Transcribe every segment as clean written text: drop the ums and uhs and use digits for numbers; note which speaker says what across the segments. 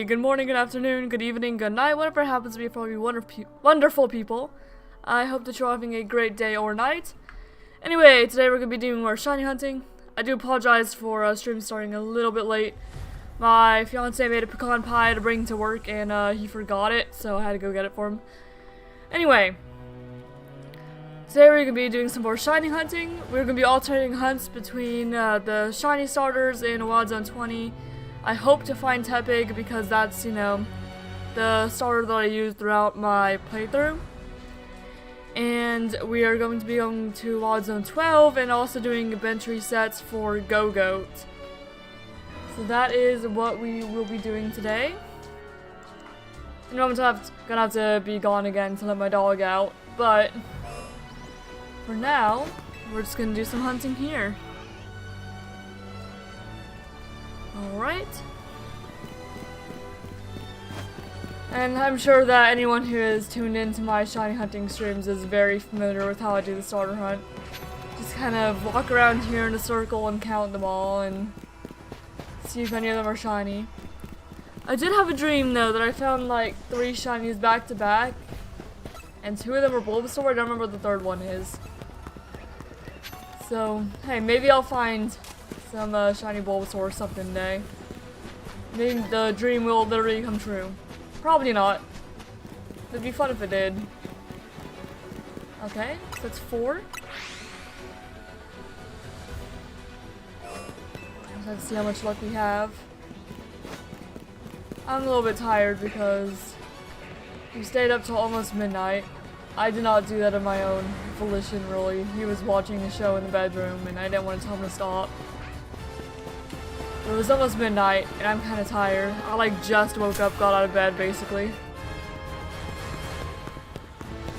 Speaker 1: be good morning, good afternoon, good evening, good night, whatever happens to be for you wonderful people. I hope that you're having a great day or night. Anyway, today we're going to be doing more shiny hunting. I do apologize for stream starting a little bit late. My fiance made a pecan pie to bring to work and he forgot it, so I had to go get it for him. Anyway, today we're going to be doing some more shiny hunting. We're going to be alternating hunts between the shiny starters in Wild Zone 20. I hope to find Tepig because that's, you know, the starter that I used throughout my playthrough. And we are going to be going to Wild Zone 12 and also doing bench resets for Gogoat. So that is what we will be doing today. You know, I'm gonna have to be gone again to let my dog out, but for now, we're just gonna do some hunting here. Alright. And I'm sure that anyone who is tuned into my shiny hunting streams is very familiar with how I do the starter hunt. Just kind of walk around here in a circle and count them all and see if any of them are shiny. I did have a dream though that I found like 3 shinies back to back and 2 of them were Bulbasaur. I don't remember what the third one is. So, hey, maybe I'll find some shiny Bulbasaur or something today. Maybe the dream will literally come true. Probably not. It'd be fun if it did. Okay, so that's 4. Let's see how much luck we have. I'm a little bit tired because we stayed up till almost midnight. I did not do that of my own volition, really. He was watching a show in the bedroom and I didn't want to tell him to stop. It was almost midnight, and I'm kind of tired. I like just woke up, got out of bed, basically.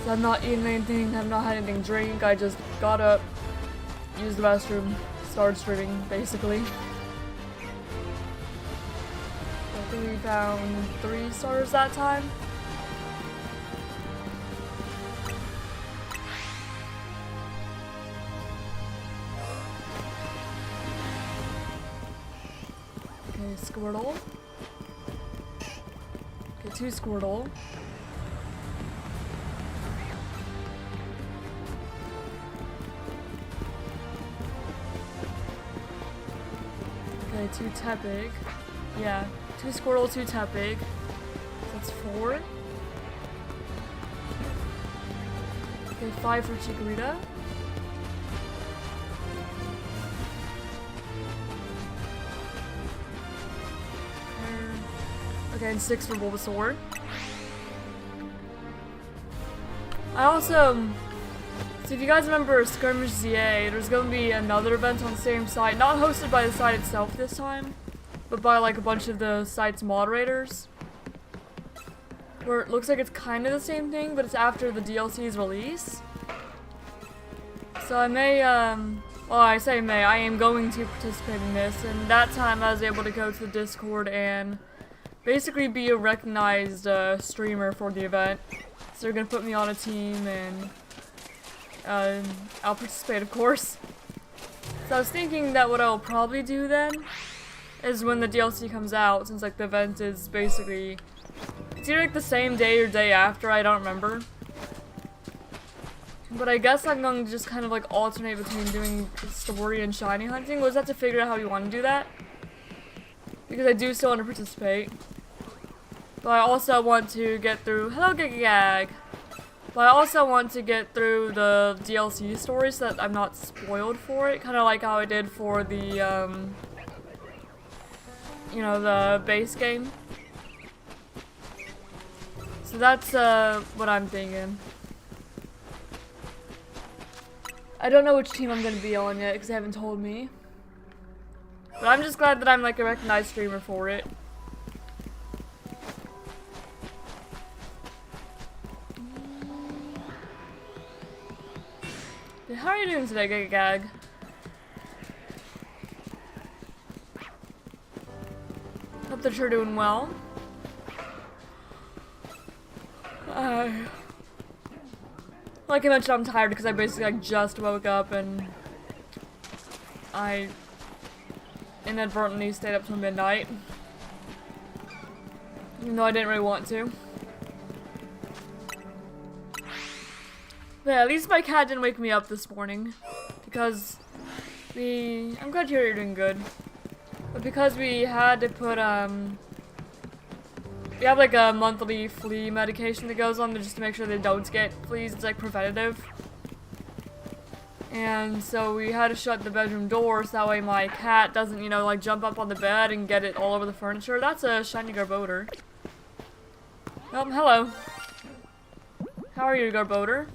Speaker 1: So I'm not eating anything, I've not had anything to drink, I just got up, used the restroom, started streaming, basically. I think we found 3 starters that time. Squirtle. Okay, 2 Squirtle. Okay, 2 Tepig. Yeah, 2 Squirtle, 2 Tepig. That's 4. Okay, 5 for Chikorita. Okay, and 6 for Bulbasaur. I also, so if you guys remember Skirmish ZA, there's going to be another event on the same site, not hosted by the site itself this time, but by like a bunch of the site's moderators, where it looks like it's kind of the same thing, but it's after the DLC's release. So I may, well, I say may, I am going to participate in this, and that time I was able to go to the Discord and basically be a recognized streamer for the event. So they're gonna put me on a team and I'll participate, of course. So I was thinking that what I'll probably do then is when the DLC comes out, since like the event is basically, it's either like the same day or day after, I don't remember. But I guess I'm going to just kind of like alternate between doing story and shiny hunting. We'll just have to figure out how we want to do that, because I do still want to participate. But I also want to get through, hello Gag. But I also want to get through the DLC story so that I'm not spoiled for it. Kind of like how I did for the, you know, the base game. So that's, what I'm thinking. I don't know which team I'm going to be on yet because they haven't told me. But I'm just glad that I'm like a recognized streamer for it. How are you doing today, Gag? Hope that you're doing well. Like I mentioned, I'm tired because I basically like just woke up and I inadvertently stayed up till midnight. Even though I didn't really want to. But yeah, at least my cat didn't wake me up this morning. Because I'm glad to hear you're doing good. But because we had to put, we have like a monthly flea medication that goes on just to make sure they don't get fleas. It's like preventative. And so we had to shut the bedroom door so that way my cat doesn't, you know, like jump up on the bed and get it all over the furniture. That's a shiny Gogoat. Hello. How are you, Gogoat?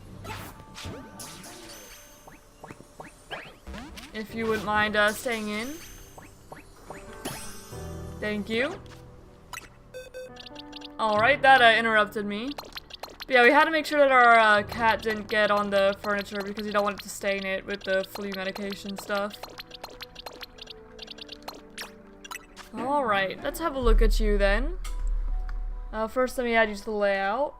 Speaker 1: If you wouldn't mind staying in. Thank you. Alright, that interrupted me. But yeah, we had to make sure that our cat didn't get on the furniture because you don't want it to stain it with the flea medication stuff. Alright, let's have a look at you then. First, let me add you to the layout.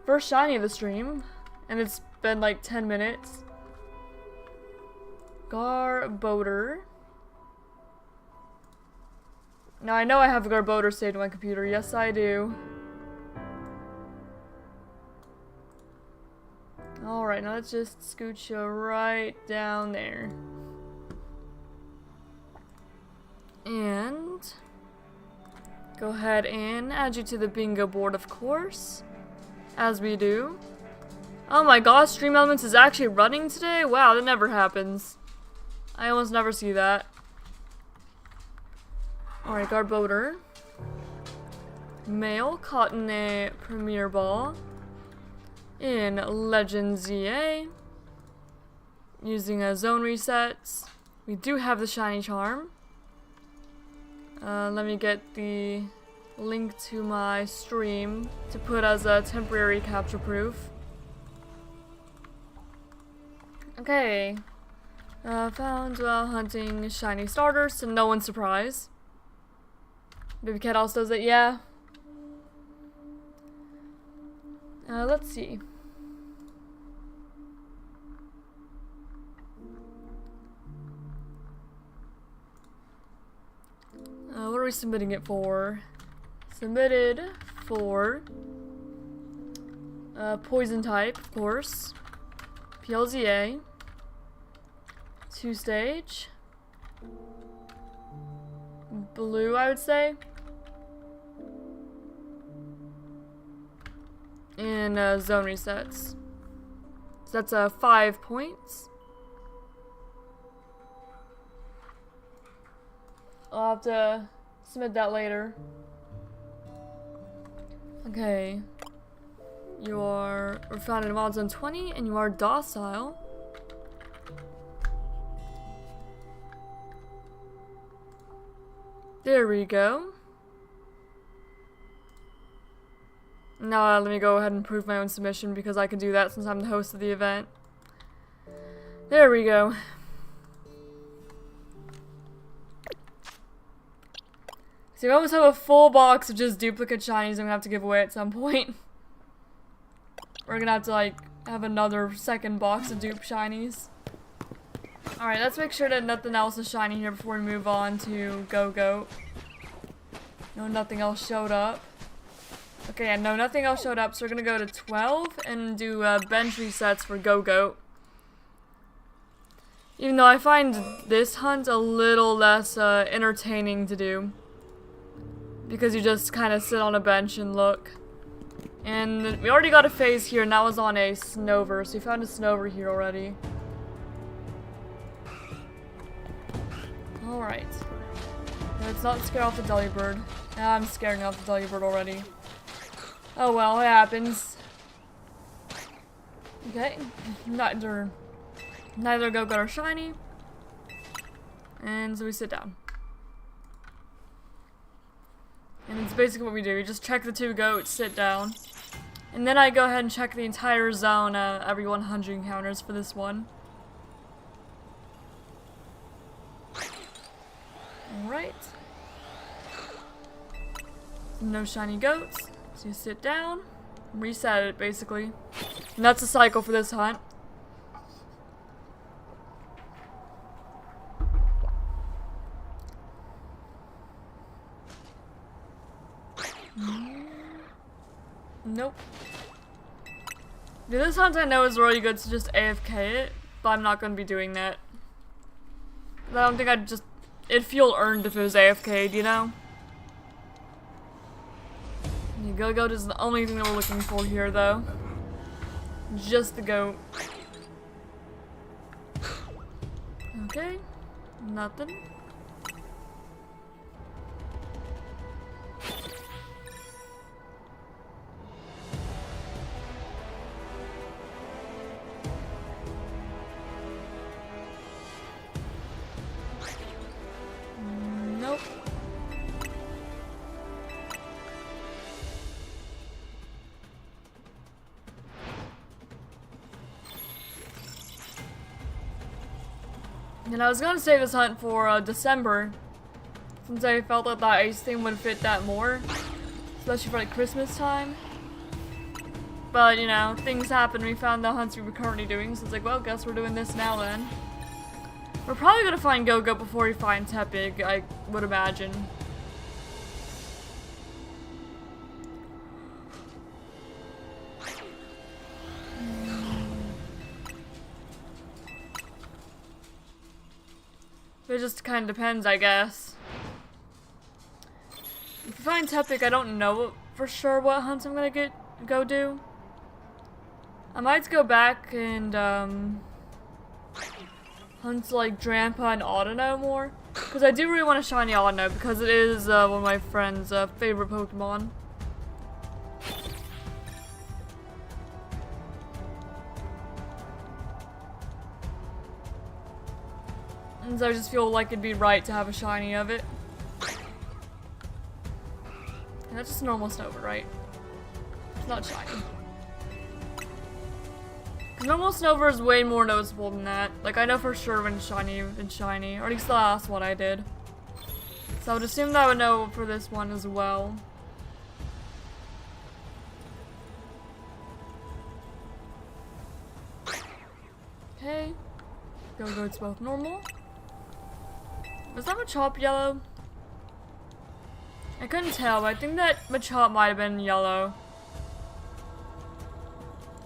Speaker 1: First shiny of the stream, and it's been like 10 minutes. Gogoat. Now I know I have Gogoat saved on my computer. Yes, I do. Alright, now let's just scooch you right down there. And go ahead and add you to the bingo board, of course. As we do. Oh my gosh, Stream Elements is actually running today? Wow, that never happens. I almost never see that. Alright, Gogoat. Male, caught in a Premier Ball. In Legends EA. Using a zone resets. We do have the shiny charm. Let me get the link to my stream to put as a temporary capture proof. Okay. Found while hunting shiny starters, to no one's surprise. Baby cat also does it, yeah. Let's see. What are we submitting it for? Submitted for poison type, of course. PLZA. 2-stage. Blue, I would say. And zone resets. So that's 5 points. I'll have to submit that later. Okay. You are found in Wild Zone 20 and you are docile. There we go. Now let me go ahead and prove my own submission because I can do that since I'm the host of the event. There we go. So we almost have a full box of just duplicate shinies I'm gonna have to give away at some point. We're gonna have to like have another second box of dupe shinies. Alright, let's make sure that nothing else is shiny here before we move on to Gogoat. No, nothing else showed up. Okay, yeah, no, nothing else showed up, so we're gonna go to 12 and do bench resets for Gogoat. Even though I find this hunt a little less entertaining to do. Because you just kind of sit on a bench and look. And we already got a phase here, and that was on a Snover, so we found a Snover here already. Alright. Let's not scare off the Delibird. Now I'm scaring off the Delibird already. Oh well, it happens. Okay. Neither Gogoat are shiny. And so we sit down. And it's basically what we do. We just check the 2 goats, sit down. And then I go ahead and check the entire zone every 100 encounters for this one. Alright. No shiny goats. So you sit down, reset it basically. And that's a cycle for this hunt. Nope. Dude, this hunt I know is really good to just AFK it, but I'm not gonna be doing that. I don't think it'd feel earned if it was AFK'd, you know? The Gogoat is the only thing that we're looking for here, though. Just the goat. Okay. Nothing. Nope. And I was gonna save this hunt for December, since I felt that that ice theme would fit that more, especially for like Christmas time. But you know, things happened. We found the hunts we were currently doing, so it's like, well, guess we're doing this now then. We're probably gonna find Gogoat before we find Tepig, I would imagine. It just kind of depends, I guess. If we find Tepig, I don't know for sure what hunts I'm gonna go do. I might go back and hunt like Drampa and Audino more, because I do really want a shiny Audino because it is one of my friend's favorite Pokemon. And so I just feel like it'd be right to have a shiny of it. And that's just normal Snover, right? It's not shiny. Because normal Snover is way more noticeable than that. Like, I know for sure when it's shiny, or at least the last one I did. So I would assume that I would know for this one as well. Okay. Gogoat's both normal. Was that Machop yellow? I couldn't tell, but I think that Machop might have been yellow.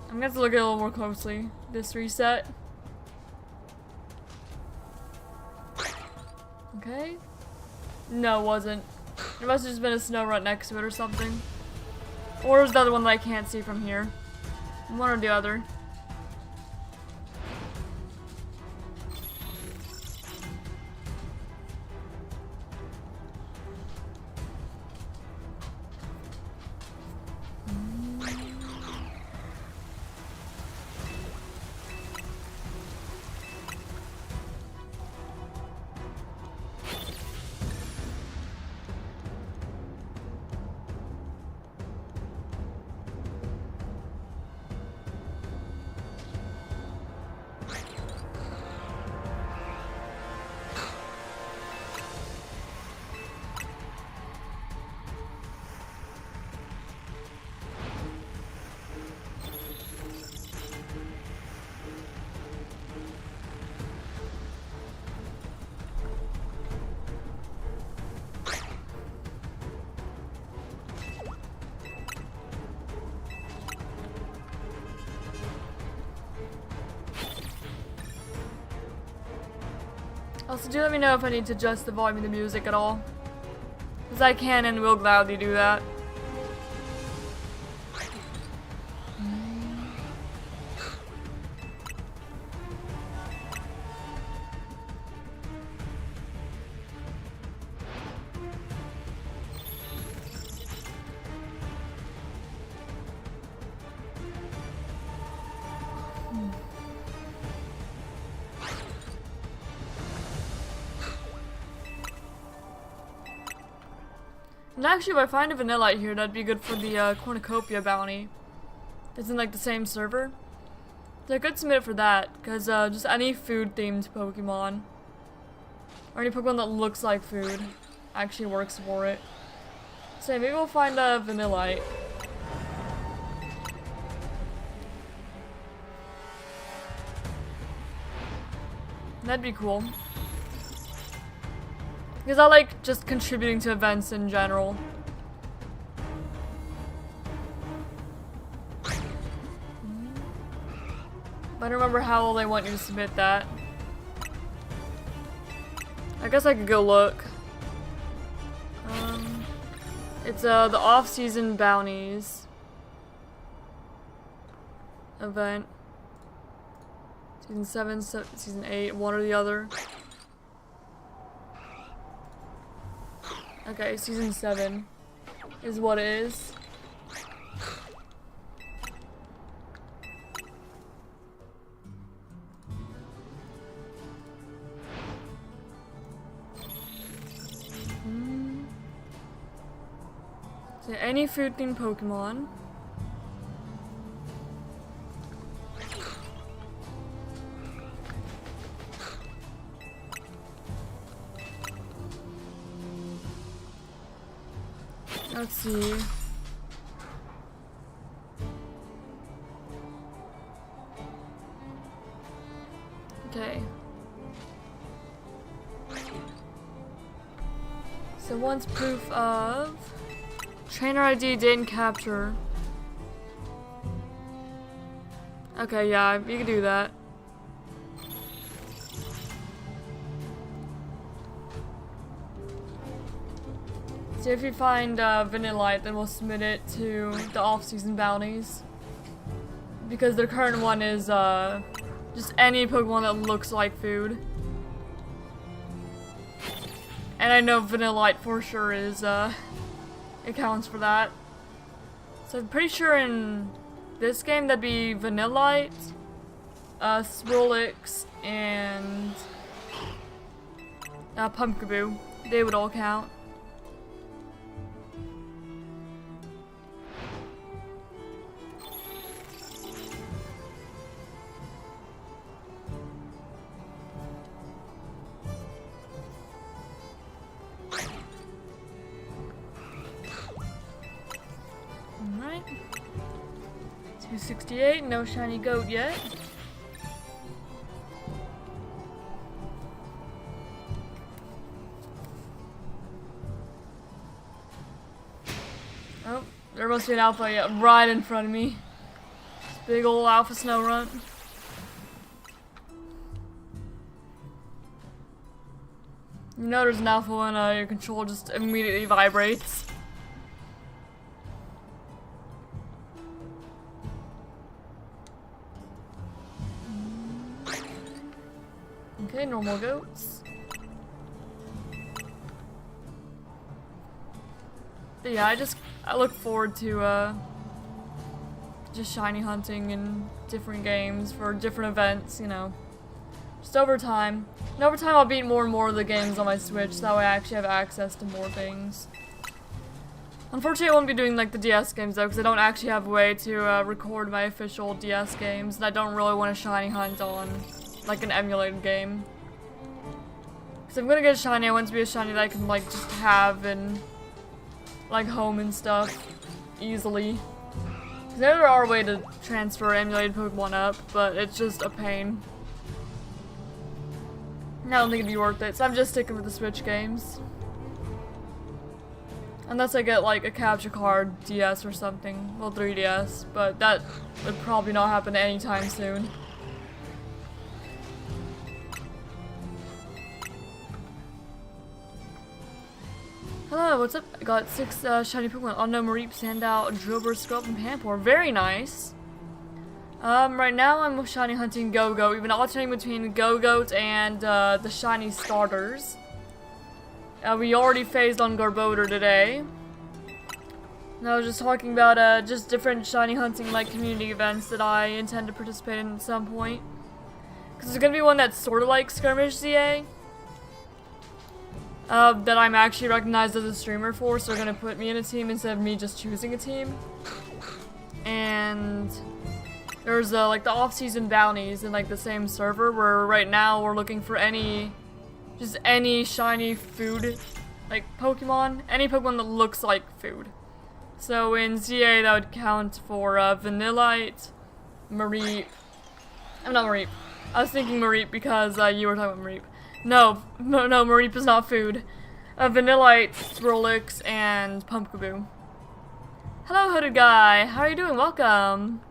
Speaker 1: I'm gonna have to look at it a little more closely. This reset. Okay. No, it wasn't. It must have just been a snow rut next to it or something. Or it was the other one that I can't see from here. One or the other. Also, do let me know if I need to adjust the volume of the music at all. Because I can and will gladly do that. And actually, if I find a Vanillite here, that'd be good for the Cornucopia bounty. It's in like the same server. So I could submit it for that, because just any food-themed Pokemon, or any Pokemon that looks like food, actually works for it. So yeah, maybe we'll find a Vanillite. That'd be cool. Because I like just contributing to events in general. I don't remember how they want you to submit that. I guess I could go look. It's the off-season bounties event. Season 7, Season 8, one or the other. Okay, Season 7 is what it is. So any food-themed Pokemon. Let's see. Okay. So once proof of trainer ID didn't capture. Okay, yeah, you can do that. So if you find Vanillite, then we'll submit it to the off-season bounties. Because their current one is just any Pokemon that looks like food. And I know Vanillite for sure is it counts for that. So I'm pretty sure in this game that'd be Vanillite, Swirlix, and Pumpkaboo. They would all count. Alright. 268, no shiny goat yet. Oh, there must be an alpha right in front of me. This big old alpha snow runt. You know there's an alpha when your control just immediately vibrates. Okay, normal goats. But yeah, I look forward to just shiny hunting in different games for different events, you know. Just over time. And over time I'll beat more and more of the games on my Switch, so that way I actually have access to more things. Unfortunately, I won't be doing like the DS games though, because I don't actually have a way to record my official DS games, and I don't really want to shiny hunt on like an emulated game. Because I'm gonna get a shiny, I want it to be a shiny that I can like just have in like home and stuff easily. Because there are ways to transfer emulated Pokemon up, but it's just a pain. I don't think it'd be worth it, so I'm just sticking with the Switch games. Unless I get like a capture card DS or something, well 3DS, but that would probably not happen anytime soon. Hello, what's up? I got 6 shiny Pokemon. Unknown Mareep, Sandow, Drillbur, Scope, and Pampor. Very nice. Right now I'm shiny hunting Gogoat. We've been alternating between Gogoat and the shiny starters. We already phased on Garbodor today. And I was just talking about just different shiny hunting like community events that I intend to participate in at some point. Because there's gonna be one that's sort of like Skirmish ZA. That I'm actually recognized as a streamer for, so they're gonna put me in a team instead of me just choosing a team. And there's like the off-season bounties in like the same server where right now we're looking for just any shiny food, like Pokemon, any Pokemon that looks like food. So in ZA that would count for Vanillite, Mareep. I'm not Mareep. I was thinking Mareep because you were talking about Mareep. No, Mareep is not food. Vanillite, Swirlix, and Pumpkaboo. Hello, Hooded Guy. How are you doing? Welcome.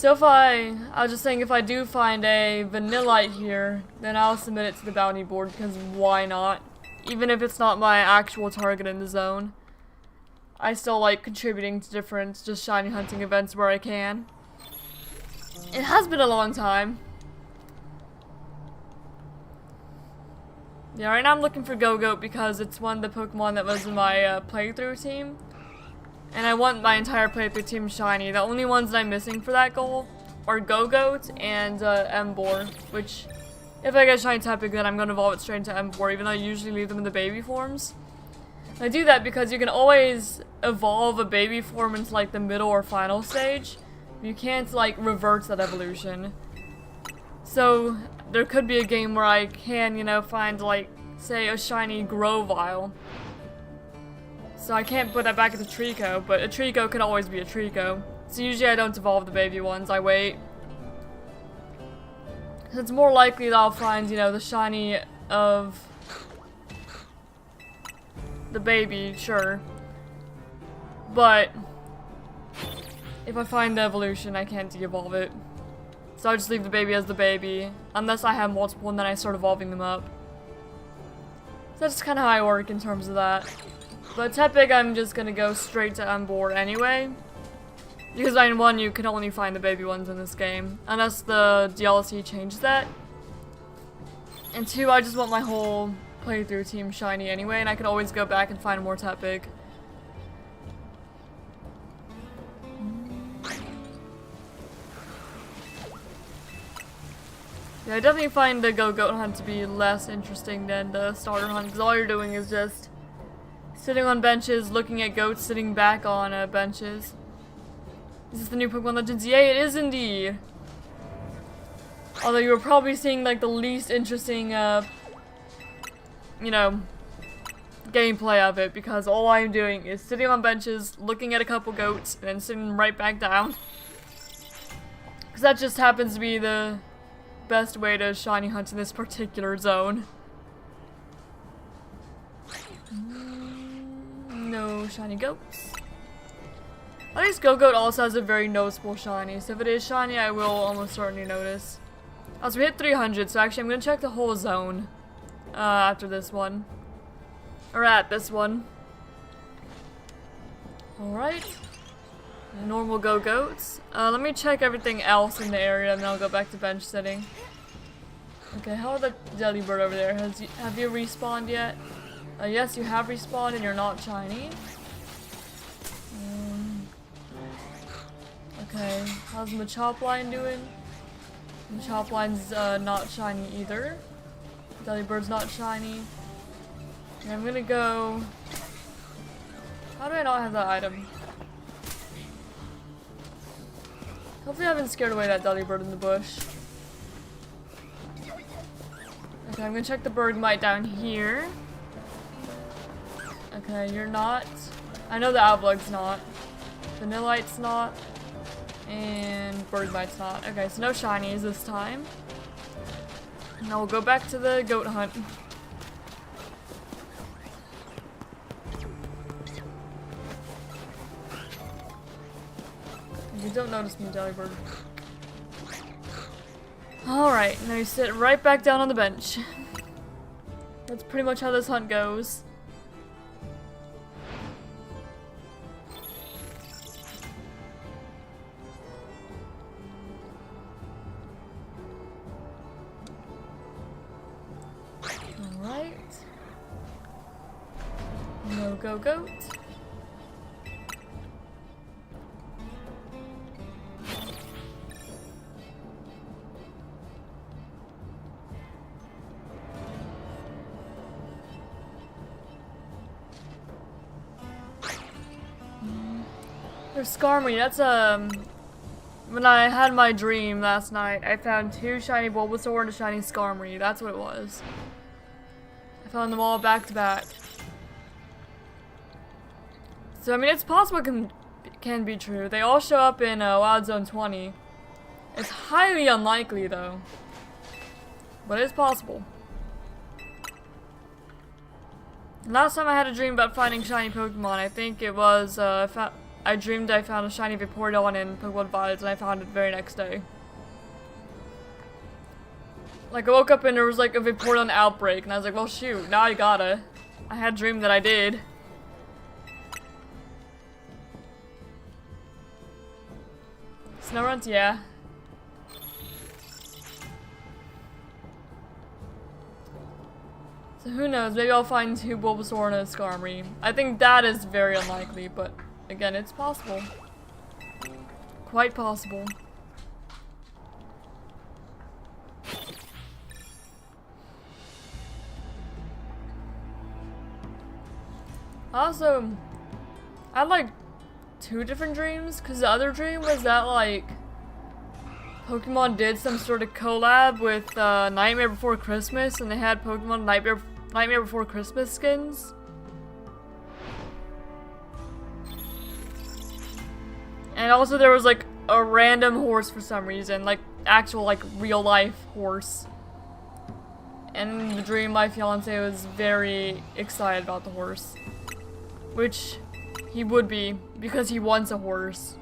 Speaker 1: So I was just saying, if I do find a Vanillite here, then I'll submit it to the bounty board, because why not? Even if it's not my actual target in the zone. I still like contributing to different just shiny hunting events where I can. It has been a long time. Yeah, right now I'm looking for Gogoat because it's one of the Pokemon that was in my playthrough team. And I want my entire playthrough team shiny. The only ones that I'm missing for that goal are Gogoat and Ember, which, if I get shiny Tepig, then I'm going to evolve it straight into Ember, even though I usually leave them in the baby forms. And I do that because you can always evolve a baby form into like the middle or final stage. You can't like revert that evolution. So there could be a game where I can, you know, find like, say, a shiny Grovyle. So I can't put that back into Trico, but a Trico can always be a Trico. So usually I don't evolve the baby ones, I wait. So it's more likely that I'll find, you know, the shiny of the baby, sure. But if I find the evolution, I can't de-evolve it. So I'll just leave the baby as the baby, unless I have multiple and then I start evolving them up. So that's kind of how I work in terms of that. But Tepig, I'm just gonna go straight to Ember anyway. Because in 1, you can only find the baby ones in this game. Unless the DLC changes that. And 2, I just want my whole playthrough team shiny anyway, and I can always go back and find more Tepig. Yeah, I definitely find the Gogoat hunt to be less interesting than the starter hunt, because all you're doing is just sitting on benches, looking at goats sitting back on benches. Is this the new Pokemon Legends? Yay, it is indeed! Although you were probably seeing like the least interesting, you know, gameplay of it, because all I'm doing is sitting on benches, looking at a couple goats, and then sitting right back down. Because that just happens to be the best way to shiny hunt in this particular zone. No shiny goats. At least Gogoat also has a very noticeable shiny, so if it is shiny, I will almost certainly notice. Also, we hit 300, so actually I'm gonna check the whole zone after this one. Or at this one. Alright. Normal Gogoats. Let me check everything else in the area, and then I'll go back to bench sitting. Okay, how about the Delibird over there? Have you respawned yet? Yes, you have respawned, and you're not shiny. Okay, how's Machopline doing? Machopline's not shiny either. Delibird's not shiny. And I'm gonna go... How do I not have that item? Hopefully I haven't scared away that Delibird in the bush. Okay, I'm gonna check the Bergmite down here. Okay, you're not. I know the Avlug's not. Vanillite's not. And Bergmite's not. Okay, so no shinies this time. Now we'll go back to the goat hunt. You don't notice me, Delibird. Alright, now you sit right back down on the bench. That's pretty much how this hunt goes. Alright. No Gogoat. There's Skarmory. That's when I had my dream last night, I found 2 shiny Bulbasaur and a shiny Skarmory. That's what it was. I found them all back to back. So I mean, it's possible it can be true. They all show up in Wild Zone 20. It's highly unlikely though, but it's possible. Last time I had a dream about finding shiny Pokemon, I think it was I dreamed I found a shiny Vaporeon in Pokemon Violet, and I found it the very next day. Like, I woke up and there was like a Vaporeon outbreak, and I was like, well shoot, now I gotta. I had a dream that I did. Snow runs, yeah. So who knows, maybe I'll find 2 Bulbasaur and a Skarmory. I think that is very unlikely, but again, it's possible. Quite possible. Also, I had like 2 different dreams, because the other dream was that like Pokemon did some sort of collab with Nightmare Before Christmas, and they had Pokemon Nightmare Before Christmas skins. And also there was like a random horse for some reason, like actual like real life horse. And in the dream my fiance was very excited about the horse. Which he would be, because he wants a horse.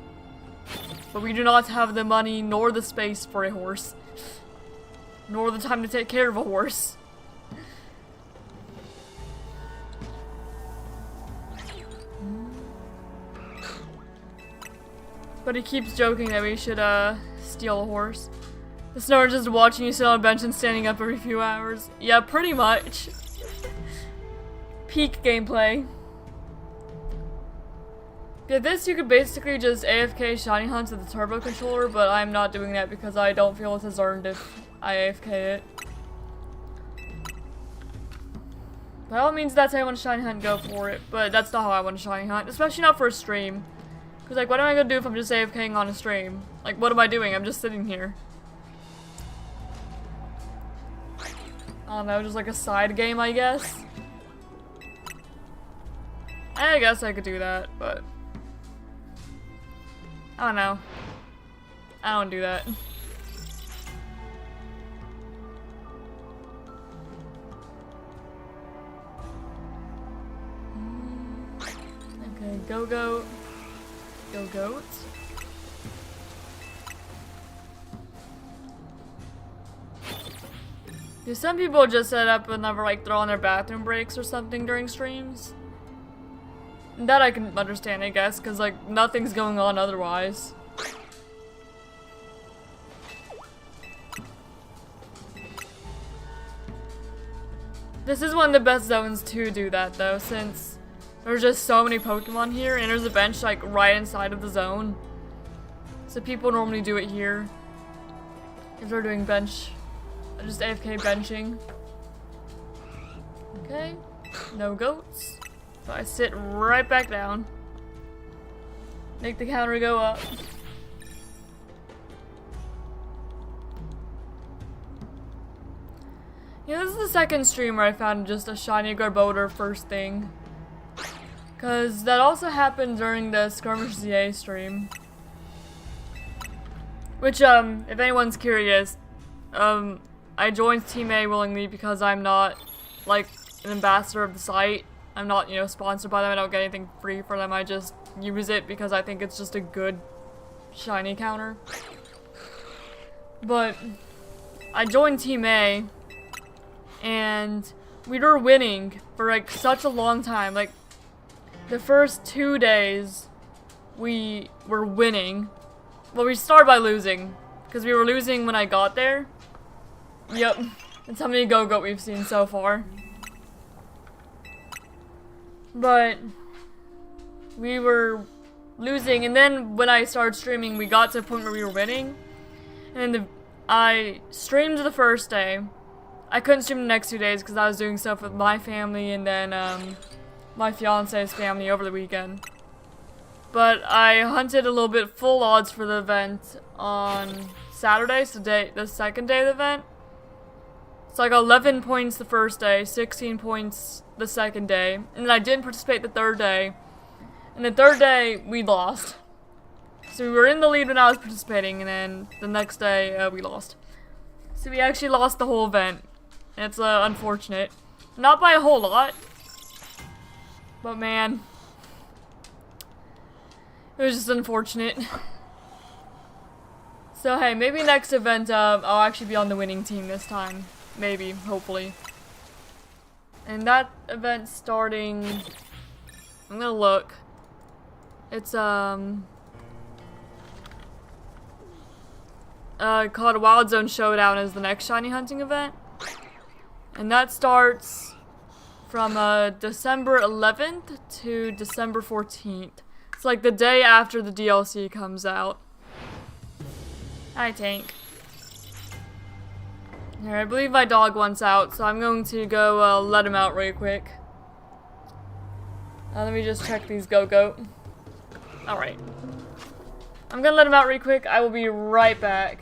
Speaker 1: But we do not have the money nor the space for a horse. Nor the time to take care of a horse. But he keeps joking that we should steal a horse. The Snower just watching you sit on a bench and standing up every few hours. Yeah, pretty much. Peak gameplay. Yeah, this you could basically just AFK shiny hunt with the turbo controller, but I'm not doing that because I don't feel it has earned if I AFK it. By all means, that's how I want to shiny hunt, go for it, but that's not how I want to shiny hunt, especially not for a stream. Because, like, what am I going to do if I'm just AFKing on a stream? Like, what am I doing? I'm just sitting here. I don't know, just like a side game, I guess. I guess I could do that, but I don't know. I don't do that. Okay, Gogoat. Gogoat. Do some people just set up and never like throw on their bathroom breaks or something during streams? That I can understand, I guess, because like nothing's going on otherwise. This is one of the best zones to do that though, since there's just so many Pokemon here and there's a bench like right inside of the zone. So people normally do it here. If they're doing bench, just AFK benching. Okay, no goats. So I sit right back down. Make the counter go up. Yeah, this is the second stream where I found just a shiny Garbodor first thing. Cause that also happened during the Skirmish ZA stream. Which, if anyone's curious, I joined Team A willingly because I'm not, like, an ambassador of the site. I'm not, you know, sponsored by them. I don't get anything free for them. I just use it because I think it's just a good shiny counter. But I joined Team A and we were winning for like such a long time. Like the first 2 days we were winning. Well, we started by losing because we were losing when I got there. Yep. That's how many Gogoat we've seen so far. But we were losing, and then when I started streaming, we got to a point where we were winning. And I streamed the first day. I couldn't stream the next 2 days because I was doing stuff with my family and then my fiance's family over the weekend. But I hunted a little bit full odds for the event on Saturday, so the second day of the event. So I got 11 points the first day, 16 points the second day, and then I didn't participate the third day. And the third day, we lost. So we were in the lead when I was participating, and then the next day, we lost. So we actually lost the whole event. And it's unfortunate. Not by a whole lot. But man. It was just unfortunate. So hey, maybe next event I'll actually be on the winning team this time. Maybe, hopefully. And that event starting... I'm gonna look. It's called Wild Zone Showdown is the next shiny hunting event. And that starts from December 11th to December 14th. It's like the day after the DLC comes out. Hi, Tank. Here, I believe my dog wants out, so I'm going to go let him out real quick. Let me just check these Gogoat. Alright. I'm gonna let him out real quick. I will be right back.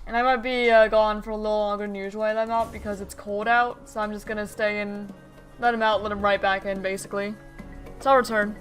Speaker 1: And I might be gone for a little longer than usual while I'm out because it's cold out. So I'm just gonna stay and let him out, let him right back in, basically. So I'll return.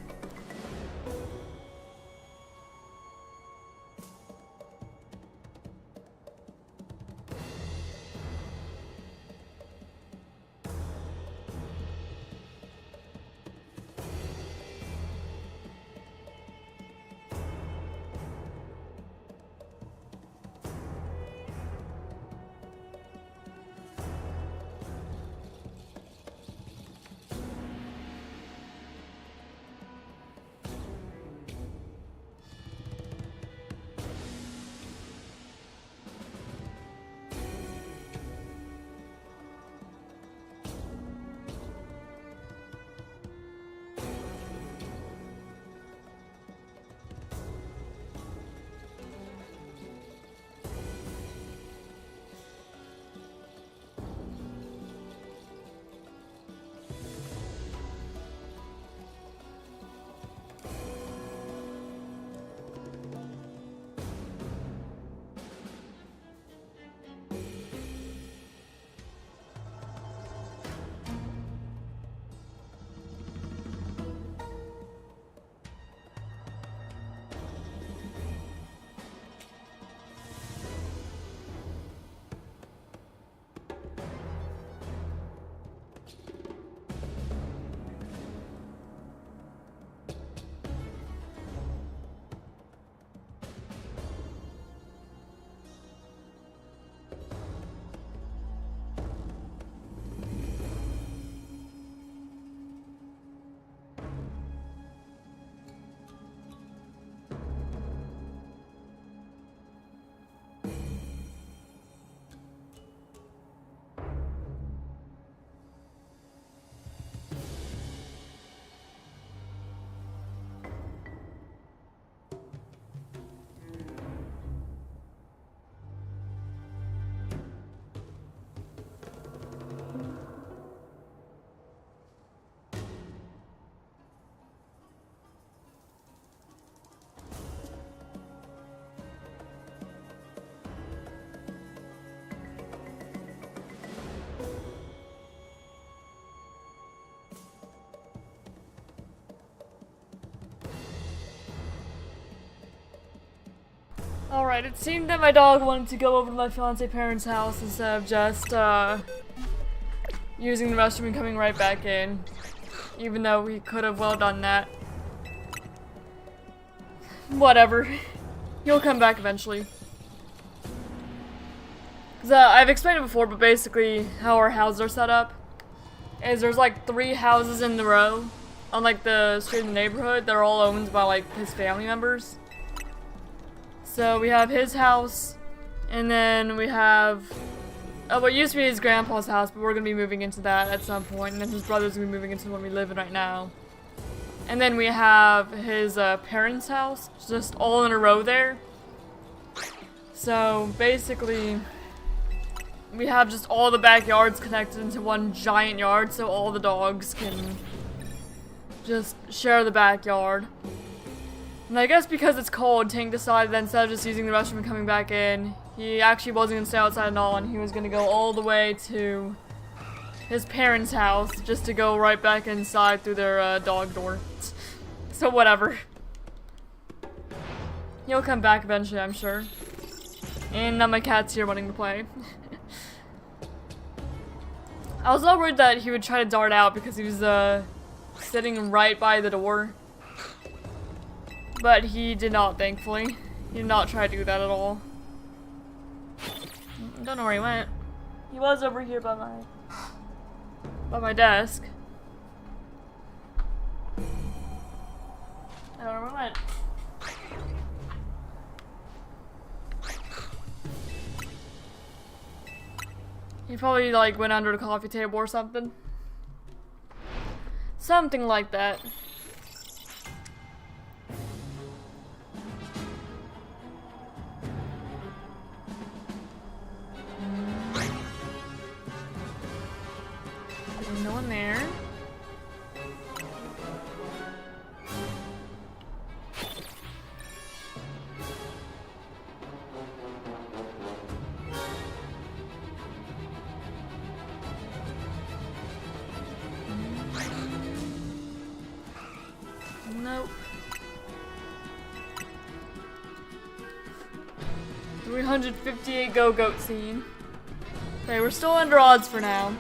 Speaker 1: Alright, it seemed that my dog wanted to go over to my fiancé parents' house instead of just, using the restroom and coming right back in. Even though we could have well done that. Whatever. He'll come back eventually. Cause, I've explained it before, but basically how our houses are set up is there's like 3 houses in the row on like the street in the neighborhood. They're all owned by like his family members. So we have his house, and then we have what used to be his grandpa's house, but we're gonna be moving into that at some point, and then his brother's gonna be moving into the one we live in right now. And then we have his parents' house, just all in a row there. So basically, we have just all the backyards connected into one giant yard, so all the dogs can just share the backyard. And I guess because it's cold, Tank decided that instead of just using the restroom and coming back in, he actually wasn't going to stay outside at all, and he was going to go all the way to his parents' house just to go right back inside through their dog door. So whatever. He'll come back eventually, I'm sure. And now my cat's here wanting to play. I was all worried that he would try to dart out because he was sitting right by the door. But he did not, thankfully. He did not try to do that at all. I don't know where he went. He was over here by my desk. I don't know where he went. He probably like went under the coffee table or something. Something like that. No one there. Nope. 358 Gogoat scene. Okay, we're still under odds for now.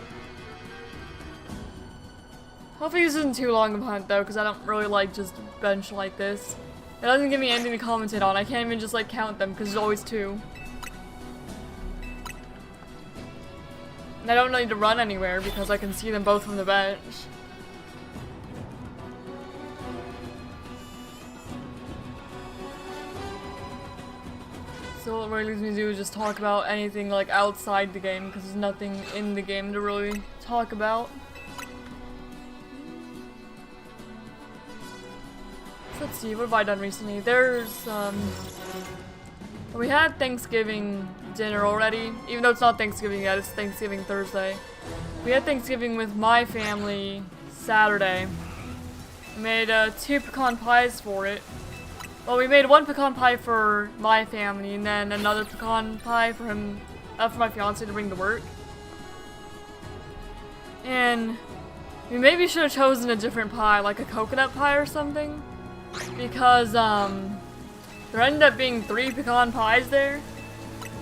Speaker 1: Hopefully this isn't too long of a hunt though, because I don't really like just bench like this. It doesn't give me anything to commentate on. I can't even just like count them because there's always two. And I don't need to run anywhere because I can see them both from the bench. So what really leaves me to do is just talk about anything like outside the game because there's nothing in the game to really talk about. So let's see, what have I done recently? There's we had Thanksgiving dinner already, even though it's not Thanksgiving yet, it's Thanksgiving Thursday. We had Thanksgiving with my family Saturday. We made 2 pecan pies for it. Well, we made 1 pecan pie for my family, and then another pecan pie for him, for my fiance to bring to work. And we maybe should have chosen a different pie, like a coconut pie or something, because there ended up being 3 pecan pies there.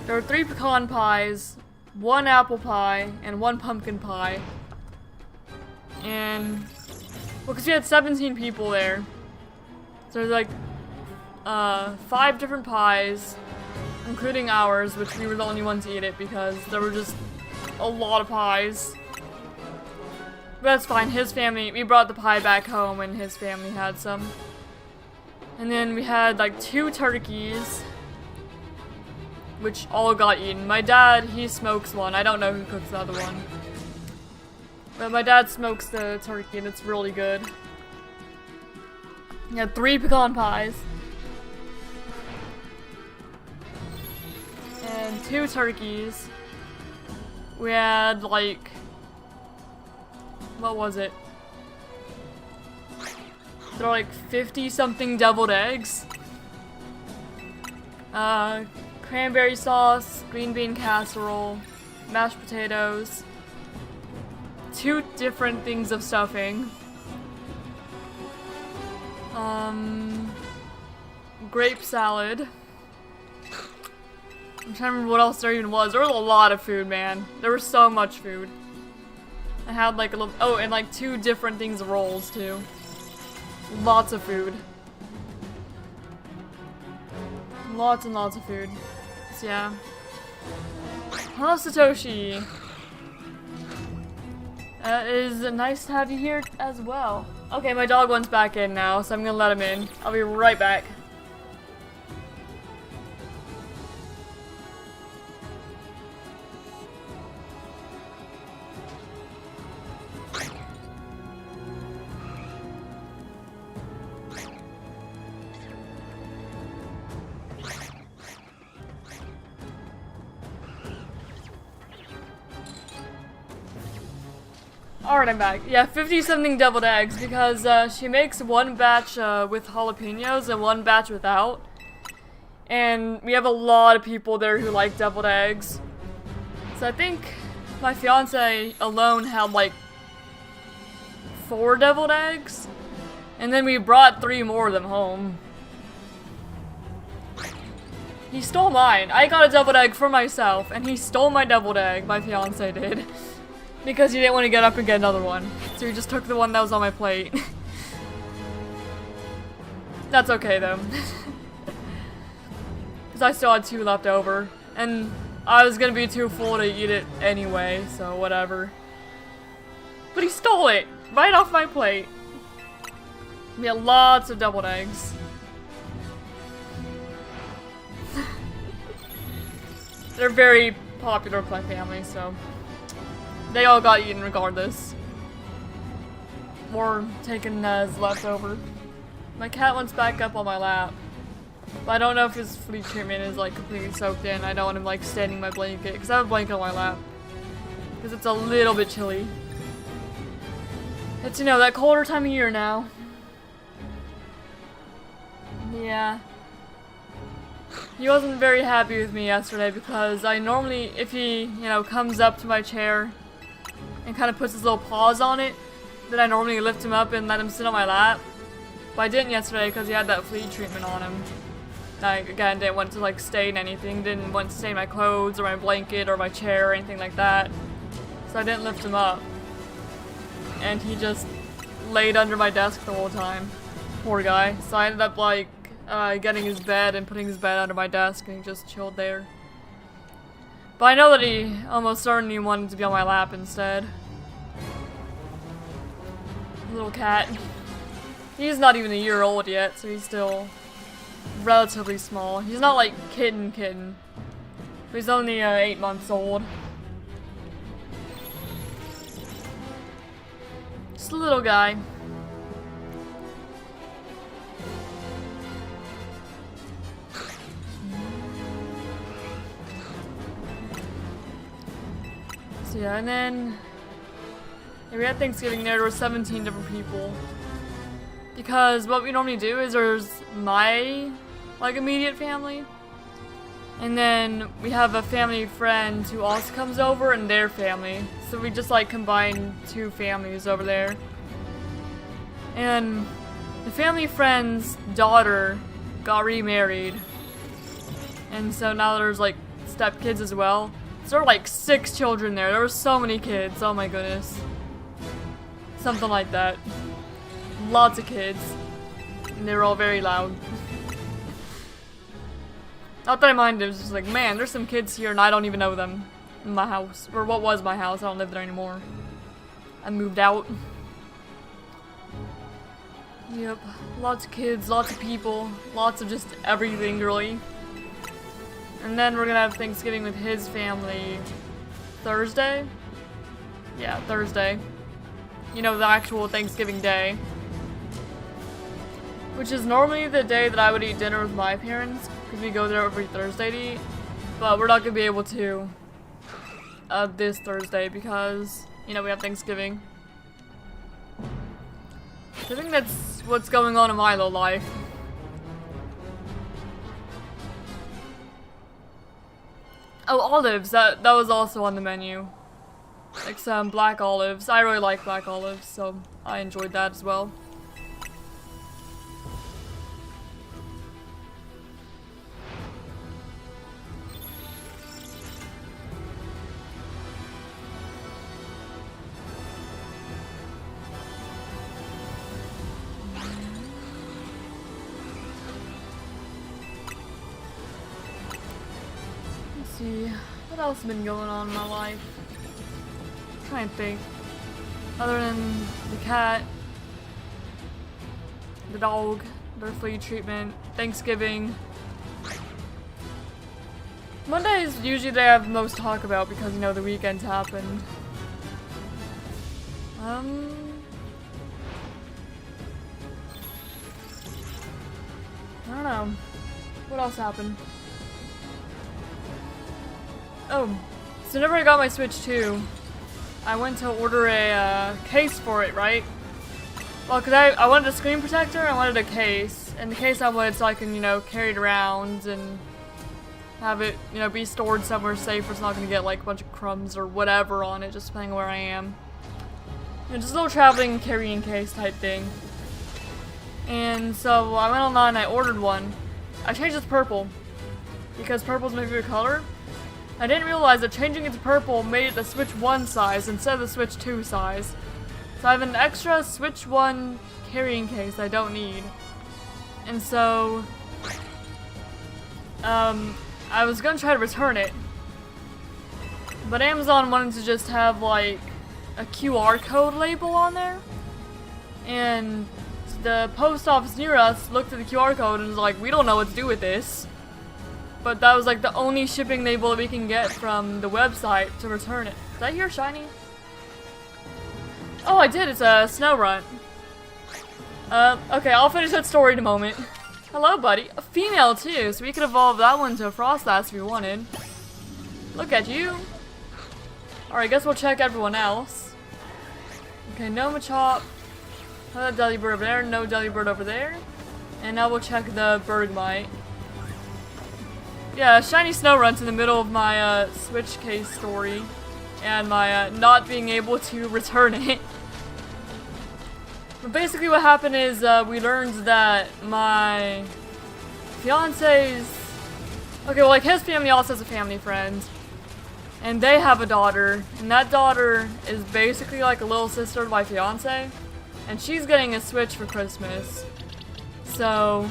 Speaker 1: There were 3 pecan pies, 1 apple pie, and 1 pumpkin pie. And well, because we had 17 people there, so there's like 5 different pies, including ours, which we were the only ones to eat it because there were just a lot of pies. But that's fine, his family, we brought the pie back home and his family had some. And then we had like 2 turkeys, which all got eaten. My dad, he smokes one, I don't know who cooks the other one. But my dad smokes the turkey and it's really good. We had 3 pecan pies. And 2 turkeys. We had like, what was it? There were like 50 something deviled eggs. Cranberry sauce, green bean casserole, mashed potatoes, 2 different things of stuffing. Grape salad. I'm trying to remember what else there even was. There was a lot of food, man. There was so much food. I had like a little, oh, and like 2 different things of rolls too. Lots of food. Lots and lots of food. So yeah. Hello, Satoshi. It is nice to have you here as well. Okay, my dog wants back in now, so I'm gonna let him in. I'll be right back. Alright, I'm back. Yeah, 50 something deviled eggs because she makes 1 batch with jalapenos and 1 batch without. And we have a lot of people there who like deviled eggs. So I think my fiance alone had like 4 deviled eggs. And then we brought 3 more of them home. He stole mine. I got a deviled egg for myself and he stole my deviled egg, my fiance did. Because he didn't want to get up and get another one. So he just took the one that was on my plate. That's okay though. Because I still had 2 left over. And I was gonna be too full to eat it anyway, so whatever. But he stole it! Right off my plate. We had lots of deviled eggs. They're very popular with my family, so they all got eaten regardless. Or taken as leftover. My cat wants back up on my lap. But I don't know if his flea treatment is like completely soaked in. I don't want him like standing in my blanket, because I have a blanket on my lap. Because it's a little bit chilly. It's, you know, that colder time of year now. Yeah. He wasn't very happy with me yesterday because I normally, if he, you know, comes up to my chair and kind of puts his little paws on it, then I normally lift him up and let him sit on my lap. But I didn't yesterday because he had that flea treatment on him. I, again, didn't want to like stain anything, didn't want to stain my clothes or my blanket or my chair or anything like that. So I didn't lift him up. And he just laid under my desk the whole time. Poor guy. So I ended up like getting his bed and putting his bed under my desk, and he just chilled there. But I know that he almost certainly wanted to be on my lap instead. Little cat. He's not even a year old yet, so he's still relatively small. He's not like kitten. But he's only 8 months old. Just a little guy. So yeah, and then we had Thanksgiving there were 17 different people. Because what we normally do is there's my like immediate family, and then we have a family friend who also comes over and their family. So we just like combine 2 families over there. And the family friend's daughter got remarried. And so now there's like stepkids as well. So there were like 6 children there. There were so many kids. Oh my goodness. Something like that. Lots of kids. And they were all very loud. Not that I minded, it was just like, man, there's some kids here and I don't even know them. In my house. Or what was my house, I don't live there anymore. I moved out. Yep. Lots of kids, lots of people, lots of just everything really. And then we're gonna have Thanksgiving with his family Thursday? Yeah, Thursday. You know, the actual Thanksgiving day. Which is normally the day that I would eat dinner with my parents, because we go there every Thursday to eat. But we're not gonna be able to this Thursday because, you know, we have Thanksgiving. So I think that's what's going on in my little life. Oh, olives, that was also on the menu. Like some black olives. I really like black olives, so I enjoyed that as well. See, what else has been going on in my life? I'm trying to think. Other than the cat, the dog, their flea treatment, Thanksgiving. Mondays usually they have most to talk about because, you know, the weekends happened. I don't know. What else happened? Oh, so whenever I got my Switch 2, I went to order a case for it, right? Well, because I wanted a screen protector, I wanted a case. And the case I wanted so I can, you know, carry it around and have it, you know, be stored somewhere safe where it's not going to get like a bunch of crumbs or whatever on it, just depending on where I am. You know, just a little traveling carrying case type thing. And so I went online and I ordered one. I changed it to purple because purple's my favorite color. I didn't realize that changing it to purple made it the Switch 1 size instead of the Switch 2 size. So I have an extra Switch 1 carrying case I don't need. and so I was gonna try to return it, but Amazon wanted to just have like a QR code label on there, and the post office near us looked at the QR code and was like, we don't know what to do with this. But that was like the only shipping label that we can get from the website to return it. Did I hear shiny? Oh, I did. It's a snow run. Okay, I'll finish that story in a moment. Hello, buddy. A female, too, so we could evolve that one to a Frostlass if we wanted. Look at you. Alright, guess we'll check everyone else. Okay, no Machop. No Delibird over there, no Delibird over there. And now we'll check the Bergmite. Yeah, shiny snow runs in the middle of my Switch case story. And my not being able to return it. But basically what happened is we learned that my fiance's... Okay, well, like his family also has a family friend. And they have a daughter. And that daughter is basically like a little sister to my fiance. And she's getting a Switch for Christmas. So,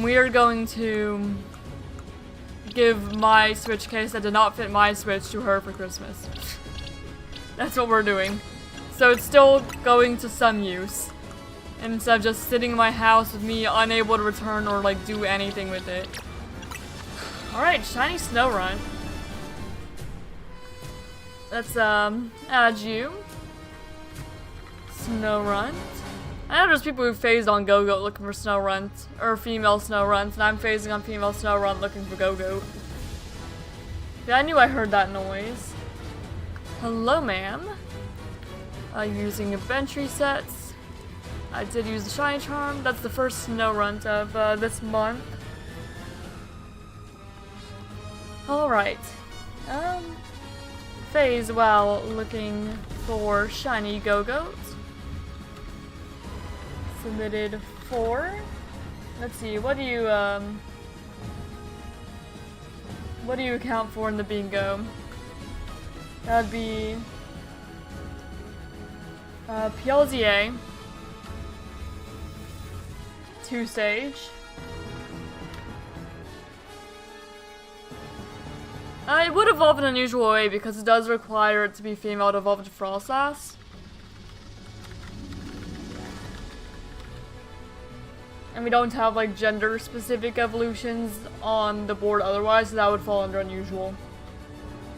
Speaker 1: we are going to give my Switch case that did not fit my Switch to her for Christmas. That's what we're doing. So it's still going to some use. And instead of just sitting in my house with me unable to return or like do anything with it. Alright, shiny snow run. Let's add you. Snow runt. I know there's people who phased on Gogoat looking for snow runt, or female snow runt, and I'm phasing on female snow runt looking for Gogoat. Yeah, I knew I heard that noise. Hello, ma'am. Using bench resets. I did use the shiny charm. That's the first snow runt of this month. Alright. Phase while looking for shiny Gogoat. Submitted 4. Let's see, what do you account for in the bingo? That'd be PLZA, 2 stage. It would evolve in an unusual way because it does require it to be female to evolve into Frostlass. And we don't have like gender specific evolutions on the board otherwise, so that would fall under unusual.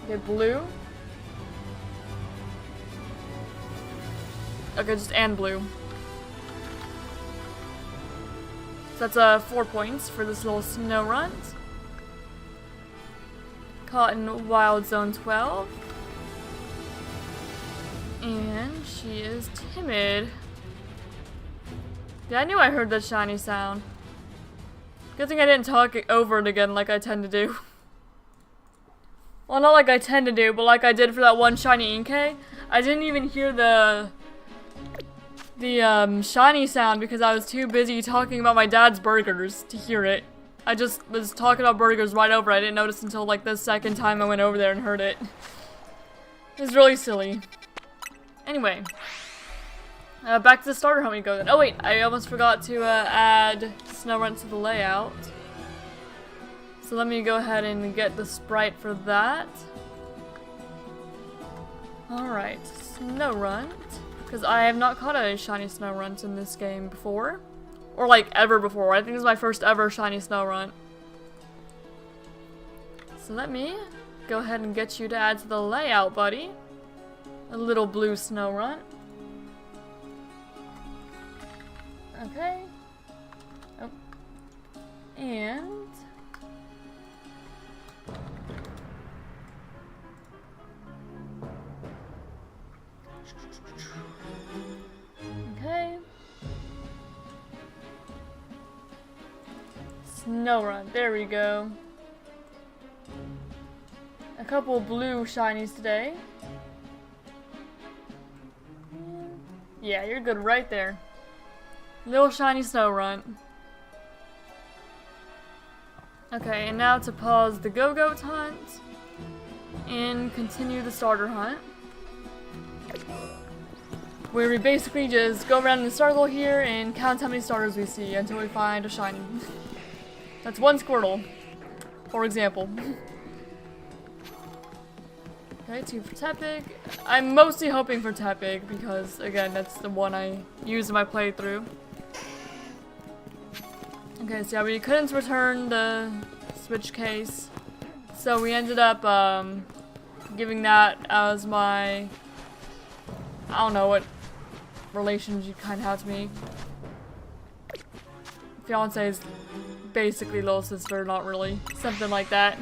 Speaker 1: Okay, blue. Okay, just and blue. So that's 4 points for this little snow runt. Caught in Wild Zone 12. And she is timid. Yeah, I knew I heard that shiny sound. Good thing I didn't talk over it again like I tend to do. Well, not like I tend to do, but like I did for that one shiny Inkay. I didn't even hear the shiny sound because I was too busy talking about my dad's burgers to hear it. I just was talking about burgers right over. I didn't notice until like the second time I went over there and heard it. It was really silly. Anyway. Back to the starter hunt we go then. Oh wait, I almost forgot to add snow runt to the layout. So let me go ahead and get the sprite for that. Alright, snow runt. Because I have not caught a shiny snow runt in this game before. Or like ever before. I think this is my first ever shiny snow runt. So let me go ahead and get you to add to the layout, buddy. A little blue snow runt. Okay. Oh. And okay. Snow run. There we go. A couple blue shinies today. Yeah, you're good right there. Little shiny snow runt. Okay, and now to pause the Gogoat hunt and continue the starter hunt. where we basically just go around in a circle here and count how many starters we see until we find a shiny. That's one Squirtle, for example. Okay, 2 for Tepig. I'm mostly hoping for Tepig because, again, that's the one I use in my playthrough. Okay, so yeah, we couldn't return the Switch case, so we ended up giving that as my, I don't know what relations you kind of have to me. Fiance is basically little sister, not really. Something like that.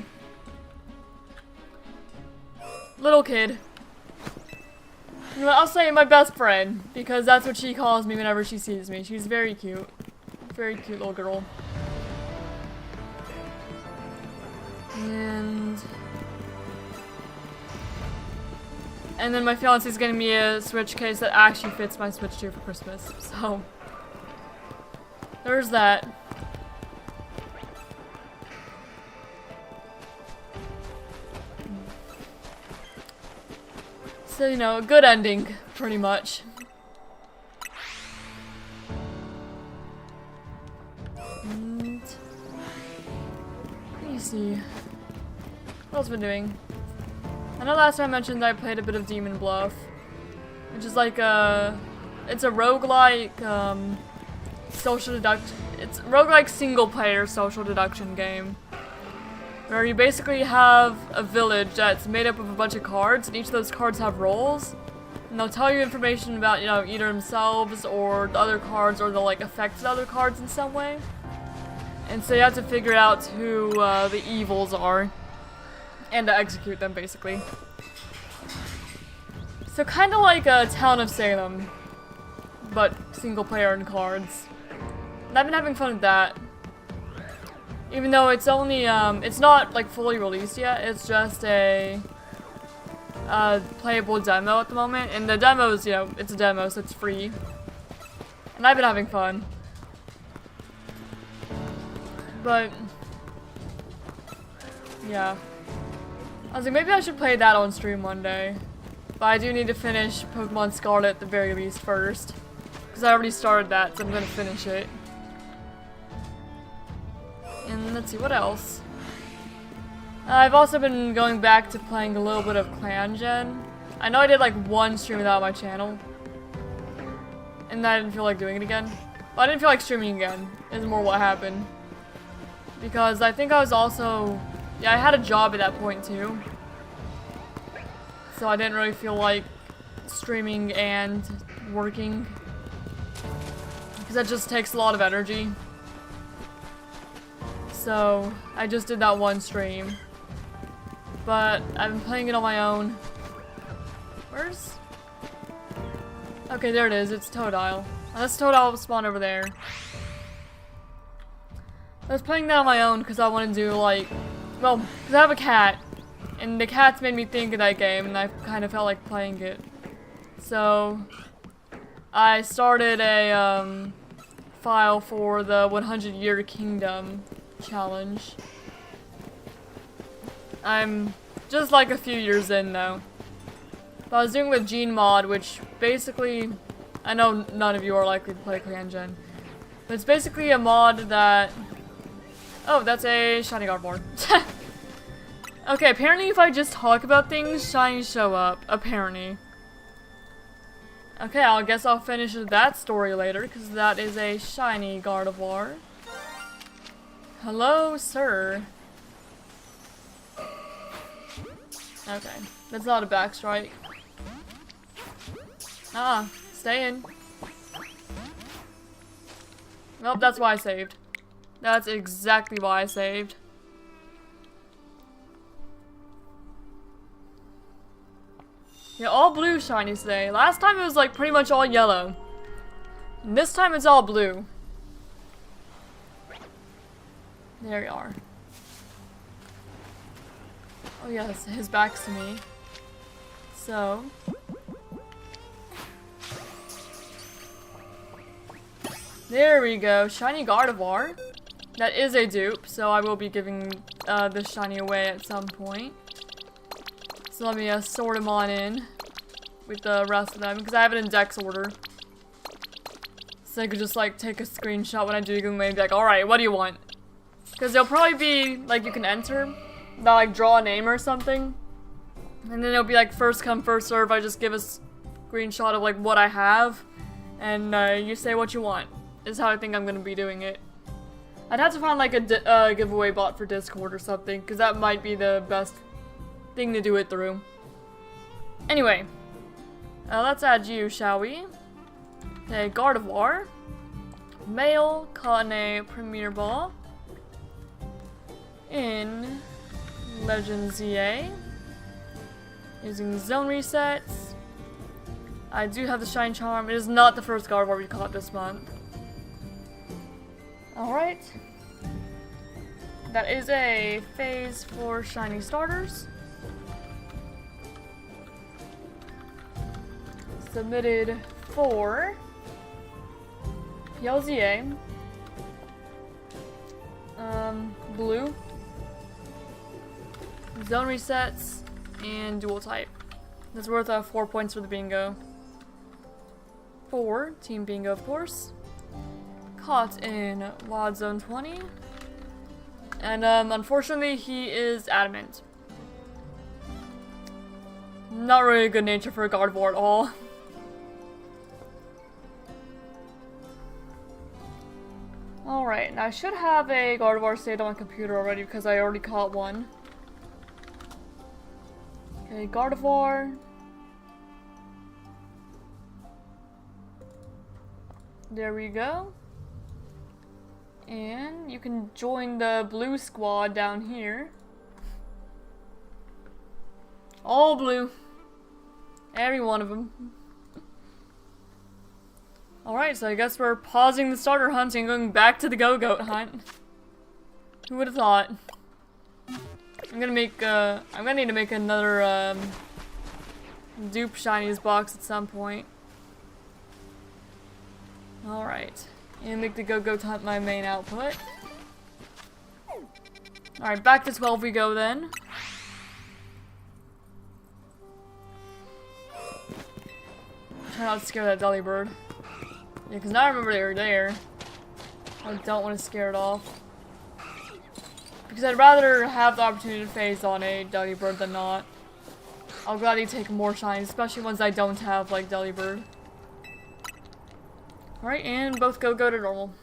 Speaker 1: Little kid. You know, I'll say my best friend, because that's what she calls me whenever she sees me. She's very cute. Very cute little girl. And then my fiance's getting me a Switch case that actually fits my Switch 2 for Christmas. So there's that. So, you know, a good ending, pretty much. And let me see. What else have I been doing? I know last time I mentioned that I played a bit of Demon Bluff, which is like a, it's a roguelike social deduction. It's a roguelike single player social deduction game, where you basically have a village that's made up of a bunch of cards, and each of those cards have roles, and they'll tell you information about, you know, either themselves or the other cards, or they'll like affect the other cards in some way. And so you have to figure out who the evils are, and to execute them, basically. So kind of like a Town of Salem, but single player and cards. And I've been having fun with that. Even though it's only, it's not like fully released yet, it's just a playable demo at the moment. And the demo's, you know, it's a demo, so it's free. And I've been having fun. But, yeah. I was like, maybe I should play that on stream one day. But I do need to finish Pokemon Scarlet at the very least first. Because I already started that, so I'm going to finish it. And let's see, what else? I've also been going back to playing a little bit of Clan Gen. I know I did like one stream without my channel. And I didn't feel like doing it again. But I didn't feel like streaming again, is more what happened. Because I think I was also... yeah, I had a job at that point too. So I didn't really feel like streaming and working. Because that just takes a lot of energy. So I just did that one stream. But I've been playing it on my own. Where's... okay, there it is. It's Totodile. That's Totodile spawn over there. I was playing that on my own because I want to do like... well, because I have a cat. And the cat's made me think of that game, and I kind of felt like playing it. So I started a file for the 100 Year Kingdom challenge. I'm just like a few years in though. But I was doing it with Gmod, which basically, I know none of you are likely to play Clan Gen, but it's basically a mod that... oh, that's a shiny Gardevoir. Okay, apparently if I just talk about things, shinies show up. Apparently. Okay, I guess I'll finish that story later, because that is a shiny Gardevoir. Hello, sir. Okay, that's not a backstrike. Ah, stay in. Well, that's why I saved. That's exactly why I saved. Yeah, all blue shinies today. Last time it was like pretty much all yellow. And this time it's all blue. There we are. Oh yes, his back's to me. So... there we go, shiny Gardevoir. That is a dupe, so I will be giving this shiny away at some point. So let me sort him on in with the rest of them because I have it in dex order. So I could just like take a screenshot when I do Google and be like, alright, what do you want? Because they'll probably be like you can enter, they'll like draw a name or something. And then it'll be like first come, first serve. I just give a screenshot of like what I have. And you say what you want. Is how I think I'm gonna be doing it. I'd have to find like a giveaway bot for Discord or something, because that might be the best thing to do it through. Anyway, let's add you, shall we? Okay, Gardevoir, male, caught in a Premier Ball, in Legend ZA, using zone resets. I do have the Shine Charm. It is not the first Gardevoir we caught this month. Alright. That is a phase for shiny starters. Submitted for PLZA. Blue. Zone resets and dual type. That's worth 4 points for the bingo. For Team Bingo, of course. Caught in Wild Zone 20. And unfortunately he is adamant. Not really a good nature for a Gardevoir at all. Alright, now I should have a Gardevoir saved on my computer already because I already caught one. Okay, Gardevoir. There we go. And you can join the blue squad down here. All blue. Every one of them. Alright, so I guess we're pausing the starter hunt and going back to the Gogoat hunt. Who would have thought? I'm gonna need to make another dupe shinies box at some point. Alright. And make the Gogoat hunt my main output. Alright, back to 12 we go then. Try not to scare that Delibird. Yeah, because now I remember they were there. I don't want to scare it off. Because I'd rather have the opportunity to phase on a Delibird than not. I'll gladly take more shinies, especially ones I don't have, like Delibird. Alright, and both go to normal.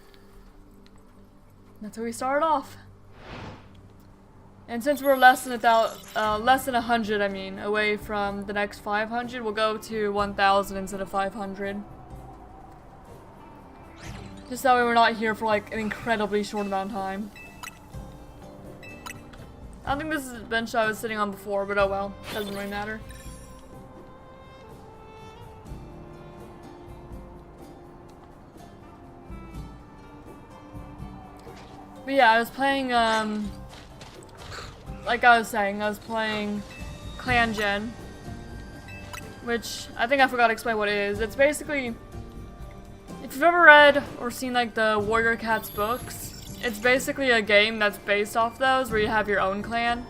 Speaker 1: That's how we started off. And since we're less than 100, I mean, away from the next 500, we'll go to 1,000 instead of 500. Just that way we're not here for like an incredibly short amount of time. I don't think this is the bench I was sitting on before, but oh well, doesn't really matter. But yeah, I was playing, like I was saying, I was playing Clan Gen, which I think I forgot to explain what it is. It's basically, if you've ever read or seen like the Warrior Cats books, it's basically a game that's based off those where you have your own clan.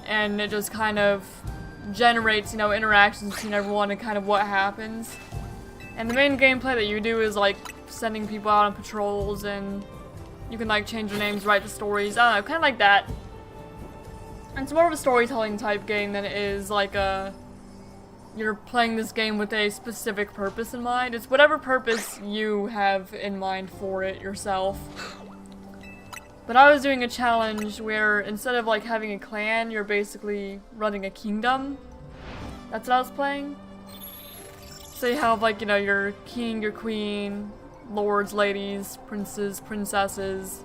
Speaker 1: And it just kind of generates, you know, interactions between everyone and kind of what happens. And the main gameplay that you do is like sending people out on patrols and you can like change your names, write the stories, I don't know, kind of like that. And it's more of a storytelling type game than it is like you're playing this game with a specific purpose in mind. It's whatever purpose you have in mind for it yourself. But I was doing a challenge where instead of like having a clan, you're basically running a kingdom. That's what I was playing. So you have like, you know, your king, your queen, lords, ladies, princes, princesses,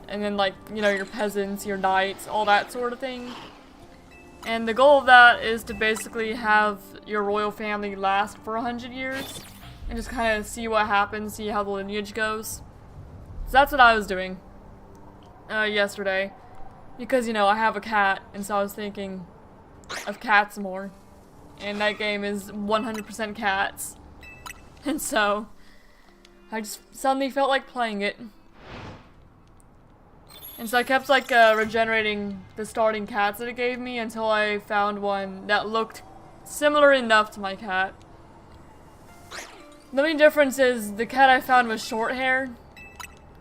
Speaker 1: and then like, you know, your peasants, your knights, all that sort of thing. And the goal of that is to basically have your royal family last for 100 years and just kind of see what happens, see how the lineage goes. So that's what I was doing yesterday, because, you know, I have a cat, and so I was thinking of cats more, and that game is 100% cats, and so I just suddenly felt like playing it. And so I kept like regenerating the starting cats that it gave me until I found one that looked similar enough to my cat. The main difference is the cat I found was short hair,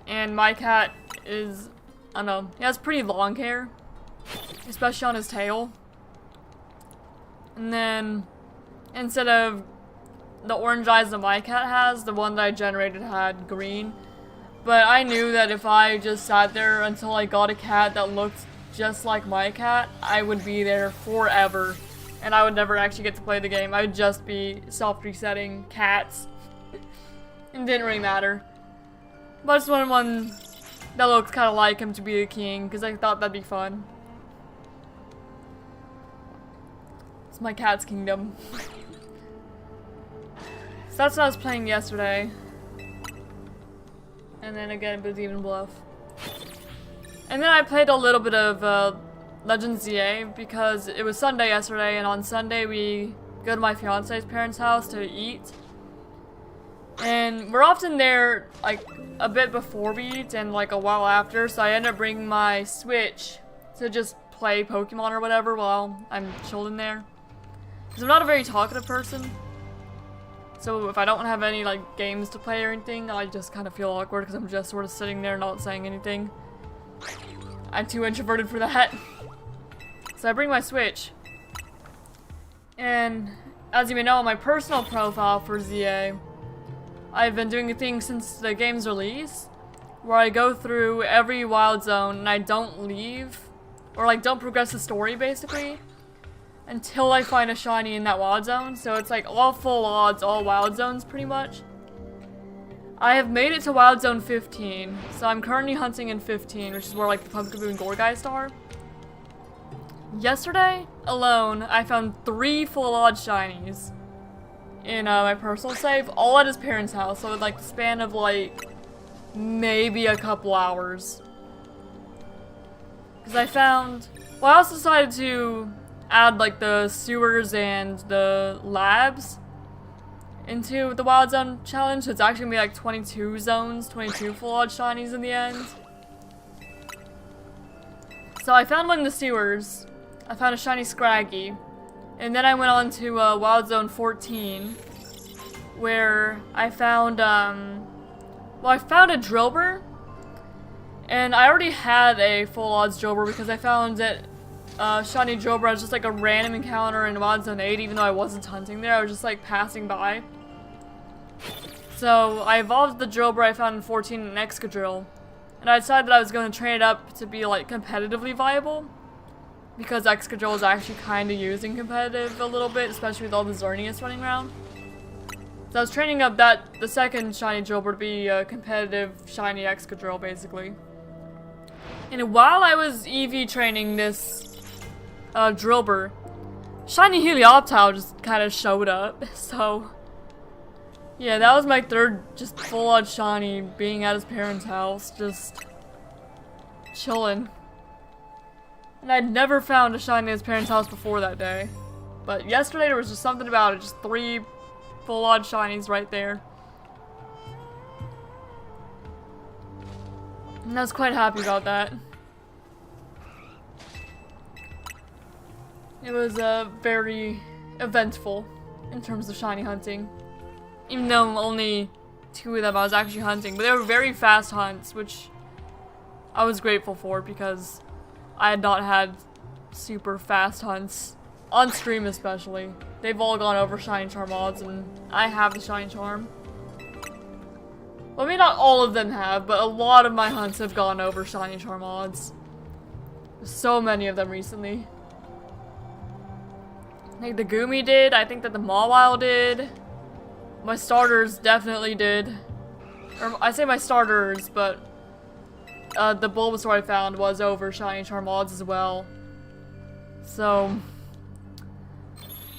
Speaker 1: and my cat is, I don't know, he has pretty long hair, especially on his tail. And then, instead of the orange eyes that my cat has, the one that I generated had green. But I knew that if I just sat there until I got a cat that looked just like my cat, I would be there forever. And I would never actually get to play the game. I would just be self-resetting cats. It didn't really matter. But I just wanted one that looked kind of like him to be the king, because I thought that'd be fun. It's my cat's kingdom. So that's what I was playing yesterday. And then again, Busy and Bluff. And then I played a little bit of Legends ZA because it was Sunday yesterday, and on Sunday we go to my fiance's parents' house to eat. And we're often there like a bit before we eat and like a while after, so I end up bringing my Switch to just play Pokemon or whatever while I'm chilling there. Because I'm not a very talkative person. So if I don't have any like games to play or anything, I just kind of feel awkward because I'm just sort of sitting there not saying anything. I'm too introverted for that. So I bring my Switch. And as you may know, on my personal profile for ZA, I've been doing a thing since the game's release where I go through every wild zone and I don't leave, or like don't progress the story basically, until I find a shiny in that wild zone. So it's like all full odds, all wild zones pretty much. I have made it to wild zone 15, so I'm currently hunting in 15, which is where like the Pumpkaboo and Gourgeist are. Yesterday alone, I found 3 full odds shinies in my personal save, all at his parents' house, so in like the span of like maybe a couple hours. Because I found, well, I also decided to add like the sewers and the labs into the wild zone challenge, so it's actually gonna be like 22 zones, 22 full odd shinies in the end. So I found one in the sewers, I found a shiny Scraggy, and then I went on to wild zone 14 where I found well, I found a Drillbur, and I already had a full odds Drillbur because I found that shiny Drillbur was just like a random encounter in wild zone 8, even though I wasn't hunting there, I was just like passing by. So I evolved the Drillbur I found in 14 in Excadrill, and I decided that I was going to train it up to be like competitively viable, because Excadrill is actually kind of using competitive a little bit, especially with all the Xerneas running around. So I was training up the second shiny Drillbur to be a competitive shiny Excadrill basically. And while I was EV training this Drillbur, shiny Helioptile just kind of showed up, so yeah, that was my third just full-on shiny being at his parents' house, just chilling. And I'd never found a shiny at his parents' house before that day. But yesterday there was just something about it, just 3 full-on shinies right there. And I was quite happy about that. It was very eventful in terms of shiny hunting. Even though only 2 of them I was actually hunting. But they were very fast hunts, which I was grateful for because I had not had super fast hunts. On stream especially. They've all gone over shiny Charmods, and I have the shiny charm. Well, maybe not all of them have, but a lot of my hunts have gone over shiny Charmods. There's so many of them recently. I think the Goomy did, I think that the Mawile did. My starters definitely did. Or, I say my starters, but the Bulbasaur I found was over shiny Charmods as well. So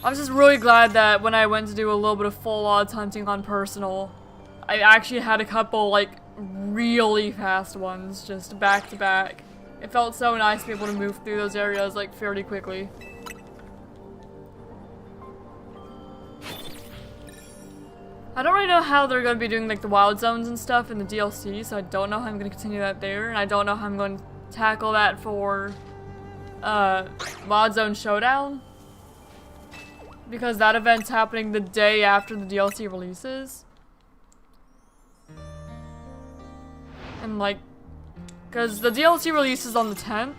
Speaker 1: I was just really glad that when I went to do a little bit of full odds hunting on personal, I actually had a couple like really fast ones just back to back. It felt so nice to be able to move through those areas like fairly quickly. I don't really know how they're going to be doing like the wild zones and stuff in the DLC, so I don't know how I'm going to continue that there, and I don't know how I'm going to tackle that for Wild Zone Showdown. because that event's happening the day after the DLC releases. And like, because the DLC releases on the 10th,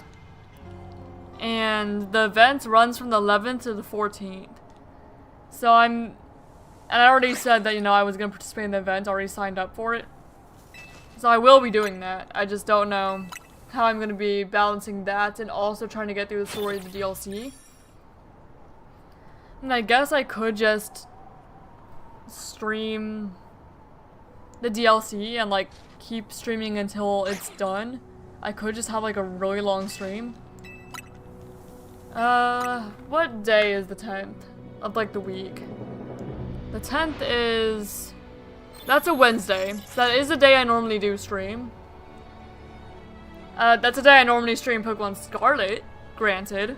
Speaker 1: and the event runs from the 11th to the 14th. So and I already said that, you know, I was going to participate in the event, already signed up for it. So I will be doing that. I just don't know how I'm going to be balancing that and also trying to get through the story of the DLC. And I guess I could just stream the DLC and like keep streaming until it's done. I could just have like a really long stream. What day is the 10th of like the week? The 10th is... That's a Wednesday. So that is the day I normally do stream. That's the day I normally stream Pokemon Scarlet, granted.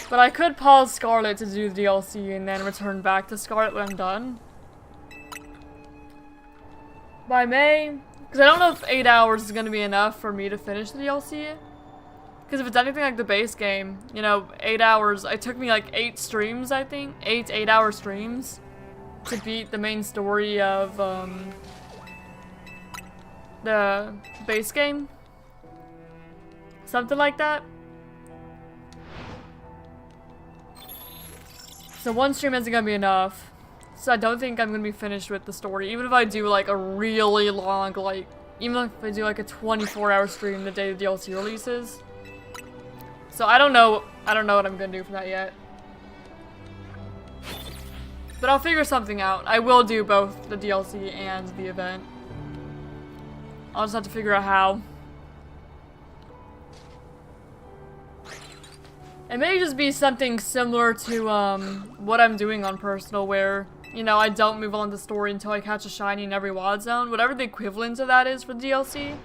Speaker 1: But I could pause Scarlet to do the DLC and then return back to Scarlet when I'm done. By May, because I don't know if 8 hours is going to be enough for me to finish the DLC. Because if it's anything like the base game, you know, 8 hours, it took me like 8 streams, I think. 8 hour streams to beat the main story of the base game. Something like that. So one stream isn't gonna be enough. So I don't think I'm gonna be finished with the story. Even if I do like a really long, like, even if I do like a 24-hour stream the day the DLC releases. So I don't know what I'm gonna do for that yet. But I'll figure something out. I will do both the DLC and the event. I'll just have to figure out how. It may just be something similar to what I'm doing on Personal, where, you know, I don't move on to the story until I catch a shiny in every wild zone. Whatever the equivalent of that is for the DLC.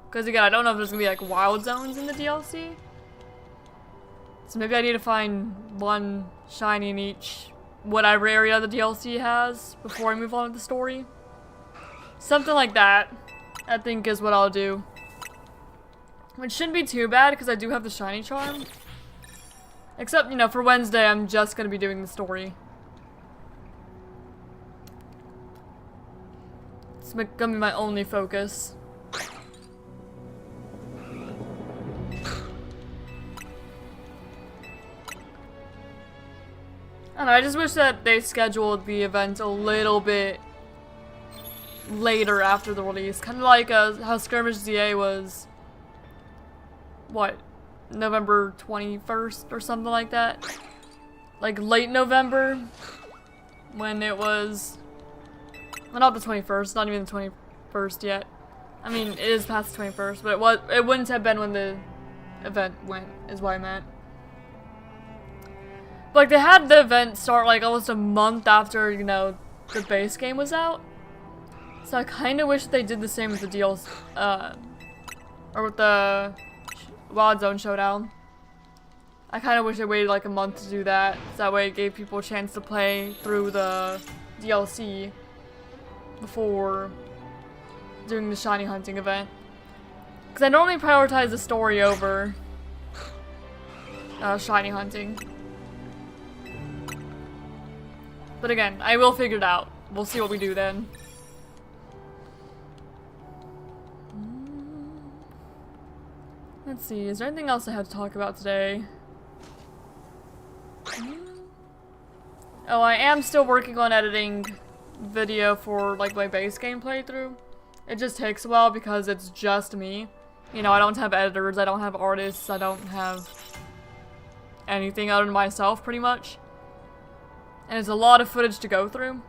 Speaker 1: Because again, I don't know if there's gonna be like wild zones in the DLC. So maybe I need to find one shiny in each whatever area the DLC has before I move on to the story. Something like that, I think, is what I'll do. Which shouldn't be too bad because I do have the shiny charm. Except, you know, for Wednesday, I'm just gonna be doing the story. It's gonna be my only focus. I don't know, I just wish that they scheduled the event a little bit later after the release. Kind of like how Skirmish ZA was, what, November 21st or something like that? Like late November, when it was, well, not the 21st, not even the 21st yet. I mean, it is past the 21st, but it wouldn't have been when the event went, is what I meant. But like, they had the event start like almost a month after, you know, the base game was out. So I kind of wish they did the same with the DLC, or with the Wild Zone Showdown. I kind of wish they waited like a month to do that, so that way it gave people a chance to play through the DLC before doing the shiny hunting event. Because I normally prioritize the story over shiny hunting. But again, I will figure it out. We'll see what we do then. Let's see, is there anything else I had to talk about today? Oh, I am still working on editing video for like my base game playthrough. It just takes a while because it's just me. You know, I don't have editors, I don't have artists, I don't have anything other than myself pretty much. And it's a lot of footage to go through.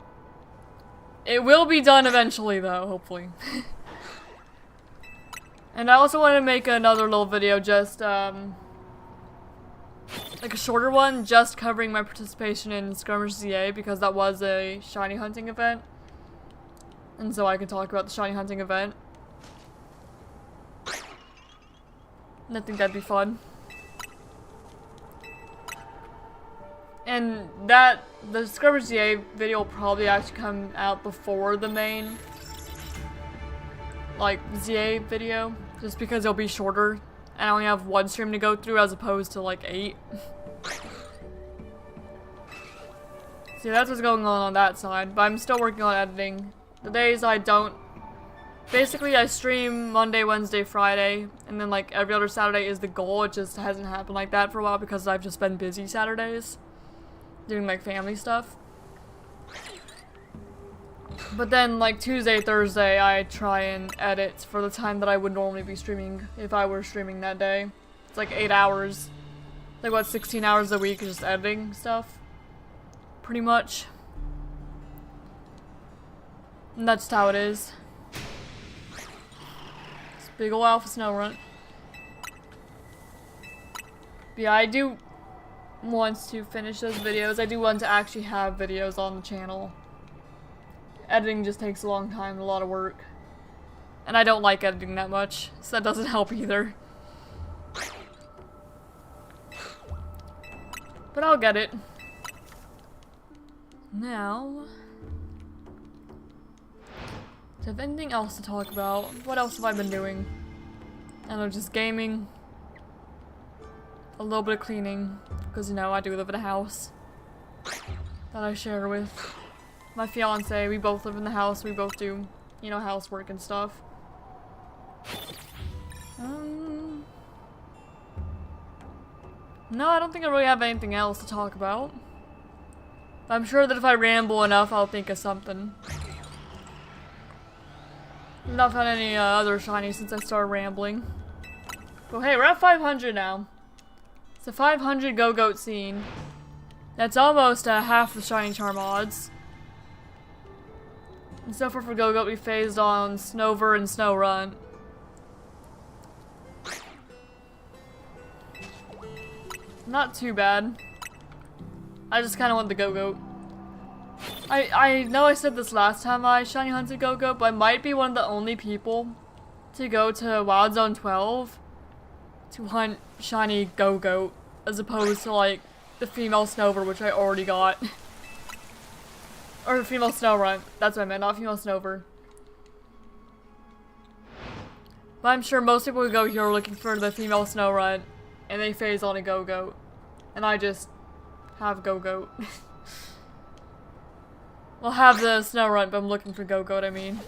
Speaker 1: It will be done eventually though, hopefully. And I also wanted to make another little video, just, like a shorter one, just covering my participation in Skirmish ZA, because that was a shiny hunting event. And so I can talk about the shiny hunting event. And I think that'd be fun. And the Skirmish ZA video will probably actually come out before the main, like, ZA video. Just because it'll be shorter, and I only have one stream to go through as opposed to like 8. See, that's what's going on that side, but I'm still working on editing. The days I don't... Basically, I stream Monday, Wednesday, Friday, and then like every other Saturday is the goal. It just hasn't happened like that for a while because I've just been busy Saturdays. Doing like family stuff. But then like Tuesday, Thursday, I try and edit for the time that I would normally be streaming if I were streaming that day. It's like 8 hours. Like what, 16 hours a week just editing stuff. Pretty much. And that's just how it is. It's big ol' alpha snow run. But yeah, I do want to finish those videos. I do want to actually have videos on the channel. Editing just takes a long time and a lot of work. And I don't like editing that much, so that doesn't help either. But I'll get it. Now... do I have anything else to talk about? What else have I been doing? I don't know, just gaming. A little bit of cleaning. Because, you know, I do live in a house. That I share with my fiance. We both live in the house. We both do, you know, housework and stuff. No, I don't think I really have anything else to talk about. I'm sure that if I ramble enough, I'll think of something. I've not found any other shiny since I started rambling. But hey, we're at 500 now. It's a 500 Gogoat scene. That's almost half the shiny charm odds. And so far for Gogoat, we phased on Snover and Snowrun. Not too bad. I just kind of want the Gogoat. I know I said this last time I shiny hunted Gogoat, but I might be one of the only people to go to Wild Zone 12 to hunt shiny Gogoat, as opposed to like the female Snover, which I already got. Or female Snowrun. That's what I meant, not female Snover. But I'm sure most people who go here are looking for the female Snowrun, and they phase on a Gogoat. And I just have Gogoat. Well, have the Snowrun, but I'm looking for Gogoat, I mean.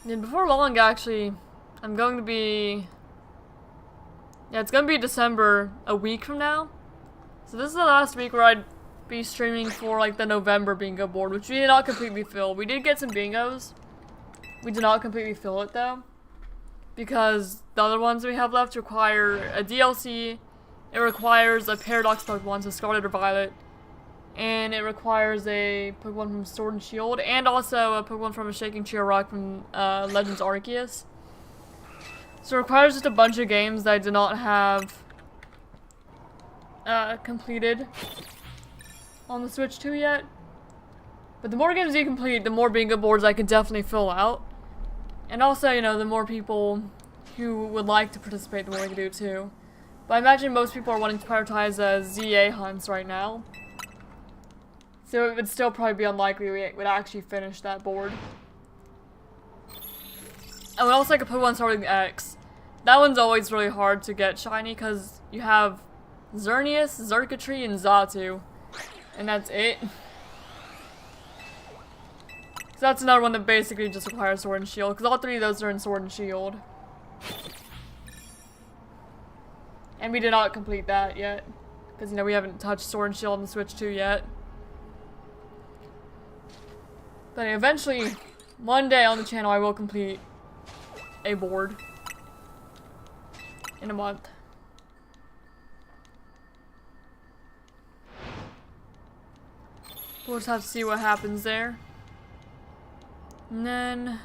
Speaker 1: And before long, actually, I'm going to be... yeah, it's going to be December a week from now. So this is the last week where I'd be streaming for, like, the November bingo board, which we did not completely fill. We did get some bingos. We did not completely fill it, though. Because the other ones we have left require a DLC, it requires a Paradox Pokemon, so Scarlet or Violet, and it requires a Pokemon from Sword and Shield, and also a Pokemon from a Shaking Cheer Rock from Legends Arceus. So it requires just a bunch of games that I did not have completed on the Switch 2 yet. But the more games you complete, the more bingo boards I can definitely fill out. And also, you know, the more people who would like to participate, the more we can do too. But I imagine most people are wanting to prioritize ZA hunts right now. So it would still probably be unlikely we would actually finish that board. And we also like a Pokemon starting X. That one's always really hard to get shiny because you have Xerneas, Xurkitree, and Xatu. And that's it. So that's another one that basically just requires Sword and Shield, because all three of those are in Sword and Shield. And we did not complete that yet, because, you know, we haven't touched Sword and Shield on the Switch 2 yet. But eventually, one day on the channel, I will complete a board in a month. We'll just have to see what happens there. And then... I'm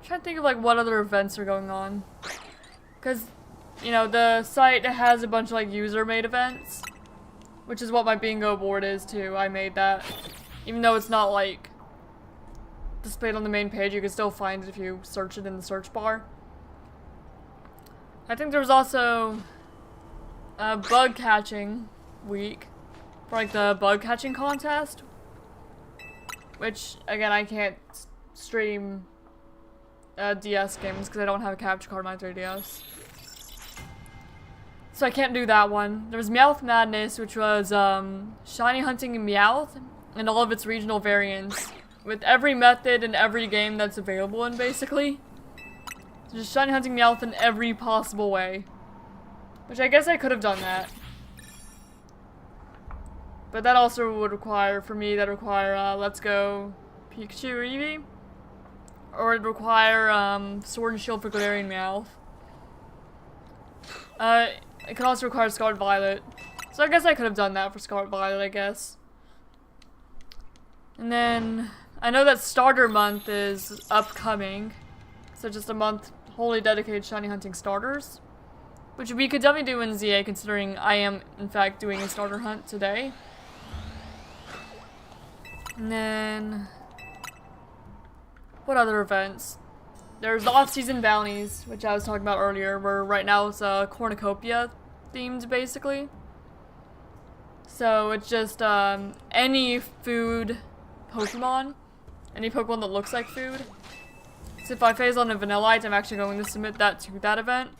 Speaker 1: trying to think of like what other events are going on. Because, you know, the site has a bunch of like user-made events. Which is what my bingo board is too. I made that. Even though it's not like displayed on the main page, you can still find it if you search it in the search bar. I think there was also a bug catching week. For like the bug catching contest. Which, again, I can't stream DS games because I don't have a capture card on my 3DS. So I can't do that one. There was Meowth Madness, which was shiny hunting in Meowth and all of its regional variants, with every method in every game that's available in, basically. So just shiny hunting Meowth in every possible way. Which I guess I could have done that. But that also would require, for me, Let's Go Pikachu or Eevee. Or it'd require Sword and Shield for Galarian Meowth. It could also require Scarlet Violet. So I guess I could have done that for Scarlet Violet, I guess. And then, I know that Starter Month is upcoming. So just a month wholly dedicated to shiny hunting starters. Which we could definitely do in ZA, considering I am, in fact, doing a starter hunt today. And then, what other events? There's the off-season bounties, which I was talking about earlier, where right now it's cornucopia themed, basically. So it's just any food Pokemon, any Pokemon that looks like food. So if I phase on a Vanillite, I'm actually going to submit that to that event,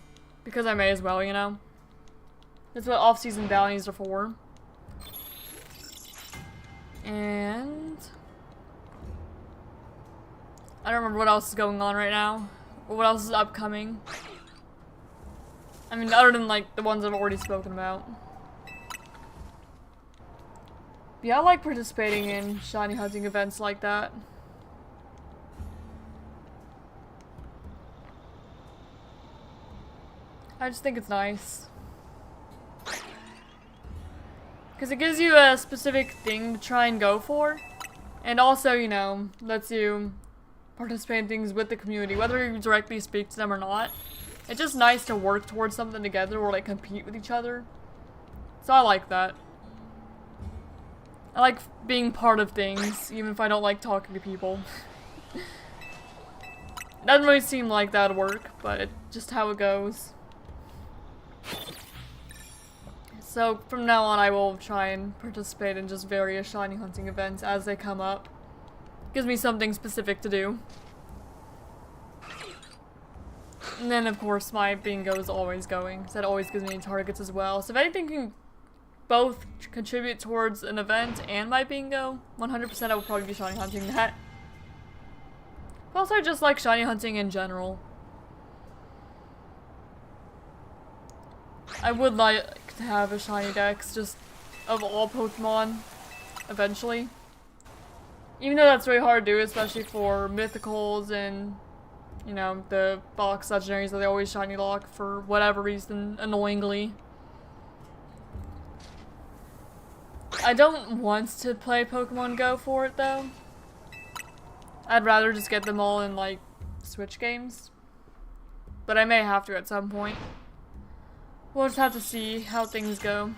Speaker 1: because I may as well, you know. That's what off-season bounties are for. And I don't remember what else is going on right now, or what else is upcoming. I mean, other than like the ones I've already spoken about. But yeah, I like participating in shiny hunting events like that. I just think it's nice. Because it gives you a specific thing to try and go for. And also, you know, lets you participate in things with the community, whether you directly speak to them or not. It's just nice to work towards something together or like compete with each other. So I like that. I like being part of things, even if I don't like talking to people. It doesn't really seem like that would work, but it's just how it goes. So from now on I will try and participate in just various shiny hunting events as they come up. Gives me something specific to do. And then of course my bingo is always going, because that always gives me targets as well. So if anything can both contribute towards an event and my bingo, 100% I will probably be shiny hunting that. But also I just like shiny hunting in general. I would like to have a shiny dex just of all Pokemon eventually. Even though that's really hard to do, especially for mythicals and, you know, the box legendaries that they always shiny lock for whatever reason, annoyingly. I don't want to play Pokemon Go for it though. I'd rather just get them all in like Switch games. But I may have to at some point. We'll just have to see how things go.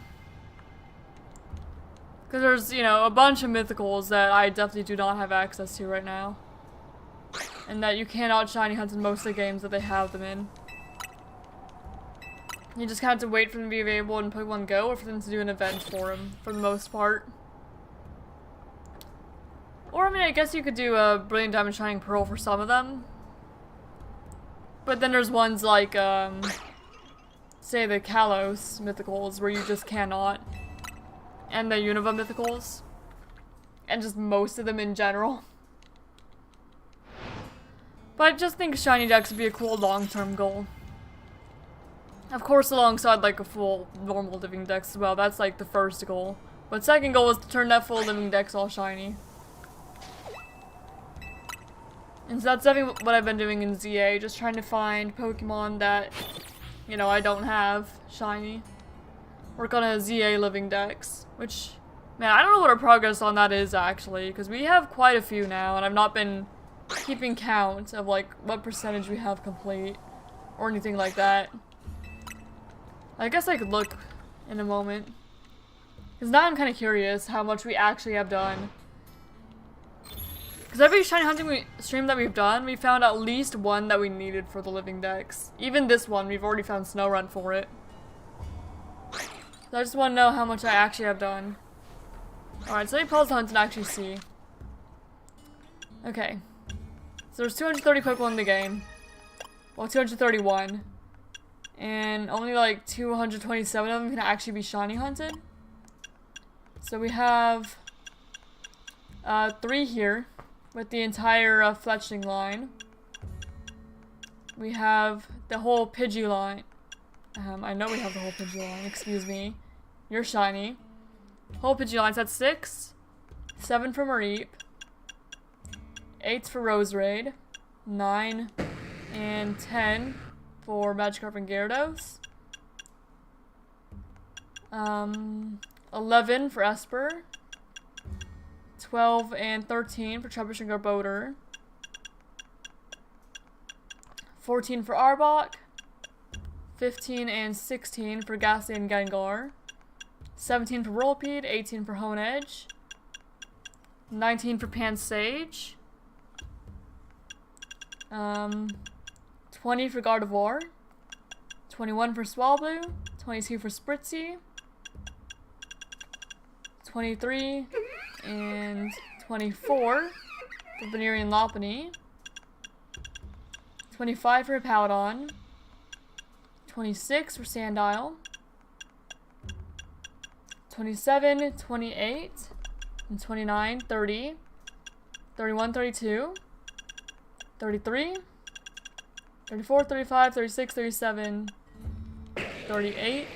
Speaker 1: Because there's, you know, a bunch of mythicals that I definitely do not have access to right now. And that you cannot shiny hunt in most of the games that they have them in. You just have to wait for them to be available in Pokemon Go or for them to do an event for them, for the most part. Or, I mean, I guess you could do a Brilliant Diamond Shining Pearl for some of them. But then there's ones like, say the Kalos mythicals where you just cannot. And the Unova mythicals. And just most of them in general. But I just think shiny dex would be a cool long-term goal. Of course, alongside like a full normal living dex as well. That's like the first goal. But second goal is to turn that full living dex all shiny. And so that's definitely what I've been doing in ZA. Just trying to find Pokemon that, you know, I don't have shiny. Work on a ZA living dex. Which, man, I don't know what our progress on that is actually. Because we have quite a few now. And I've not been keeping count of like what percentage we have complete. Or anything like that. I guess I could look in a moment. Because now I'm kind of curious how much we actually have done. Because every shiny hunting stream that we've done, we found at least one that we needed for the living dex. Even this one, we've already found Snow Run for it. So I just want to know how much I actually have done. Alright, so let me pause the hunt and actually see. Okay. So there's 230 Pokemon in the game. Well, 231. And only like 227 of them can actually be shiny hunted. So we have 3 here with the entire fletching line. We have the whole Pidgey line. I know we have the whole Pidgey line, excuse me. You're shiny. Whole Pidgey line's at 6. 7 for Mareep. 8 for Roserade. 9 and 10 for Magikarp and Gyarados. 11 for Esper. 12 and 13 for Trubbish and Garbodor. 14 for Arbok. 15 and 16 for Gastly and Gengar. 17 for Whirlipede. 18 for Honedge. 19 for Pansage. 20 for Gardevoir. 21 for Swablu. 22 for Spritzee. 23 and 24 for Venerian Lopunny. 25 for Hippowdon. 26 for Sandile. 27, 28, and 29, 30, 31, 32, 33, 34, 35, 36, 37, 38,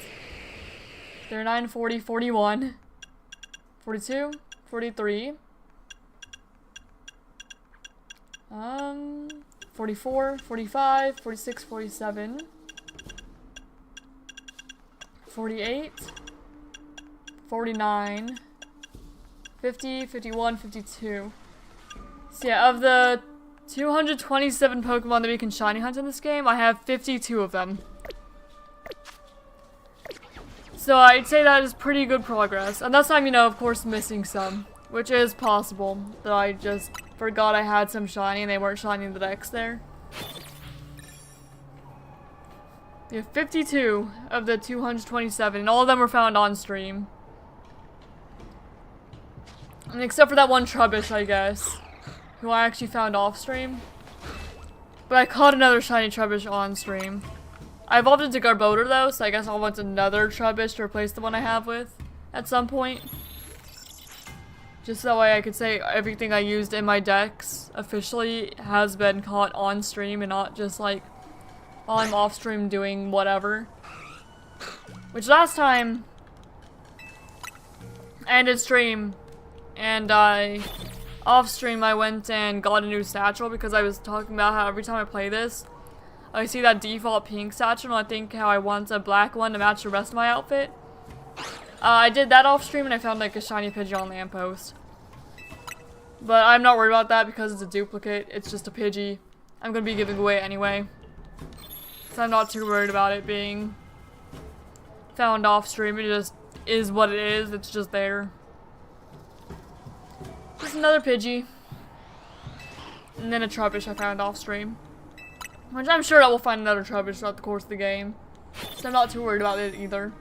Speaker 1: 39, 40, 41, 42, 43, 44, 45, 46, 47, 48, 49, 50, 51, 52. So yeah, of the 227 Pokemon that we can shiny hunt in this game, I have 52 of them. So I'd say that is pretty good progress. Unless I'm, of course missing some. Which is possible. That I just forgot I had some shiny and they weren't shiny in the decks there. We have 52 of the 227, and all of them were found on stream. And except for that one Trubbish, I guess, who I actually found off stream. But I caught another shiny Trubbish on stream. I evolved into Garbodor though, so I guess I'll want another Trubbish to replace the one I have with at some point. Just that way I could say everything I used in my decks officially has been caught on stream and not just like while I'm off stream doing whatever. Which last time I ended stream and off stream I went and got a new satchel because I was talking about how every time I play this I see that default pink satchel and I think how I want a black one to match the rest of my outfit. I did that off stream and I found like a shiny Pidgey on Lamppost. But I'm not worried about that because it's a duplicate, it's just a Pidgey I'm gonna be giving away anyway. So I'm not too worried about it being found off stream, it just is what it is, it's just there. Just another Pidgey. And then a Trubbish I found off stream. Which I'm sure I will find another Trubbish throughout the course of the game. So I'm not too worried about it either.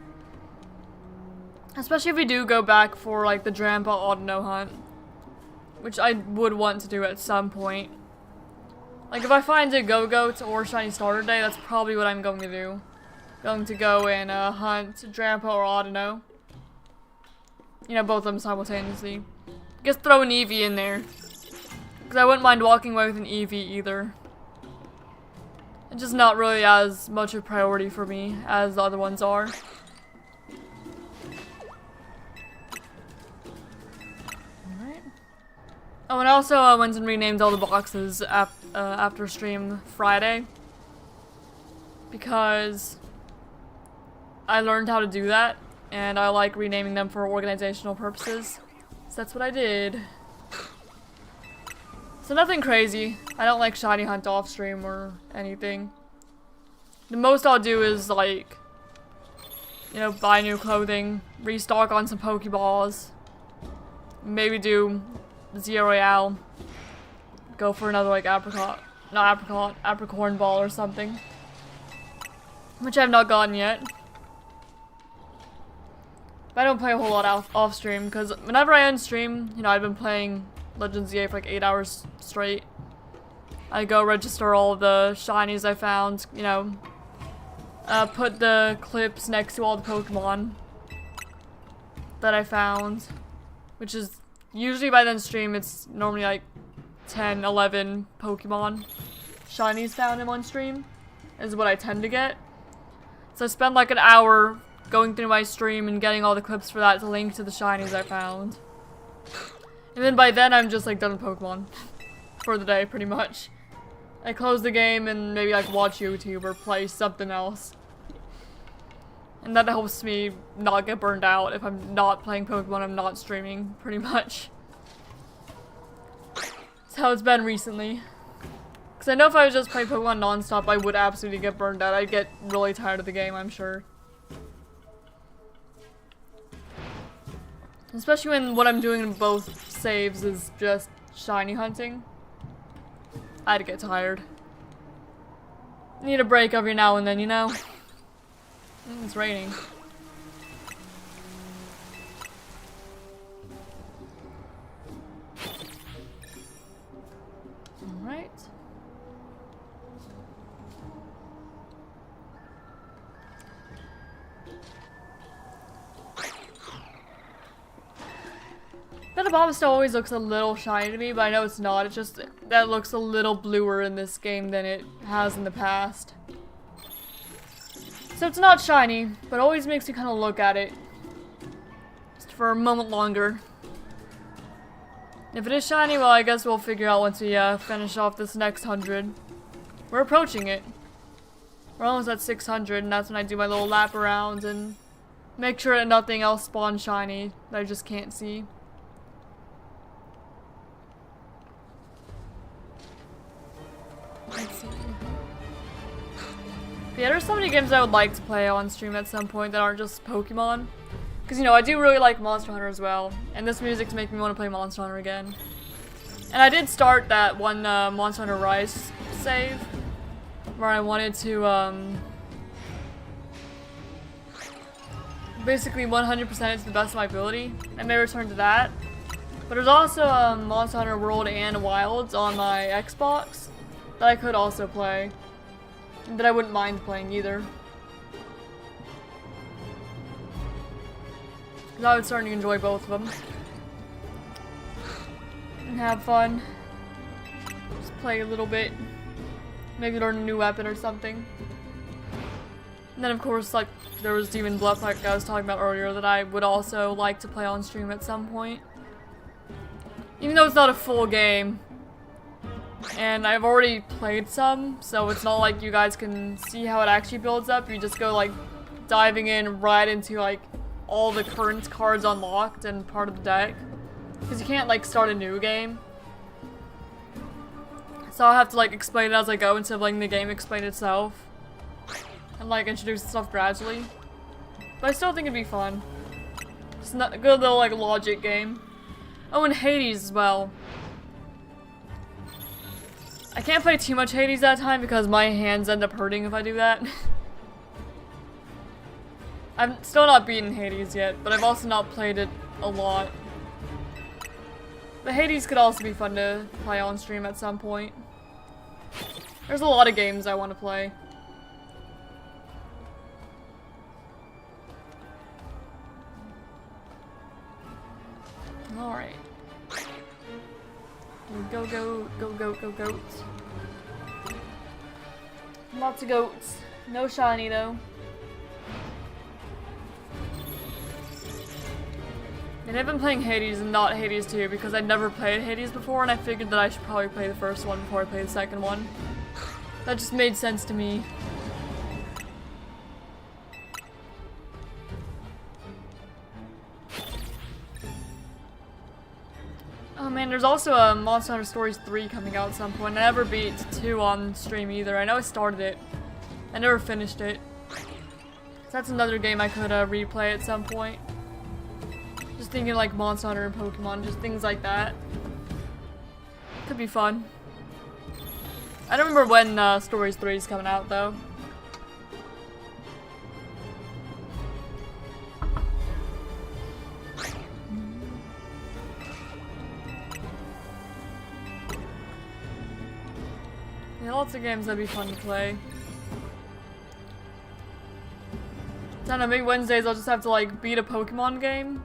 Speaker 1: Especially if we do go back for like the Drampa Audino hunt. Which I would want to do at some point. Like if I find a Gogoat or Shiny Starter Day, that's probably what I'm going to do. Going to go and hunt Drampa or Audino. Both of them simultaneously. Just throw an Eevee in there. Because I wouldn't mind walking away with an Eevee either. It's just not really as much a priority for me as the other ones are. Alright. Oh, and I also went and renamed all the boxes after stream Friday. Because I learned how to do that. And I like renaming them for organizational purposes. So that's what I did. So nothing crazy. I don't like shiny hunt off stream or anything. The most I'll do is like, buy new clothing, restock on some Pokeballs, maybe do Zero Royale, go for another like apricorn ball or something. Which I have not gotten yet. But I don't play a whole lot off stream because whenever I end stream, I've been playing Legends EA for like 8 hours straight. I go register all the shinies I found, you know, put the clips next to all the Pokemon that I found, which is usually by then stream it's normally like 10, 11 Pokemon shinies found in one stream is what I tend to get. So I spend like an hour going through my stream and getting all the clips for that to link to the shinies I found. And then by then I'm just like done with Pokemon for the day pretty much. I close the game and maybe like watch YouTube or play something else. And that helps me not get burned out if I'm not playing Pokemon, I'm not streaming, pretty much. That's how it's been recently. Because I know if I was just playing Pokemon non-stop, I would absolutely get burned out. I'd get really tired of the game, I'm sure. Especially when what I'm doing in both saves is just shiny hunting. I'd get tired. Need a break every now and then, you know? It's raining. Alright. Bomb still always looks a little shiny to me, but I know it's not. It's just that looks a little bluer in this game than it has in the past. So it's not shiny, but always makes you kind of look at it just for a moment longer. If it is shiny, well, I guess we'll figure out once we finish off this next 100. We're approaching it. We're almost at 600, and that's when I do my little lap around and make sure that nothing else spawns shiny that I just can't see. Let's see. But yeah, there's so many games I would like to play on stream at some point that aren't just Pokemon. Because, you know, I do really like Monster Hunter as well. And this music's making me want to play Monster Hunter again. And I did start that one Monster Hunter Rise save. Where I wanted to, basically 100% it to the best of my ability. I may return to that. But there's also Monster Hunter World and Wilds on my Xbox that I could also play. And that I wouldn't mind playing either. Because I was starting to enjoy both of them. And have fun. Just play a little bit. Maybe learn a new weapon or something. And then of course, like, there was Demon Bluff like I was talking about earlier that I would also like to play on stream at some point. Even though it's not a full game. And I've already played some, so it's not like you guys can see how it actually builds up. You just go like diving in right into like all the current cards unlocked and part of the deck. Because you can't like start a new game. So I'll have to like explain it as I go instead of letting the game explain itself. And like introduce stuff gradually. But I still think it'd be fun. It's not a good little like logic game. Oh, and Hades as well. I can't play too much Hades that time because my hands end up hurting if I do that. I'm still not beaten Hades yet, but I've also not played it a lot. But Hades could also be fun to play on stream at some point. There's a lot of games I want to play. Alright. Go, go, go, go, go, goats. Lots of goats. No shiny though. And I've been playing Hades and not Hades 2 because I'd never played Hades before and I figured that I should probably play the first one before I play the second one. That just made sense to me. Oh man, there's also a Monster Hunter Stories 3 coming out at some point. I never beat 2 on stream either. I know I started it. I never finished it. So that's another game I could replay at some point. Just thinking like Monster Hunter and Pokemon, just things like that. Could be fun. I don't remember when Stories 3 is coming out though. Yeah, lots of games that'd be fun to play. I don't know, maybe Wednesdays I'll just have to like beat a Pokemon game.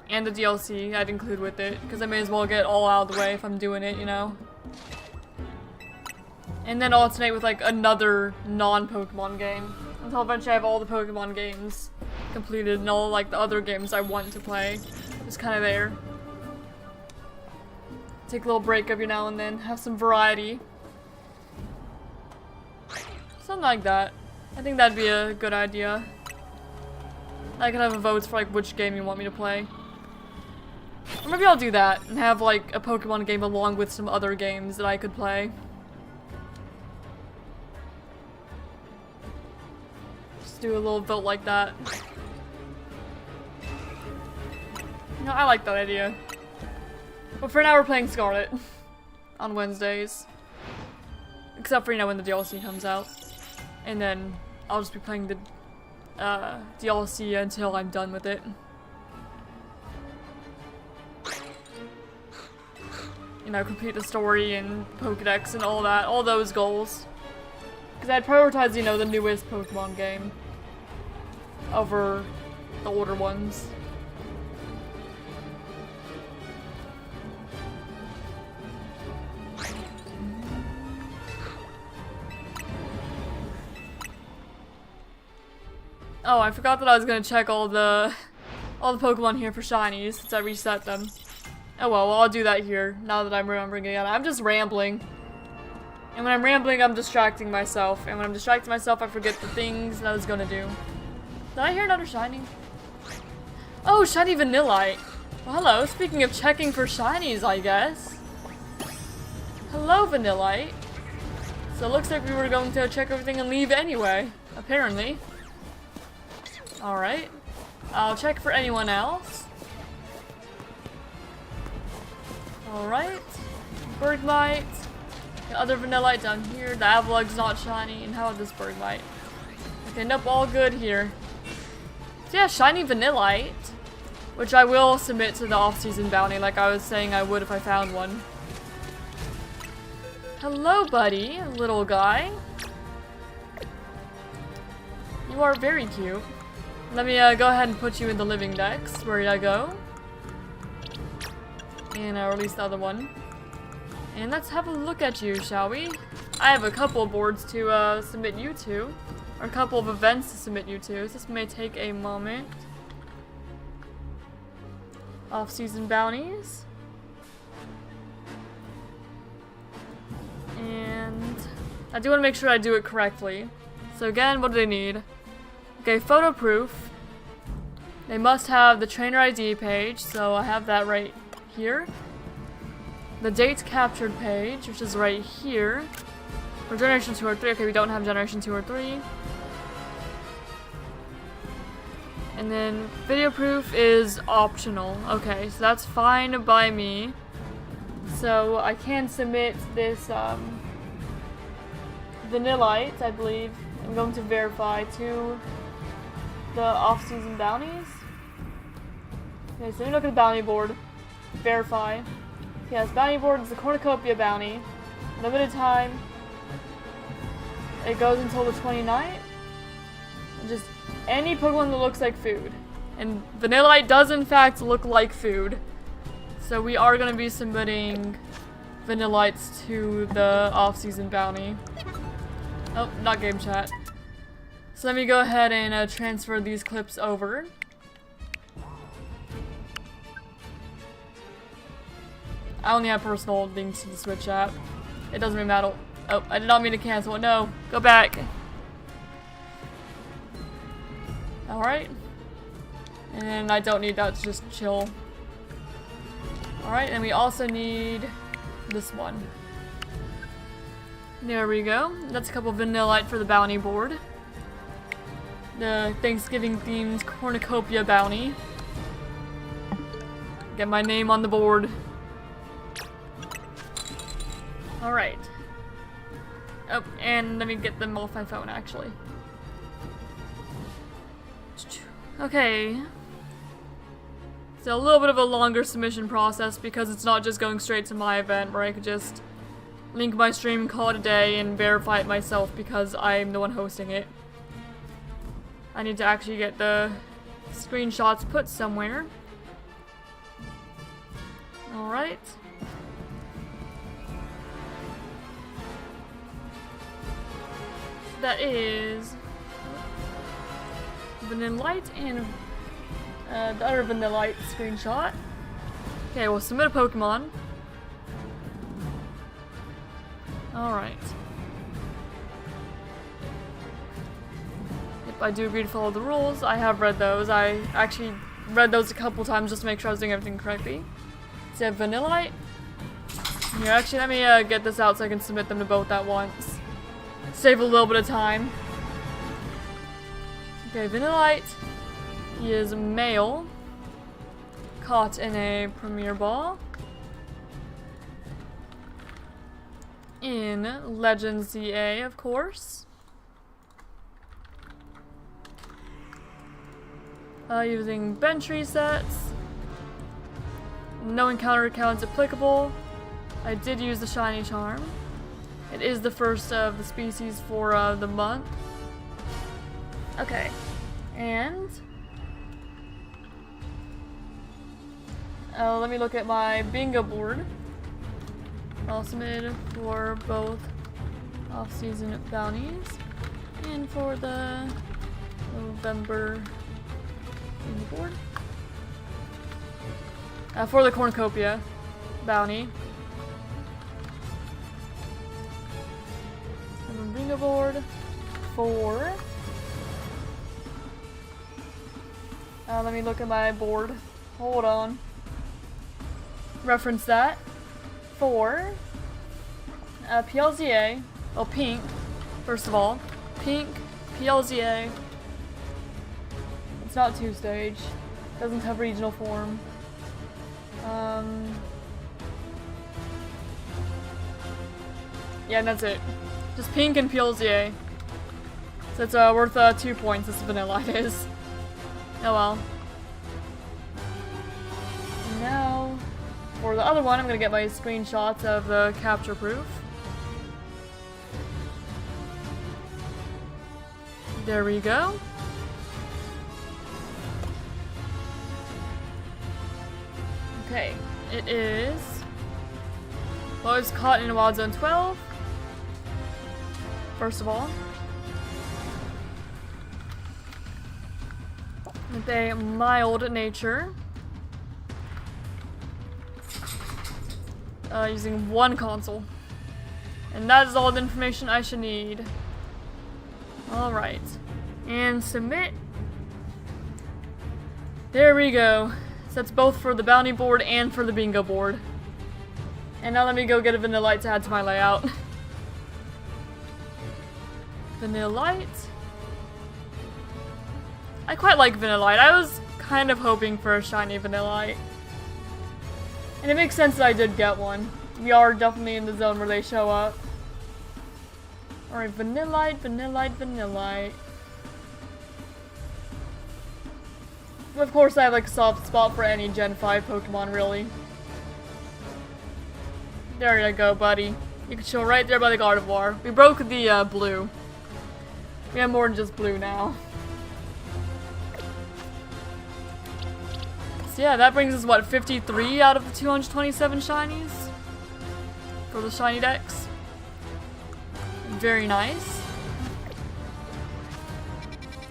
Speaker 1: And the DLC I'd include with it. Because I may as well get all out of the way if I'm doing it, you know? And then alternate with like another non-Pokemon game. Until eventually I have all the Pokemon games completed and all like the other games I want to play. Just kind of there. Take a little break every now and then. Have some variety. Something like that. I think that'd be a good idea. I can have a vote for like which game you want me to play. Or maybe I'll do that and have like a Pokemon game along with some other games that I could play. Just do a little vote like that. You know, I like that idea. But for now we're playing Scarlet on Wednesdays. Except for, you know, when the DLC comes out. And then I'll just be playing the DLC until I'm done with it. You know, complete the story and Pokedex and all that, all those goals. Because I'd prioritize, you know, the newest Pokemon game over the older ones. Oh, I forgot that I was gonna check all the Pokemon here for shinies since I reset them. Oh well, I'll do that here now that I'm remembering again. I'm just rambling. And when I'm rambling, I'm distracting myself. And when I'm distracting myself, I forget the things that I was gonna do. Did I hear another shiny? Oh, shiny Vanillite. Well, hello. Speaking of checking for shinies, I guess. Hello, Vanillite. So it looks like we were going to check everything and leave anyway. Apparently. Alright. I'll check for anyone else. Alright. Bergmite. The other Vanillite down here. The Avalug's not shiny. And how about this Bergmite? Okay, nope, all good here. So yeah, shiny Vanillite. Which I will submit to the off-season bounty like I was saying I would if I found one. Hello, buddy, little guy. You are very cute. Let me go ahead and put you in the living dex. Where you go? And release the other one. And let's have a look at you, shall we? I have a couple of boards to submit you to. Or a couple of events to submit you to. So this may take a moment. Off-season bounties. And I do want to make sure I do it correctly. So again, what do they need? Okay, photo proof. They must have the trainer ID page, so I have that right here. The dates captured page, which is right here. For Generation 2 or 3, okay, we don't have Generation 2 or 3. And then video proof is optional. Okay, so that's fine by me. So I can submit this Vanillite, I believe. I'm going to verify to the off-season bounties. Okay, so let me look at the bounty board. Verify. Yes, bounty board is the Cornucopia bounty. Limited time. It goes until the 29th. And just any Pokemon that looks like food. And Vanillite does in fact look like food. So we are going to be submitting Vanillites to the off-season bounty. Oh, not game chat. So let me go ahead and transfer these clips over. I only have personal links to the Switch app. It doesn't really matter. Oh, I did not mean to cancel it. No, go back. Alright. And I don't need that to just chill. Alright, and we also need this one. There we go. That's a couple of Vanillite for the bounty board. The Thanksgiving themed Cornucopia bounty. Get my name on the board. Alright. Oh, and let me get them off my phone actually. Okay. So a little bit of a longer submission process because it's not just going straight to my event where I could just, link my stream, call it a day, and verify it myself because I'm the one hosting it. I need to actually get the screenshots put somewhere. Alright. That is Vanillite and the other Vanillite screenshot. Okay, we'll submit a Pokemon. Alright. Yep, I do agree to follow the rules. I have read those. I actually read those a couple times just to make sure I was doing everything correctly. So Vanillite. Here, actually, let me get this out so I can submit them to both at once. Save a little bit of time. Okay, Vanillite. He is male. Caught in a Premier Ball. In Legends ZA, of course. Using bench resets. No encounter counts applicable. I did use the Shiny Charm. It is the first of the species for the month. Okay. And let me look at my bingo board. I'll submit for both off-season bounties and for the November bingo board. For the Cornucopia bounty. And then bingo board for. Let me look at my board. Hold on. Reference that. For PLZA, well, pink, first of all. Pink, PLZA. It's not two-stage. Doesn't have regional form. Yeah, and that's it. Just pink and PLZA. So it's worth 2 points, this Vanillite is. Oh well. And now, for the other one, I'm gonna get my screenshots of the capture proof. There we go. Okay, it is. Well, it's caught in Wild Zone 12. First of all, with a mild nature. Using one console. And that is all the information I should need. Alright. And submit. There we go. So that's both for the bounty board and for the bingo board. And now let me go get a Vanillite to add to my layout. Vanillite. I quite like Vanillite. I was kind of hoping for a shiny Vanillite. And it makes sense that I did get one. We are definitely in the zone where they show up. Alright, Vanillite, Vanillite, Vanillite. Of course, I have like a soft spot for any Gen 5 Pokemon, really. There you go, buddy. You can chill right there by the Gardevoir. We broke the blue. We have more than just blue now. So yeah, that brings us, what, 53 out of the 227 shinies? For the shiny decks. Very nice.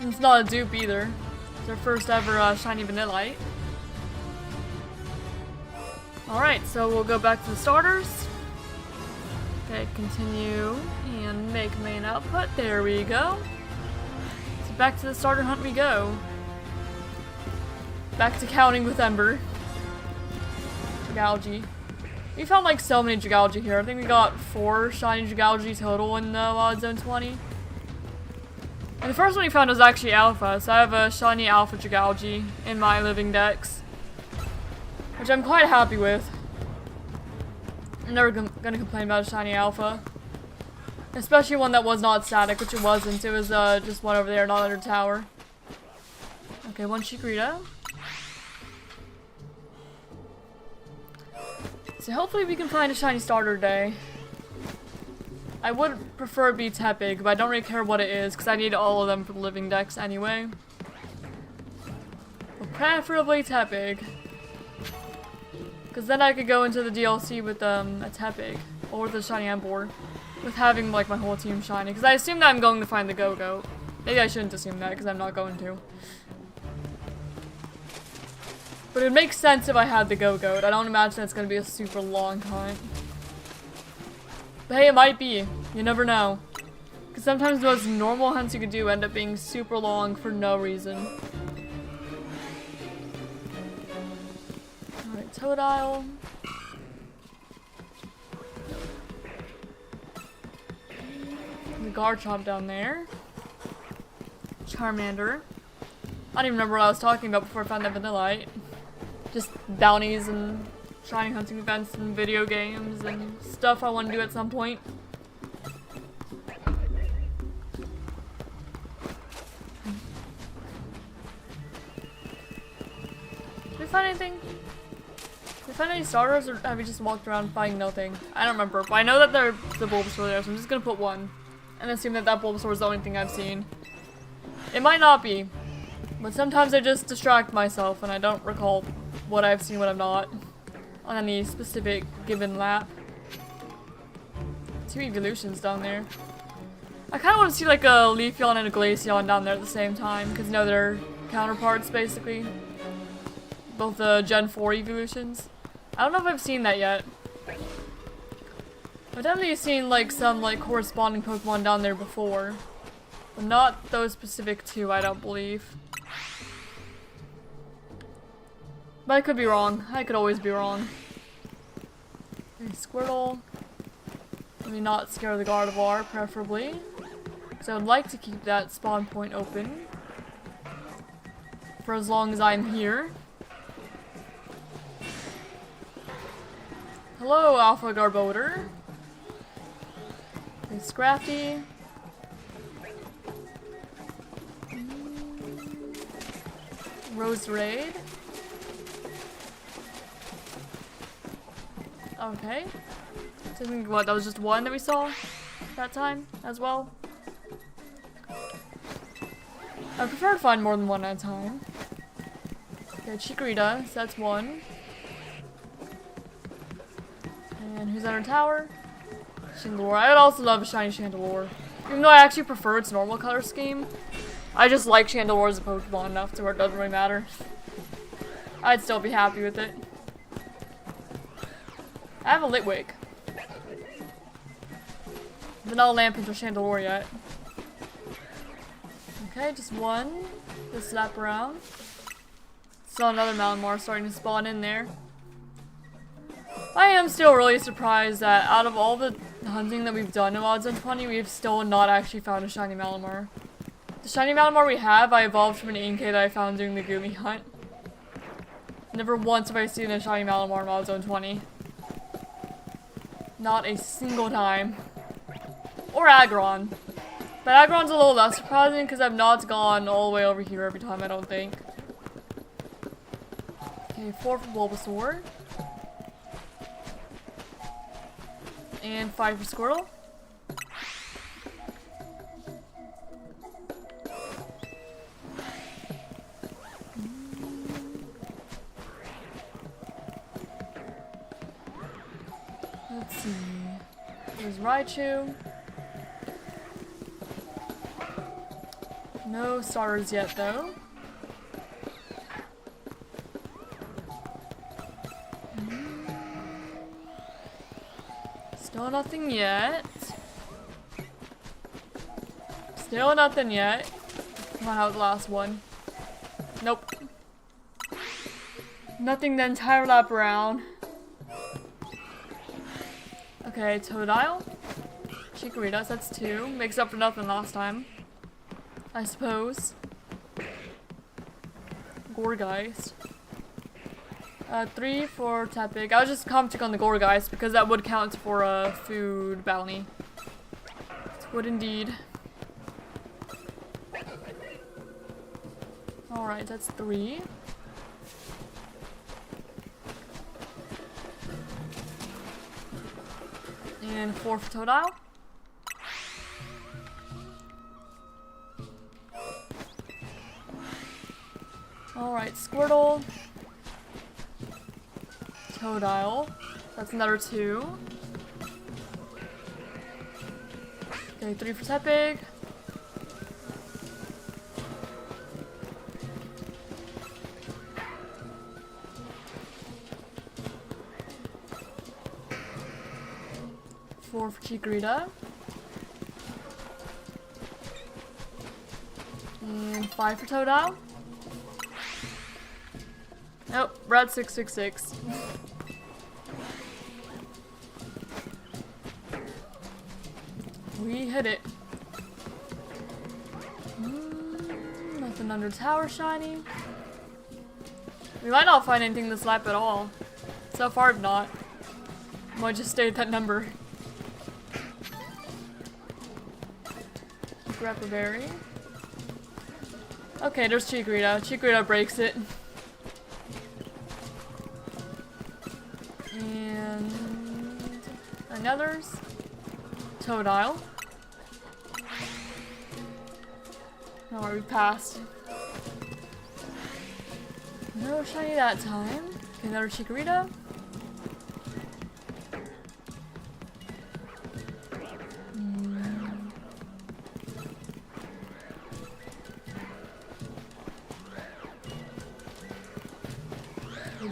Speaker 1: And it's not a dupe either. It's our first ever shiny Vanillite. Alright, so we'll go back to the starters. Okay, continue and make main output. There we go. So back to the starter hunt we go. Back to counting with Ember. Dragalge. We found like so many Dragalge here. I think we got 4 shiny Dragalge total in the Wild Zone 20. And the first one we found was actually Alpha, so I have a shiny Alpha Dragalge in my living decks. Which I'm quite happy with. I'm never gonna complain about a shiny Alpha. Especially one that was not static, which it wasn't. It was just one over there, not under tower. Okay, one Chikorita. So hopefully we can find a shiny starter today. I would prefer it be Tepig, but I don't really care what it is because I need all of them for the living decks anyway. But preferably Tepig. Because then I could go into the DLC with a Tepig. Or with a shiny Ember. With having like my whole team shiny. Because I assume that I'm going to find the Gogoat. Maybe I shouldn't assume that because I'm not going to. But it would make sense if I had the Gogoat. I don't imagine it's going to be a super long hunt. But hey, it might be. You never know. Because sometimes those normal hunts you could do end up being super long for no reason. Alright, Totodile. The Garchomp down there. Charmander. I don't even remember what I was talking about before I found that Vanillite. Just bounties and shiny hunting events and video games and stuff I want to do at some point. Did we find anything? Did we find any starters or have we just walked around finding nothing? I don't remember, but I know that there's the Bulbasaur there, so I'm just gonna put one. And assume that that Bulbasaur is the only thing I've seen. It might not be, but sometimes I just distract myself and I don't recall what I've seen, what I've not, on any specific given lap. 2 evolutions down there. I kind of want to see like a Leafeon and a Glaceon down there at the same time, because you know they're counterparts basically. Both the Gen 4 evolutions. I don't know if I've seen that yet. I've definitely seen like some like corresponding Pokemon down there before. But not those specific 2, I don't believe. But I could be wrong. I could always be wrong. Okay, Squirtle. Let me not scare the Gardevoir, preferably. Because I would like to keep that spawn point open. For as long as I'm here. Hello, Alpha Garbodor. Okay, Scrafty. Roserade. Okay. So I think, what, that was just one that we saw that time as well? I prefer to find more than one at a time. Okay, Chikorita, so that's one. And who's on our tower? Chandelure. I would also love a shiny Chandelure. Even though I actually prefer its normal color scheme. I just like Chandelure as a Pokemon enough to where it doesn't really matter. I'd still be happy with it. I have a Litwick. But not a Lampent or Chandelure yet. Okay, just one. Just slap around. Saw another Malamar starting to spawn in there. I am still really surprised that out of all the hunting that we've done in Odds on 20, we've still not actually found a shiny Malamar. The shiny Malamar we have, I evolved from an Inkay that I found during the Goomy hunt. Never once have I seen a shiny Malamar in Wild Zone 20. Not a single time. Or Aggron. But Aggron's a little less surprising because I've not gone all the way over here every time, I don't think. Okay, 4 for Bulbasaur. And 5 for Squirtle. Let's see. There's Raichu. No starters yet, though. Still nothing yet. Still nothing yet. Come on, how was the last one? Nope. Nothing the entire lap around. Okay, Totodile. Chikorita, that's 2. Makes up for nothing last time. I suppose. Gourgeist. 3 for Tepig. I was just commenting on the Gourgeist because that would count for a food bounty. It would indeed. Alright, that's 3. And 4 for Totodile. Alright, Squirtle. Totodile. That's another 2. Okay, 3 for Tepig. For Chikorita. And 5 for Totodile. Nope, Brad 666. We hit it. Nothing under tower shiny. We might not find anything this lap at all. So far, not. Might just stay at that number. Grab a berry. Okay, there's Chikorita. Chikorita breaks it. And another's Totodile. Alright, we passed. No shiny that time. Okay, another Chikorita.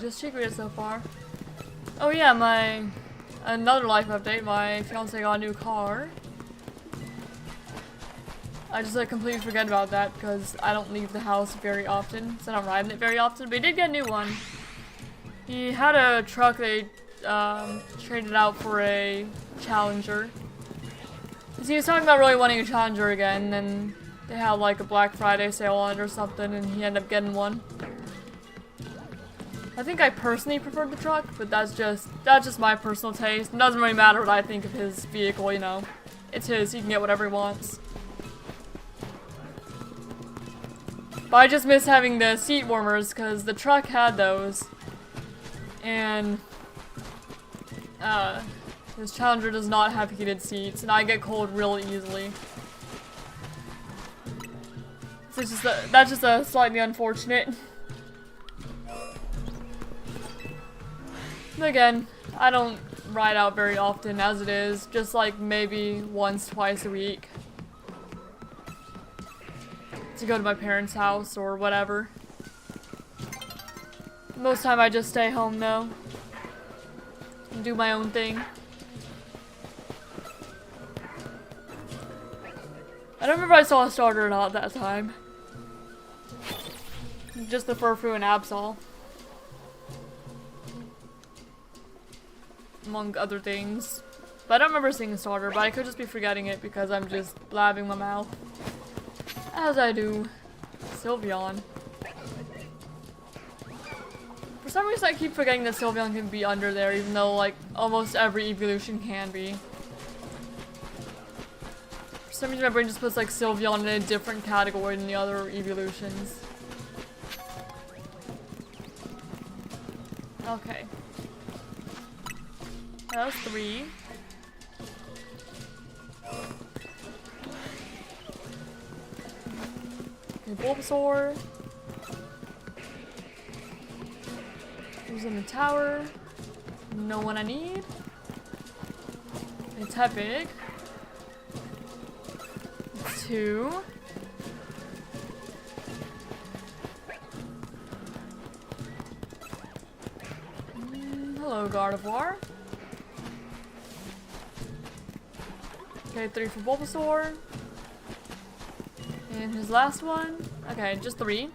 Speaker 1: Just Chikorita so far. Oh yeah, another life update. My fiance got a new car. I just completely forget about that because I don't leave the house very often, so I don't ride in it very often. But he did get a new one. He had a truck they traded out for a Challenger. Cause he was talking about really wanting a Challenger again, and they had like a Black Friday sale on it or something, and he ended up getting one. I think I personally prefer the truck, but that's just my personal taste. It doesn't really matter what I think of his vehicle, you know. It's his, he can get whatever he wants. But I just miss having the seat warmers, because the truck had those. And his Challenger does not have heated seats, and I get cold real easily. So that's just a slightly unfortunate. Again, I don't ride out very often as it is, just like maybe once, twice a week. To go to my parents' house or whatever. Most time I just stay home though. And do my own thing. I don't remember if I saw a starter or not that time. Just the Furfrou and Absol. Among other things. But I don't remember seeing a starter, but I could just be forgetting it because I'm just blabbing my mouth. As I do. Sylveon. For some reason I keep forgetting that Sylveon can be under there, even though like almost every evolution can be. For some reason my brain just puts like Sylveon in a different category than the other evolutions. Okay. That was 3. Okay, Bulbasaur. Who's in the tower? No one I need. It's Tepig. 2. Hello, Gardevoir. Okay, 3 for Bulbasaur. And his last one. Okay, just 3.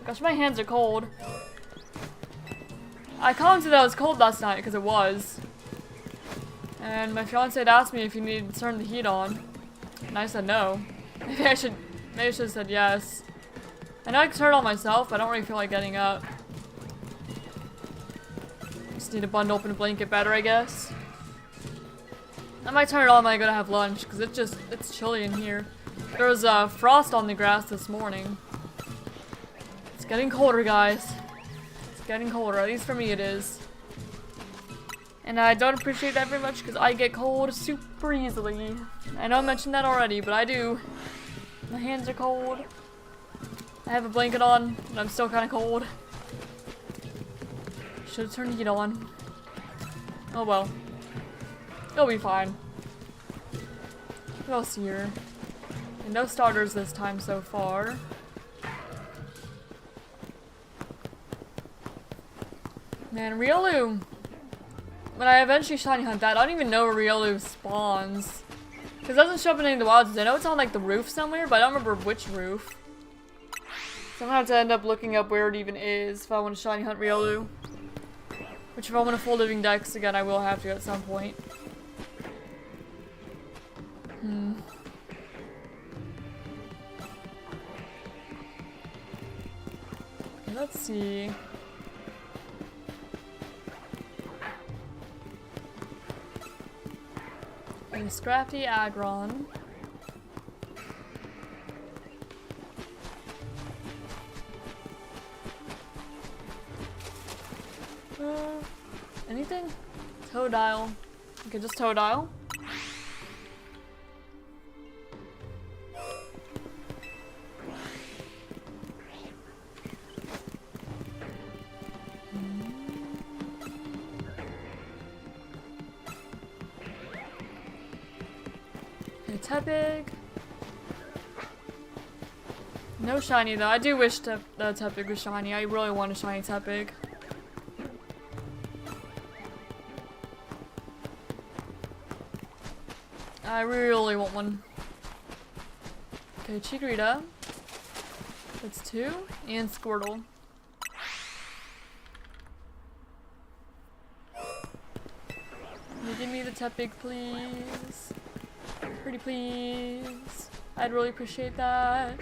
Speaker 1: Gosh, my hands are cold. I commented that it was cold last night because it was. And my fiance had asked me if you needed to turn the heat on. And I said no. Maybe I should have said yes. I know I can turn it on myself, but I don't really feel like getting up. Just need to bundle up in a blanket better, I guess. I might turn it on when I go to have lunch, because it's chilly in here. There was frost on the grass this morning. It's getting colder, guys. It's getting colder, at least for me it is. And I don't appreciate that very much, because I get cold super easily. I know I mentioned that already, but I do. My hands are cold. have a blanket on, and I'm still kind of cold. Should have turned the heat on. Oh well. It'll be fine. What else here? And no starters this time so far. Man, Riolu. When I eventually shiny hunt that, I don't even know where Riolu spawns. Because it doesn't show up in any of the wilds. I know it's on like the roof somewhere, but I don't remember which roof. So I'm gonna have to end up looking up where it even is if I want to shiny hunt Riolu. Which if I want a full living dex again, I will have to at some point. Okay, let's see. A Scrafty Aggron. Anything? Totodile. Okay, just Totodile. Okay, Tepig. No shiny though. I do wish the Tepig was shiny. I really want a shiny Tepig. I really want one. Okay, Chikorita. That's 2. And Squirtle. Can you give me the Tepig, please? Pretty please. I'd really appreciate that.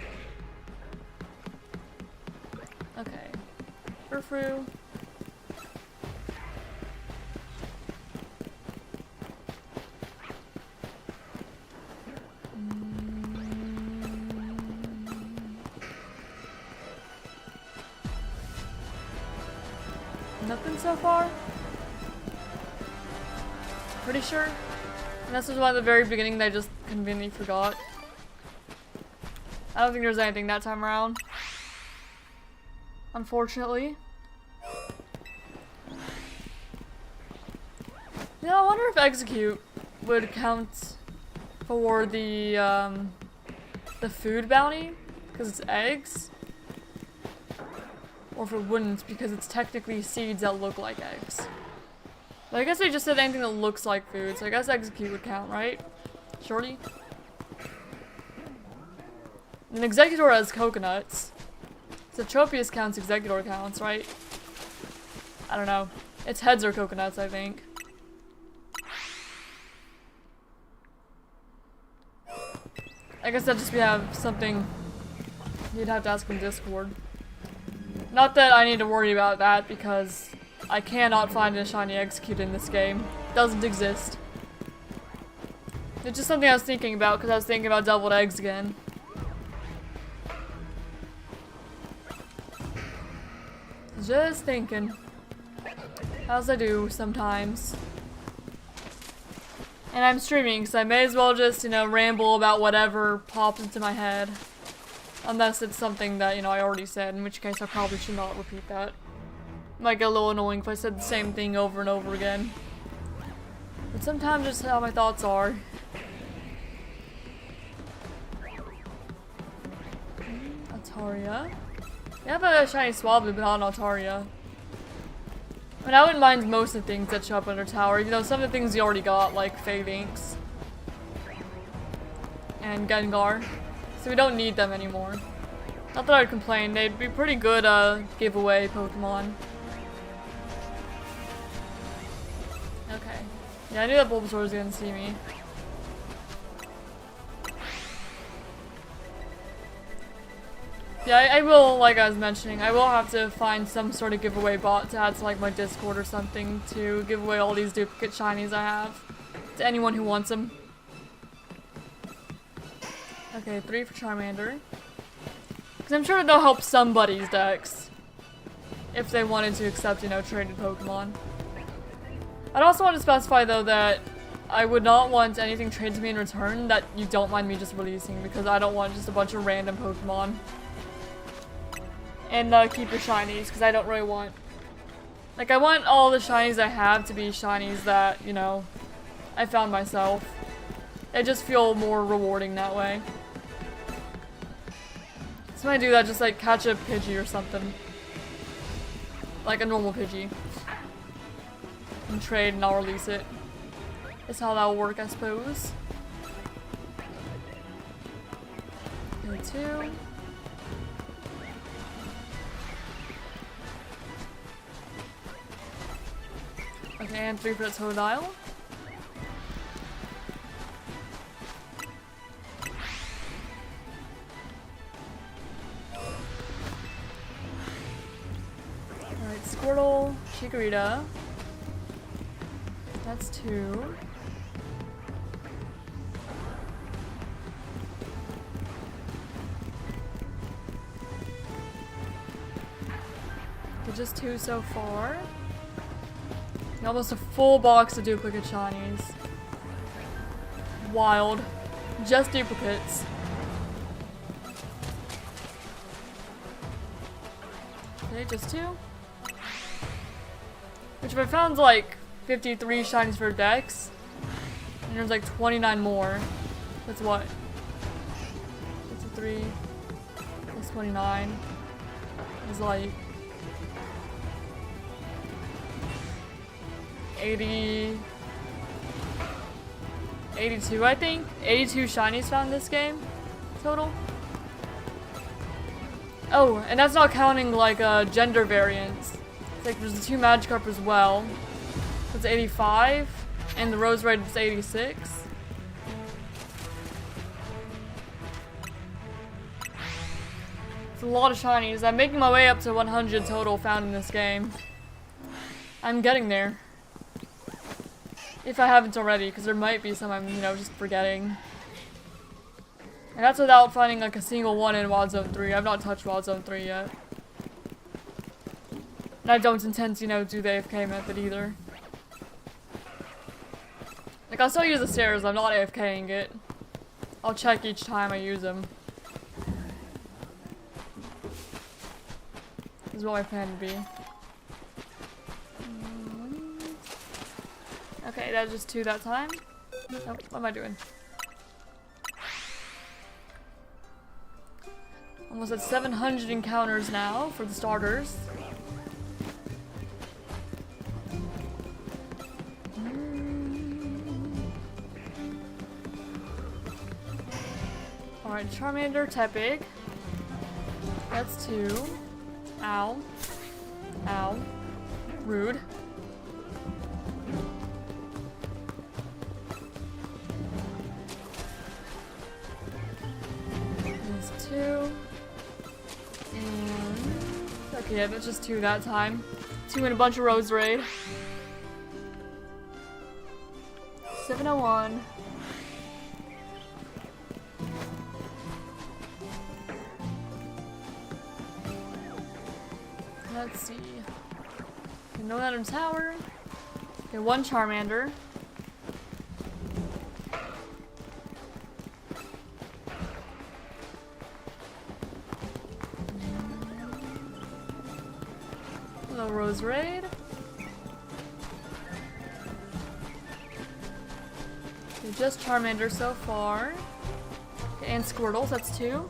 Speaker 1: Okay. Furfrou. Nothing so far? Pretty sure? And this was one at the very beginning that I just conveniently forgot. I don't think there's anything that time around. Unfortunately. Yeah, I wonder if Execute would count for the food bounty, because it's eggs. Or if it wouldn't, because it's technically seeds that look like eggs. But I guess they just said anything that looks like food, so I guess Execute would count, right? Shorty? And Executor has coconuts. So Tropius counts, Executor counts, right? I don't know. Its heads are coconuts, I think. I guess that just we have something you'd have to ask in Discord. Not that I need to worry about that, because I cannot find a shiny Execute in this game. It doesn't exist. It's just something I was thinking about, because I was thinking about deviled eggs again. Just thinking. As I do sometimes. And I'm streaming, so I may as well just, you know, ramble about whatever pops into my head. Unless it's something that, you know, I already said, in which case I probably should not repeat that. Might get a little annoying if I said the same thing over and over again. But sometimes just how my thoughts are. Altaria. You have a shiny Swablu, but not an Altaria. I mean, I wouldn't mind most of the things that show up under Tower, even though some of the things you already got, like Phalanx. And Gengar. So we don't need them anymore. Not that I'd complain, they'd be pretty good giveaway Pokemon. Okay. Yeah, I knew that Bulbasaur was gonna see me. Yeah, I will, like I was mentioning, I will have to find some sort of giveaway bot to add to like my Discord or something to give away all these duplicate shinies I have to anyone who wants them. Okay, 3 for Charmander. Because I'm sure they'll help somebody's decks. If they wanted to accept, you know, traded Pokemon. I'd also want to specify, though, that I would not want anything traded to me in return that you don't mind me just releasing. Because I don't want just a bunch of random Pokemon. and keep your shinies, because I don't really want... Like, I want all the shinies I have to be shinies that, you know, I found myself. They just feel more rewarding that way. So when I do that, just like catch a Pidgey or something. Like a normal Pidgey. And trade and I'll release it. That's how that will work, I suppose. And 2. Okay, and 3 for that Totodile. Alright, Squirtle, Chikorita. That's 2. Okay, just 2 so far. And almost a full box of duplicate shinies. Wild. Just duplicates. Okay, just 2. Which if I found like 53 shinies for Dex, and there's like 29 more. That's what? 53. That's 29. It's like 80, 82, I think. 82 shinies found this game total. Oh, and that's not counting like gender variants. It's like there's the 2 Magikarp as well. That's 85, and the Rose Red is 86. It's a lot of shinies. I'm making my way up to 100 total found in this game. I'm getting there. If I haven't already, because there might be some I'm, you know, just forgetting. And that's without finding like a single one in Wild Zone 3. I've not touched Wild Zone 3 yet. And I don't intend to, you know, do the AFK method either. Like, I'll still use the stairs, I'm not AFKing it. I'll check each time I use them. This is what my plan would be. Okay, that's just 2 that time. Oh, what am I doing? Almost at 700 encounters now for the starters. Alright, Charmander, Tepig. That's 2. Ow. Ow. Rude. That's 2. And... okay, yeah, that's just 2 that time. 2 and a bunch of Rose Raid. 701. Let's see. Okay, no Lantern Tower. Okay, 1 Charmander. Hello, Rose Raid. Okay, just Charmander so far. Okay, and Squirtles, that's 2.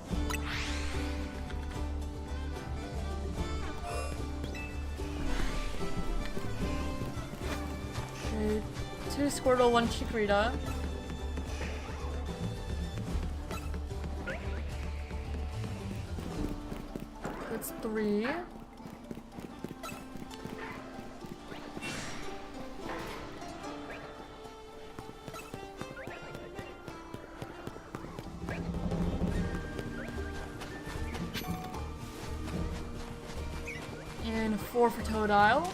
Speaker 1: Okay, 2 Squirtle, 1 Chikorita. That's 3. And 4 for Totodile.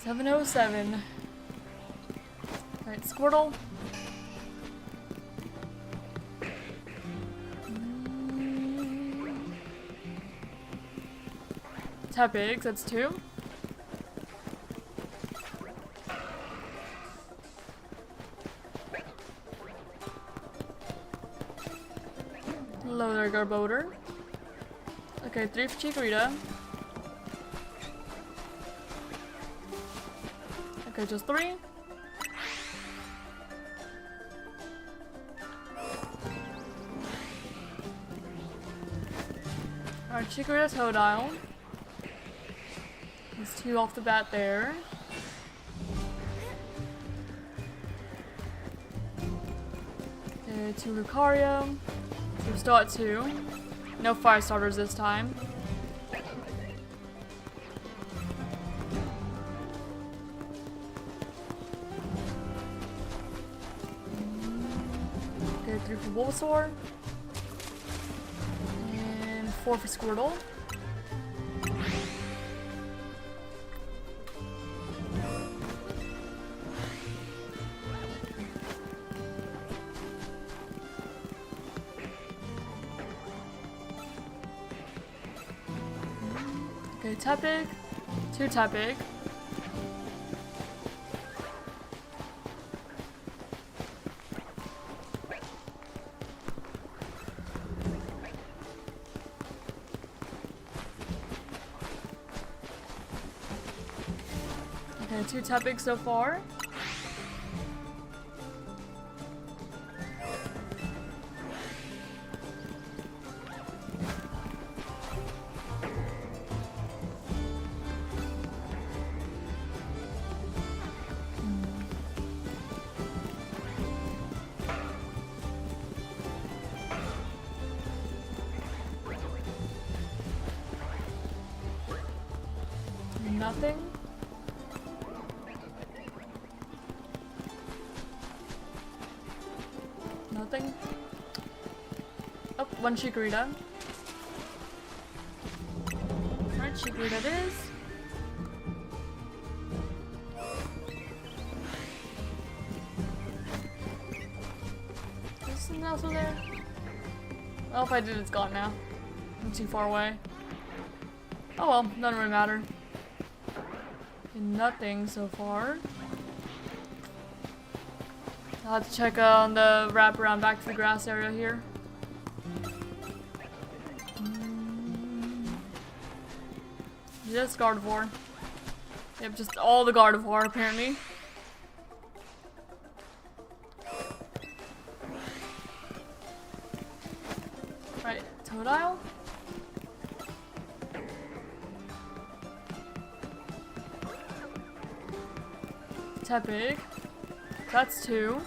Speaker 1: $707. Alright, Squirtle. Tepig, that's 2. Hello there, Garboater. Okay, 3 for Chikorita. Okay, just 3. Alright, Chikorita Totodile. There's 2 off the bat there. Okay, 2 Lucario. So we're still at 2. No fire starters this time. Okay, 3 for Bulbasaur. And 4 for Squirtle. Okay, Tepig. 2 Tepig. Okay, 2 Tepig so far. Nothing. Nothing. Oh, 1 Chikorita. Alright, Chikorita it is. Is something else over there? Well, if I did, it's gone now. I'm too far away. Oh well, doesn't really matter. Nothing so far. I'll have to check on the wraparound back to the grass area here. Just Gardevoir. Yep, just all the Gardevoir apparently. Right, Totodile. Tepig. That's 2.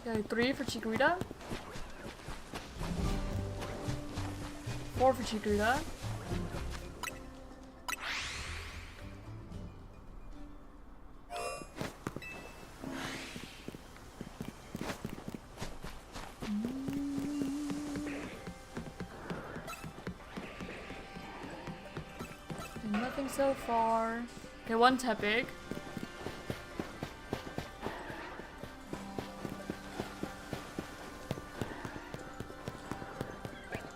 Speaker 1: Okay, 3 for Chikorita. 4 for Chikorita. Nothing so far. Okay, 1 Tepig.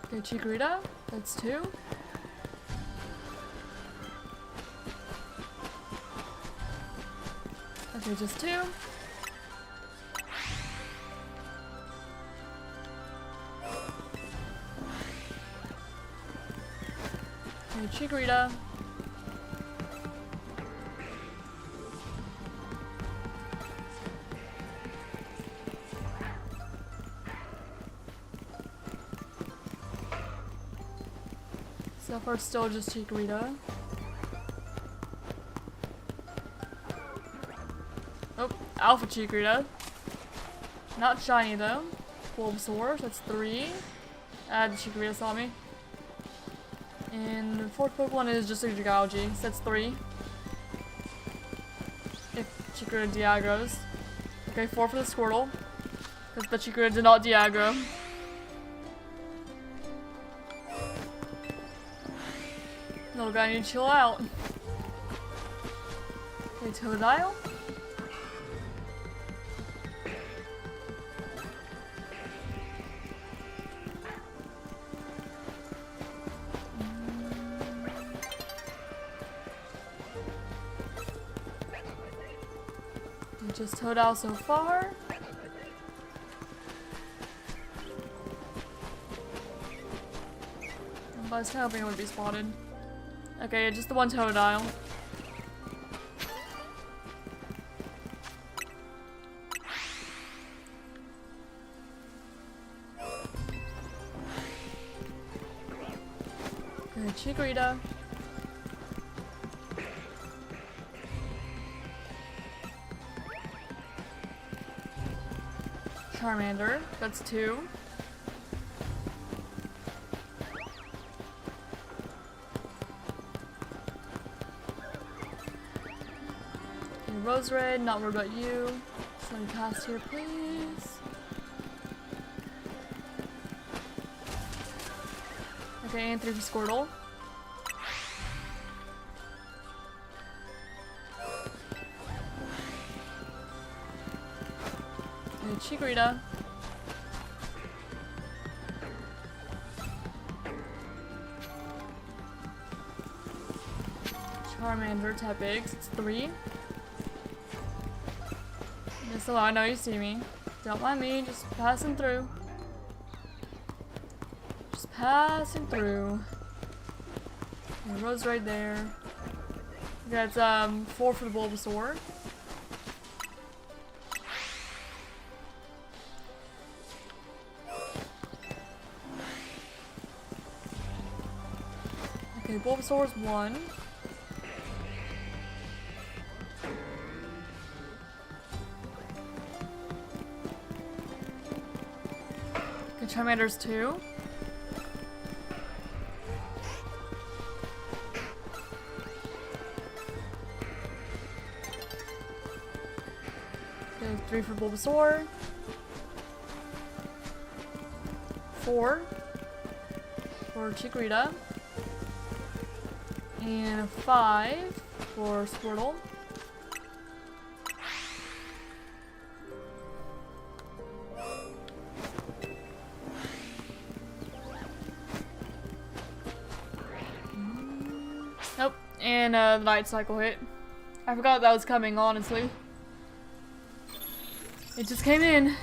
Speaker 1: Okay, Chikorita. That's 2. Okay, just 2. Okay, Chikorita. So far, still just Chikorita. Oh, Alpha Chikorita. Not shiny though. Bulbasaur, that's 3. The Chikorita saw me. And the 4th Pokemon is just a Gougi, so that's 3. If Chikorita Diagros. Okay, 4 for the Squirtle. Because the Chikorita did not Diagro. Little guy need to chill out. Okay, Totodile. Just Toad out so far. But I was hoping it would be spotted. Okay, just the one Totodile. Okay, Chikorita. Charmander, that's 2. Okay, Rose Red, not worried about you. Just let me pass here, please. Okay, and 3 for Squirtle. Chikorita. Charmander, Tepig, it's 3. Just so I know you see me. Don't mind me, just passing through. Just passing through. Okay, Rose right there. That's 4 for the Bulbasaur. Okay, Bulbasaur's 1. Okay, Charmander's 2. Okay, 3 for Bulbasaur. 4 for Chikorita. And 5 for Squirtle. Nope, and the Night Cycle hit. I forgot that was coming, honestly. It just came in.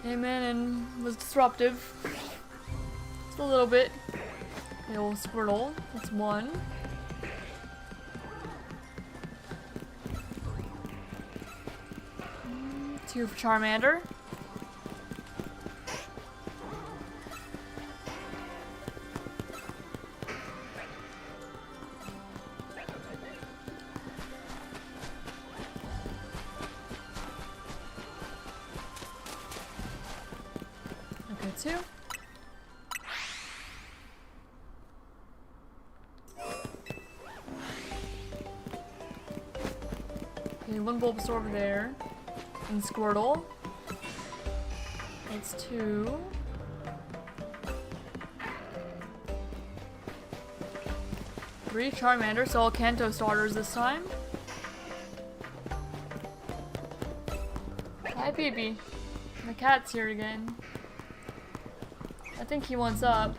Speaker 1: Came in and was disruptive. Just a little bit. The old Squirtle, that's 1. Two for Charmander. Okay, 2. Okay, 1 Bulbasaur over there. And Squirtle. That's 2. Three Charmander, so all Kanto starters this time. Hi, baby. The cat's here again. I think he wants up.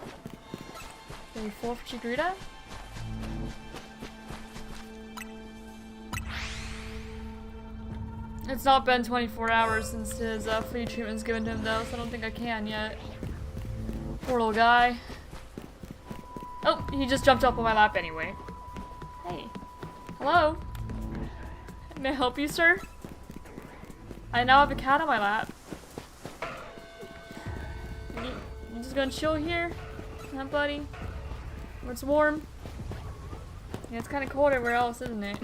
Speaker 1: Okay, 4 for Chikorita. It's not been 24 hours since his flea treatment's given to him though, so I don't think I can yet. Poor little guy. Oh, he just jumped up on my lap anyway. Hey. Hello? May I help you, sir? I now have a cat on my lap. You just gonna chill here? Huh, buddy? Where it's warm? Yeah, it's kinda cold everywhere else, isn't it?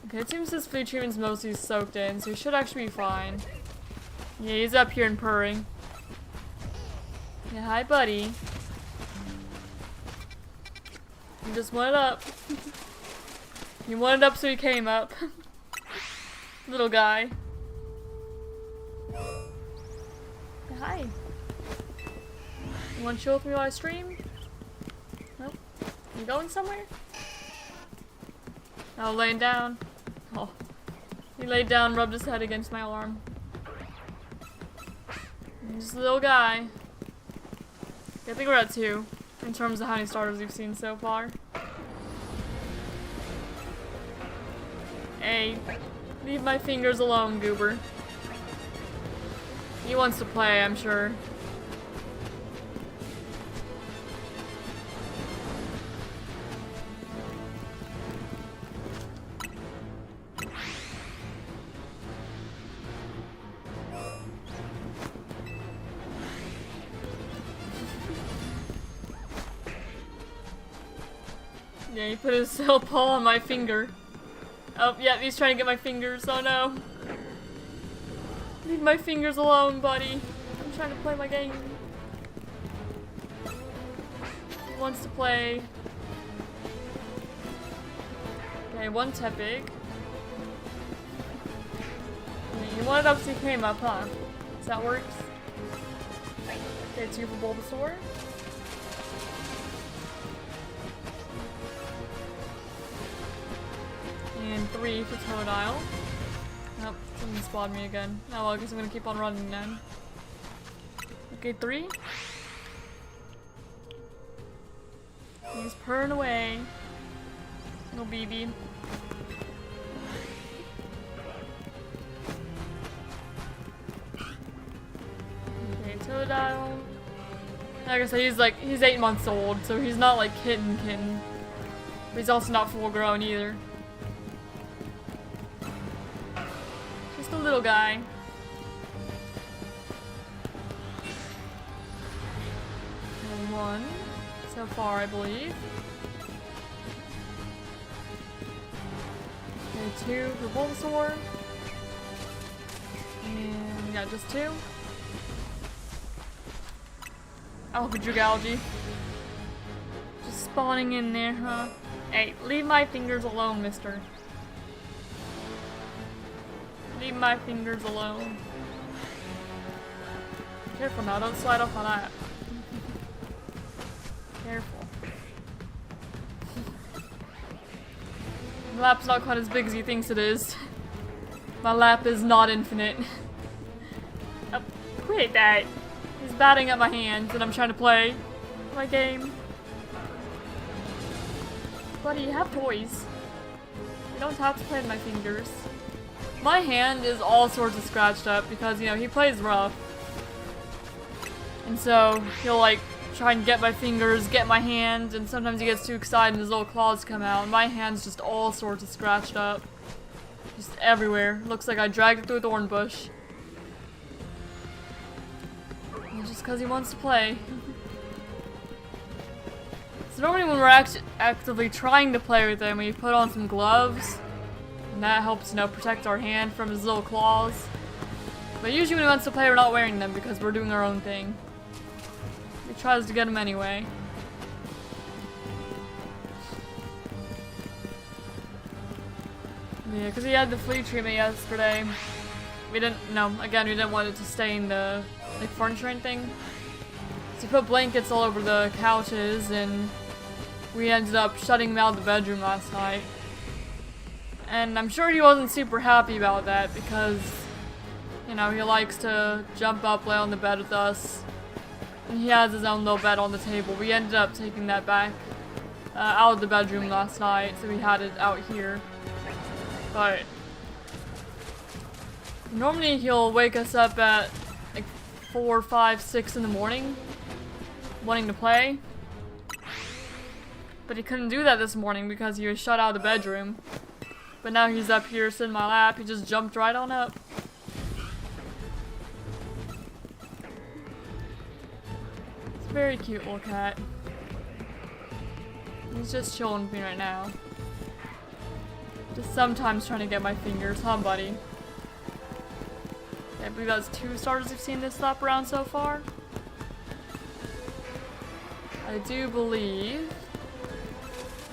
Speaker 1: Okay, it seems his food treatment's mostly soaked in, so he should actually be fine. Yeah, he's up here and purring. Yeah, hi, buddy. He just wanted up. He wanted up, so he came up. Little guy. Yeah, hi. You want to chill with me while I stream? Nope. You going somewhere? Oh, laying down. Oh. He laid down, rubbed his head against my arm. Just a little guy. I think we're at 2. in terms of how many starters we've seen so far. Hey, leave my fingers alone, Goober. He wants to play, I'm sure. Yeah, he put his little paw on my finger. Oh, yeah, he's trying to get my fingers. Oh no. Leave my fingers alone, buddy. I'm trying to play my game. He wants to play. Okay, one Tepig. You wanted up so he came up, huh? So that works. Okay, 2 for Bulbasaur. And 3 for Totodile. Nope, someone spawned me again. Oh well, I guess I'm gonna keep on running then. Okay, 3. He's purring away. Little BB. Okay, Totodile. Like I said, he's 8 months old, so he's not like kitten. But he's also not full grown either. Just a little guy. And 1 so far, I believe. Okay, 2 for Bulbasaur. And yeah, just 2. Alpha Dragalge. Just spawning in there, huh? Hey, leave my fingers alone, mister. Leave my fingers alone. Careful now, don't slide off on that. Careful. My lap's not quite as big as he thinks it is. My lap is not infinite. Oh, quit that. He's batting at my hands and I'm trying to play my game. Buddy, you have toys. You don't have to play with my fingers. My hand is all sorts of scratched up because, you know, he plays rough. And so, he'll like try and get my fingers, get my hand, and sometimes he gets too excited and his little claws come out. And my hand's just all sorts of scratched up. Just everywhere. Looks like I dragged it through a thorn bush. And just because he wants to play. So normally when we're actively trying to play with him, we put on some gloves. And that helps, you know, protect our hand from his little claws. But usually when he wants to play, we're not wearing them because we're doing our own thing. He tries to get him anyway. Yeah, because he had the flea treatment yesterday. We didn't want it to stain the like furniture and thing. So he put blankets all over the couches and we ended up shutting him out of the bedroom last night. And I'm sure he wasn't super happy about that because, you know, he likes to jump up, lay on the bed with us. And he has his own little bed on the table. We ended up taking that back out of the bedroom last night, so we had it out here. But normally he'll wake us up at like 4, 5, 6 in the morning, wanting to play. But he couldn't do that this morning because he was shut out of the bedroom. But now he's up here sitting in my lap. He just jumped right on up. It's a very cute little cat. He's just chilling with me right now. Just sometimes trying to get my fingers, huh, buddy? I believe that's 2 starters we've seen this lap around so far. I do believe.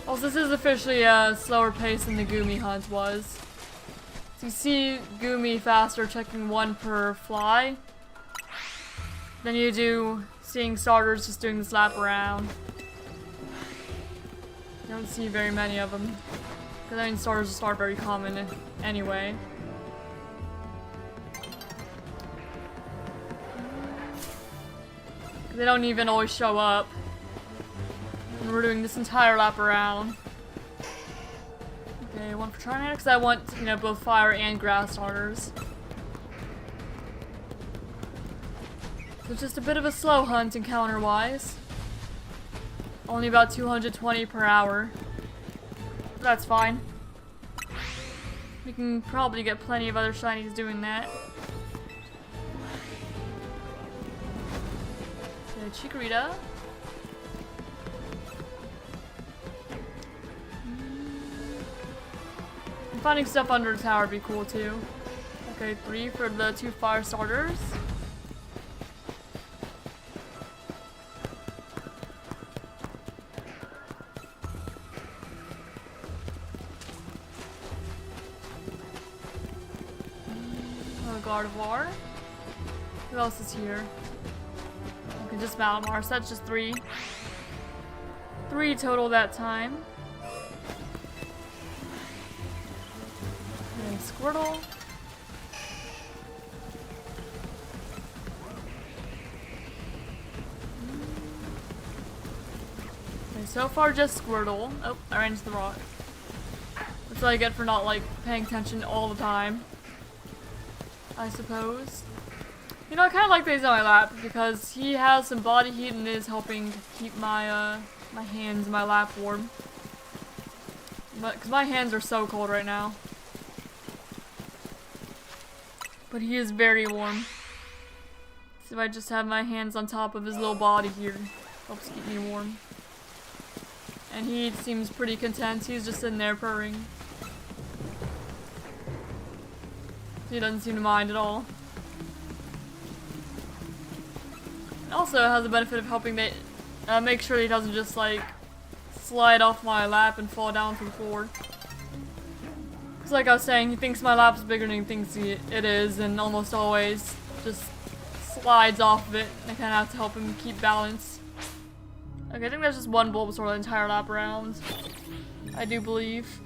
Speaker 1: Also, this is officially a slower pace than the Goomy hunt was. So you see Goomy faster checking 1 per fly than you do seeing starters just doing this lap around. You don't see very many of them. Because I mean starters just aren't very common anyway. They don't even always show up. And we're doing this entire lap around. Okay, one for Charmander, because I want, you know, both fire and grass starters. So it's just a bit of a slow hunt encounter-wise. Only about 220 per hour. But that's fine. We can probably get plenty of other shinies doing that. Okay, Chikorita. And finding stuff under the tower would be cool too. Okay, 3 for the 2 fire starters. Gardevoir. Who else is here? Okay, just Malamar, so that's just 3. 3 total that time. Okay, Squirtle. Okay, so far just Squirtle. Oh, I ran into the rock. That's what I get for not, like, paying attention all the time, I suppose. You know, I kind of like that he's on my lap because he has some body heat and is helping to keep my my hands, my lap warm. But because my hands are so cold right now. But he is very warm. So if I just have my hands on top of his little body here, helps keep me warm. And he seems pretty content. He's just sitting there purring. He doesn't seem to mind at all. It also has the benefit of helping me make sure he doesn't just like slide off my lap and fall down to the floor. Because like I was saying, he thinks my lap's bigger than he thinks it is, and almost always just slides off of it, and I kind of have to help him keep balance. Okay, I think there's just one Bulbasaur the entire lap around, I do believe.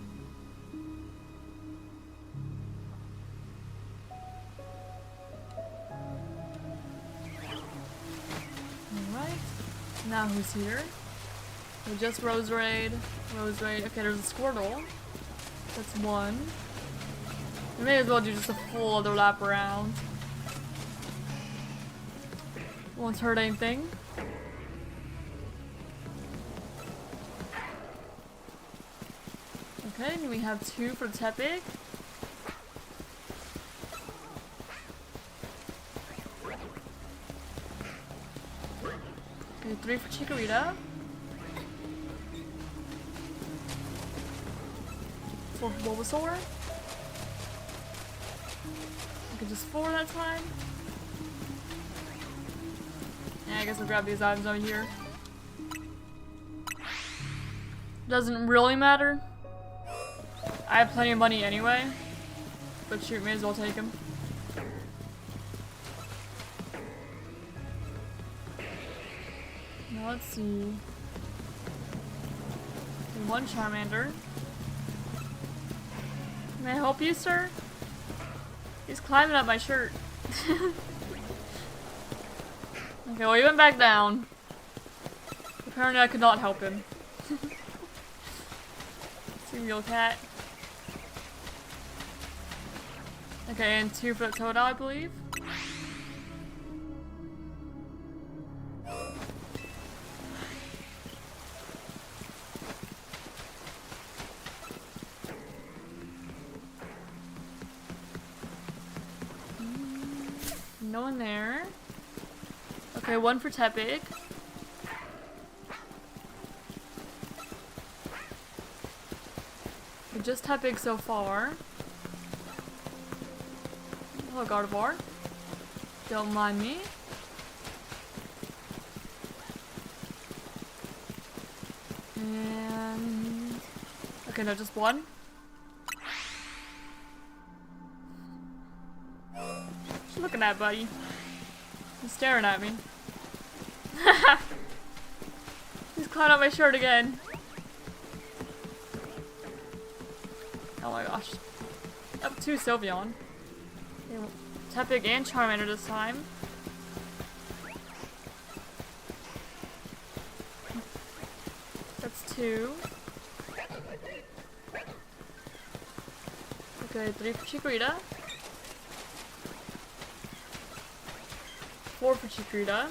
Speaker 1: Now who's here? So just Roserade. Okay, there's a Squirtle. That's 1. We may as well do just a full other lap around. Won't hurt anything. Okay, and we have 2 for Tepig. Okay, 3 for Chikorita. 4 for Bulbasaur. Okay, just 4 that time. Yeah, I guess I'll grab these items over here. Doesn't really matter. I have plenty of money anyway. But shoot, may as well take them. Now let's see. Okay, 1 Charmander. May I help you, sir? He's climbing up my shirt. Okay, well, he went back down. Apparently I could not help him. Serial cat. Okay, and 2 for the Totodile, I believe. No one there. Okay, 1 for Tepig. Just Tepig so far. Hello, Gardevoir. Don't mind me. And... okay, no, just 1. What you looking at, buddy? He's staring at me. He's climbing up my shirt again. Oh my gosh. Up 2 Sylveon. Okay, Tepig and Charmander this time. 2. Okay, 3 for Chikorita. 4 for Chikorita.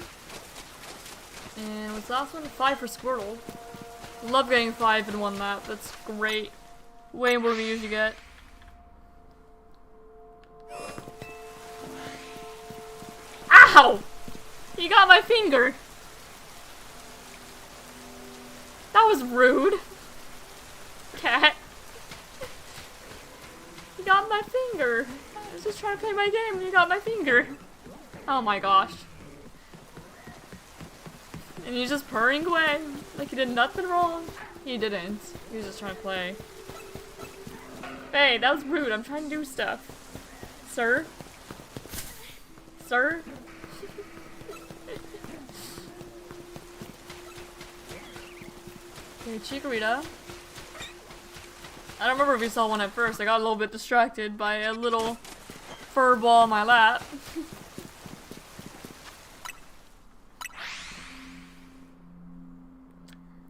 Speaker 1: And what's the last one? 5 for Squirtle. Love getting 5 in one map. That's great. Way more than we usually get. Ow! You got my finger! That was rude. Cat. You got my finger. I was just trying to play my game and you got my finger. Oh my gosh. And he's just purring away. Like he did nothing wrong. He didn't. He was just trying to play. Hey, that was rude. I'm trying to do stuff. Sir? Sir? Okay, Chikorita. I don't remember if we saw one at first. I got a little bit distracted by a little fur ball in my lap.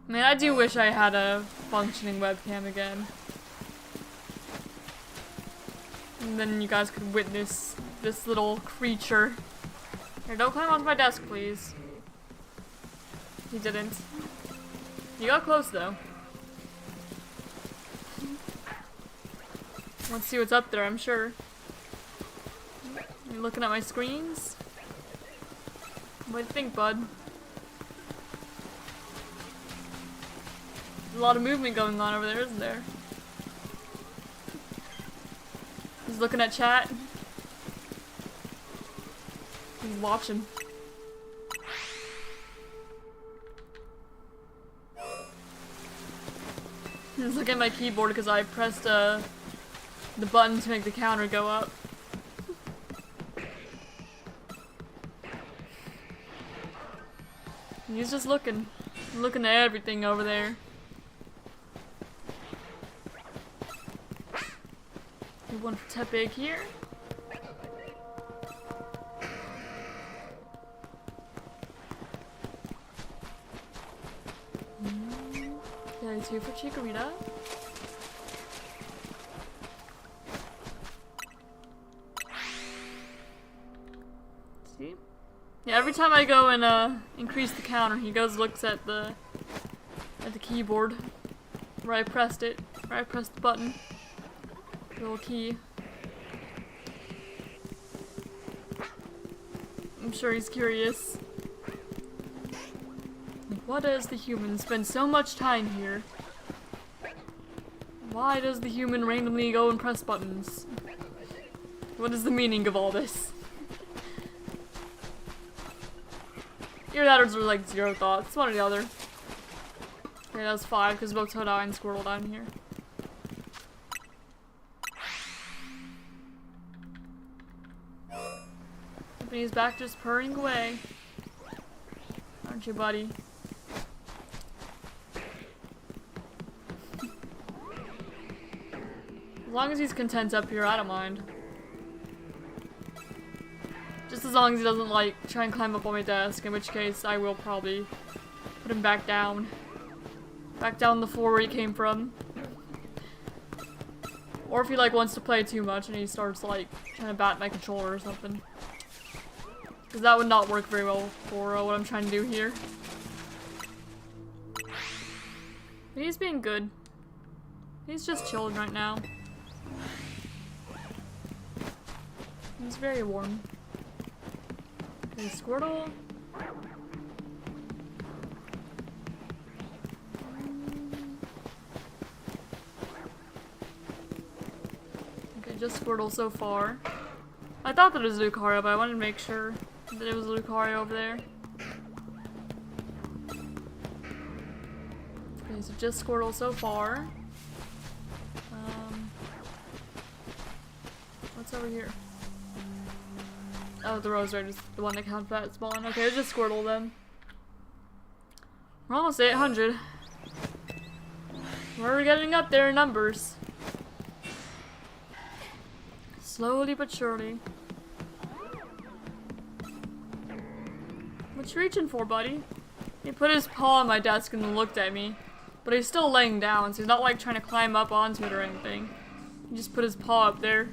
Speaker 1: Man, I do wish I had a functioning webcam again. And then you guys could witness this little creature. Here, don't climb onto my desk, please. He didn't. You got close, though. Let's see what's up there, I'm sure. You looking at my screens? What do you think, bud? There's a lot of movement going on over there, isn't there? He's looking at chat. He's watching. He's looking at my keyboard because I pressed the button to make the counter go up. He's just looking at everything over there. One for Tepig here. Okay, 2 for Chikorita. See? Yeah, every time I go and increase the counter, he goes looks at the keyboard where I pressed it, where I pressed the button. Little key. I'm sure he's curious. Why does the human spend so much time here? Why does the human randomly go and press buttons? What is the meaning of all this? Either that or are like 0 thoughts. One or the other. Okay, that was 5 because both Toadeye and Squirtle down here. But he's back just purring away. Aren't you, buddy? As long as he's content up here, I don't mind. Just as long as he doesn't, like, try and climb up on my desk, in which case I will probably put him back down. Back down the floor where he came from. Or if he, like, wants to play too much and he starts, like, trying to bat my controller or something. Because that would not work very well for what I'm trying to do here. But he's being good. He's just chilling right now. He's very warm. Okay, Squirtle. Okay, just Squirtle so far. I thought that it was Lucario, but I wanted to make sure that it was Lucario over there. Okay, so just Squirtle so far. What's over here? Oh, the Rosary is the one that counts that spawn. Okay, it's just Squirtle then. We're almost 800. We're getting up there in numbers. Slowly but surely. What you reaching for, buddy? He put his paw on my desk and looked at me. But he's still laying down, so he's not like trying to climb up onto it or anything. He just put his paw up there.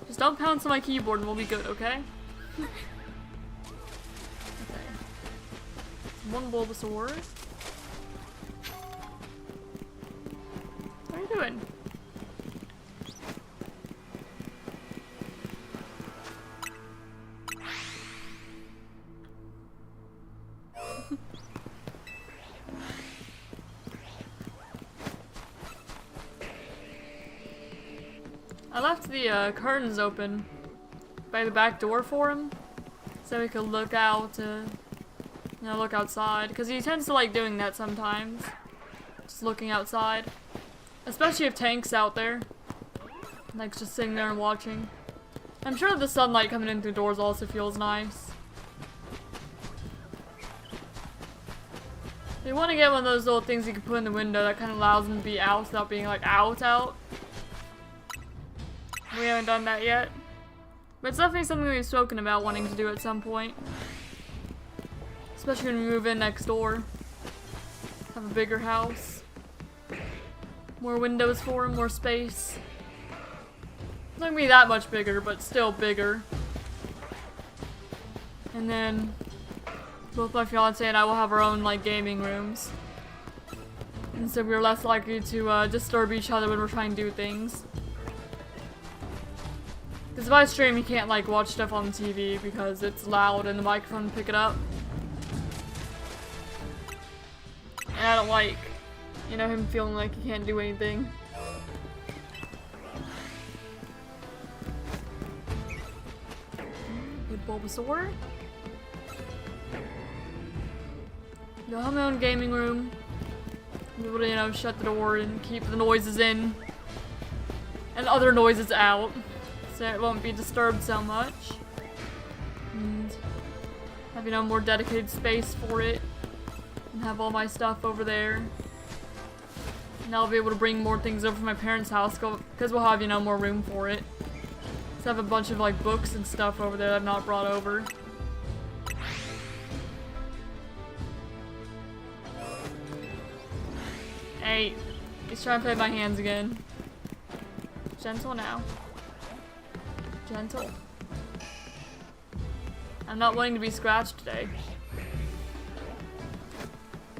Speaker 1: Just don't pounce on my keyboard and we'll be good, okay? Okay. One Bulbasaur. What are you doing? I left the curtains open by the back door for him, so we could look out, look outside. Because he tends to like doing that sometimes, just looking outside, especially if Tank's out there, like just sitting there and watching. I'm sure the sunlight coming in through doors also feels nice. You want to get one of those little things you can put in the window that kind of allows him to be out without being like out. We haven't done that yet. But it's definitely something we've spoken about wanting to do at some point. Especially when we move in next door. Have a bigger house. More windows for him, more space. It's not gonna be that much bigger, but still bigger. And then both my fiance and I will have our own like gaming rooms. And so we're less likely to disturb each other when we're trying to do things. Because if I stream, you can't like watch stuff on the TV because it's loud and the microphone will pick it up. And I don't like, you know, him feeling like he can't do anything. Good Bulbasaur. You'll have my own gaming room. Be able to, you know, shut the door and keep the noises in. And other noises out. So it won't be disturbed so much. And have, you know, more dedicated space for it. And have all my stuff over there. And I'll be able to bring more things over from my parents' house because we'll have, you know, more room for it. So I have a bunch of like books and stuff over there that I've not brought over. Hey, he's trying to play with my hands again. Gentle now. Gentle. I'm not wanting to be scratched today.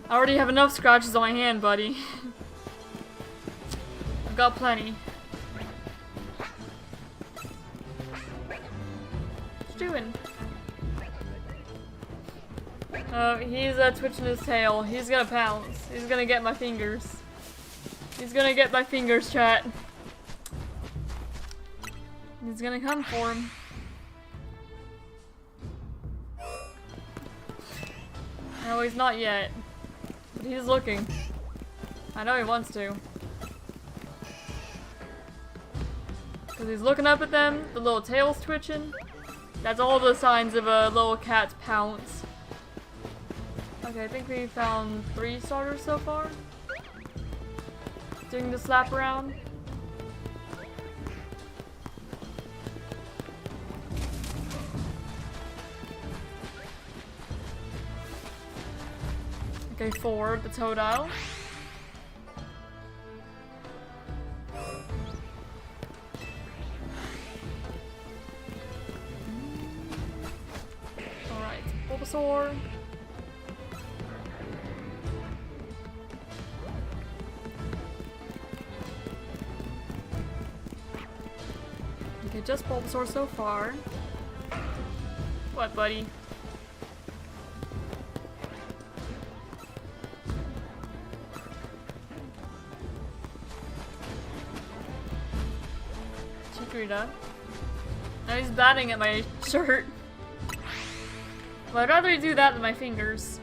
Speaker 1: I already have enough scratches on my hand, buddy. I've got plenty. What you doing? Oh, he's twitching his tail. He's gonna pounce. He's gonna get my fingers. He's gonna get my fingers, chat. He's gonna come for him. No, he's not yet. But he's looking. I know he wants to. Because he's looking up at them, the little tail's twitching. That's all the signs of a little cat's pounce. Okay, I think we found 3 starters so far. Doing the slap around. Okay, 4, the Totodile. Alright, Bulbasaur. Okay, just Bulbasaur so far. What, buddy? Chikorita. Now he's batting at my shirt. Well, I'd rather he do that than my fingers.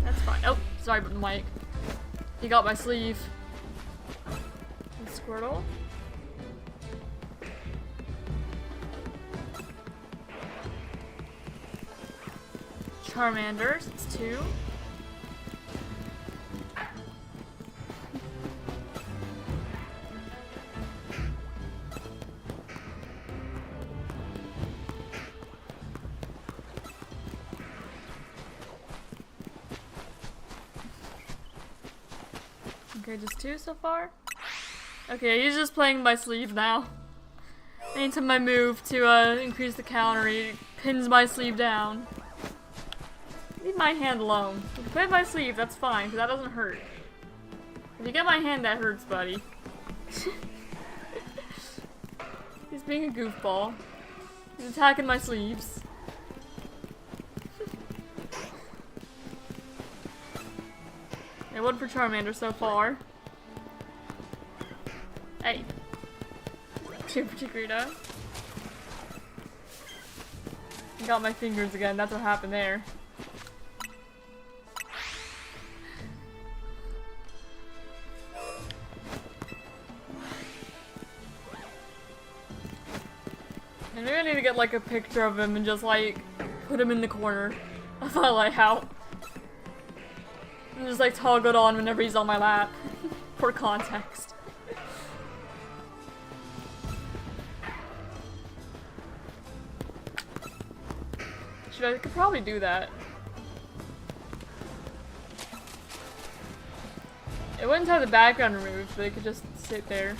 Speaker 1: That's fine. Oh, sorry about the mic. He got my sleeve. And Squirtle. Charmander, it's 2. Okay, just 2 so far. Okay, he's just playing my sleeve now. Anytime I move to increase the counter, he pins my sleeve down. Leave my hand alone. You can play with my sleeve, that's fine, because that doesn't hurt. If you get my hand, that hurts, buddy. He's being a goofball. He's attacking my sleeves. Yeah, 1 for Charmander so far. Hey. 2 for Chikorita. Got my fingers again, that's what happened there. And maybe I need to get like a picture of him and just like put him in the corner of my layout. And just like toggle it on whenever he's on my lap. For context. I could probably do that. It wouldn't have the background removed, but it could just sit there.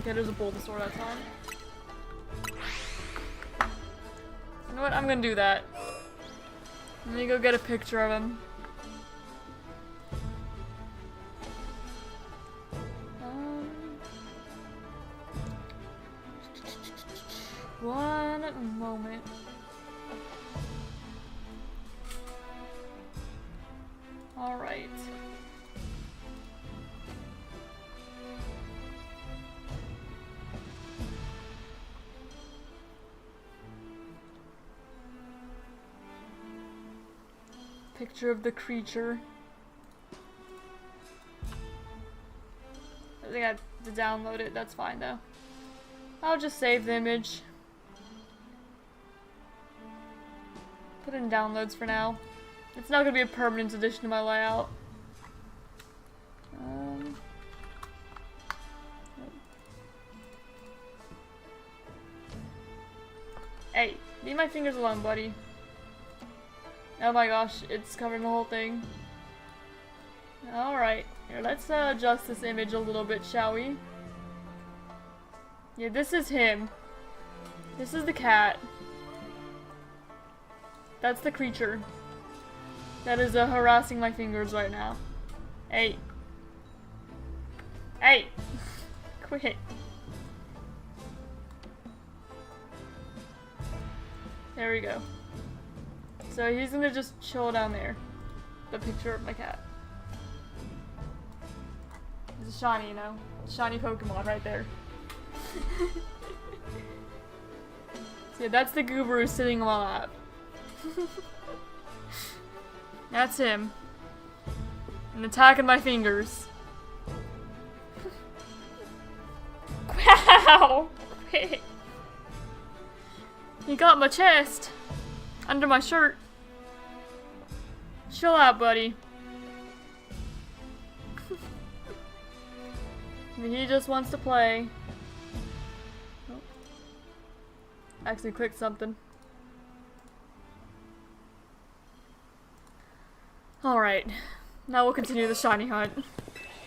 Speaker 1: Okay, there's a Bulbasaur that time. You know what? I'm gonna do that. Let me go get a picture of him. One moment. Alright. Picture of the creature. I think I have to download it, that's fine though. I'll just save the image. Put it in downloads for now. It's not gonna be a permanent addition to my layout. Hey, leave my fingers alone, buddy. Oh my gosh, it's covering the whole thing. Alright, here, let's adjust this image a little bit, shall we? Yeah, this is him. This is the cat. That's the creature that is harassing my fingers right now. Hey. Hey! Quit. There we go. So he's gonna just chill down there. The picture of my cat. He's a shiny, you know? Shiny Pokemon right there. So yeah, that's the Gooberoo sitting on my lap. That's him. And attacking my fingers. Wow! He got my chest. Under my shirt. Chill out, buddy. He just wants to play. Oh. Actually clicked something. Alright, now we'll continue the shiny hunt.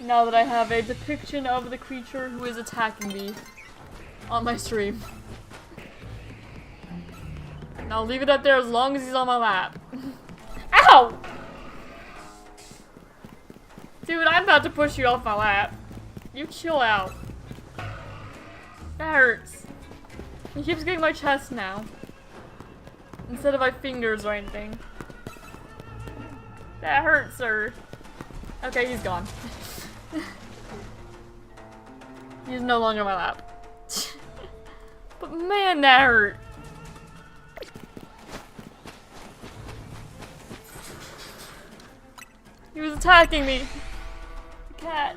Speaker 1: Now that I have a depiction of the creature who is attacking me on my stream. And I'll leave it up there as long as he's on my lap. Ow! Dude, I'm about to push you off my lap. You chill out. That hurts. He keeps getting my chest now. Instead of my fingers or anything. That hurts, sir. Okay, he's gone. He's no longer on my lap. But man, that hurt. He was attacking me. The cat.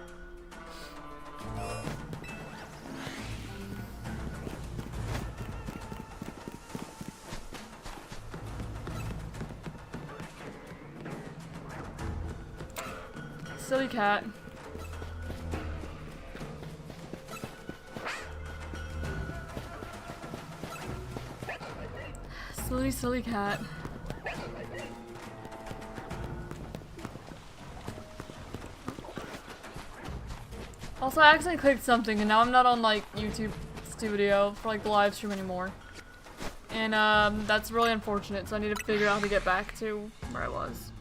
Speaker 1: Silly cat. Silly, silly cat. Also, I accidentally clicked something and now I'm not on like YouTube Studio for like the live stream anymore. And that's really unfortunate, so I need to figure out how to get back to where I was.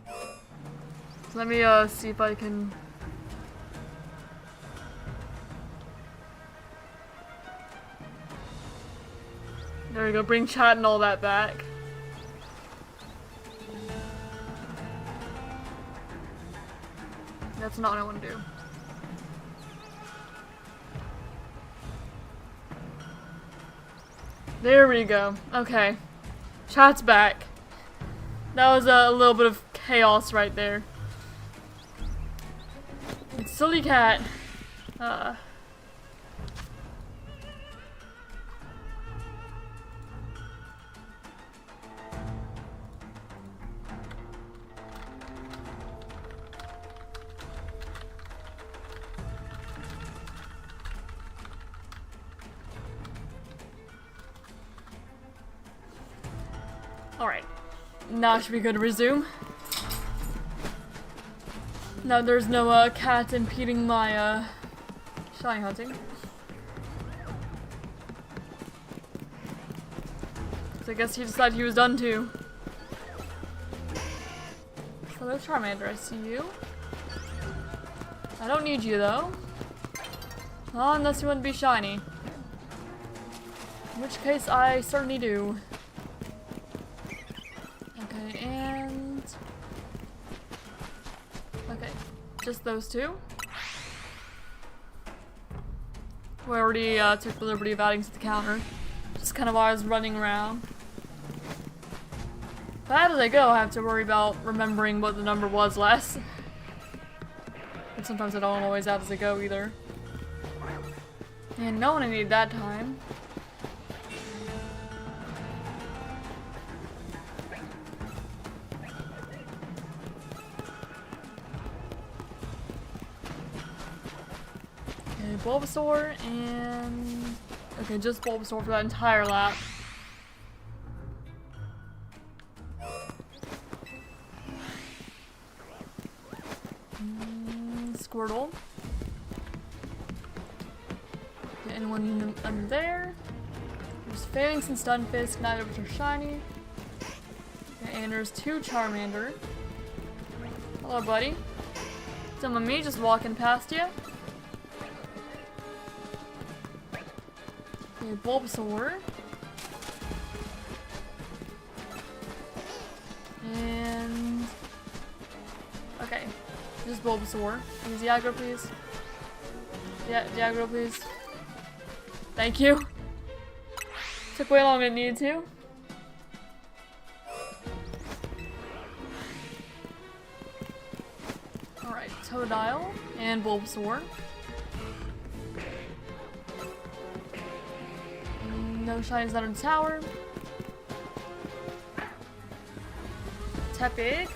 Speaker 1: So let me see if I can... There we go, bring chat and all that back. That's not what I want to do. There we go. Okay. Chat's back. That was a little bit of chaos right there. It's silly cat. Alright. Now should be good to resume. Now there's no cat impeding my shiny hunting. So I guess he decided he was done too. Hello Charmander, I see you. I don't need you though. Well, unless you want to be shiny. In which case I certainly do. Okay, and... Okay, just those two. We already took the liberty of adding to the counter. Just kind of while I was running around. But as I go, I have to worry about remembering what the number was last. But sometimes I don't always add as I go either. And no one I need that time. Okay, Bulbasaur and... Okay, just Bulbasaur for that entire lap. Squirtle. Okay, anyone under there? There's Phalanx and Stunfisk, neither of which are shiny. Okay, and there's two Charmander. Hello, buddy. Some of me just walking past you. Okay, Bulbasaur. And... Okay, just Bulbasaur. Use the aggro, please. Yeah, the aggro, please. Thank you. Took way longer than it needed to. Alright, Totodile and Bulbasaur. No shinies under the tower. Tepig.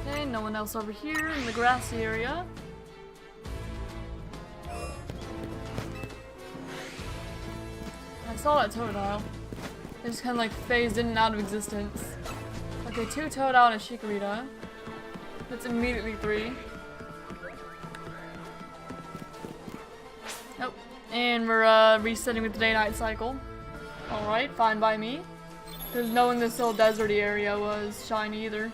Speaker 1: Okay, no one else over here in the grassy area. I saw that Totodile. They just kind of like phased in and out of existence. Okay, two Totodile and a Chikorita. That's immediately three. Nope. And we're resetting with the day-night cycle. Alright, fine by me. Because knowing this whole deserty area was shiny either.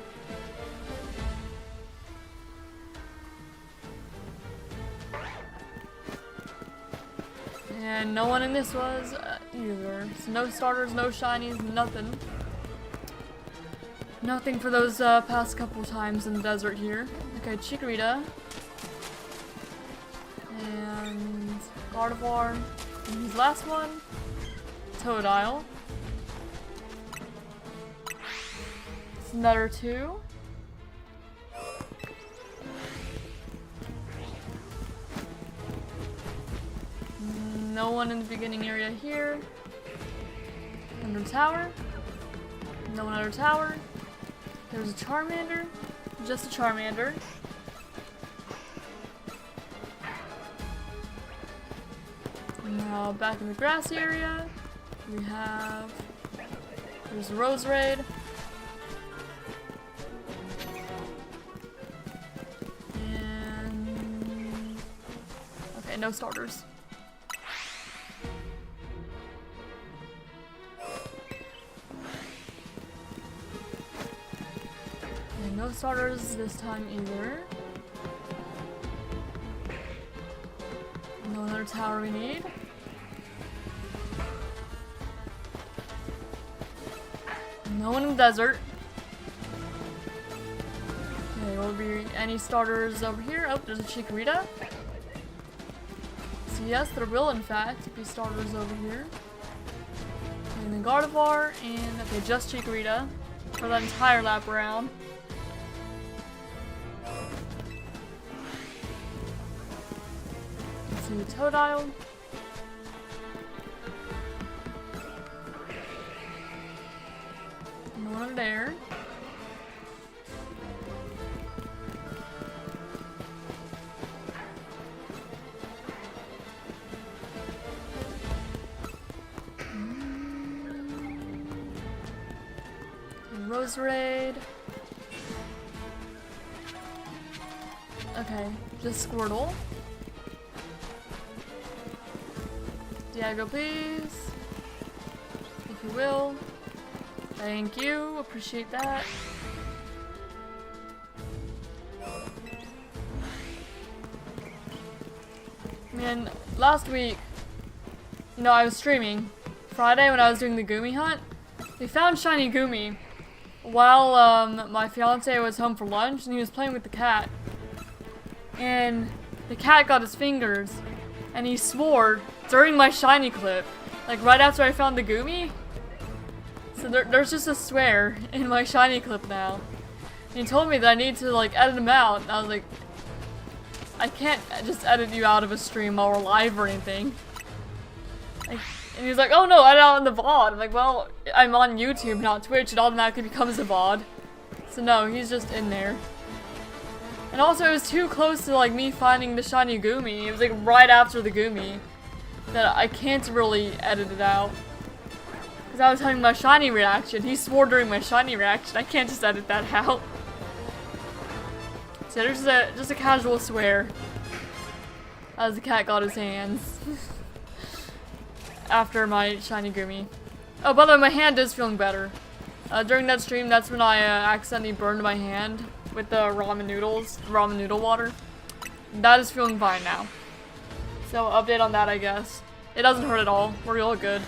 Speaker 1: And no one in this was either. So no starters, no shinies, nothing. Nothing for those past couple times in the desert here. Okay, Chikorita. And Gardevoir. And his last one. Totodile. It's another two. No one in the beginning area here. Under the tower. No another tower. There's a Charmander. Just a Charmander. Now back in the grassy area, we have, there's a Rose Raid. And, okay, no starters. And no starters this time either. No another tower we need. No one in the desert. Okay, will there be any starters over here? Oh, there's a Chikorita. So yes, there will in fact be starters over here. And then Gardevoir, and okay, just Chikorita for that entire lap around. Let's see the Totodile. No one there. Rose Raid. Okay, just Squirtle. Diago, please. If you will. Thank you, appreciate that. Man, last week, you know, I was streaming Friday when I was doing the Goomy hunt. We found shiny Goomy while my fiance was home for lunch, and he was playing with the cat. And the cat got his fingers, and he swore during my shiny clip, like right after I found the Goomy. So there's just a swear in my shiny clip now. And he told me that I need to like edit him out, and I was like, I can't just edit you out of a stream while we're live or anything. Like, and he's like, oh no, edit out in the VOD. I'm like, well, I'm on YouTube, not Twitch. It automatically becomes a VOD. So no, he's just in there. And also, it was too close to like me finding the shiny Goomy. It was like right after the Goomy that I can't really edit it out. Because I was having my shiny reaction. He swore during my shiny reaction. I can't just edit that out. So there's just a casual swear as the cat got his hands after my shiny Goomy. Oh, by the way, my hand is feeling better. During that stream, that's when I accidentally burned my hand with the ramen noodles, ramen noodle water. That is feeling fine now. So update on that, I guess. It doesn't hurt at all. We're all good.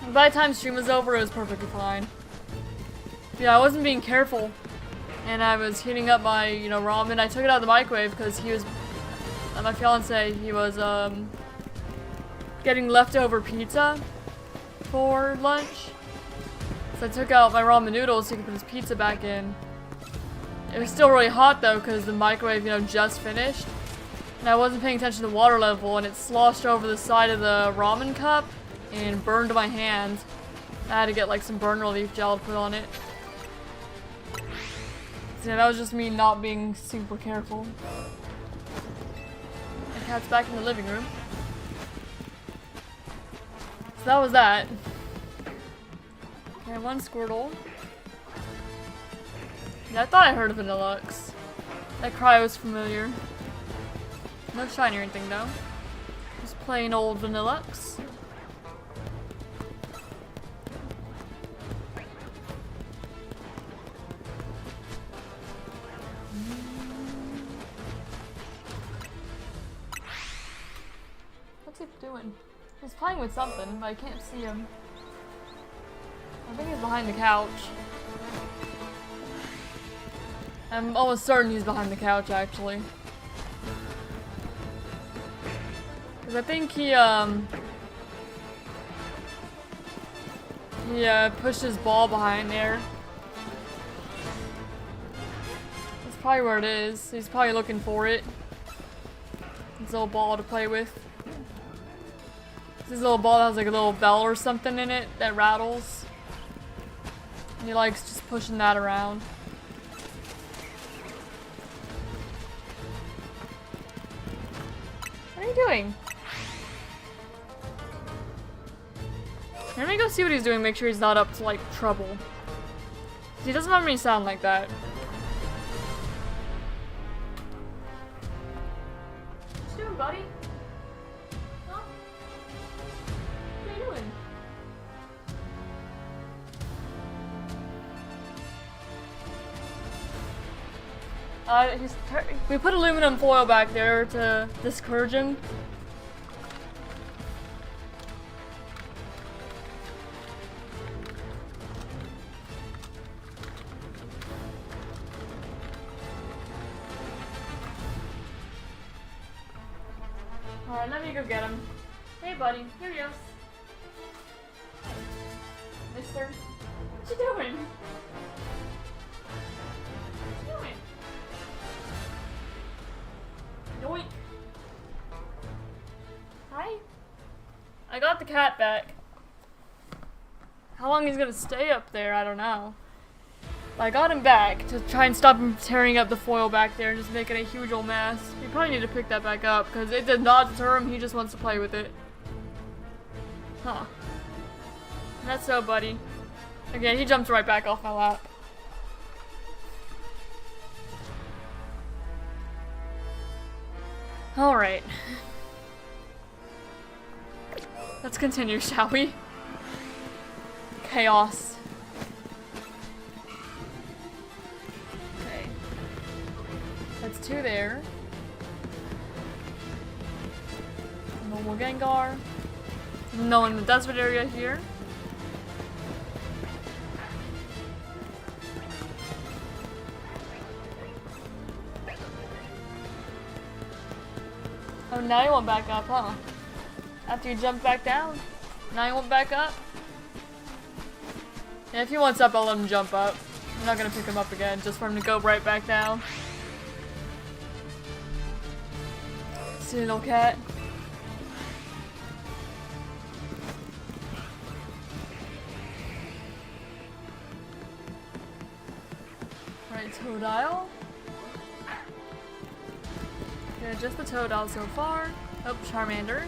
Speaker 1: And by the time stream was over, it was perfectly fine. But yeah, I wasn't being careful. And I was heating up my, you know, ramen. I took it out of the microwave because he was, my fiance, he was, getting leftover pizza for lunch. So I took out my ramen noodles so he could put his pizza back in. It was still really hot though because the microwave, you know, just finished. And I wasn't paying attention to the water level, and it sloshed over the side of the ramen cup and burned my hand. I had to get like some burn relief gel to put on it. So yeah, that was just me not being super careful. The cat's back in the living room. So that was that. Okay, one Squirtle. Yeah, I thought I heard of Vanillux. That cry was familiar. No shiny or anything though. Just plain old Vanillux. What's he doing? He's playing with something, but I can't see him. I think he's behind the couch. I'm almost certain he's behind the couch, actually. Because I think he pushed his ball behind there. That's probably where it is. He's probably looking for it. His little ball to play with. This little ball has like a little bell or something in it that rattles. He likes just pushing that around. What are you doing? Let me go see what he's doing, make sure he's not up to, like, trouble. He doesn't have me sound like that. What you doing, buddy? Huh? What are you doing? We put aluminum foil back there to discourage him. Alright, let me go get him. Hey buddy, here he is. Mister, what you doing? What you doing? Yoink. Hi. I got the cat back. How long he's gonna stay up there, I don't know. But I got him back to try and stop him tearing up the foil back there and just making a huge old mess. You probably need to pick that back up because it did not deter him, he just wants to play with it. Huh. That's so, buddy. Okay, he jumped right back off my lap. Alright. Let's continue, shall we? Chaos. Okay. That's 2 there. Normal Gengar. No in the desert area here. Oh, now you want back up, huh? After you jump back down? Now you want back up? Yeah, if he wants up, I'll let him jump up. I'm not gonna pick him up again, just for him to go right back down. See, little cat. Right, Totodile. Okay, just the Totodile so far. Oh, Charmander.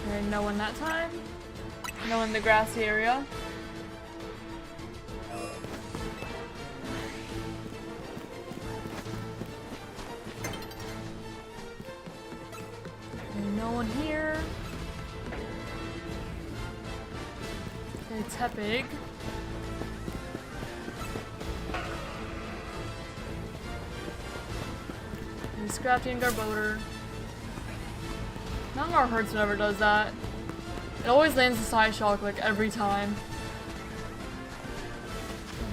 Speaker 1: Okay, no one that time. No one in the grassy area. No one here. Okay, Tepig. And Scrafty and Garbodor. Melgar Hurts never does that. It always lands the Side Shock like every time.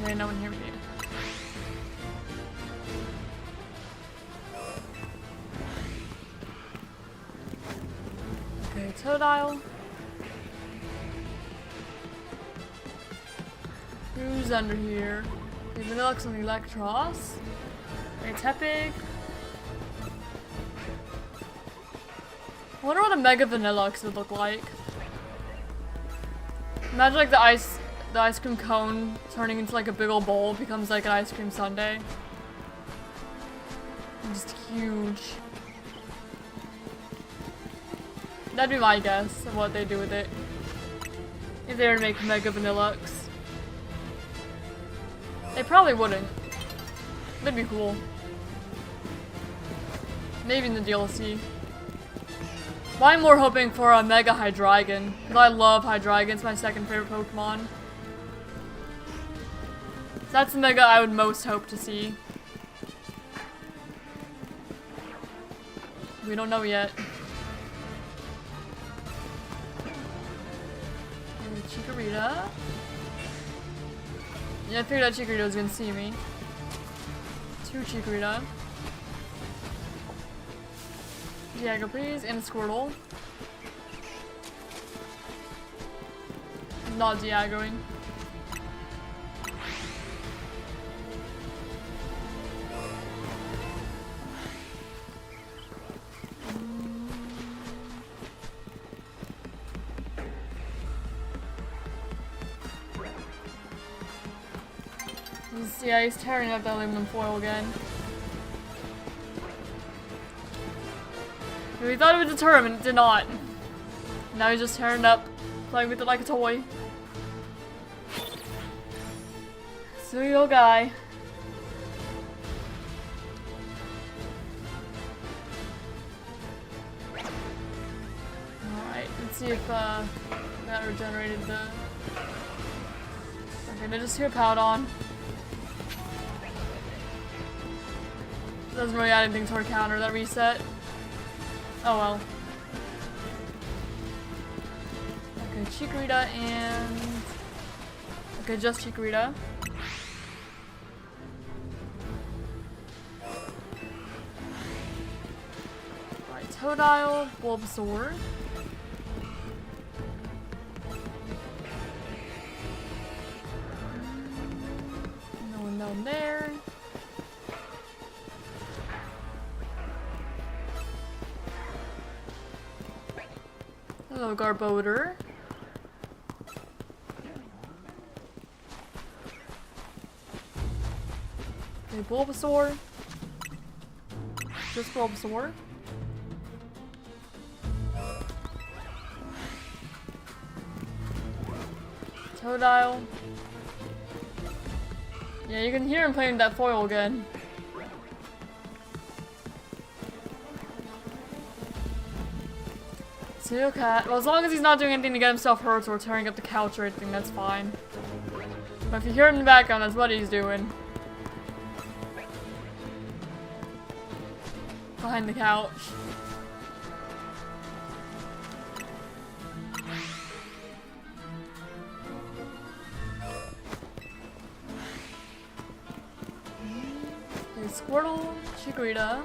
Speaker 1: Okay, no one here we need. Okay, Totodile. Who's under here? Okay, Vanillux and Electros. Okay, Tepig. I wonder what a Mega Vanillux would look like. Imagine like the ice cream cone turning into like a big old bowl becomes like an ice cream sundae. Just huge. That'd be my guess of what they do with it. If they were to make Mega Vanillux. They probably wouldn't. That'd be cool. Maybe in the DLC. But I'm more hoping for a Mega Hydreigon, because I love Hydreigon, it's my second favorite Pokemon. So that's the Mega I would most hope to see. We don't know yet. And Chikorita. Yeah, I figured that Chikorita was gonna see me. 2 Chikorita. Diego, please, and a Squirtle. not de-aggroing. Yeah, he's tearing up the aluminum foil again. We thought it would deter him, and it did not. Now he's just tearing it up, playing with it like a toy. Sweet little guy. Alright, let's see if that regenerated the... Okay, they just hear Pout on. Doesn't really add anything to our counter, that reset. Oh well. Okay, Chikorita and... Okay, just Chikorita. Alright, Totodile, Bulbasaur. No one down there. Hello, Garbodor. Okay, Bulbasaur. Just Bulbasaur. Totodile. Yeah, you can hear him playing that foil again. Steel Cat. Well, as long as he's not doing anything to get himself hurt or tearing up the couch or anything, that's fine. But if you hear him in the background, that's what he's doing. Behind the couch. Okay, Squirtle, Chikorita.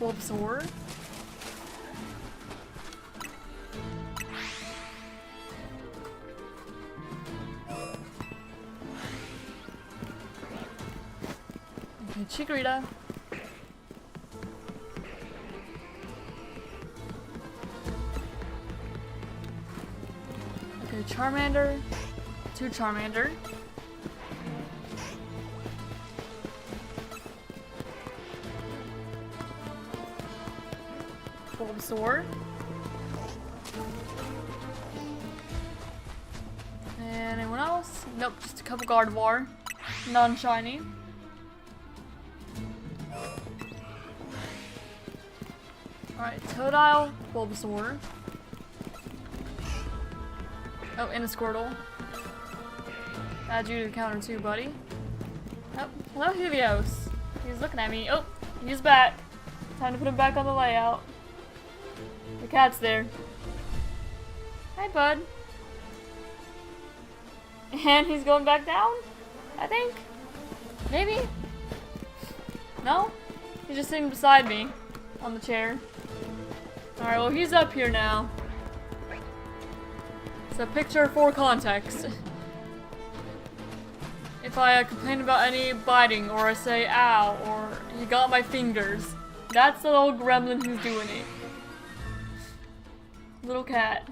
Speaker 1: Bulbasaur. Okay, Chikorita. Okay, Charmander. 2 Charmander. Bulbasaur. And anyone else? Nope, just a couple Gardevoir. Non-shiny. Alright, Totodile, Bulbasaur. Oh, and a Squirtle. Add you to the counter too, buddy. Oh, hello Helios. He's looking at me. Oh, he's back. Time to put him back on the layout. The cat's there. Hi, bud. And he's going back down? I think? Maybe? No? He's just sitting beside me on the chair. Alright, well he's up here now. It's a picture for context. If I complain about any biting, or I say ow, or he got my fingers, that's the little gremlin who's doing it. Little cat.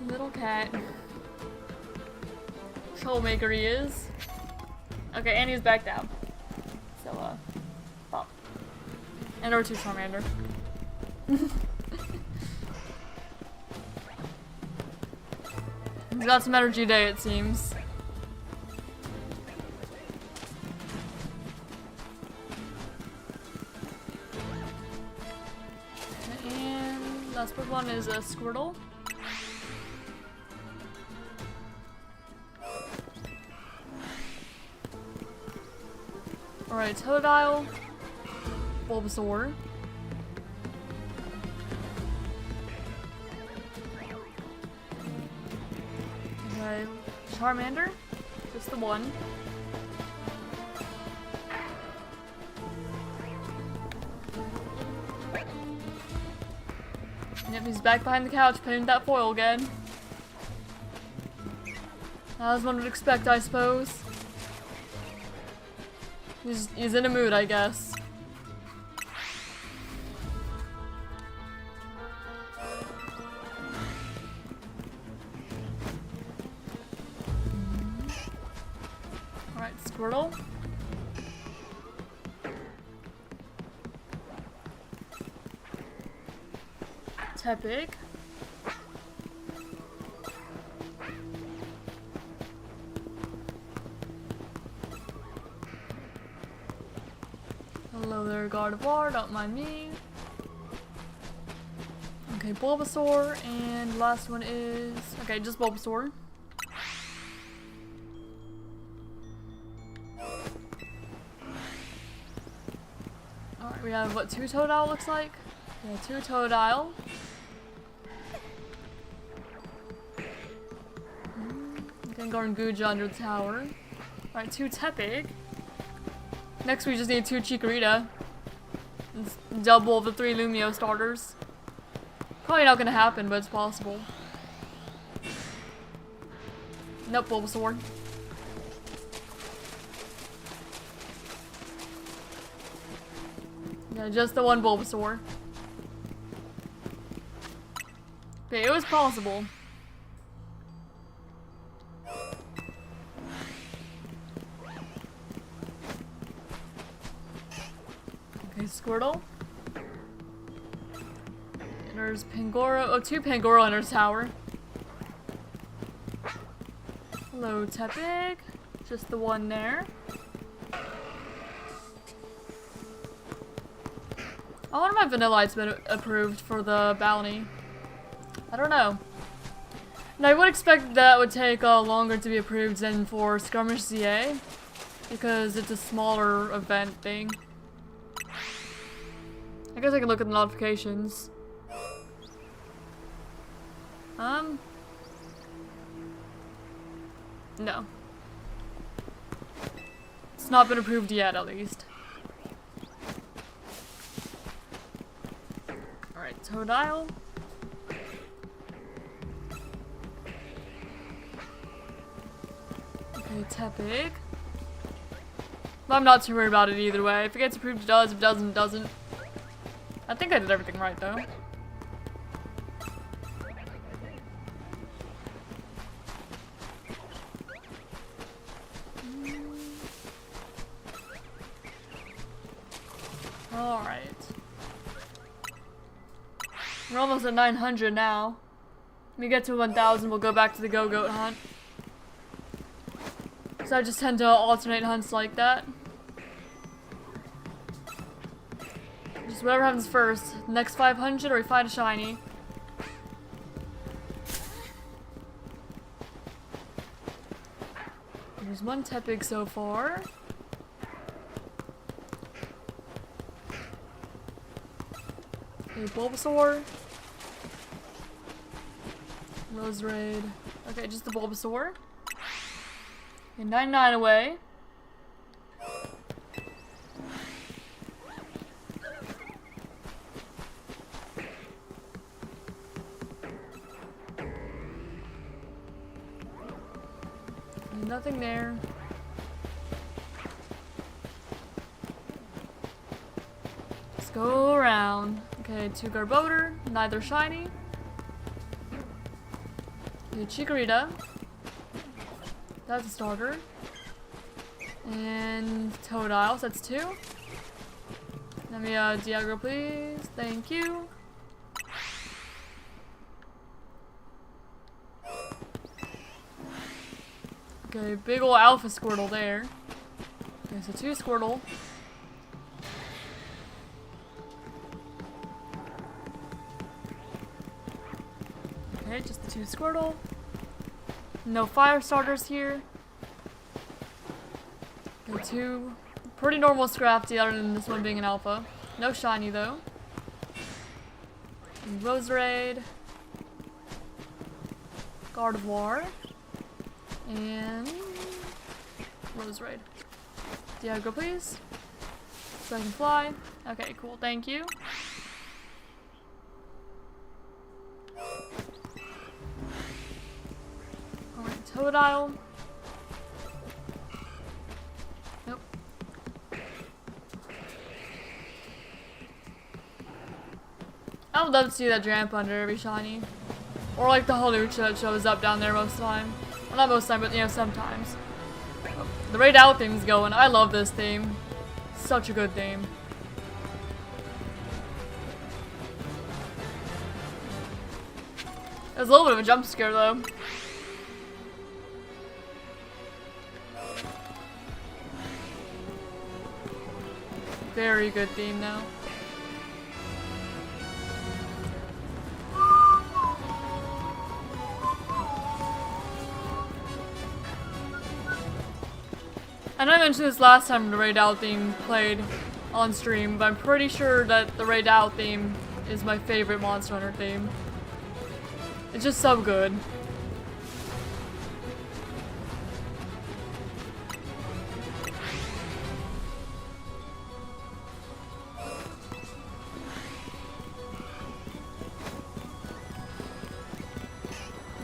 Speaker 1: Little cat. Troublemaker he is. Okay, and he's back down. So, pop. And our 2 Charmander. He's got some energy today, it seems. And last one is a Squirtle. Alright, Totodile. Bulbasaur. Okay, Charmander. Just the one. Yep, he's back behind the couch playing with that foil again. As one would expect, I suppose. He's in a mood, I guess. Alright, Squirtle. Tepig. Hello there, Gardevoir, don't mind me. Okay, Bulbasaur, and last one is... okay, just Bulbasaur. Alright, we have what, 2 Totodile looks like? Yeah, 2 Totodile. Gengar and Guja under the tower. Alright, 2 Tepig. Next we just need 2 Chikorita. It's double of the 3 Lumio starters. Probably not gonna happen, but it's possible. Nope, Bulbasaur. Yeah, just the one Bulbasaur. Okay, it was possible. Okay, Squirtle. There's Pangoro. Oh, 2 Pangoro in her tower. Hello, Tepig. Just the one there. I wonder if my Vanillite's been approved for the bounty. I don't know. And I would expect that would take longer to be approved than for Skirmish ZA. Because it's a smaller event thing. I guess I can look at the notifications. No. It's not been approved yet, at least. Alright, Totodile. Okay, Tepig. But I'm not too worried about it either way. If it gets approved, it does. If it doesn't, it doesn't. I think I did everything right, though. Alright. We're almost at 900 now. When we get to 1000, we'll go back to the Gogoat hunt. So I just tend to alternate hunts like that. Just whatever happens first. Next 500 or we find a shiny. There's 1 Tepig so far. Okay, Bulbasaur. Roserade. Okay, just the Bulbasaur. Okay, 99 away. Nothing there. Let's go around. Okay, 2 Garbodor, neither shiny. Okay, Chikorita. That's a starter. And Totodile, so that's 2. Let me Diagro, please. Thank you. Okay, big ol' Alpha Squirtle there. Okay, so 2 Squirtle. Okay, just the 2 Squirtle. No fire starters here. Okay, 2 Pretty normal Scrafty other than this one being an alpha. No shiny though. Roserade. Gardevoir. And Roserade. Dialga, please. So I can fly. Okay, cool. Thank you. Alright, Totodile. Nope. I would love to see that Dramp under every shiny. Or like the Hawlucha that shows up down there most of the time. Well, not most of the time, but you know, sometimes. The Raid Out theme's going. I love this theme. Such a good theme. It was a little bit of a jump scare though. Very good theme though. I know I mentioned this last time the Raid Out theme played on stream, but I'm pretty sure that the Raid Out theme is my favorite Monster Hunter theme. It's just so good.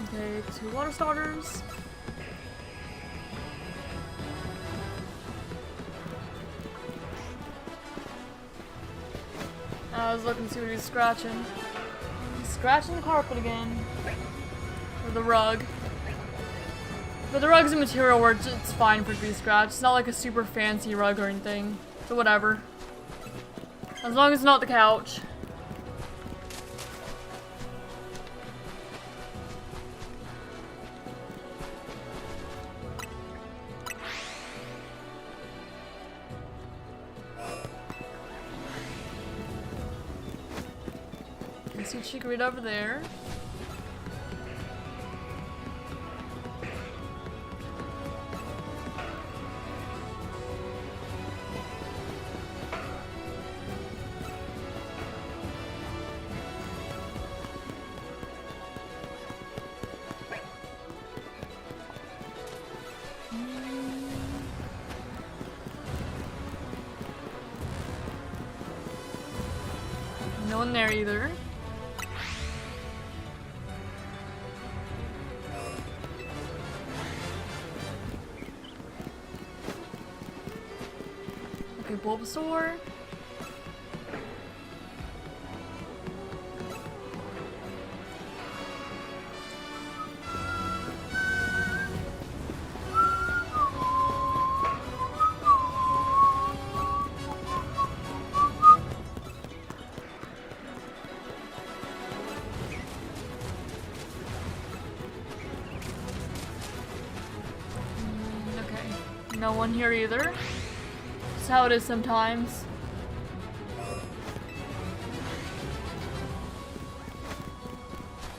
Speaker 1: Okay, 2 water starters. I was looking to see what he was scratching. He's scratching the carpet again. Or the rug. But the rug's a material where it's fine for it to be scratched. It's not like a super fancy rug or anything. So whatever. As long as it's not the couch. You see Chikorita over there. No one there either. Okay, Bulbasaur. No one here either. That's how it is sometimes.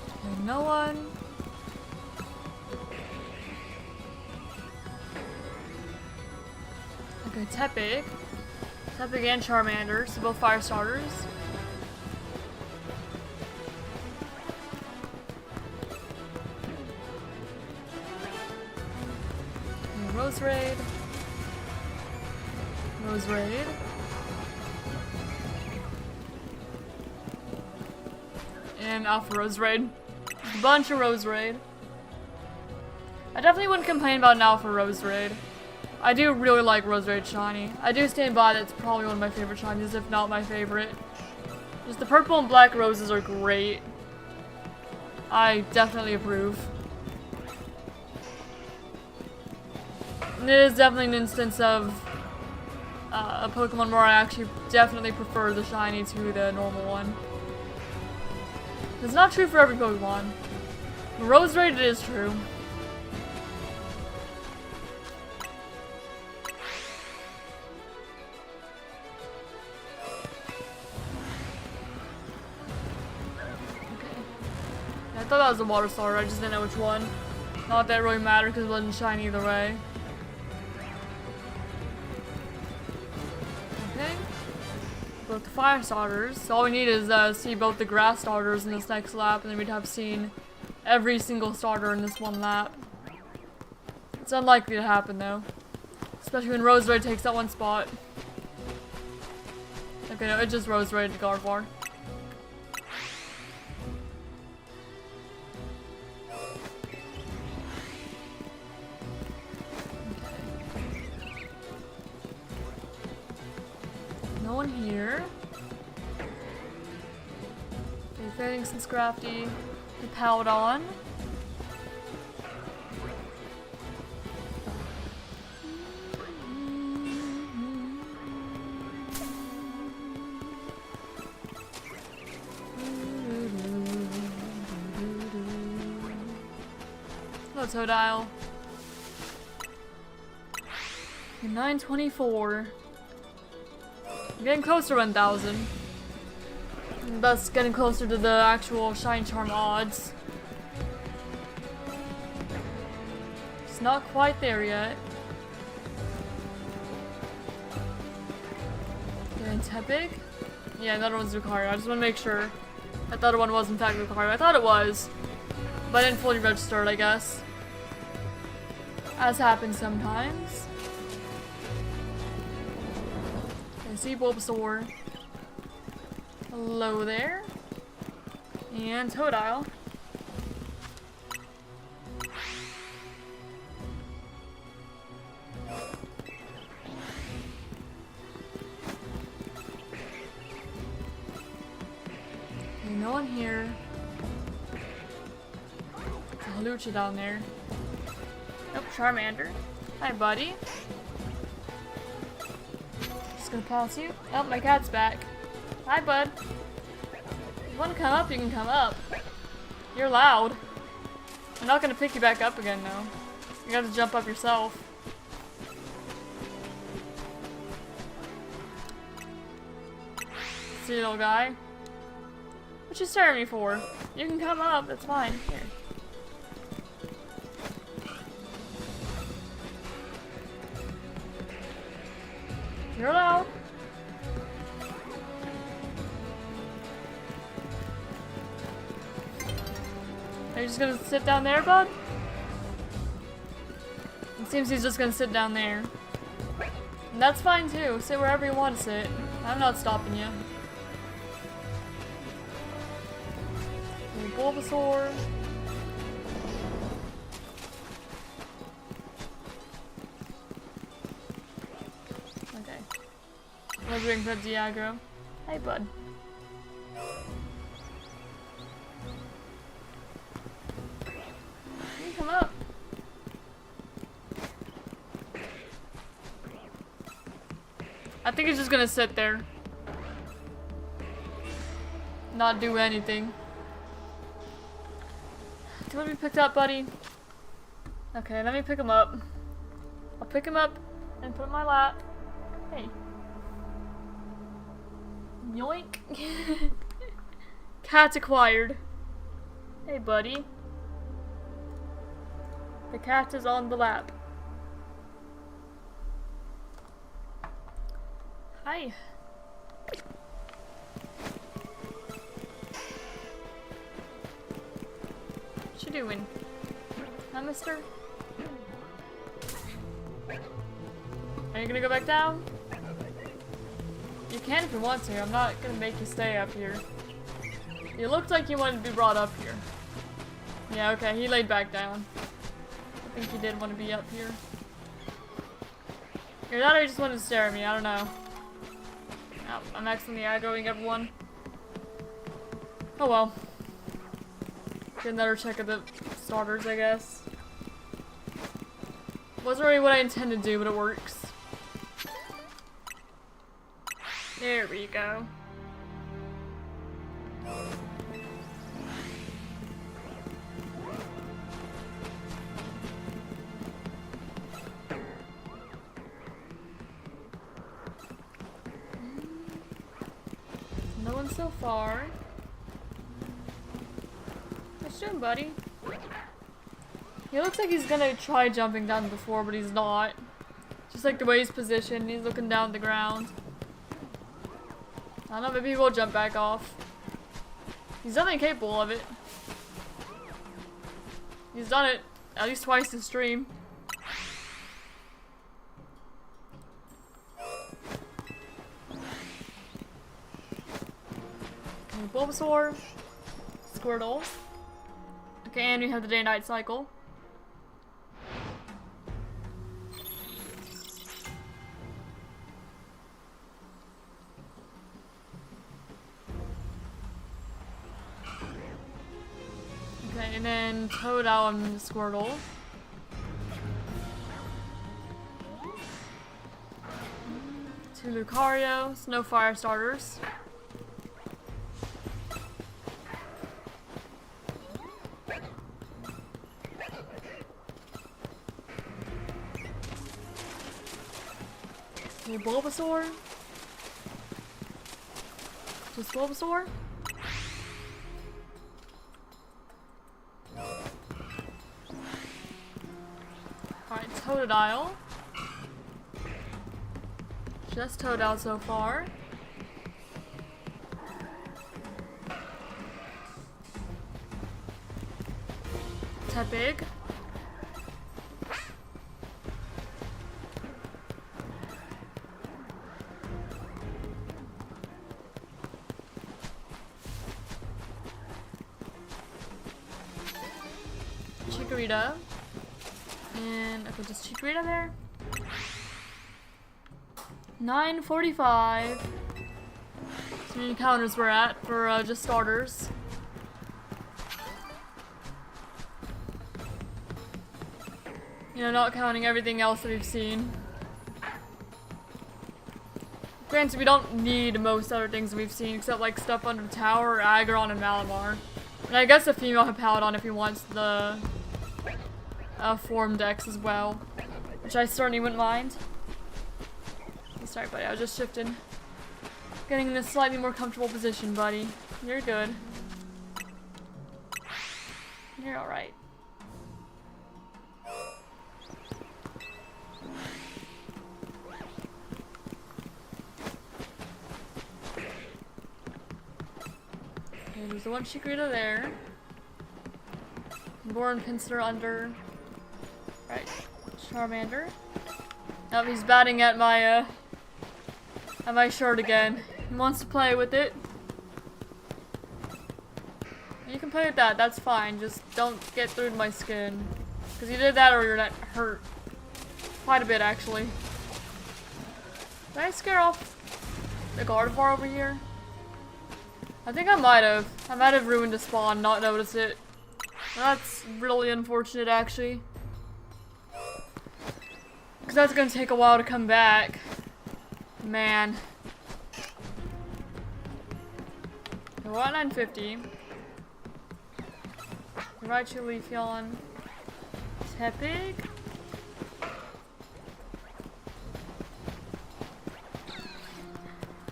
Speaker 1: Okay, no one. Okay, Tepig. Tepig and Charmander, so both fire starters. Roserade. Roserade. And Alpha Roserade. Just a bunch of Roserade. I definitely wouldn't complain about an Alpha Roserade. I do really like Roserade shiny. I do stand by that it's probably one of my favorite shinies, if not my favorite. Just the purple and black roses are great. I definitely approve. And it is definitely an instance of a Pokemon where I actually definitely prefer the shiny to the normal one. It's not true for every Pokemon. For Roserade, it is true. Okay. Yeah, I thought that was a water starter, I just didn't know which one. Not that it really mattered because it wasn't shiny either way. both the fire starters. So all we need is see both the grass starters in this next lap, and then we'd have seen every single starter in this one lap. It's unlikely to happen though, especially when Rose Red takes that one spot. Okay, no, it just Rose Red to Gardevoir. No one here. Okay, Phoenix and Scrafty. The Powdon. Hello, Totodile. 924. I'm getting closer to 1,000. Thus getting closer to the actual Shine Charm odds. It's not quite there yet. Getting Tepig? Yeah, that one's Lucario. I just want to make sure that the other one was in fact Lucario. I thought it was, but I didn't fully register it, I guess. As happens sometimes. I see Bulbasaur. Hello there. And Totodile. Okay, no one here. There's a Lucha down there. Nope, Charmander. Hi, buddy. Just gonna pass you. Oh, my cat's back. Hi, bud. If you want to come up, you can come up. You're loud. I'm not gonna pick you back up again, though. You gotta jump up yourself. See, little guy? What you staring at me for? You can come up, that's fine. Here. You're loud. Are you just gonna sit down there, bud? It seems he's just gonna sit down there. And that's fine too. Sit wherever you want to sit. I'm not stopping you. Bulbasaur. Okay. We're doing for Diagro. Hey, bud. You can come up. I think he's just gonna sit there. Not do anything. Do you want to be picked up, buddy? Okay, let me pick him up. I'll pick him up and put him in my lap. Hey. Yoink. Cat acquired. Hey, buddy. The cat is on the lap. Hi. What you doing? Huh, mister? Are you gonna go back down? You can if you want to. I'm not gonna make you stay up here. You looked like you wanted to be brought up here. Yeah, okay, he laid back down. I think he did want to be up here. Either that or he just wanted to stare at me, I don't know. Oh, I'm accidentally aggroing everyone. Oh well. Get another check of the starters, I guess. Wasn't really what I intended to do, but it works. There we go. No one so far. What you doing, buddy? He looks like he's gonna try jumping down before, but he's not. Just like the way he's positioned, he's looking down at the ground. I don't know, maybe he will jump back off. He's definitely capable of it. He's done it at least twice in stream. Okay, Bulbasaur, Squirtle. Okay, and we have the day-night cycle. Okay, and then Totodile and Squirtle. Two Lucario, no fire starters. Okay, Bulbasaur. Just Bulbasaur. Alright, Totodile. Just Totodile so far. Tepig. Chikorita. And okay, just Chikorita there. 9:45. So many counters we're at for just starters. You know, not counting everything else that we've seen. Granted, we don't need most other things that we've seen, except like stuff under the tower, Aggron, and Malamar. And I guess a female Hippowdon if he wants the form decks as well, which I certainly wouldn't mind. Sorry, buddy, I was just shifting. Getting in a slightly more comfortable position, buddy. You're good. You're alright. Okay, there's the one Chikorita there. Born Pinsir under. Right. Charmander. Oh, he's batting at my shirt again. He wants to play with it. You can play with that, that's fine. Just don't get through to my skin. Because you did that or you're not hurt. Quite a bit, actually. Did I scare off the Gardevoir over here? I think I might have. I might have ruined a spawn, not noticed it. That's really unfortunate, actually. Because that's going to take a while to come back. Man. We're at 950. Raichu, Leafeon, Tepig.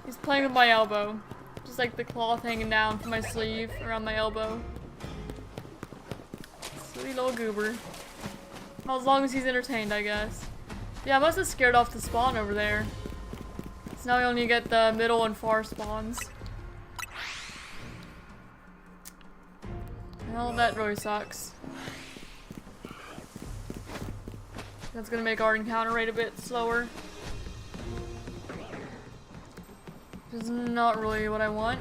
Speaker 1: He's playing with my elbow. Just like the cloth hanging down from my sleeve around my elbow. Sweet little goober. Well, as long as he's entertained, I guess. Yeah, I must have scared off the spawn over there. So now we only get the middle and far spawns. Well, that really sucks. That's gonna make our encounter rate a bit slower. Which is not really what I want.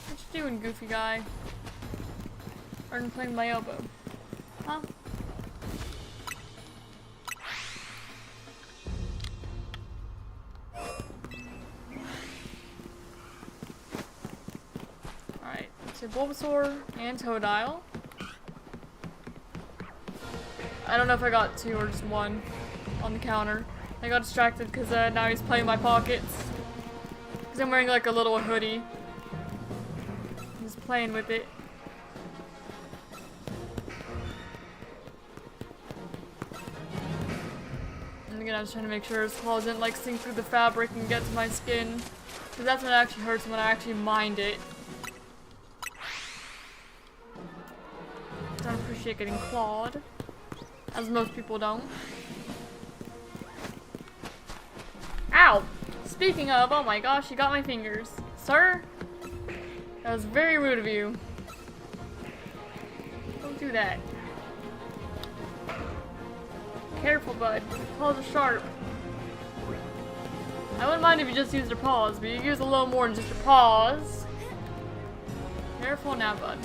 Speaker 1: What you doing, goofy guy? Starting playing my elbow. Huh? Alright, so Bulbasaur and Totodile. I don't know if I got two or just one on the counter. I got distracted because now he's playing my pockets. Because I'm wearing like a little hoodie. He's playing with it. And again, I was trying to make sure his claws didn't like sink through the fabric and get to my skin. Because that's when it actually hurts, when I actually mind it. Don't appreciate getting clawed. As most people don't. Ow! Speaking of, oh my gosh, you got my fingers. Sir? That was very rude of you. Don't do that. Careful, bud. Paws are sharp. I wouldn't mind if you just used your paws, but you use a little more than just your paws. Careful now, bud.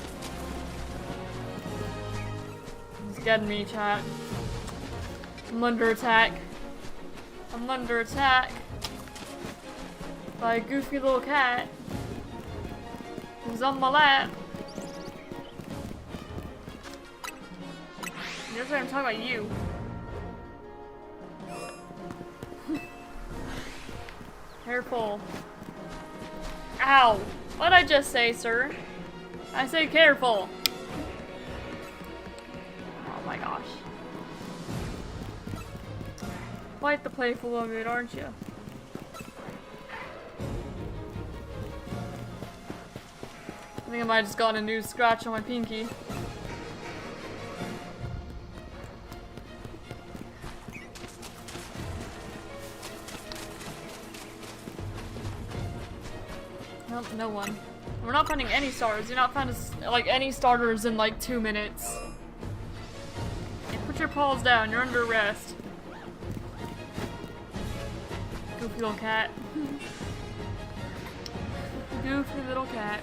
Speaker 1: He's getting me, chat. I'm under attack. I'm under attack by a goofy little cat who's on my lap. That's right, I'm talking about you. Careful. Ow! What'd I just say, sir? I say careful. Oh my gosh. Quite the playful of it, aren't you? I think I might have just gotten a new scratch on my pinky. Nope, no one. We're not finding any stars. You're not finding like any starters in like 2 minutes. Hey, put your paws down. You're under arrest. Goofy little cat. Goofy little cat.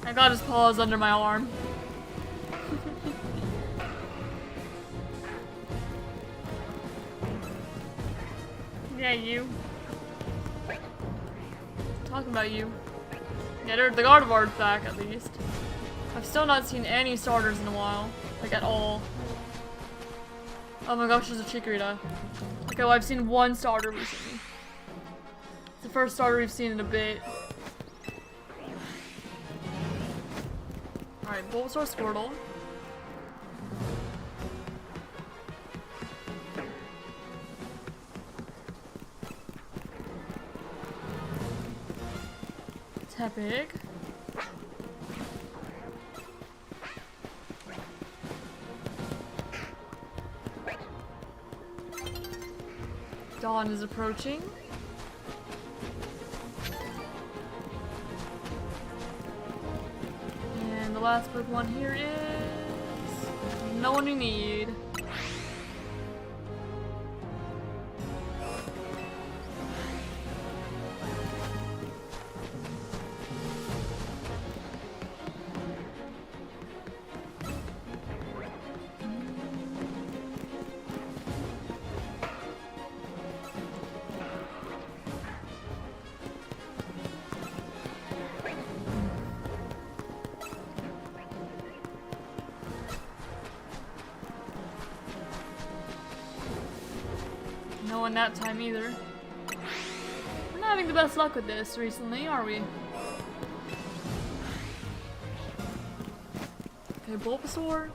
Speaker 1: I got his paws under my arm. Yeah, you. Talking about you. Yeah, the Gardevoir's back at least. I've still not seen any starters in a while. Like at all. Oh my gosh, there's a Chikorita. Okay, well I've seen one starter recently. It's the first starter we've seen in a bit. Alright, Bulbasaur, Squirtle. Tepig. Dawn is approaching. And the last big one here is no one you need. No one that time either. We're not having the best luck with this recently, are we? Okay, Bulbasaur.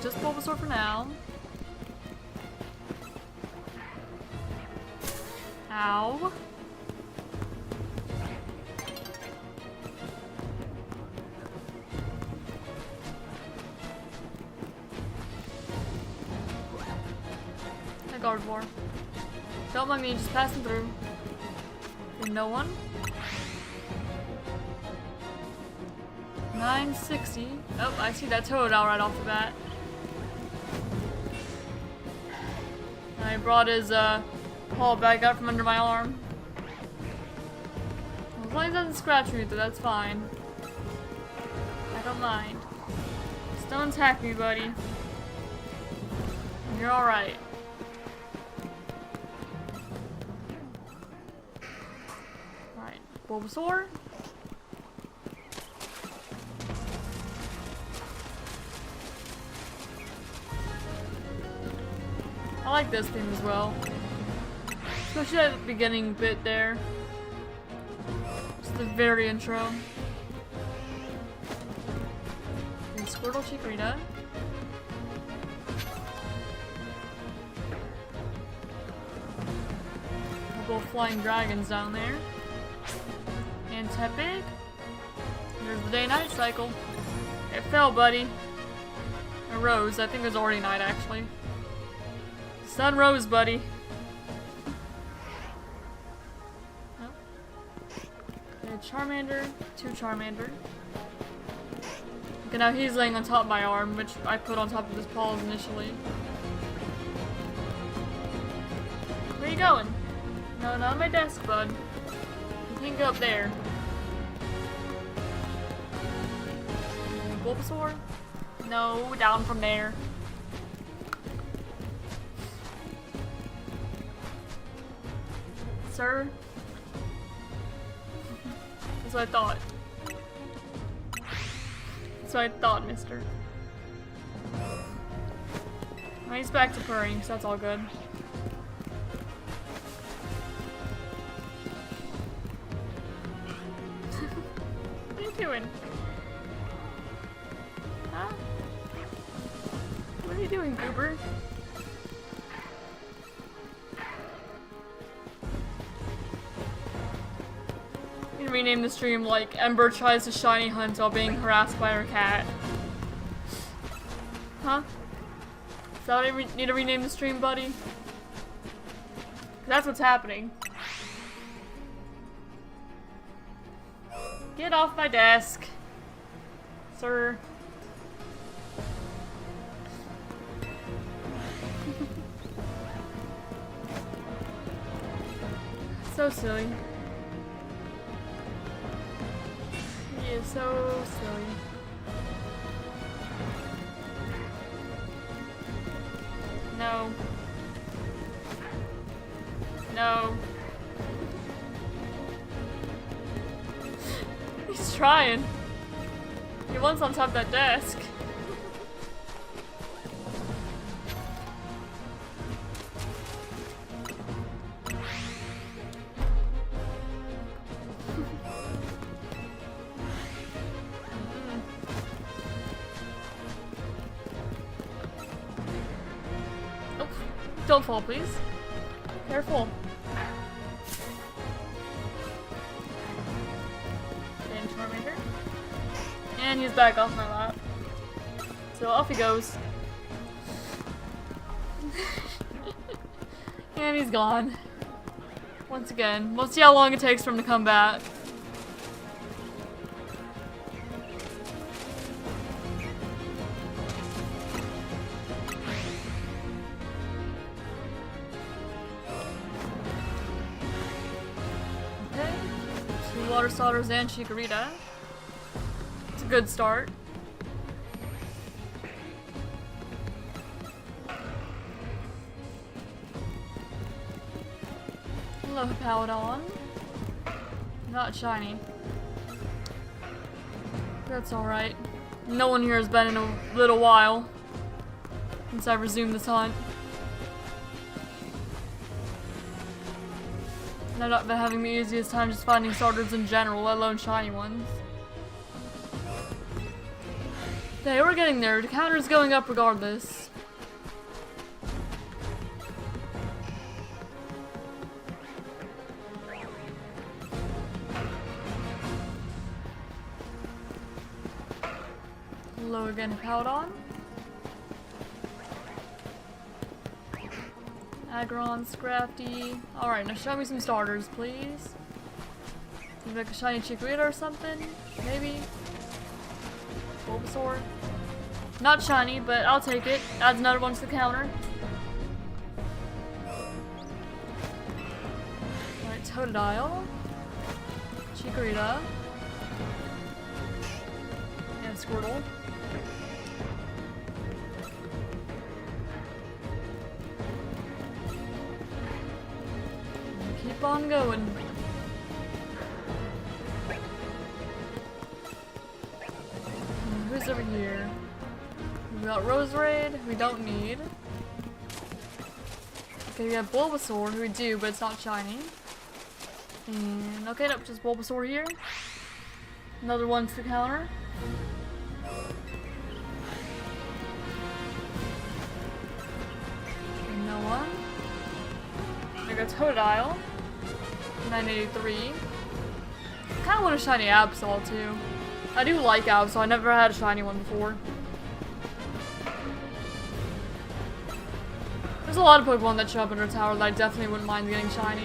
Speaker 1: Just Bulbasaur for now. Ow. Gardevoir. Don't mind me, just passing through. Okay, no one. 960. Oh, I see that Totodile right off the bat. And I brought his paw back out from under my arm. As long as it doesn't scratch me, that's fine. I don't mind. Just don't attack me, buddy. You're alright. Bulbasaur. I like this theme as well. Especially at the beginning bit there. Just the very intro. Squirtle, Chikorita. Couple flying dragons down there. And Tepig. There's the day-night cycle. It fell, buddy. It rose. I think it was already night, actually. Sun rose, buddy. Oh. Okay, Charmander. 2 Charmander. Okay, now he's laying on top of my arm, which I put on top of his paws initially. Where are you going? No, not on my desk, bud. You can go up there. Bulbasaur? No, down from there. Sir? That's what I thought. That's what I thought, mister. Well, he's back to purring, so that's all good. What are you doing? Huh? What are you doing, Goober? I'm gonna rename the stream like Ember tries to shiny hunt while being harassed by her cat. Huh? Is that what I need to rename the stream, buddy? That's what's happening. Get off my desk, sir. So silly. He is so silly. No. No. He's trying. He wants on top of that desk. Oh, don't fall, please. Careful. And he's back off my lap. So off he goes. And he's gone. Once again. We'll see how long it takes for him to come back. Okay. 2 Water Starters and Chikorita. Good start. Hello, Paladon. Not shiny. That's alright. No one here has been in a little while since I resumed this hunt. And I've not been having the easiest time just finding starters in general, let alone shiny ones. Okay, we're getting there. The counter's going up regardless. Hello again, Paladon. Aggron, Scrafty. Alright, now show me some starters, please. Maybe like a shiny Chikorita or something? Maybe? Bulbasaur. Not shiny, but I'll take it. Adds another one to the counter. Alright, Totodile. Chikorita. And Squirtle. And keep on going. Who's over here? We got Roserade, we don't need. Okay, we have Bulbasaur, who we do, but it's not shiny. And okay, nope, just Bulbasaur here. Another one to the counter. we go Totodile. 983. I kinda want a shiny Absol too. I do like Absol, I never had a shiny one before. There's a lot of Pokemon that show up in our tower that I definitely wouldn't mind getting shiny.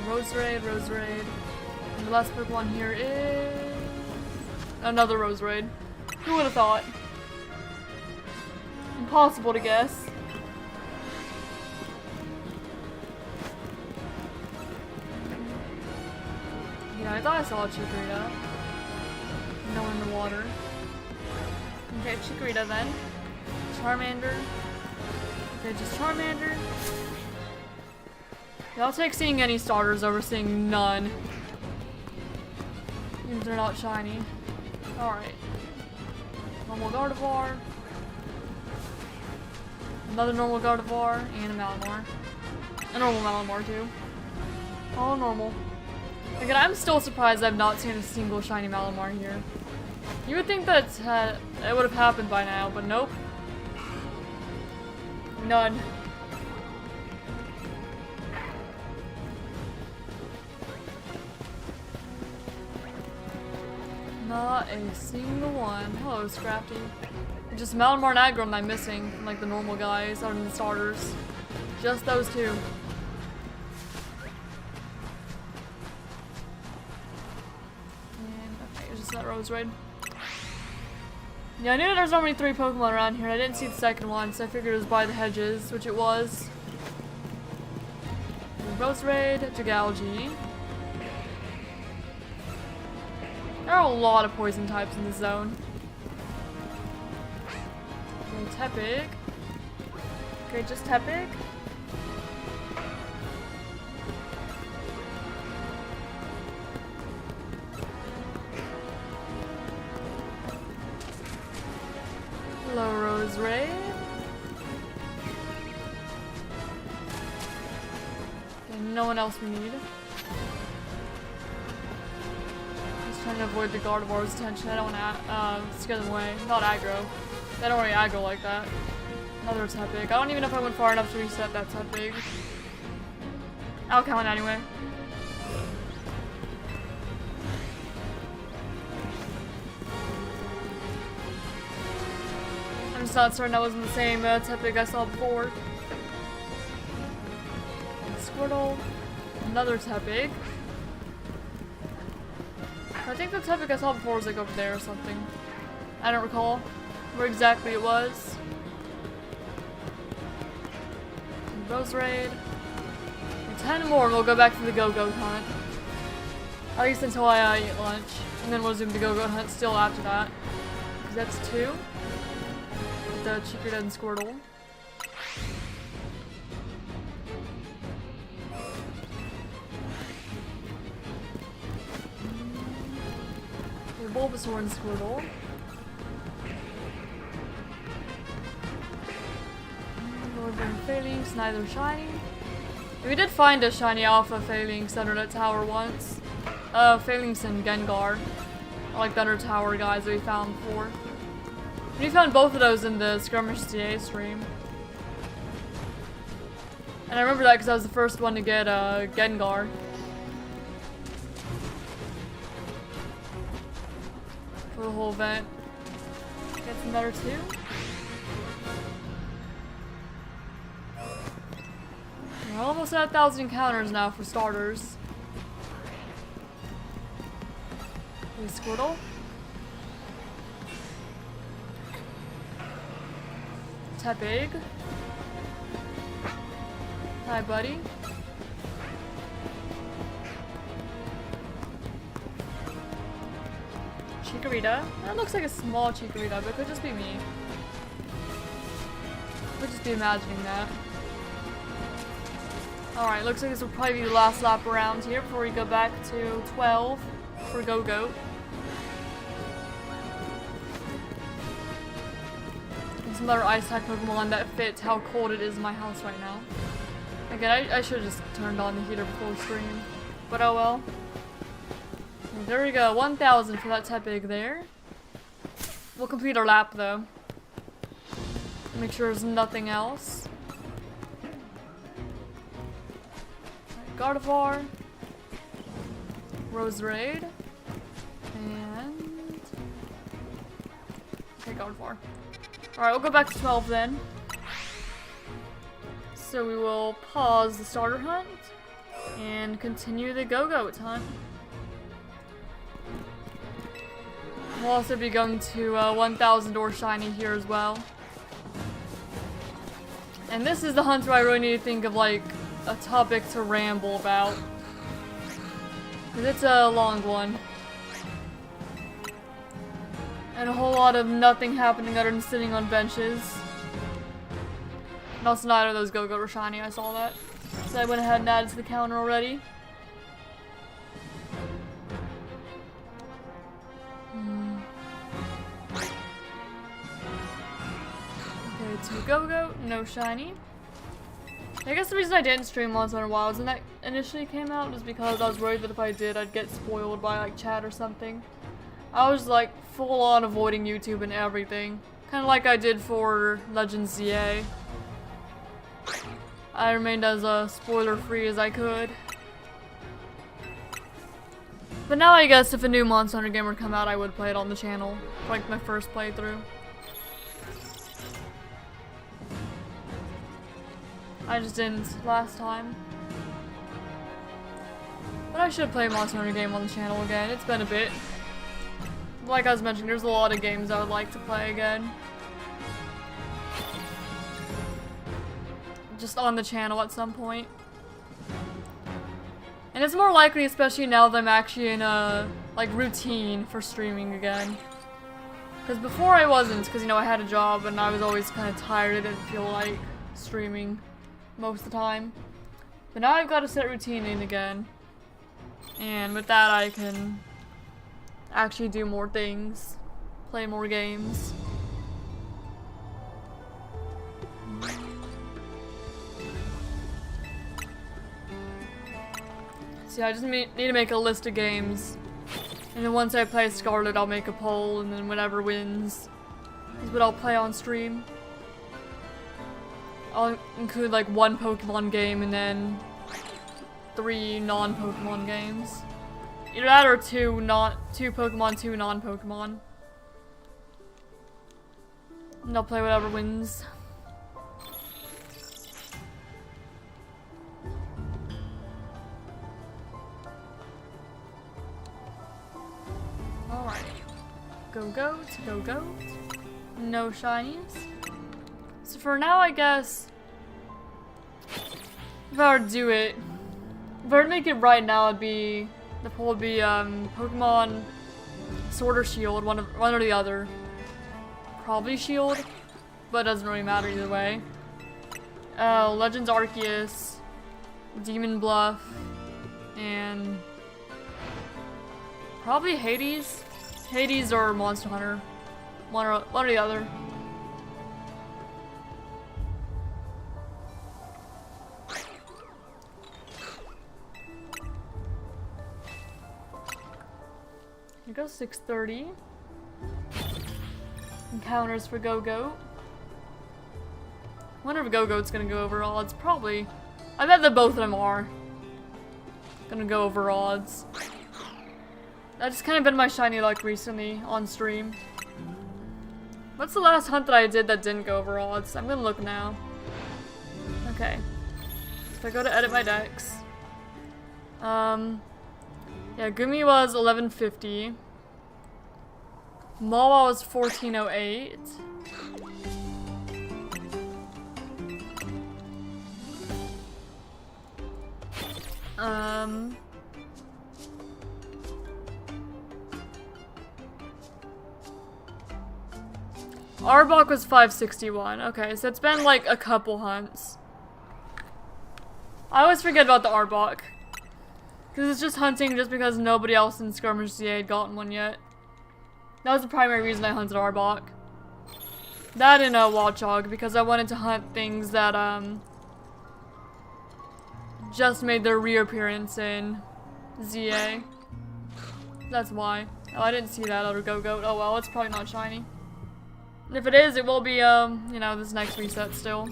Speaker 1: Roserade. And the last Pokemon here is another Roserade. Who would have thought? Impossible to guess. Yeah, I thought I saw a Chikorita. No in the water. Okay, Chikorita then. Charmander. Okay, just Charmander. Yeah, I'll take seeing any starters over seeing none. Even if they're not shiny. Alright. Normal Gardevoir. Another normal Gardevoir. And a Malamar. A normal Malamar too. All normal. Again, I'm still surprised I've not seen a single shiny Malamar here. You would think that it would have happened by now, but nope. None. Not a single one. Hello, Scrafty. Just Malamar and Aggron I'm missing from like the normal guys other than the starters. Just those two. And okay, it's just that Roserade. Yeah, I knew there was only 3 Pokemon around here. I didn't see the second one, so I figured it was by the hedges, which it was. Roserade, Jigalgi. There are a lot of poison types in this zone. Okay, Tepig. Okay, just Tepig. Hello, Roserade. Okay, no one else we need. Trying to avoid the Gardevoir's attention. I don't want to scare them away. Not aggro. They don't really aggro like that. Another Tepig. I don't even know if I went far enough to reset that Tepig. I'll count anyway. I'm just not certain that wasn't the same Tepig I saw before. Squirtle. Another Tepig. I think the Tepig I saw before was like over there or something. I don't recall where exactly it was. Roserade. 10 more and we'll go back to the Gogoat hunt. At least until I eat lunch. And then we'll zoom the Gogoat hunt still after that. Because that's 2. The Chikorita and Squirtle. Bulbasaur and Squirtle. Northern Phalanx, neither shiny. We did find a shiny Alpha Phalanx under that tower once. Phalanx and Gengar. I like the under tower guys that we found before. We found both of those in the Skirmish TA stream. And I remember that because I was the first one to get Gengar. For the whole event. Gets another 2. We're almost at 1,000 encounters now for starters. Okay, Squirtle. Tepig. Hi, buddy. Chikorita. That looks like a small Chikorita, but it could just be me. Could just be imagining that. Alright, looks like this will probably be the last lap around here before we go back to 12 for Gogoat. There's another ice type Pokemon that fits how cold it is in my house right now. Again, I should have just turned on the heater before stream. But oh well. There we go, 1,000 for that Tepig there. We'll complete our lap though. Make sure there's nothing else. Gardevoir, Roserade, and okay, Gardevoir. Alright, we'll go back to 12 then. So we will pause the starter hunt and continue the Gogoat hunt. We'll also be going to 1000 door shiny here as well. And this is the hunt where I really need to think of like a topic to ramble about. Because it's a long one. And a whole lot of nothing happening other than sitting on benches. And also neither of those Gogoat or shiny, I saw that. So I went ahead and added to the counter already. Okay, 2 Gogoat, no shiny. I guess the reason I didn't stream Monster Hunter Wilds when that initially came out was because I was worried that if I did, I'd get spoiled by like chat or something. I was like full on avoiding YouTube and everything. Kind of like I did for Legends ZA. I remained as spoiler free as I could. But now I guess if a new Monster Hunter game were to come out, I would play it on the channel. Like my first playthrough. I just didn't last time. But I should play a Monster Hunter game on the channel again. It's been a bit. Like I was mentioning, there's a lot of games I would like to play again. Just on the channel at some point. And it's more likely, especially now that I'm actually in a like routine for streaming again. Because before I wasn't, because you know I had a job and I was always kind of tired. I didn't feel like streaming most of the time. But now I've got a set routine in again. And with that I can actually do more things. Play more games. See, I just need to make a list of games. And then once I play Scarlet, I'll make a poll, and then whatever wins is what I'll play on stream. I'll include like 1 Pokemon game and then 3 non-Pokemon games. Either that or 2 Pokemon, 2 non-Pokemon. And I'll play whatever wins. Alright. Gogoat, Gogoat. No shinies. So for now, I guess, if I were to do it, if I were to make it right now, the poll would be Pokemon Sword or Shield, one or the other. Probably Shield, but it doesn't really matter either way. Legends Arceus, Demon Bluff, and probably Hades. Hades or Monster Hunter. One or the other. Here goes 630. Encounters for Gogoat. Wonder if Gogoat's gonna go over odds. Probably. I bet that both of them are gonna go over odds. That's kind of been my shiny luck recently on stream. What's the last hunt that I did that didn't go over odds? I'm gonna look now. Okay. So I go to edit my decks. Yeah, Gumi was 1150. Mawa was 1408. Arbok was 561. Okay, so it's been like a couple hunts. I always forget about the Arbok. Because it's just hunting just because nobody else in Skirmish CA had gotten one yet. That was the primary reason I hunted Arbok. That and Watchog, because I wanted to hunt things that just made their reappearance in ZA. That's why. Oh, I didn't see that other Gogoat. Oh well, it's probably not shiny. And if it is, it will be, you know, this next reset still.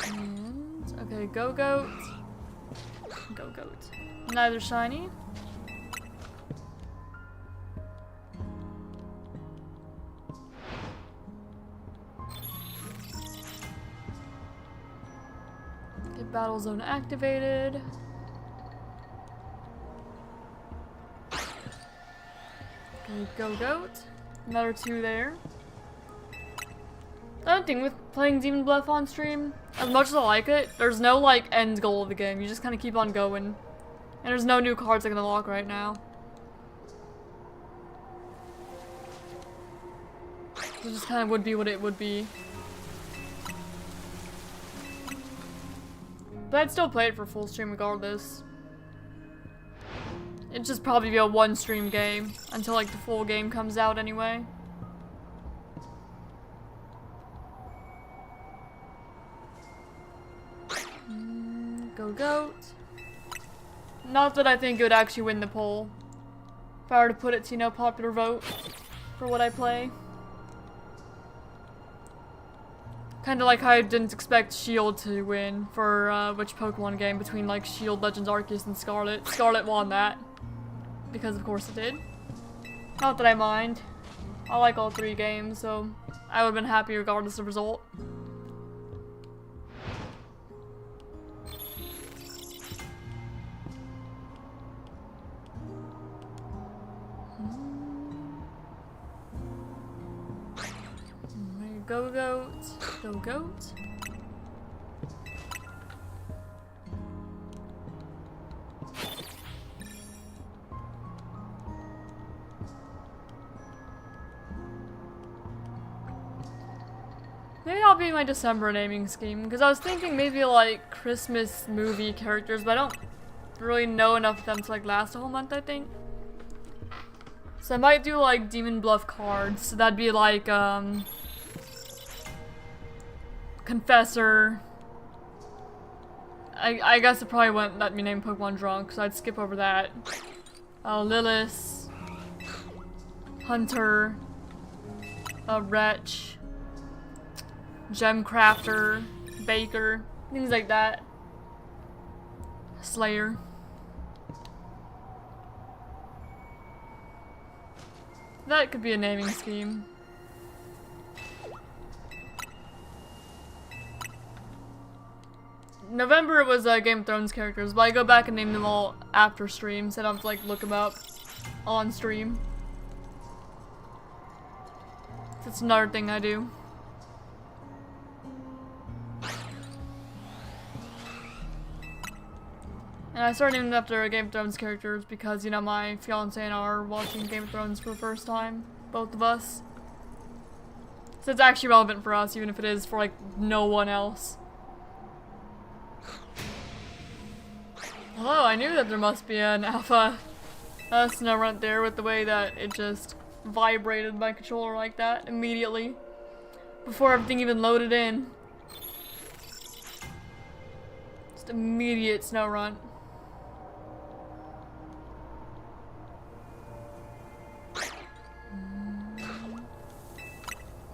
Speaker 1: And, okay, Gogoat. Gogoat. Neither shiny. Get Battle Zone activated. Okay, Gogoat. Another 2 there. The other thing with playing Demon Bluff on stream, as much as I like it, there's no like end goal of the game. You just kind of keep on going. And there's no new cards I can unlock right now. It just kind of would be what it would be. But I'd still play it for full stream regardless. It'd just probably be a 1 stream game until like the full game comes out anyway. Gogoat. Not that I think it would actually win the poll. If I were to put it to, you know, popular vote for what I play. Kinda like how I didn't expect Shield to win for which Pokemon game between like Shield, Legends Arceus, and Scarlet. Scarlet won that. Because of course it did. Not that I mind. I like all 3 games, so I would have been happy regardless of result. Gogoat. Gogoat. Maybe I'll be my December naming scheme, because I was thinking maybe like Christmas movie characters, but I don't really know enough of them to like last a whole month, I think. So I might do like Demon Bluff cards, so that'd be like Confessor. I guess it probably wouldn't let me name Pokemon Drunk, so I'd skip over that. Lilith, Hunter, Wretch, Gem Crafter, Baker, things like that. Slayer. That could be a naming scheme. November it was Game of Thrones characters, but I go back and name them all after stream, so I don't have to like look them up on stream. That's another thing I do. And I started naming after Game of Thrones characters because, you know, my fiance and I are watching Game of Thrones for the first time. Both of us. So it's actually relevant for us, even if it is for like no one else. Hello, I knew that there must be an alpha snow runt there with the way that it just vibrated my controller like that immediately. Before everything even loaded in. Just immediate snow runt.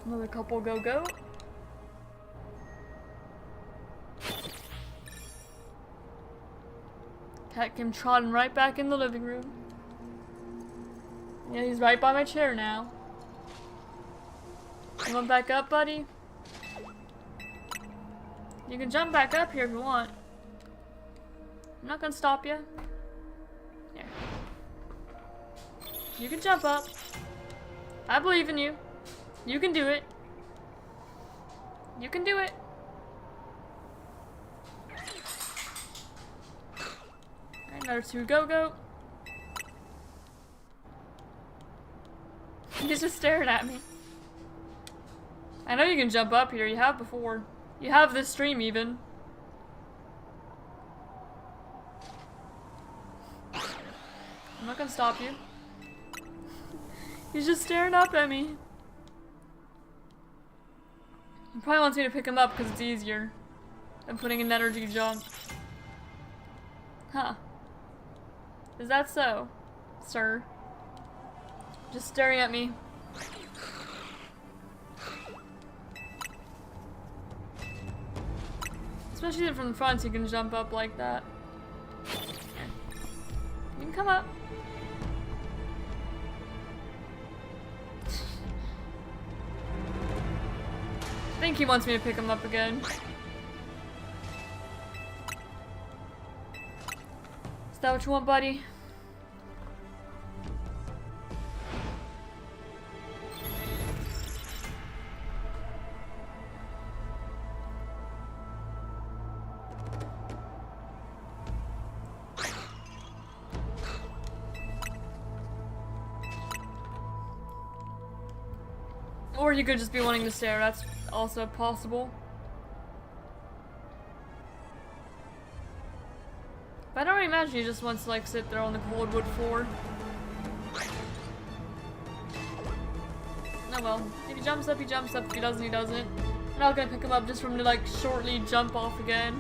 Speaker 1: Another couple Gogoat. Cat came trotting right back in the living room. Yeah, he's right by my chair now. You want back up, buddy? You can jump back up here if you want. I'm not gonna stop you. Here. You can jump up. I believe in you. You can do it. You can do it. Alright, another 2 Gogoat. He's just staring at me. I know you can jump up here. You have before. You have this stream even. I'm not gonna stop you. He's just staring up at me. He probably wants me to pick him up because it's easier than putting an energy jump. Huh. Is that so, sir? Just staring at me. Especially from the front, you can jump up like that. You can come up. I think he wants me to pick him up again. Is that what you want, buddy? Or you could just be wanting to stare, that's also possible. But I don't really imagine he just wants to like sit there on the cold wood floor. Oh well, if he jumps up, he jumps up. If he doesn't, he doesn't. I'm not gonna pick him up just for him to like shortly jump off again.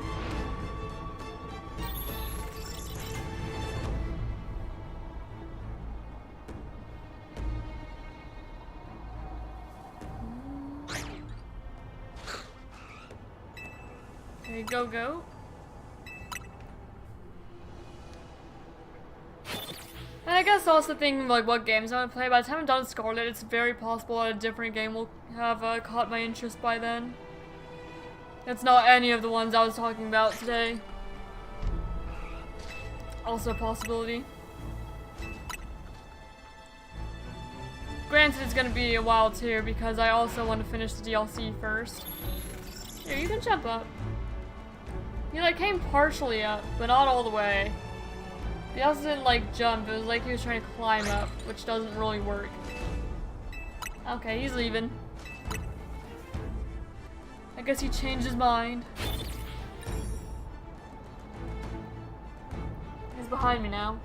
Speaker 1: Okay, Gogoat. And I guess also thinking like what games I want to play. By the time I'm done with Scarlet, it's very possible that a different game will have caught my interest by then. It's not any of the ones I was talking about today. Also a possibility. Granted, it's gonna be a while too because I also want to finish the DLC first. Here, you can jump up. He like came partially up, but not all the way. He also didn't like jump, it was like he was trying to climb up, which doesn't really work. Okay, he's leaving. I guess he changed his mind. He's behind me now.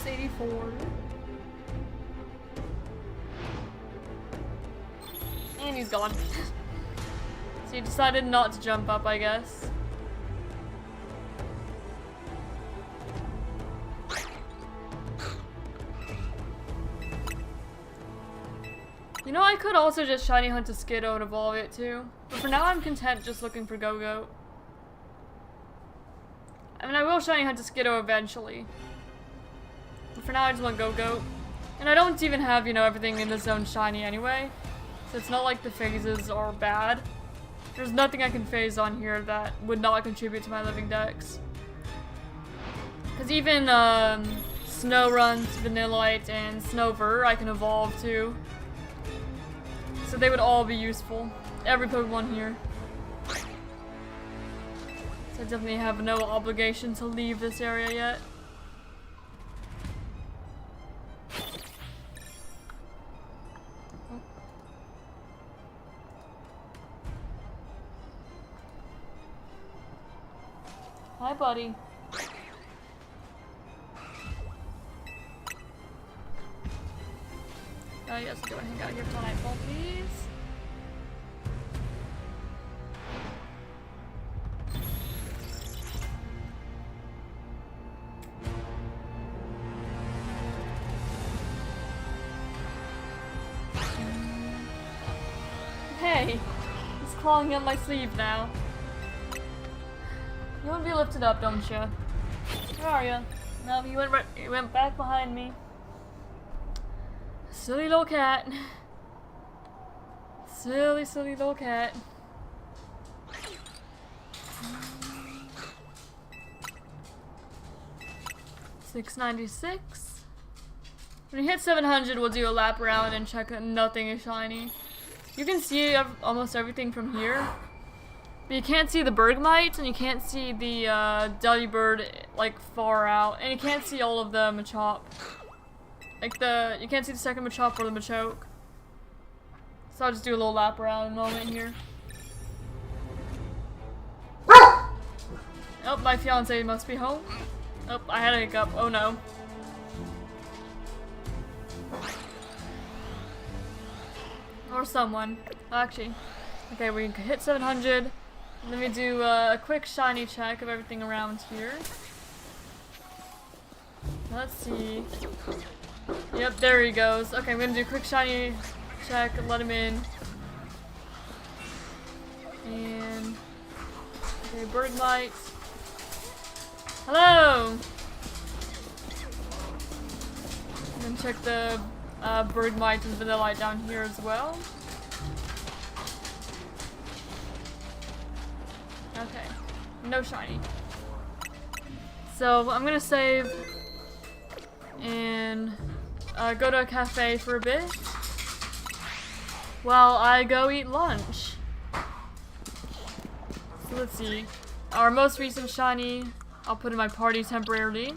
Speaker 1: $684. And he's gone. So he decided not to jump up, I guess. You know, I could also just shiny hunt a Skiddo and evolve it too. But for now, I'm content just looking for Gogoat. I mean, I will shiny hunt a Skiddo eventually. But for now, I just want Gogoat. And I don't even have, you know, everything in this zone shiny anyway. So it's not like the phases are bad. There's nothing I can phase on here that would not contribute to my living dex. Because even Snow Runs, Vanillite, and Snover I can evolve to. So they would all be useful. Every Pokemon here. So I definitely have no obligation to leave this area yet. Hi, buddy. Yes, go and hang out here till nightfall, please. Hey, he's clawing on my sleeve now. You want to be lifted up, don't you? Where are you? No, he went back behind me. Silly little cat. Silly, silly little cat. $696. When you hit 700, we'll do a lap around and check that nothing is shiny. You can see almost everything from here. But you can't see the Bergmite, and you can't see the Delibird like far out, and you can't see all of the Machop. Like you can't see the second Machop or the Machoke. So I'll just do a little lap around in a moment here. Oh, my fiance must be home. Oh, I had a hiccup. Oh no. Or someone. Actually. Okay, we can hit 700. Let me do a quick shiny check of everything around here. Let's see. Yep, there he goes. Okay, I'm gonna do a quick shiny check and let him in. And okay, Bergmite. Hello! And then check the Bergmite and Vanillite down here as well. Okay, no shiny. So I'm gonna save and go to a cafe for a bit while I go eat lunch. So let's see. Our most recent shiny, I'll put in my party temporarily,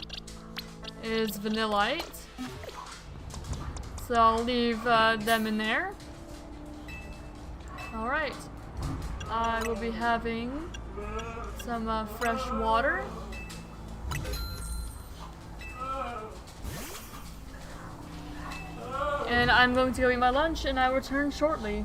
Speaker 1: is Vanillite. So I'll leave them in there. Alright. I will be having some fresh water. And I'm going to go eat my lunch and I'll return shortly.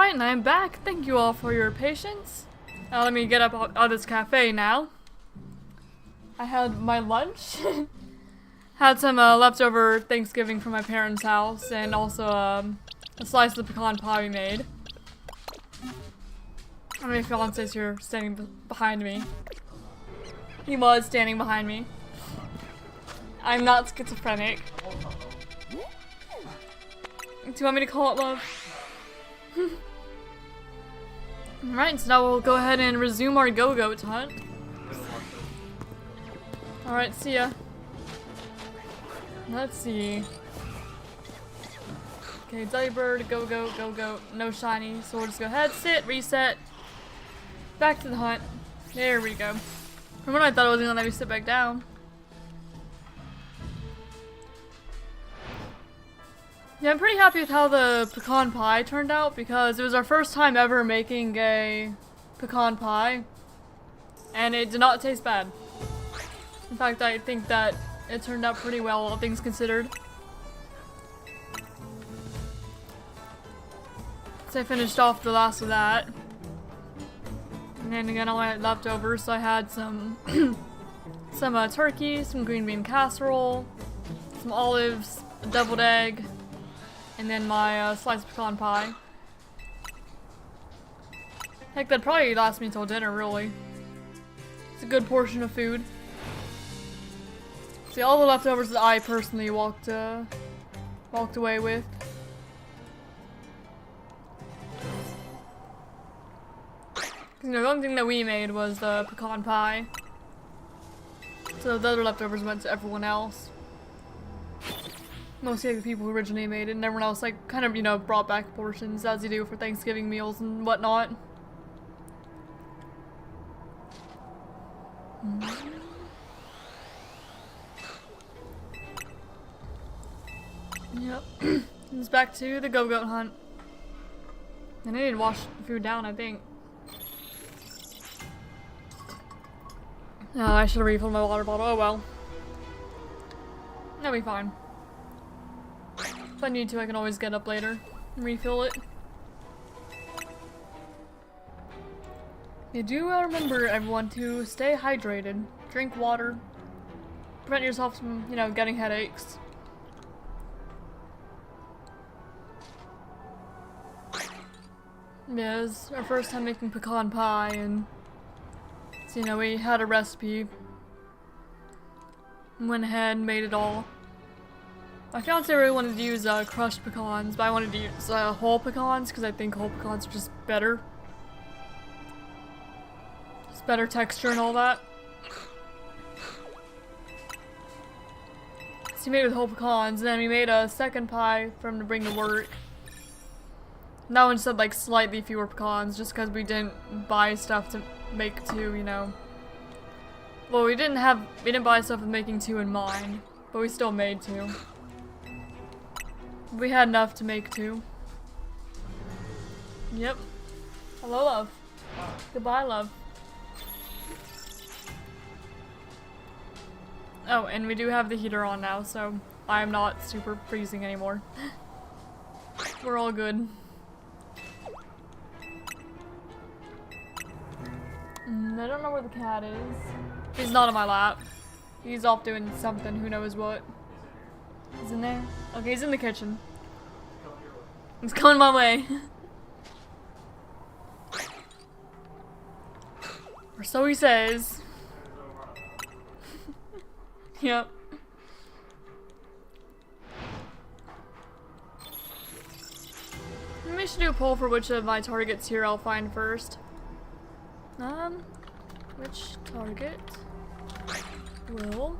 Speaker 1: Alright, and I'm back. Thank you all for your patience. Let me get up out of this cafe now. I had my lunch. Had some leftover Thanksgiving from my parents' house, and also a slice of the pecan pie we made. My fiance's here standing behind me. He was standing behind me. I'm not schizophrenic. Do you want me to call it love? Alright, so now we'll go ahead and resume our Gogoat hunt. Alright, see ya. Let's see. Okay, Delibird, Gogoat, Gogoat, no shiny. So we'll just go ahead, sit, reset. Back to the hunt. There we go. From when I thought it wasn't gonna let me sit back down. Yeah, I'm pretty happy with how the pecan pie turned out because it was our first time ever making a pecan pie. And it did not taste bad. In fact, I think that it turned out pretty well, all things considered. So I finished off the last of that. And then again, all my leftovers, so I had some some turkey, some green bean casserole, some olives, a deviled egg, and then my sliced pecan pie. Heck, that'd probably last me until dinner, really. It's a good portion of food. See, all the leftovers that I personally walked away with. You know, the only thing that we made was the pecan pie. So the other leftovers went to everyone else. Mostly the people who originally made it, and everyone else, like, kind of, you know, brought back portions as you do for Thanksgiving meals and whatnot. Yep. It's back to the Gogoat hunt. And I need to wash the food down, I think. Oh, I should have refilled my water bottle. Oh well. That'll be fine. If I need to, I can always get up later and refill it. You do remember, everyone, to stay hydrated. Drink water. Prevent yourself from, you know, getting headaches. Yeah, it was our first time making pecan pie, and so, you know, we had a recipe. Went ahead and made it all. My fiance really wanted to use crushed pecans, but I wanted to use whole pecans because I think whole pecans are just better. Just better texture and all that. So we made it with whole pecans, and then we made a second pie for him to bring to work. And that one said like slightly fewer pecans, just because we didn't buy stuff to make two, you know. Well, we didn't buy stuff with making two in mind, but we still made two. We had enough to make two. Yep. Hello, love. Goodbye, love. Oh, and we do have the heater on now, so I'm not super freezing anymore. We're all good. I don't know where the cat is. He's not on my lap. He's off doing something, who knows what. He's in there? Okay, he's in the kitchen. He's coming my way. Or so he says. Yep. Maybe I should do a poll for which of my targets here I'll find first. Which target will...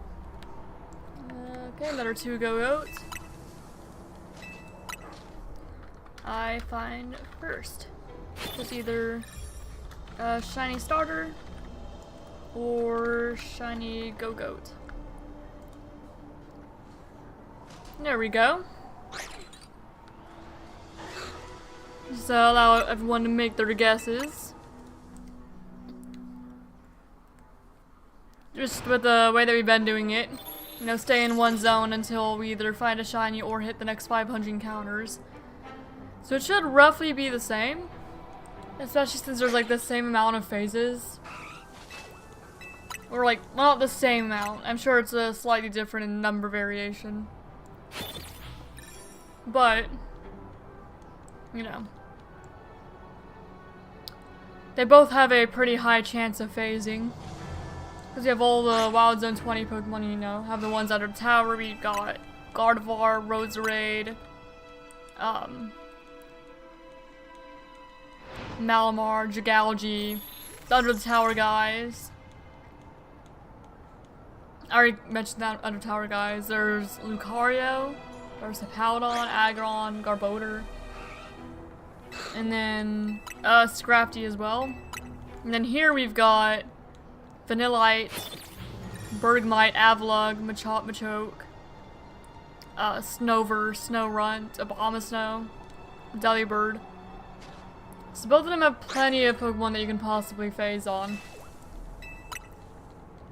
Speaker 1: okay, another 2 Gogoat. I find first. It's either a shiny starter or shiny Gogoat. There we go. Just allow everyone to make their guesses. Just with the way that we've been doing it. You know, stay in one zone until we either find a shiny or hit the next 500 encounters. So it should roughly be the same. Especially since there's like the same amount of phases. Or like, well, not the same amount. I'm sure it's a slightly different in number variation. But, you know. They both have a pretty high chance of phasing. Because you have all the Wild Zone 20 Pokemon, you know. Have the ones under the tower. We got Gardevoir, Roserade, Malamar, Jigalgi, the under the tower guys. I already mentioned that under tower guys. There's Lucario, there's Hippowdon, Aggron, Garbodor, and then Scrafty as well. And then here we've got Vanillite, Bergmite, Avalugg, Machop, Machoke, Snover, Snorunt, Abomasnow, Delibird. So both of them have plenty of Pokemon that you can possibly phase on.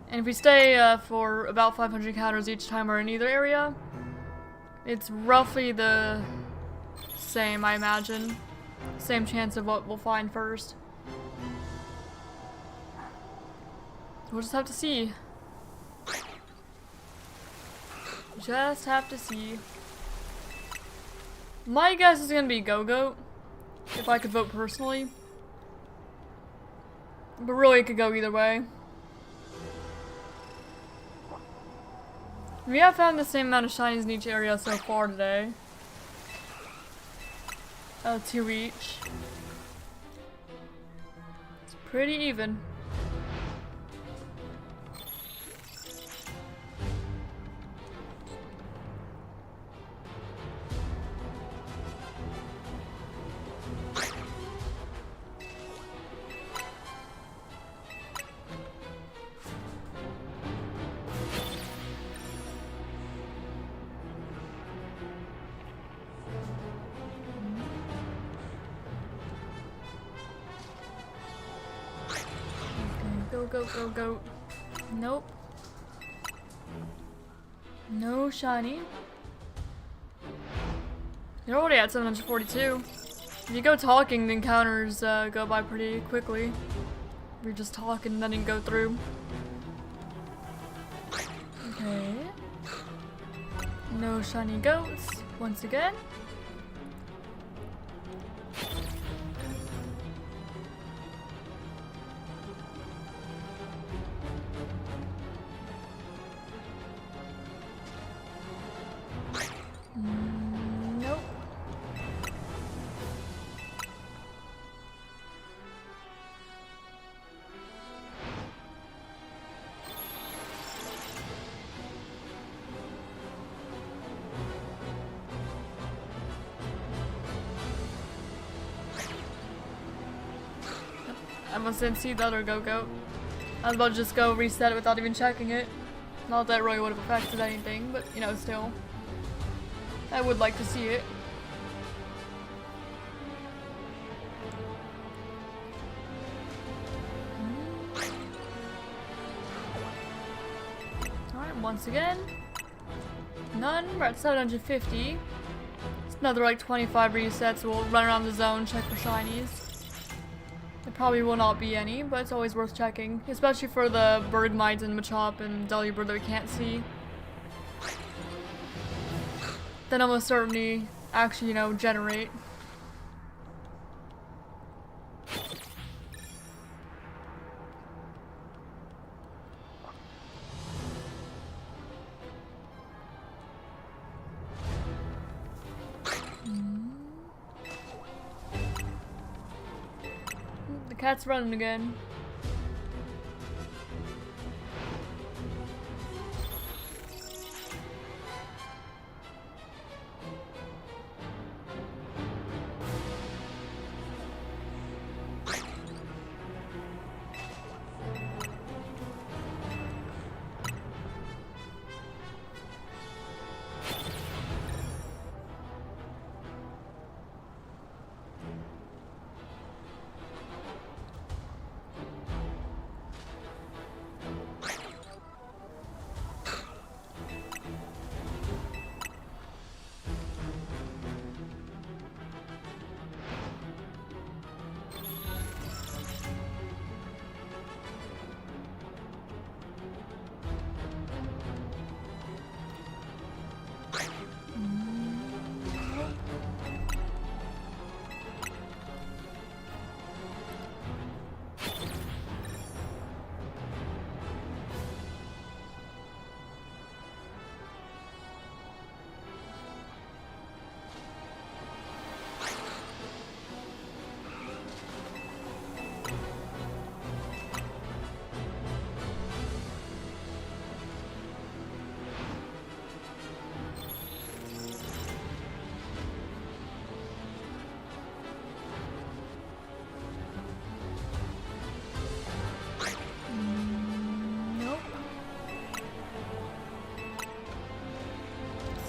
Speaker 1: And if we stay for about 500 encounters each time we're in either area, it's roughly the same, I imagine. Same chance of what we'll find first. We'll just have to see. Just have to see. My guess is gonna be Gogoat, if I could vote personally. But really, it could go either way. We have found the same amount of shinies in each area so far today. 2 each. It's pretty even. Go. Nope. No shiny. You're already at 742. If you go talking, the encounters go by pretty quickly. If you're just talking and letting go through. Okay. No shiny goats once again. Nope. I almost didn't see the other Gogoat. I was about to just go reset it without even checking it. Not that it really would have affected anything, but you know, still. I would like to see it. Alright, once again. None. We're at 750. It's another like 25 resets. We'll run around the zone, check for shinies. There probably will not be any, but it's always worth checking. Especially for the Bergmite and Machop and Delibird that we can't see. Then almost certainly actually, you know, generate. The cat's running again.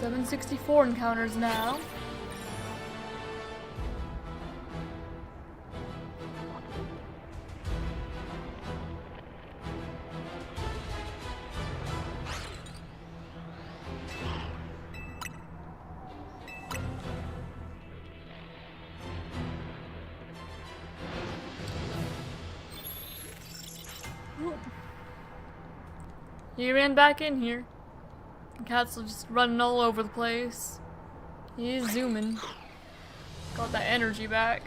Speaker 1: 764 encounters now. He ran back in here. The cat's just running all over the place. He's zooming. Got that energy back.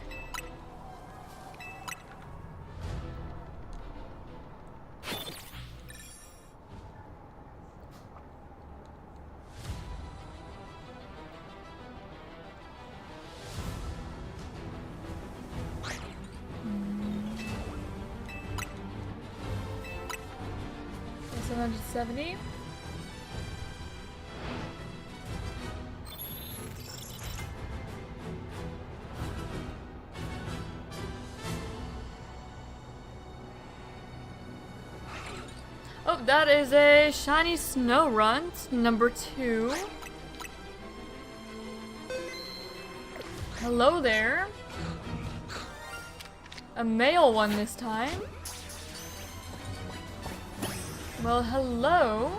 Speaker 1: Okay, 770. Oh, that is a shiny snow runt, number 2. Hello there. A male one this time. Well, hello.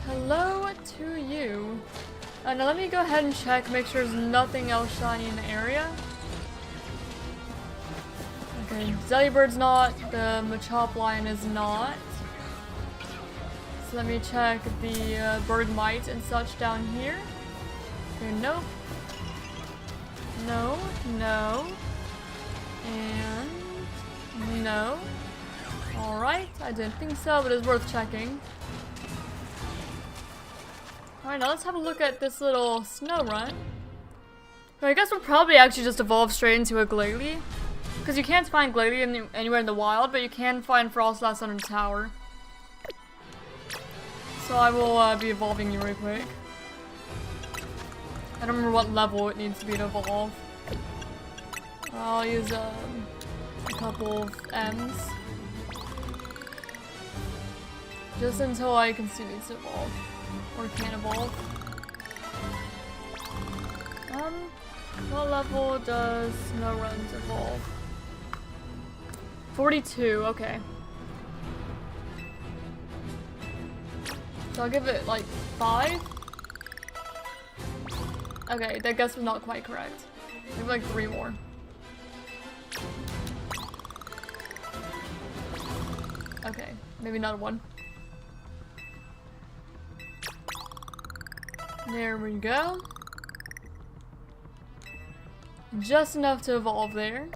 Speaker 1: Hello to you. Now let me go ahead and check, make sure there's nothing else shiny in the area. Okay, Zellybird's not, the Machop Lion is not. So let me check the Bergmite and such down here. Okay, nope. No, no. And no. Alright, I didn't think so, but it's worth checking. Alright, now let's have a look at this little snow run. I guess we'll probably actually just evolve straight into a Glalie. Because you can't find Glalie anywhere in the wild, but you can find Frostlass under the tower. So I will be evolving you really quick. I don't remember what level it needs to be to evolve. I'll use a couple of M's. Just until I can see these evolve. Or can evolve. What level does Snowruns evolve? 42, okay. So I'll give it like 5? Okay, that guess was not quite correct. Maybe like 3 more. Okay, maybe not 1. There we go. Just enough to evolve there.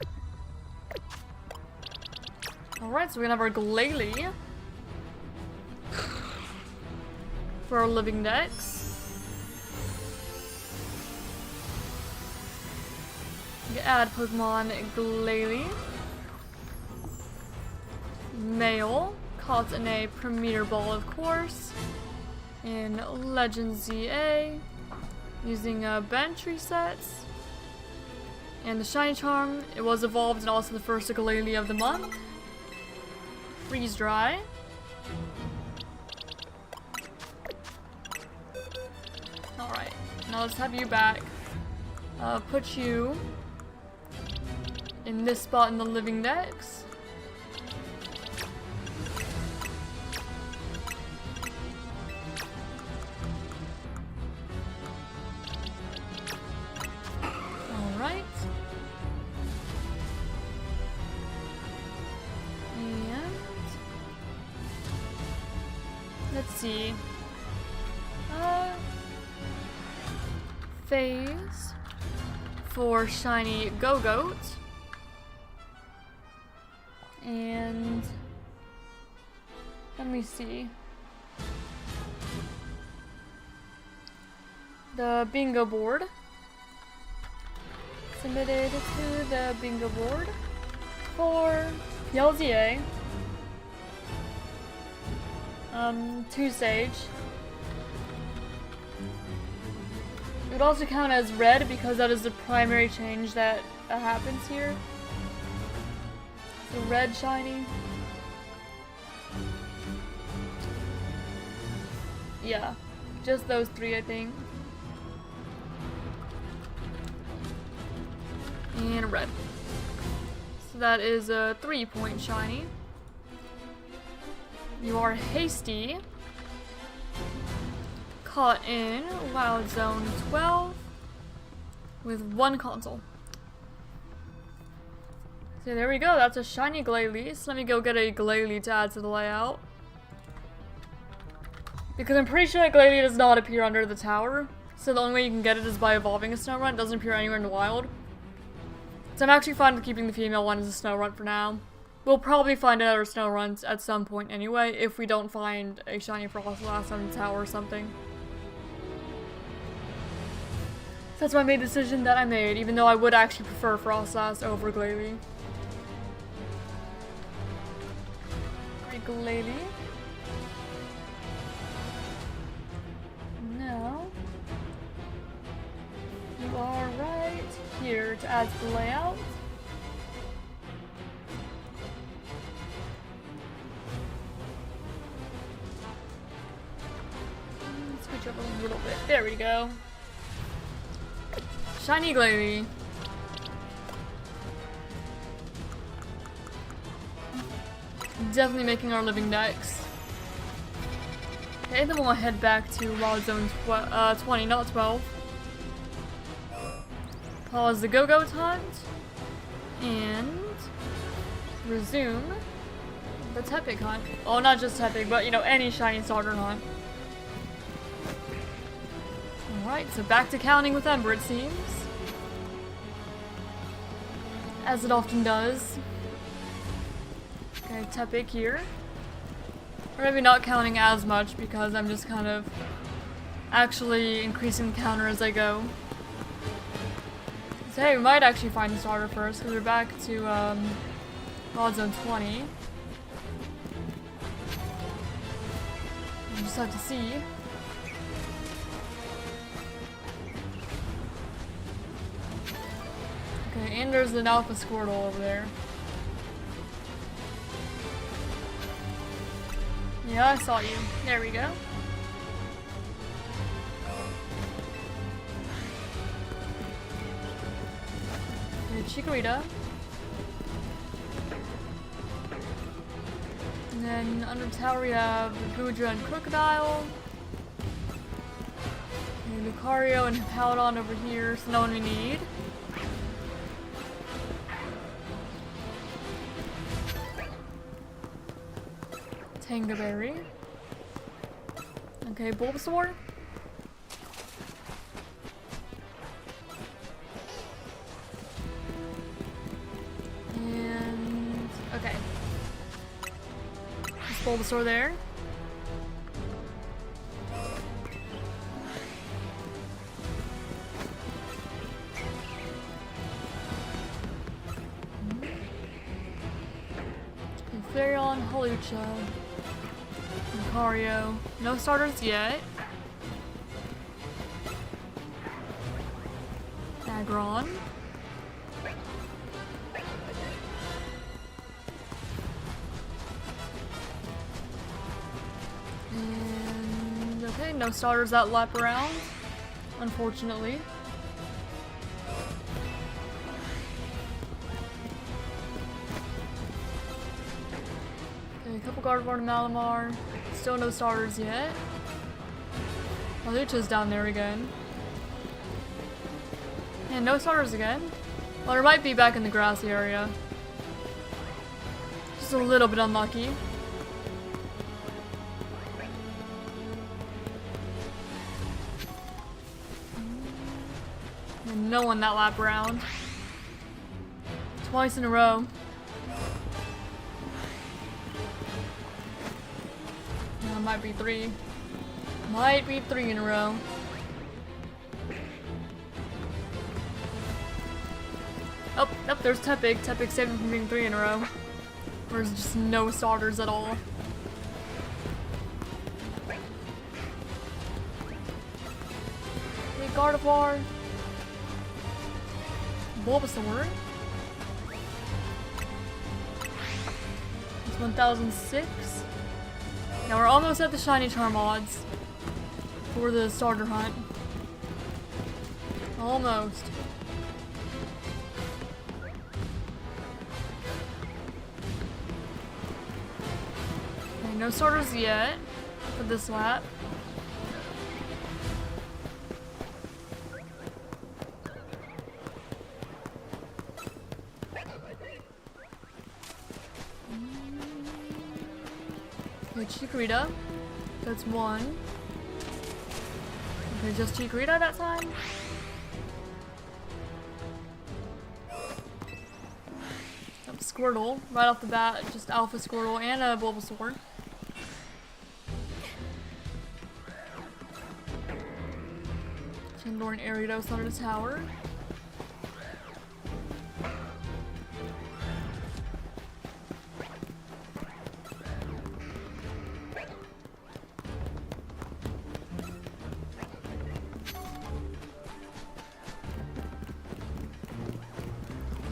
Speaker 1: Alright, so we're gonna have our Glalie for our living dex. You can add Pokemon Glalie. Male, caught in a Premier Ball, of course. In Legend ZA, using bench resets. And the Shiny Charm, it was evolved and also the first Glalie of the month. Freeze Dry. Alright, now let's have you back. Put you in this spot in the living dex. Alright. Let's see. Phase for shiny Gogoat. And let me see. The bingo board. Submitted to the bingo board for PLZA. 2 Sage. It would also count as red because that is the primary change that happens here. So red shiny. Yeah. Just those 3, I think. And a red. So that is a 3-point shiny. You are Hasty. Caught in Wild Zone 12 with 1 console. So there we go, that's a shiny Glalie. So let me go get a Glalie to add to the layout. Because I'm pretty sure that Glalie does not appear under the tower. So the only way you can get it is by evolving a Snorunt. It doesn't appear anywhere in the wild. So I'm actually fine with keeping the female one as a Snorunt for now. We'll probably find another Snorunt at some point anyway, if we don't find a shiny Frostlass on the tower or something. So that's my main decision that I made, even though I would actually prefer Frostlass over Glalie. Glalie. Now, you are right here to add to the layout. Switch up a little bit. There we go. Shiny Glalie. Definitely making our living next. Okay, then we'll head back to Wild Zone 20, not 12. Pause the Gogoat hunt. And resume the Tepig hunt. Oh, not just Tepig, but you know, any shiny starter hunt. Alright, so back to counting with Ember, it seems. As it often does. Okay, Tepig here. Or maybe not counting as much because I'm just kind of actually increasing the counter as I go. So hey, we might actually find the starter first because we're back to Wild Zone 20. We just have to see. Okay, and there's an Alpha Squirtle over there. Yeah, I saw you. There we go. Okay, Chikorita. And then under the tower we have Gudra and Crocodile. Okay, Lucario and Hippowdon over here, so no one we need. Tangaberry. Okay, Bulbasaur. And okay. There's Bulbasaur there. Flareon, Hawlucha. Lucario. No starters yet. Aggron. And okay, no starters that lap around, unfortunately. Okay, a couple Gardevoir and Malamar. Still no starters yet. Hawlucha's down there again. And no starters again. Well, there might be back in the grassy area. Just a little bit unlucky. And no one that lap around. Twice in a row. Might be 3. Might be 3 in a row. Oh, nope, there's Tepig. Tepig saved him from being 3 in a row. There's just no starters at all. Okay, Gardevoir. Bulbasaur. It's 1006. Now we're almost at the shiny charm odds. for the starter hunt. Almost. Okay, no starters yet for this lap. Okay, Chikorita. That's one. Okay, just Chikorita that time. Squirtle, right off the bat, just Alpha Squirtle and a Bulbasaur. Chandor and Ariados under the tower.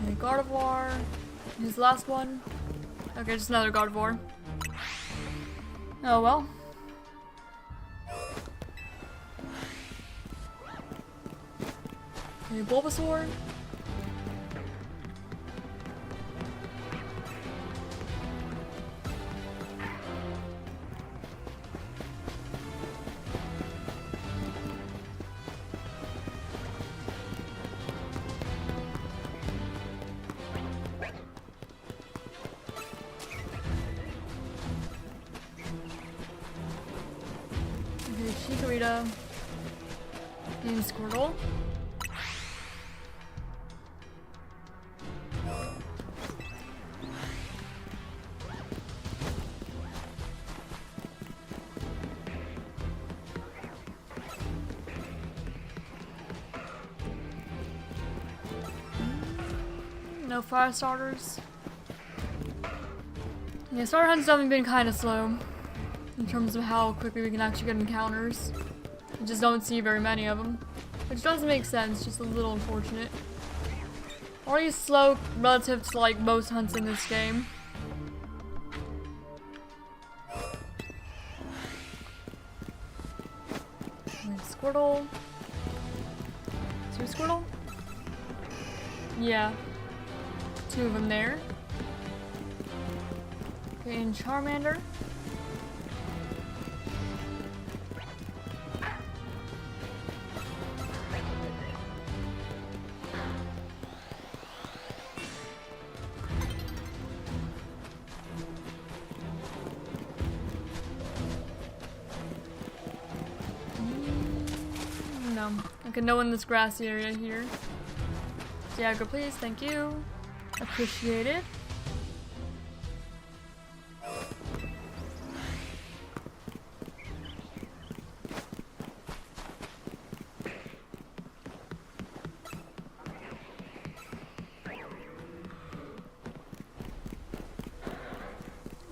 Speaker 1: Okay, Gardevoir. His last one. Okay, just another Gardevoir. Oh well. Okay, Bulbasaur. Chikorita and Squirtle. No fire starters. Yeah, starter hunt's definitely been kind of slow in terms of how quickly we can actually get encounters. You just don't see very many of them, which doesn't make sense, just a little unfortunate. Already slow relative to like most hunts in this game. And Squirtle. Is there a Squirtle? Yeah. Two of them there. Okay, and Charmander. No. Okay, no one in this grassy area here. Diagra, please. Thank you. Appreciate it.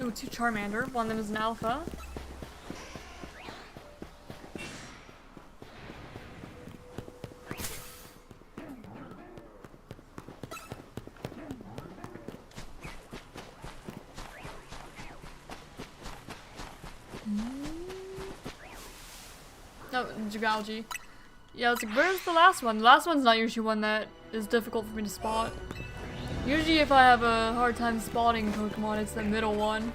Speaker 1: Ooh, two Charmander. One of them is an alpha. Oh, Jigalgi. Yeah, I was like, where's the last one? The last one's not usually one that is difficult for me to spot. Usually if I have a hard time spotting Pokemon, it's the middle one.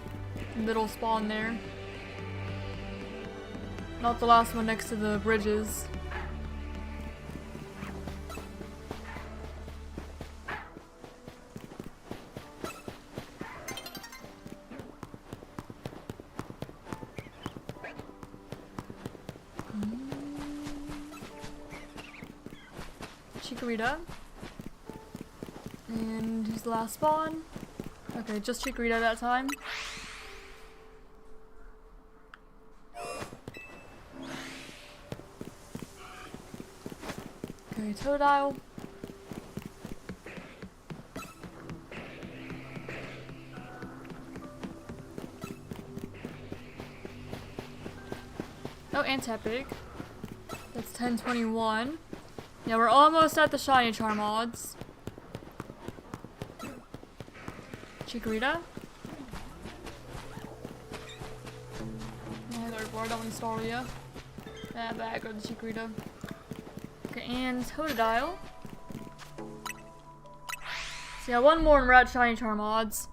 Speaker 1: The middle spawn there. Not the last one next to the bridges. Chikorita. And who's the last spawn? Okay, just Chikorita that time. Okay, Totodile. Oh, and Tepig. That's 1021. Yeah, we're almost at the shiny charm odds. Chikorita. Yeah, I don't want to stall you. That bag or the Chikorita. Okay, and Totodile. So yeah, one more in Red Shiny Charm odds.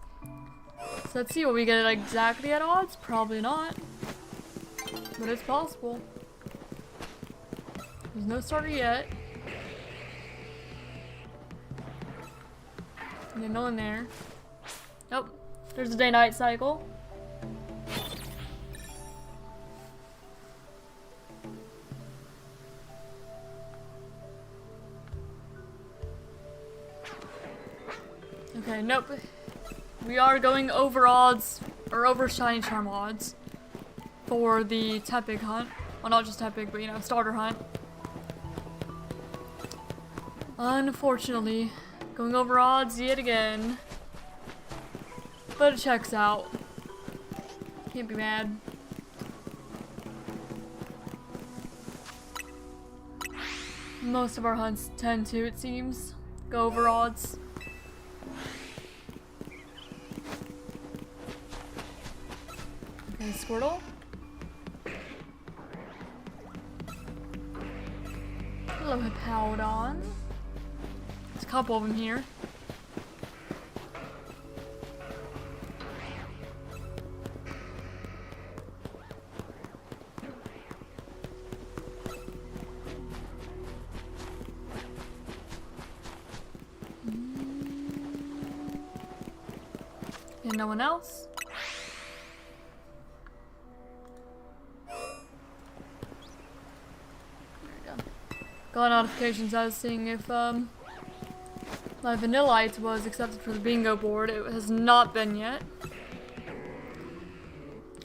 Speaker 1: So let's see what we get exactly at odds. Probably not. But it's possible. There's no starter yet. And then no one there. Nope. There's a day-night cycle. Okay, nope. We are going over odds, or over Shiny Charm odds for the Tepig hunt. Well, not just Tepig, but you know, starter hunt. Unfortunately, going over odds yet again. But it checks out. Can't be mad. Most of our hunts tend to, it seems, go over odds. Okay, Squirtle. Hello, Hippowdon. There's a couple of them here. And no one else. Got notifications. I was seeing if my Vanillite was accepted for the bingo board. It has not been yet.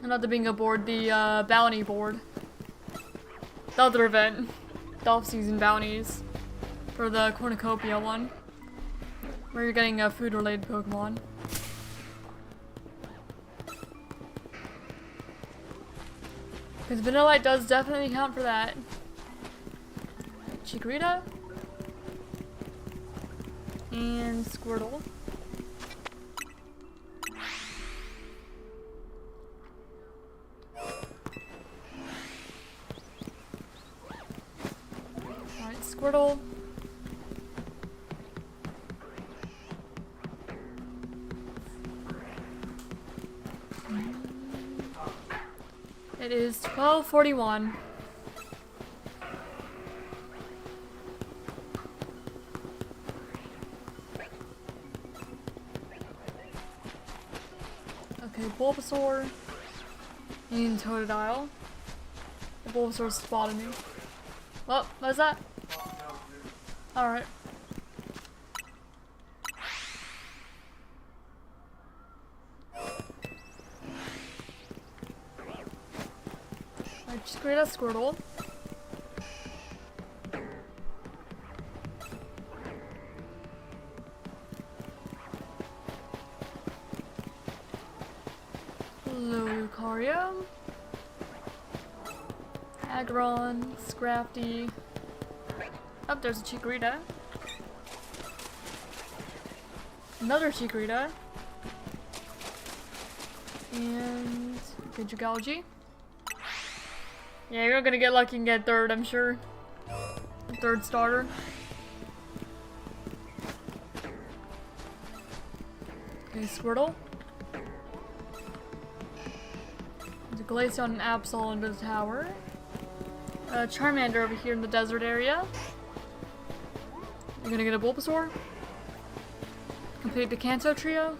Speaker 1: Not the bingo board, the bounty board. The other event. The off-season bounties. For the Cornucopia one. Where you're getting food-related Pokemon. Because Vanillite does definitely count for that. Chikorita and Squirtle. Alright, Squirtle. It is 12:41. Okay, Bulbasaur and Totodile. The Bulbasaur spotted me. What was that? Alright. I just create a Squirtle. Lucario, Aggron, Scrafty. Oh, there's a Chikorita. Another Chikorita. And Pidgeotto. Yeah, you're gonna get lucky and get third, I'm sure. Third starter. Okay, Squirtle. There's a Glaceon and Absol under the tower. Charmander over here in the desert area. You're gonna get a Bulbasaur. Complete the Kanto trio.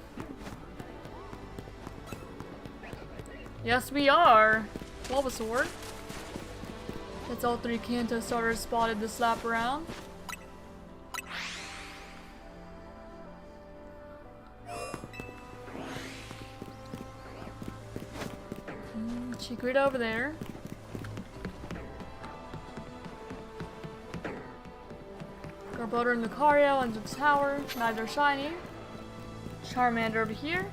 Speaker 1: Yes, we are. Bulbasaur. That's all three Kanto starters spotted this lap around. Chikorita over there. Gogoat and Lucario under the tower, neither shiny. Charmander over here.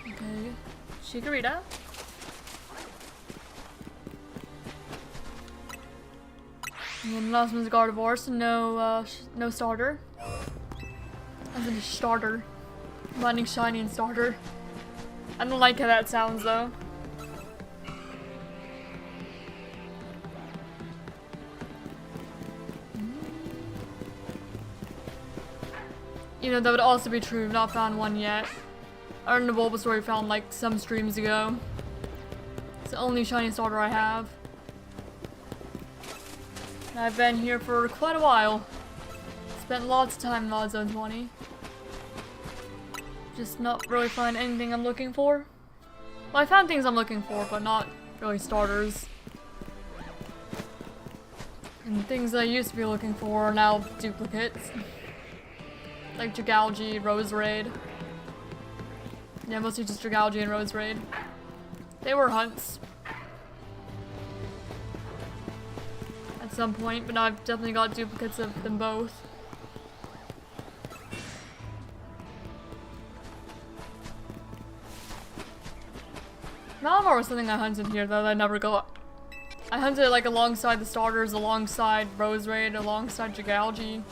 Speaker 1: Okay, Chikorita. And then last one's Gardevoir, so no starter. As in a starter. Combining shiny and starter. I don't like how that sounds though. You know, that would also be true. I've not found one yet. Other than the Bulbasaur we found like some streams ago. It's the only shiny starter I have. And I've been here for quite a while. Spent lots of time in VOD Zone 20. Just not really find anything I'm looking for. Well, I found things I'm looking for, but not really starters. And things I used to be looking for are now duplicates. Like Dragalge, Roserade. Yeah, mostly just Dragalge and Roserade. They were hunts. At some point, but now I've definitely got duplicates of them both. Malamar was something I hunted here though that I never got. I hunted it like alongside the starters, alongside Roserade, alongside Dragalge.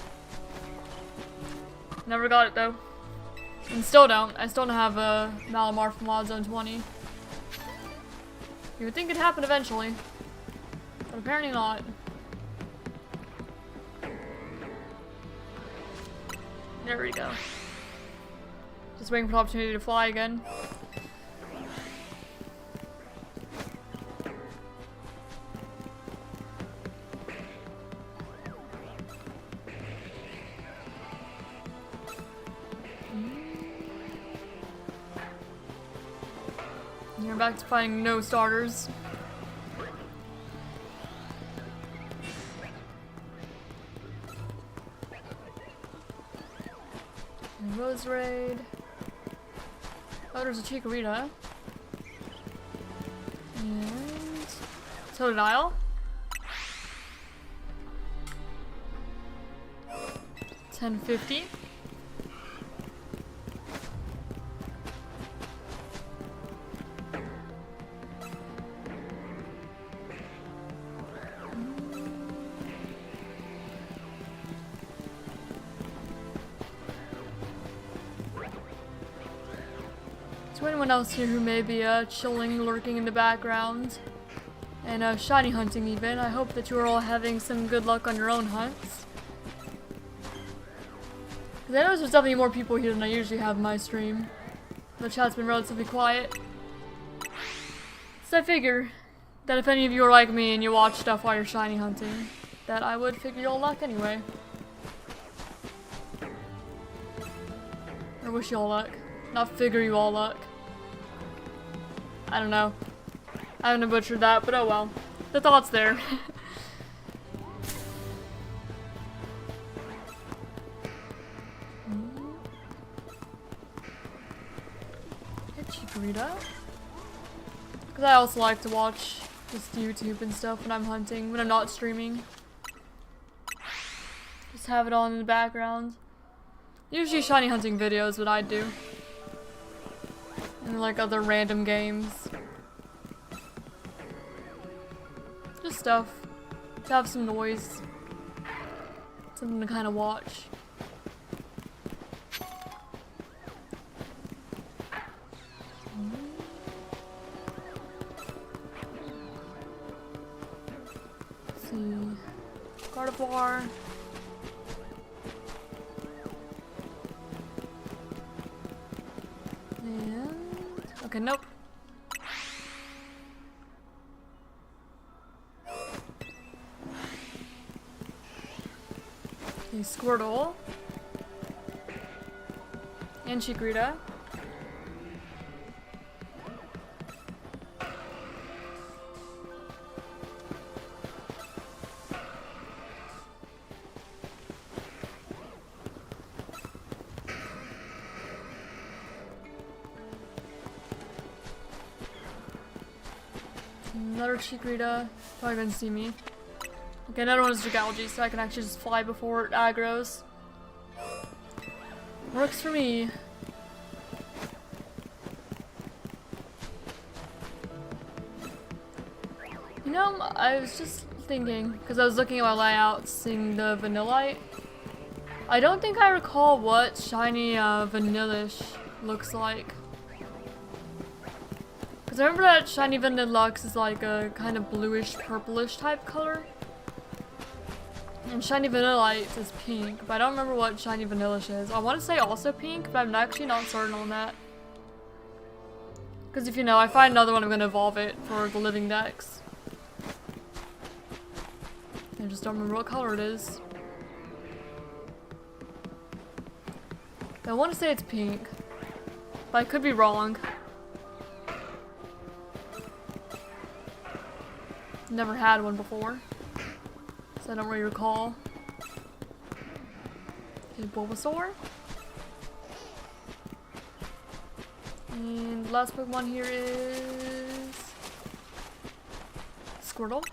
Speaker 1: Never got it though. And still don't. I still don't have a Malamar from VOD Zone 20. You would think it'd happen eventually. But apparently not. There we go. Just waiting for the opportunity to fly again. You're back to finding no starters. And Roserade. Oh, there's a Chikorita. And Totodile. 1050. Is there anyone else here who may be chilling, lurking in the background, and shiny hunting even? I hope that you are all having some good luck on your own hunts. Because I notice there's definitely more people here than I usually have in my stream. The chat's been relatively quiet. So I figure that if any of you are like me and you watch stuff while you're shiny hunting, that I would figure your luck anyway. Or wish you all luck. Not figure you all luck. I don't know. I haven't butchered that, but oh well. The thought's there. Chikorita. Because I also like to watch just YouTube and stuff when I'm hunting, when I'm not streaming. Just have it on in the background. Usually shiny hunting videos, what I do. And like other random games. Just stuff. To have some noise. Something to kind of watch. Let's see. Gardevoir. Okay, nope. Okay, Squirtle. And Chikorita. Another Chikorita. Probably didn't see me. Okay, another one is Dragalge, so I can actually just fly before it aggros. Works for me. You You know, I was just thinking, because I was looking at my layout, seeing the Vanillite. I don't think I recall what shiny Vanillish looks like. Because I remember that shiny Vanillux is like a kind of bluish, purplish type color. And shiny Vanillite is pink, but I don't remember what shiny Vanillish is. I want to say also pink, but I'm actually not certain on that. Because if you know, I find another one, I'm going to evolve it for the living dex. I just don't remember what color it is. I want to say it's pink, but I could be wrong. Never had one before, so I don't really recall. Okay, Bulbasaur. And the last Pokemon here is Squirtle.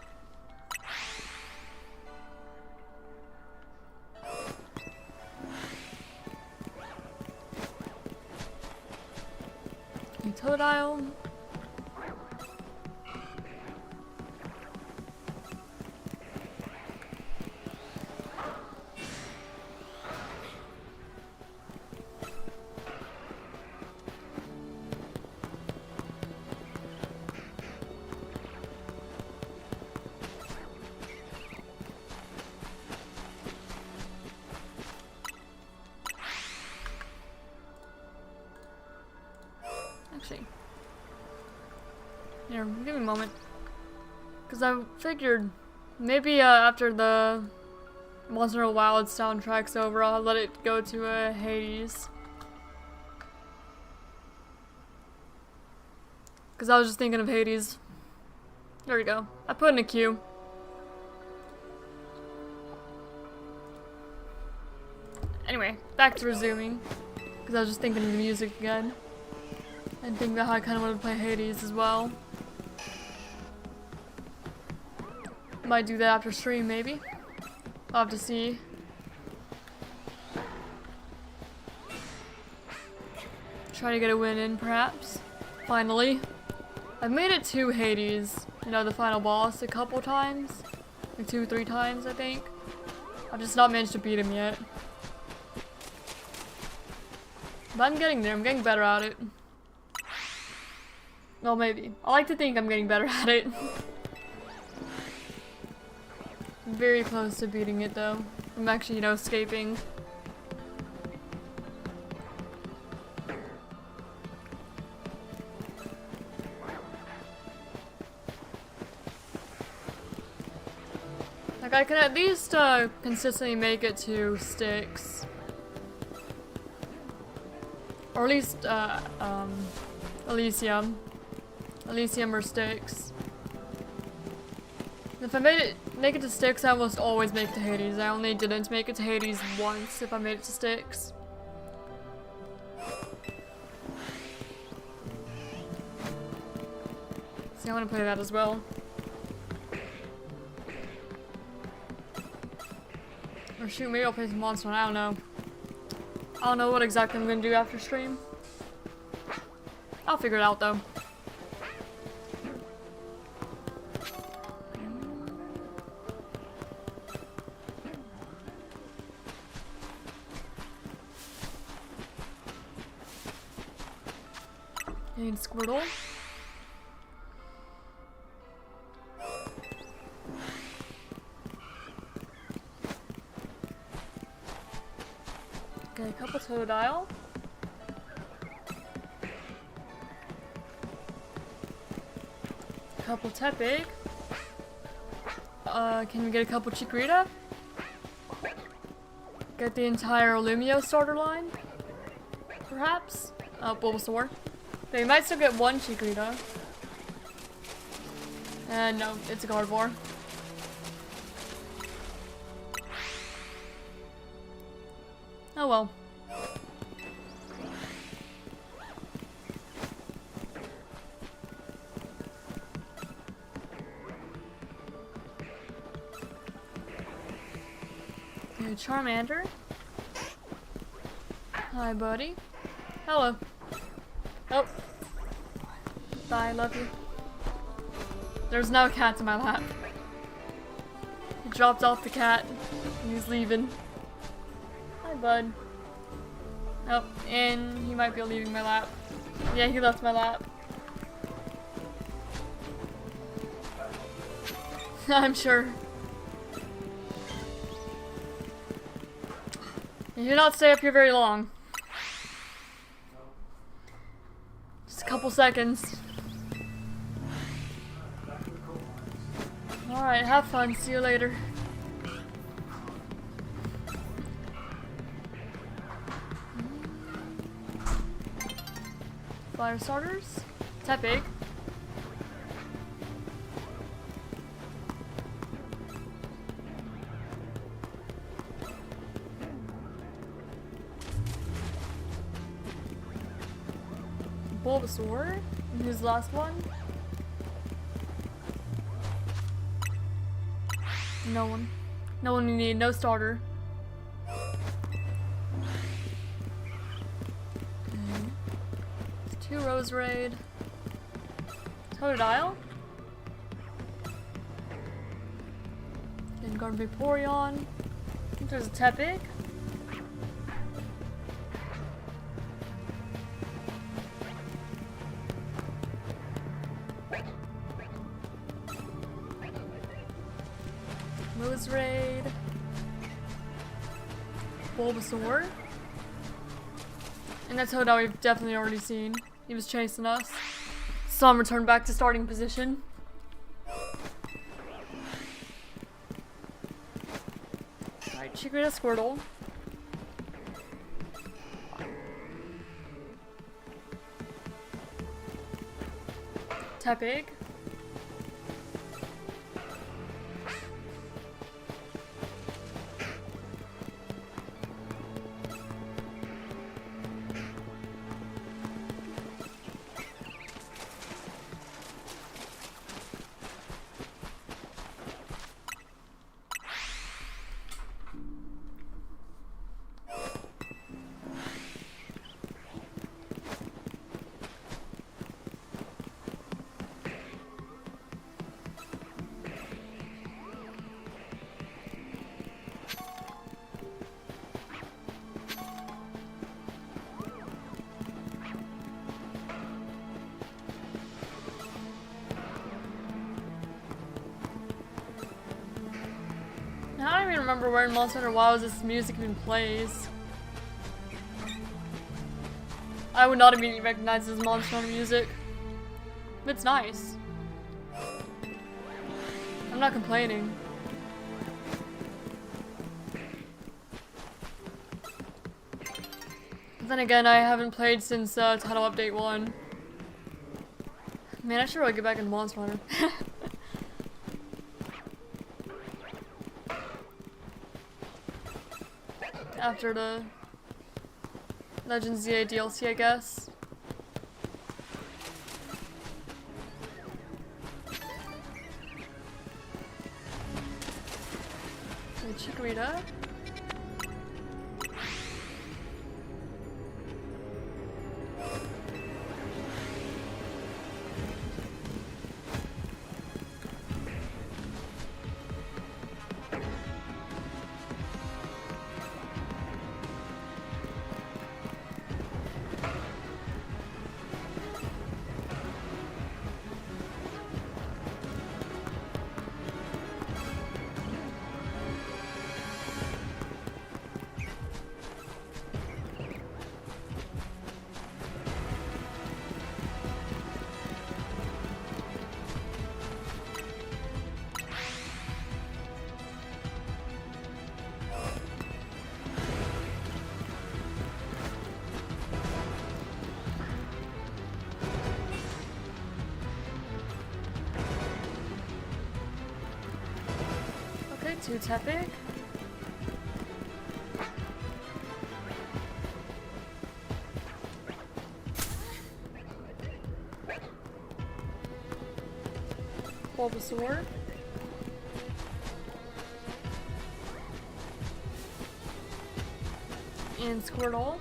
Speaker 1: And Totodile. Actually, here, give me a moment, because I figured maybe after the Monster Wild soundtrack's over, I'll let it go to Hades. Because I was just thinking of Hades. There we go. I put in a queue. Anyway, back to resuming, because I was just thinking of the music again. And think about how I kind of want to play Hades as well. Might do that after stream, maybe. I'll have to see. Try to get a win in, perhaps. Finally. I've made it to Hades, you know, the final boss, a couple times. Like 2 or 3 times, I think. I've just not managed to beat him yet. But I'm getting there, I'm getting better at it. Well, maybe. I like to think I'm getting better at it. I'm very close to beating it, though. I'm actually, you know, escaping. Like, I can at least consistently make it to Styx. Or at least, Elysium. Elysium or Styx. If I make it to Styx, I almost always make it to Hades. I only didn't make it to Hades once if I made it to Styx. See, I want to play that as well. Or shoot, maybe I'll play some Monster Hunter, I don't know. I don't know what exactly I'm gonna do after stream. I'll figure it out though. And Squirtle. Okay, a couple Totodile. A couple Tepig. Can we get a couple Chikorita? Get the entire Lumio starter line? Perhaps? Bulbasaur. They might still get one Chikorita. And no, it's a Gardevoir. Oh well. Okay, Charmander. Hi, buddy. Hello. Oh. Bye, love you. There's now a cat in my lap. He dropped off the cat and he's leaving. Hi, bud. Oh, and he might be leaving my lap. Yeah, he left my lap. I'm sure. You do not stay up here very long. Just a couple seconds. Alright, have fun. See you later. Fire starters. Tepig. Bulbasaur. And who's the last one? No one. No one you need. No starter. Two Rose Raid. Totodile. Gengar Vaporeon. I think there's a Tepig. Rose Raid. Bulbasaur. And that's Totodile we've definitely already seen. He was chasing us. Saw him return back to starting position. Alright, Chikorita, Squirtle. Tepig. I don't even remember where in Monster Hunter Wilds this music even plays. I would not immediately recognize this Monster Hunter music. But it's nice. I'm not complaining. But then again, I haven't played since Title Update 1. Man, I should really get back into Monster Hunter. After the Legends ZA DLC, I guess. And Chikorita. Two Tepig. Bulbasaur. And Squirtle.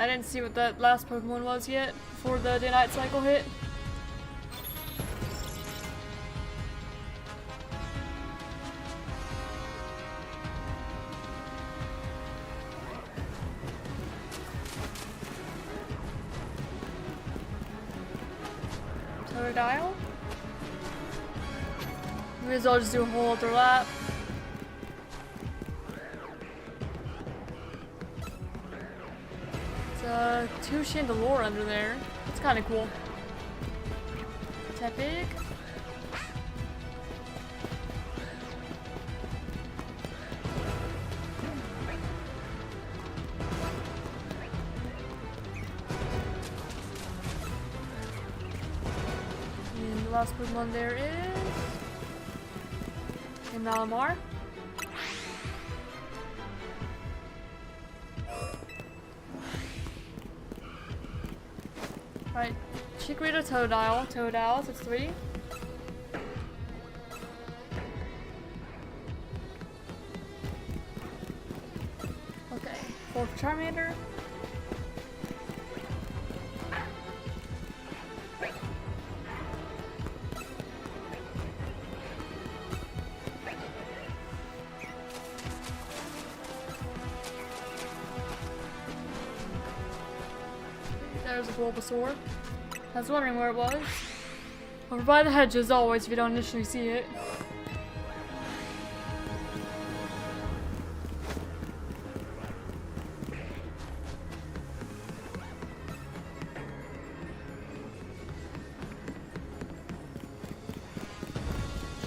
Speaker 1: I didn't see what that last Pokemon was yet before the day-night cycle hit. Totodile? Maybe I'll just do a whole other lap. It's 2 Chandelure under there. It's kind of cool. Tepig. And the last Pokemon there is Malamar. Right, Chikorita, Totodile, so it's 3. Okay, 4 for Charmander. There's a Bulbasaur. I was wondering where it was. Over by the hedge as always if you don't initially see it.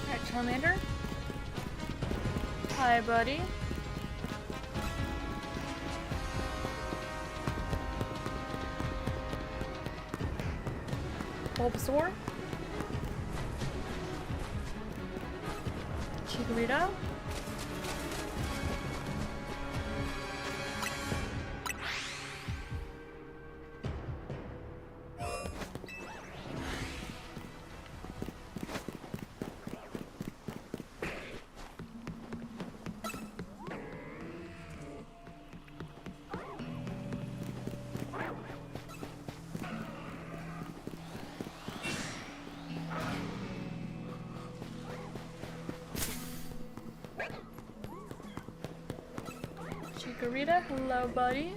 Speaker 1: Alright, Charmander. Hi, buddy. Bulbasaur, Chikorita, Chikorita, hello buddy.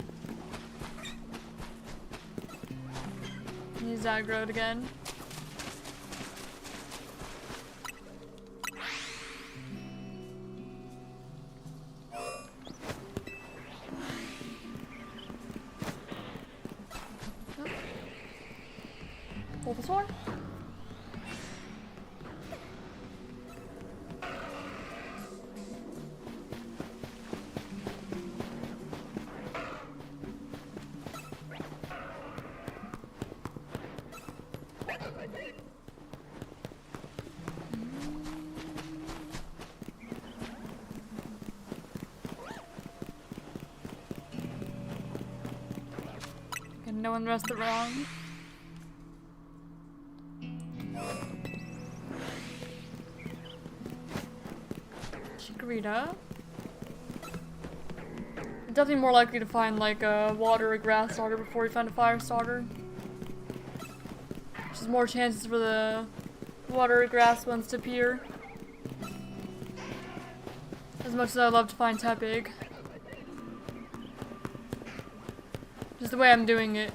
Speaker 1: He's aggroed again. Bulbasaur? No one rest it wrong. Chikorita. Definitely more likely to find like a water or grass starter before you find a fire starter. There's more chances for the water or grass ones to appear. As much as I love to find Tepig. Just the way I'm doing it.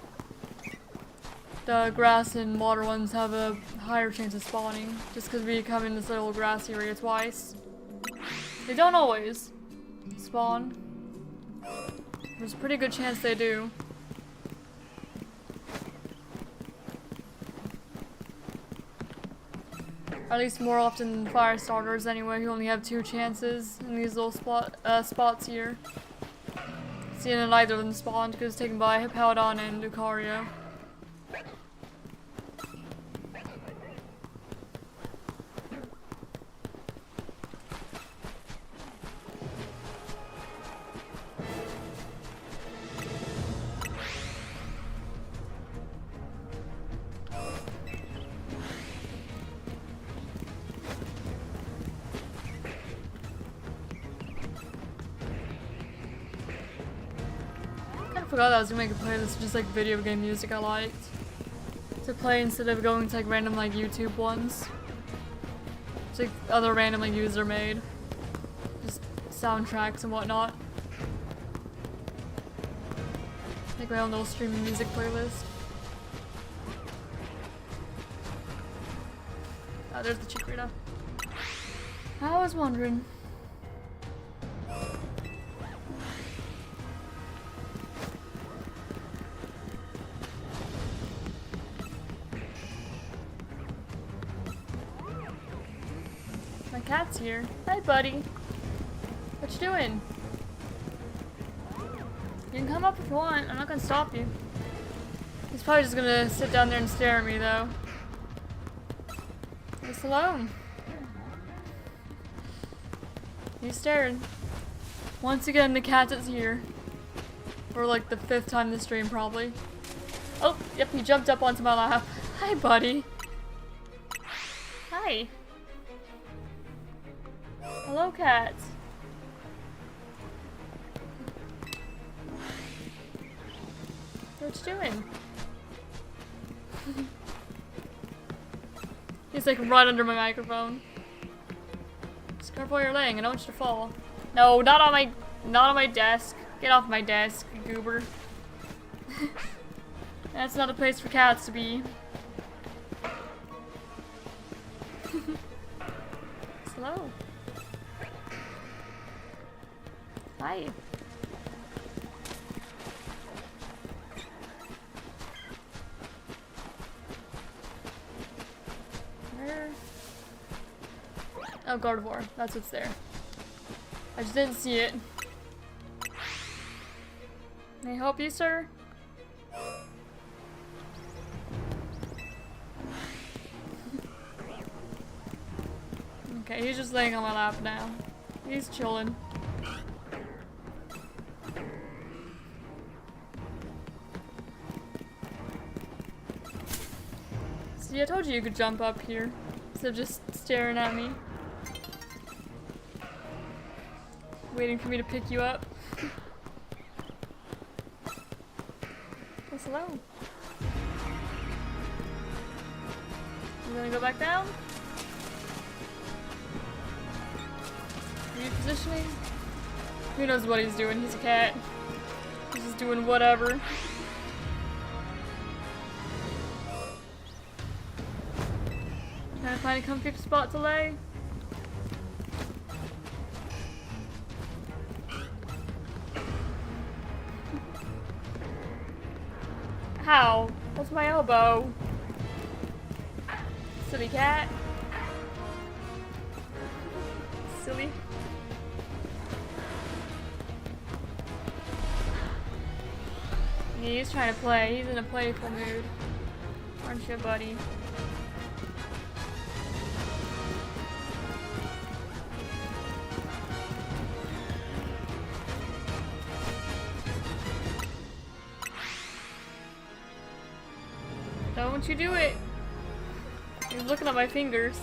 Speaker 1: The grass and water ones have a higher chance of spawning, just because we come in this little grass area twice. They don't always spawn. There's a pretty good chance they do. At least more often than fire starters anyway, you only have 2 chances in these little spots here. Seeing that neither of them spawned because it's taken by Hippowdon and Lucario. forgot I was gonna make a playlist of just like video game music I liked to play instead of going to like random like YouTube ones. It's like other random like user made. Just soundtracks and whatnot. Make my own little streaming music playlist. Oh, there's the chikorita. I was wondering. My cat's here. Hi, buddy. What you doing? You can come up if you want. I'm not gonna stop you. He's probably just gonna sit down there and stare at me, though. Just alone. He's staring. Once again, the cat is here. For like the 5th time this stream, probably. Oh, yep, he jumped up onto my lap. Hi, buddy. Hi. Hello, cat. What you doing? He's like right under my microphone. Just careful where you're laying. I don't want you to fall. No, not on my desk. Get off my desk, you goober. That's not a place for cats to be. Hello. Hi. Where? Oh, Gardevoir. That's what's there. I just didn't see it. May I help you, sir? Okay, he's just laying on my lap now. He's chilling. See, I told you could jump up here instead of just staring at me. Waiting for me to pick you up. Yes, hello. You gonna go back down? Repositioning? Who knows what he's doing? He's a cat. He's just doing whatever. Can I find a comfy spot to lay? How? That's my elbow. Silly cat. Silly. He's trying to play. He's in a playful mood. Aren't you, buddy? Don't you do it! He's looking at my fingers.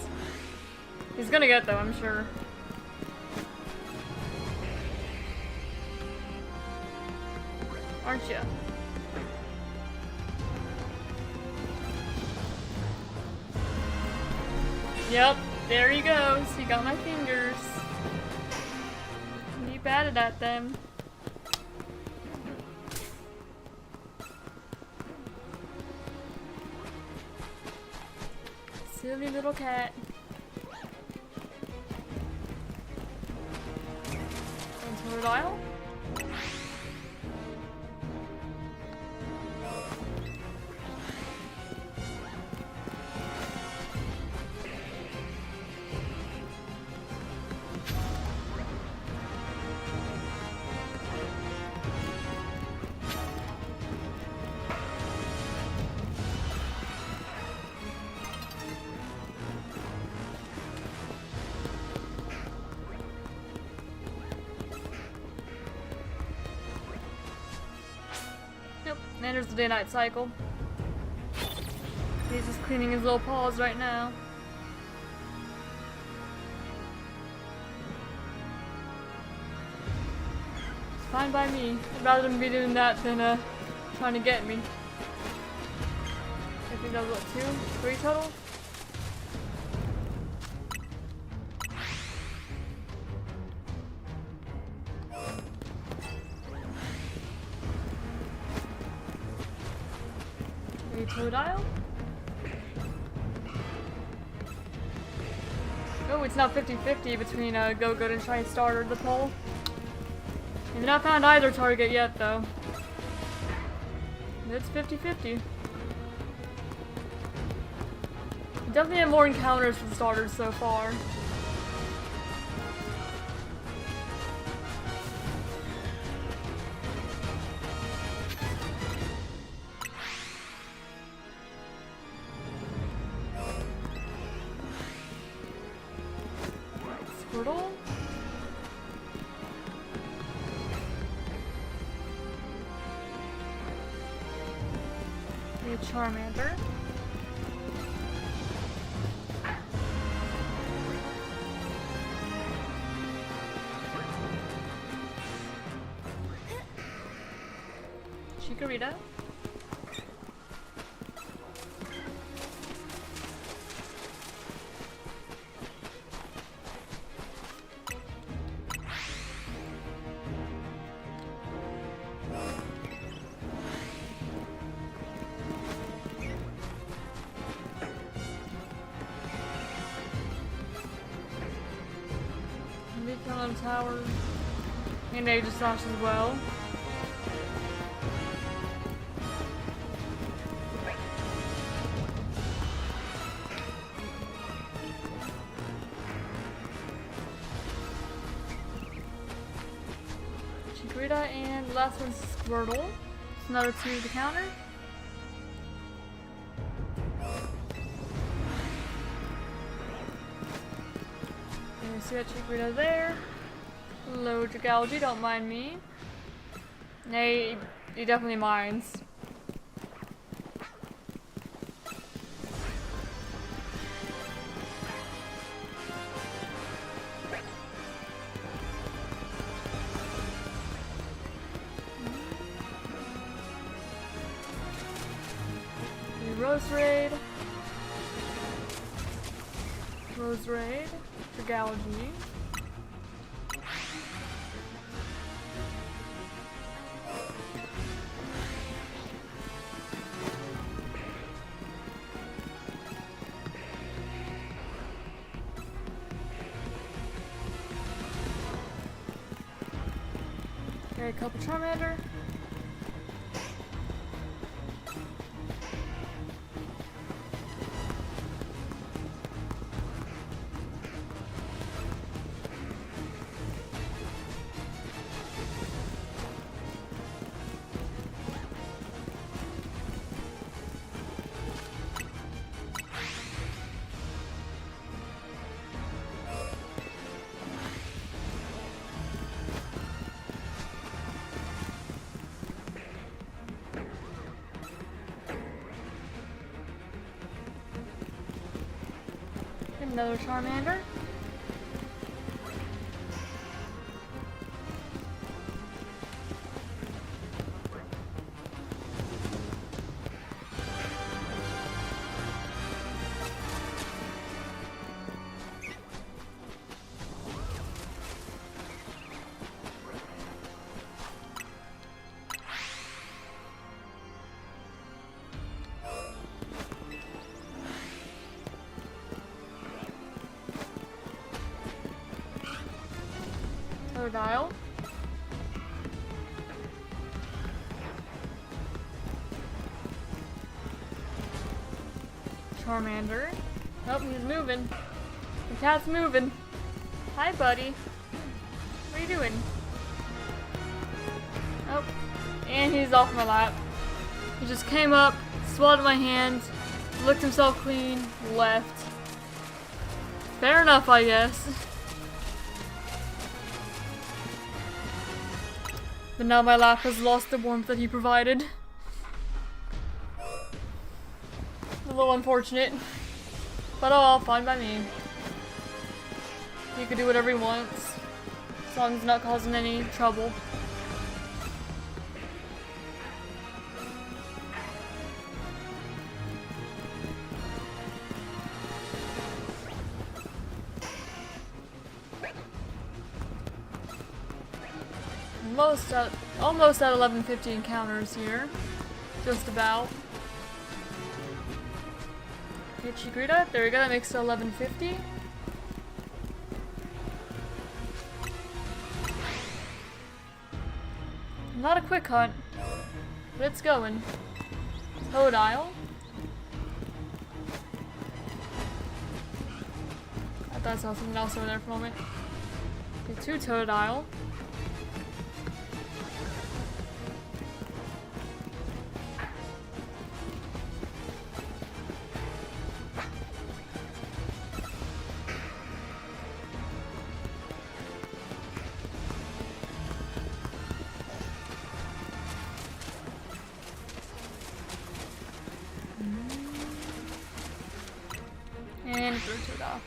Speaker 1: He's gonna get them, I'm sure. Aren't you? Yep, there he goes. He got my fingers. He batted at them. Silly little cat. And Totodile? And there's the day-night cycle. He's just cleaning his little paws right now. Fine by me. I'd rather them be doing that than trying to get me. I think that was what, 2? 3 total? A Totodile? Oh, it's now 50-50 between Gogoat and Shiny Starter, the poll. We've not found either target yet, though. It's 50-50. Definitely have more encounters for the starters so far. Squirtle? A Charmander. Chikorita. Beacon Tower. And Aegislash as well. Chikorita, and the last one's Squirtle. It's another 2 to the counter. And you see that Chikorita there. Hello, Dragalge, don't mind me. Nay, he definitely minds. Roserade, Dragalge, okay, a couple Charmander. Another Charmander. Totodile. Charmander. Oh, he's moving. The cat's moving. Hi, buddy. What are you doing? Oh, and he's off my lap. He just came up, swallowed my hand, licked himself clean, left. Fair enough, I guess. But now my lap has lost the warmth that he provided. A little unfortunate. But oh, fine by me. He could do whatever he wants. As long as he's not causing any trouble. almost at 1150 encounters here. Just about. Okay, Chikorita. There we go. That makes it 1150. Not a quick hunt, but it's going. Totodile. I thought I saw something else over there for a moment. Okay, 2 Totodile. And throw it off.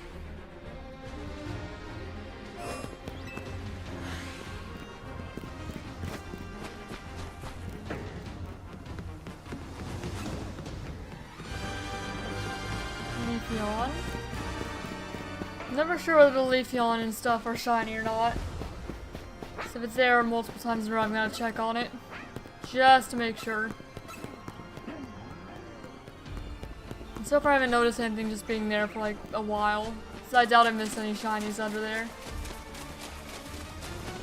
Speaker 1: Leafeon. I'm never sure whether the Leafeon and stuff are shiny or not. So if it's there multiple times in a row, I'm gonna check on it. Just to make sure. So far I haven't noticed anything just being there for like a while. So I doubt I missed any shinies under there.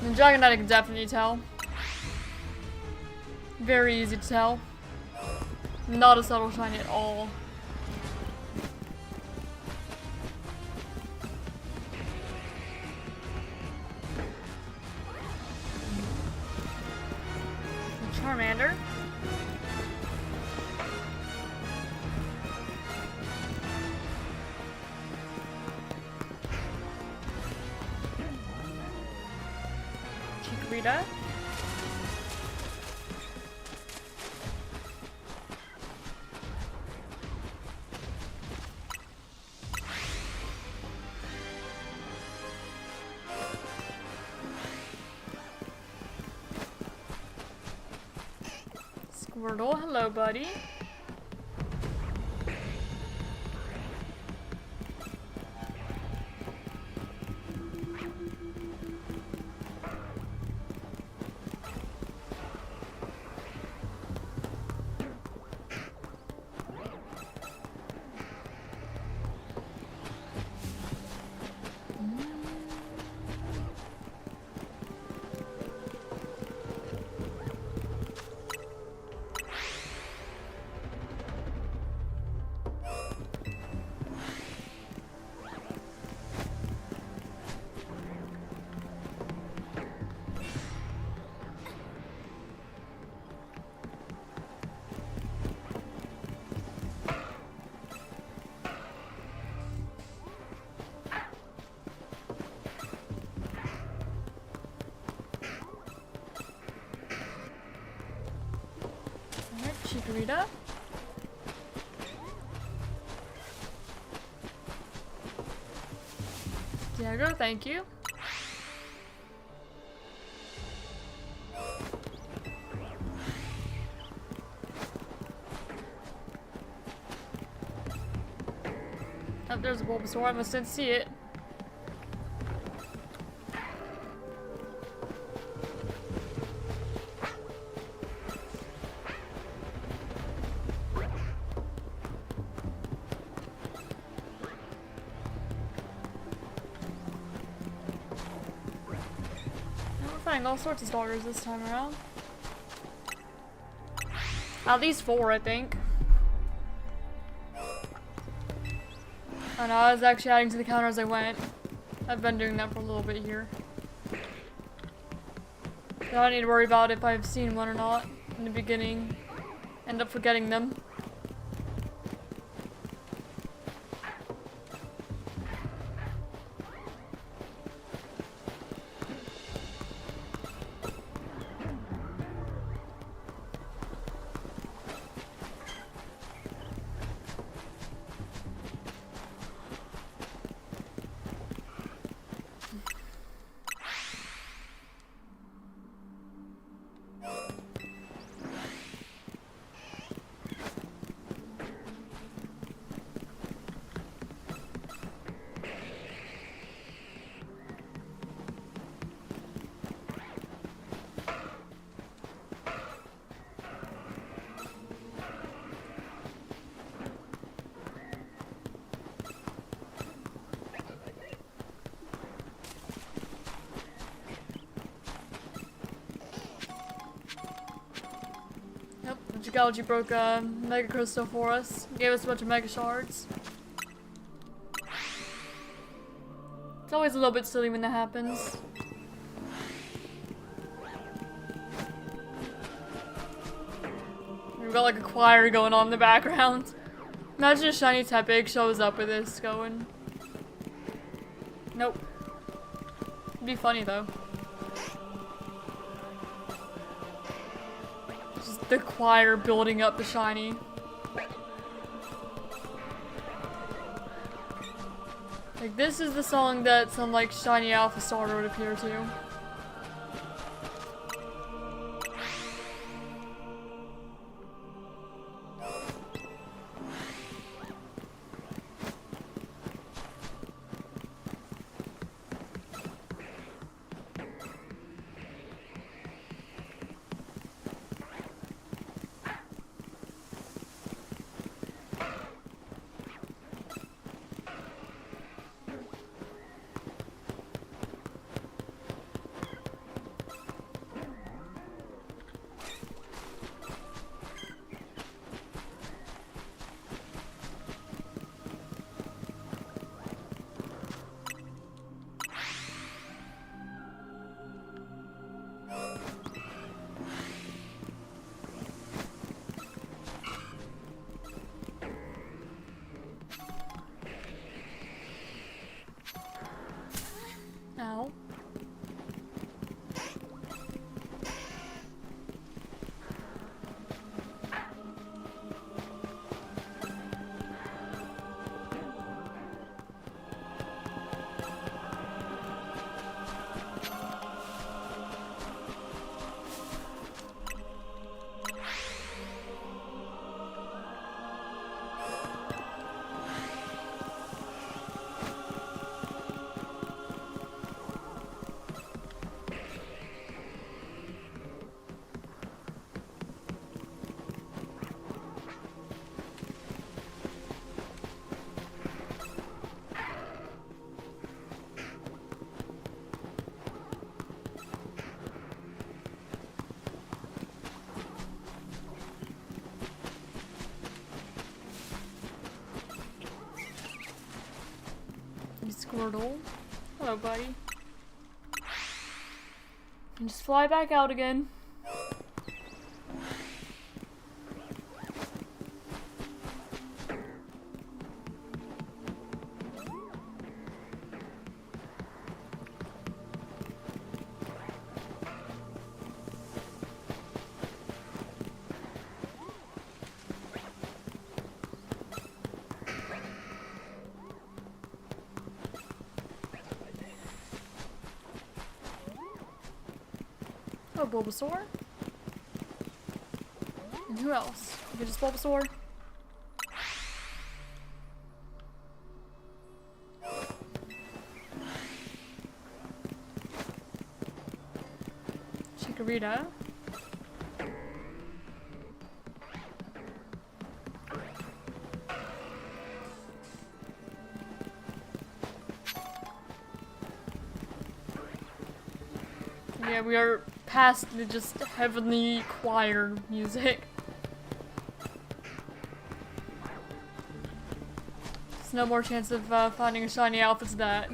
Speaker 1: And Dragonite I can definitely tell. Very easy to tell. Not a subtle shiny at all. Charmander. Chikorita. Squirtle, hello buddy. Chikorita. Diego, thank you. Oh, there's a Bulbasaur. I must didn't see it. All sorts of starters this time around. At least 4, I think. I know, I was actually adding to the counter as I went. I've been doing that for a little bit here. So I don't need to worry about if I've seen one or not in the beginning. End up forgetting them. Galaxy broke a Mega Crystal for us. Gave us a bunch of Mega Shards. It's always a little bit silly when that happens. We've got like a choir going on in the background. Imagine a shiny Tepig shows up with this going. Nope. It'd be funny though. Just the choir building up the shiny. Like, this is the song that some, like, shiny alpha starter would appear to. Ow. Squirtle. Hello, buddy. And just fly back out again. Oh, Bulbasaur. And who else? Maybe just Bulbasaur? Chikorita. Yeah, we are past the just heavenly choir music. There's no more chance of finding a shiny alpha to that.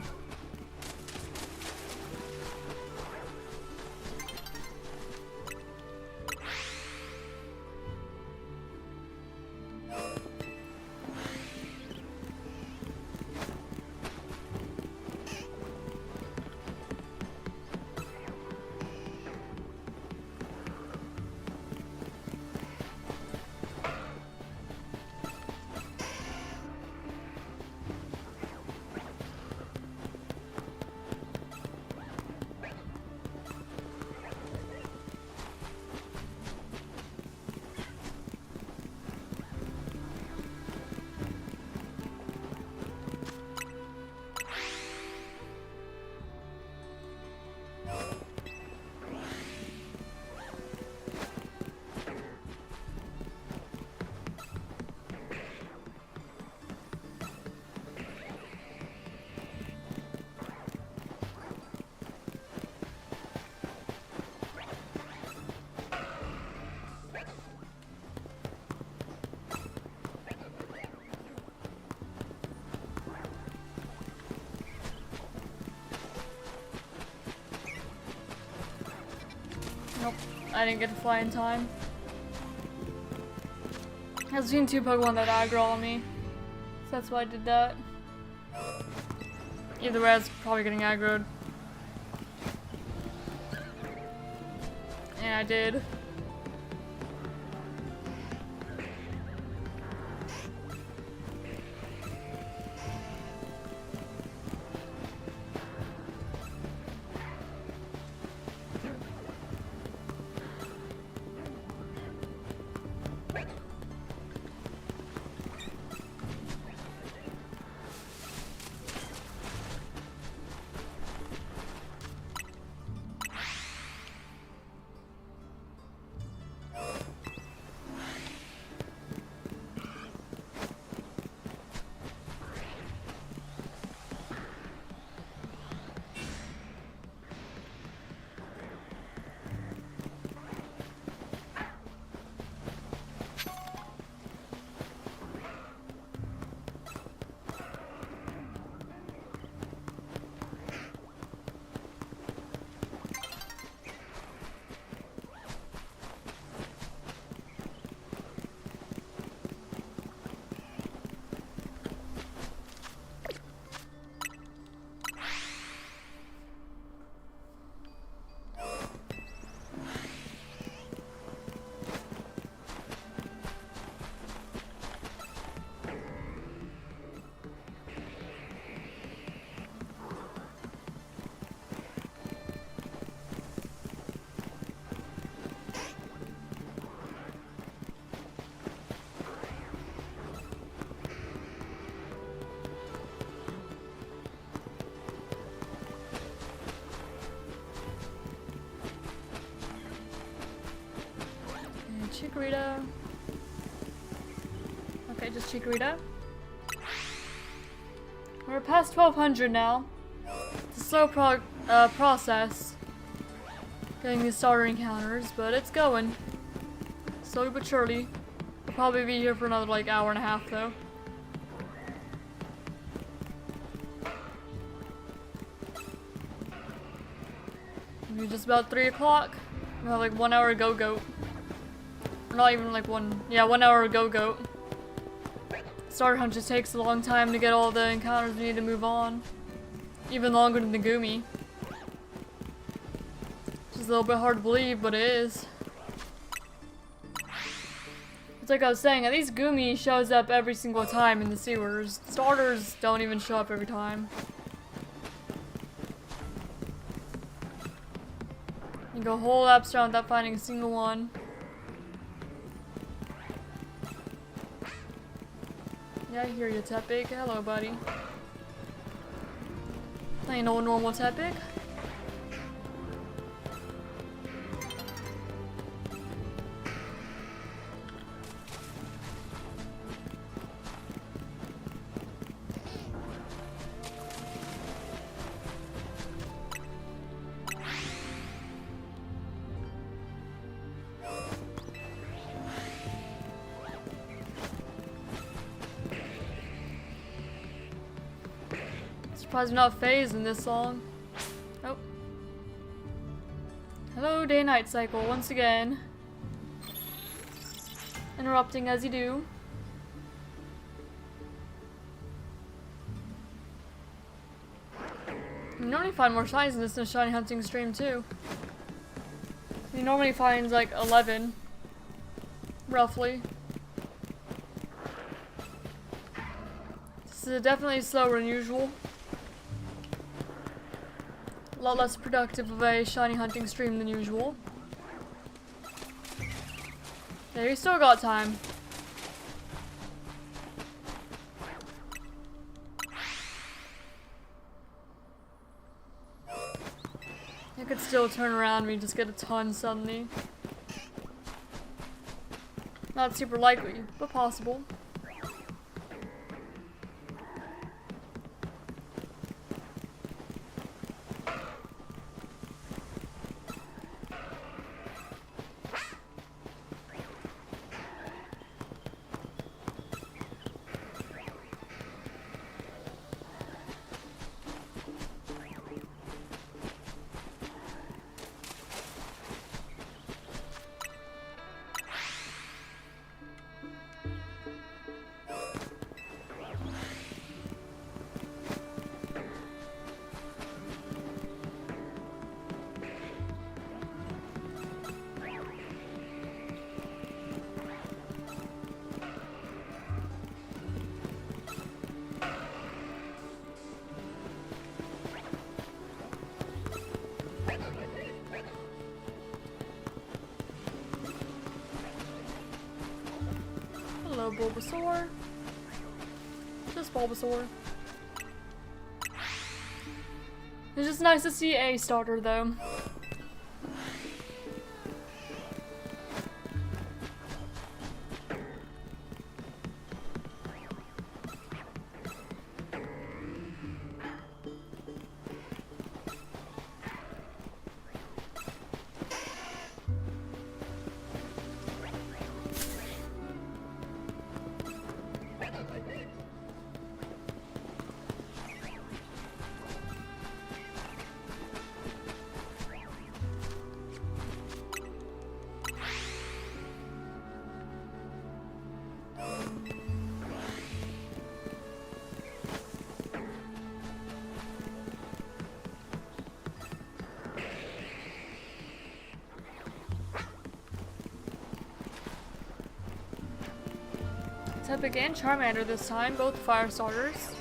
Speaker 1: I didn't get to fly in time. I've seen 2 Pokemon that aggro on me. So that's why I did that. Either way, I was probably getting aggroed. And I did. Chikorita. Okay, just Chikorita. We're past 1200 now. It's a slow process getting these starter encounters, but it's going. Slowly but surely. We'll probably be here for another like hour and a half though. Maybe just about 3 o'clock. We have like 1 hour to Gogoat. Not even like 1 hour to Gogoat. Starter Hunt just takes a long time to get all the encounters we need to move on. Even longer than the Goomy. Which is a little bit hard to believe, but it is. It's like I was saying, at least Goomy shows up every single time in the sewers. Starters don't even show up every time. You go whole laps around without finding a single one. Yeah, I hear you, Tepig. Hello, buddy. Ain't no normal Tepig. Surprised I'm not phased in this song. Oh. Hello, day-night cycle once again. Interrupting as you do. You normally find more shinies in this than a shiny hunting stream too. He normally finds like 11. Roughly. This is definitely slower than usual. A lot less productive of a shiny hunting stream than usual. Yeah, we still got time. I could still turn around and just get a ton suddenly. Not super likely, but possible. Bulbasaur. Just Bulbasaur. It's just nice to see a starter though. Tepig and Charmander this time, both fire starters.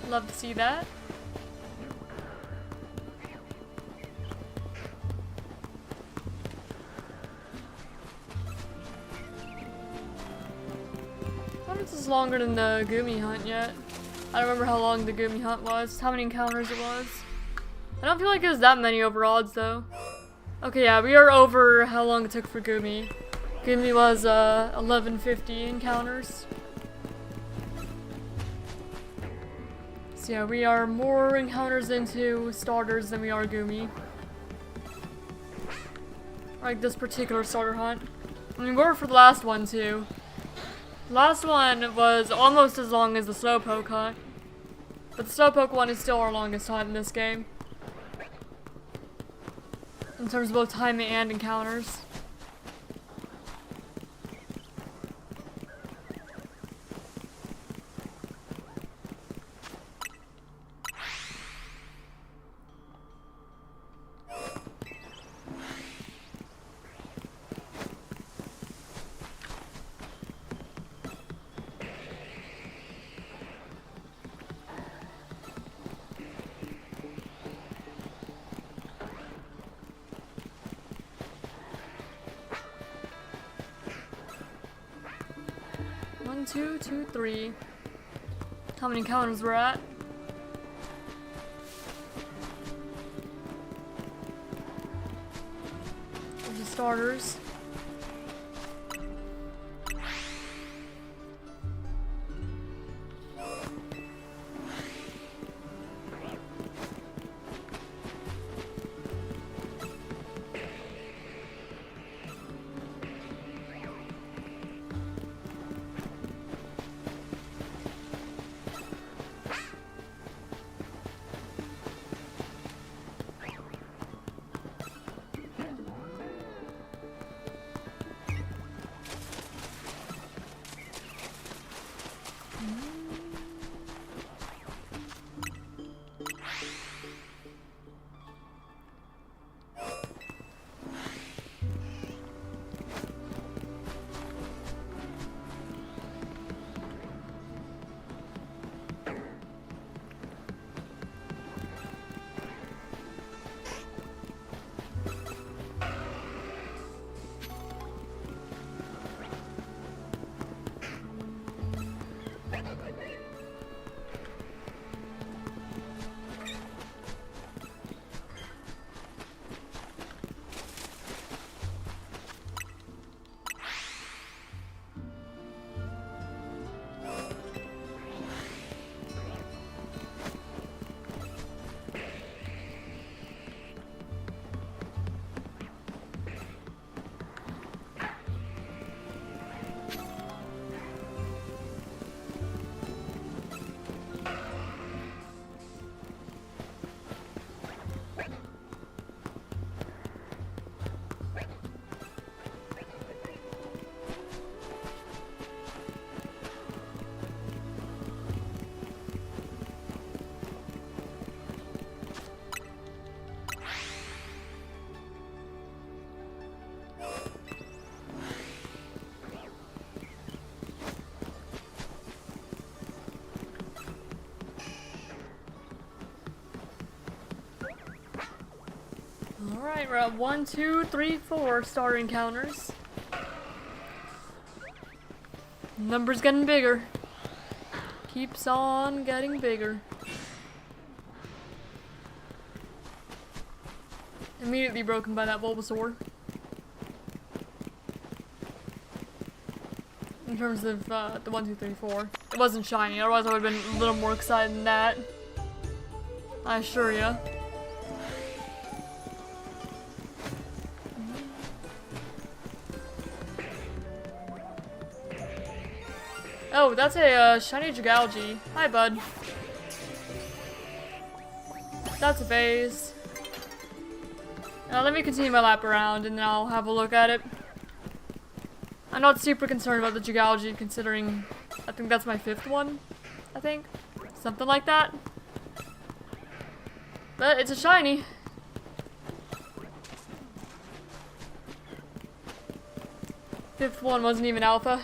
Speaker 1: Love to see that. I wonder if this is longer than the Goomy hunt yet. I don't remember how long the Goomy hunt was, how many encounters it was. I don't feel like it was that many over odds though. Okay, yeah, we are over how long it took for Goomy. Goomy was 1150 encounters. So yeah, we are more encounters into starters than we are Goomy. Like this particular starter hunt. I mean, we're for the last one too. The last one was almost as long as the Slowpoke hunt. But the Slowpoke one is still our longest hunt in this game. In terms of both time and encounters. One, two, two, three. How many encounters we're at? There's the starters. Alright, we're at 1, 2, 3, 4 starter encounters. Number's getting bigger. Keeps on getting bigger. Immediately broken by that Bulbasaur. In terms of the 1, 2, 3, 4. It wasn't shiny, otherwise I would have been a little more excited than that. I assure ya. Oh, that's a shiny Gigalgi. Hi, bud. That's a vase. Now let me continue my lap around and then I'll have a look at it. I'm not super concerned about the Gigalgi considering I think that's my 5th one, I think. Something like that. But it's a shiny. Fifth one wasn't even alpha.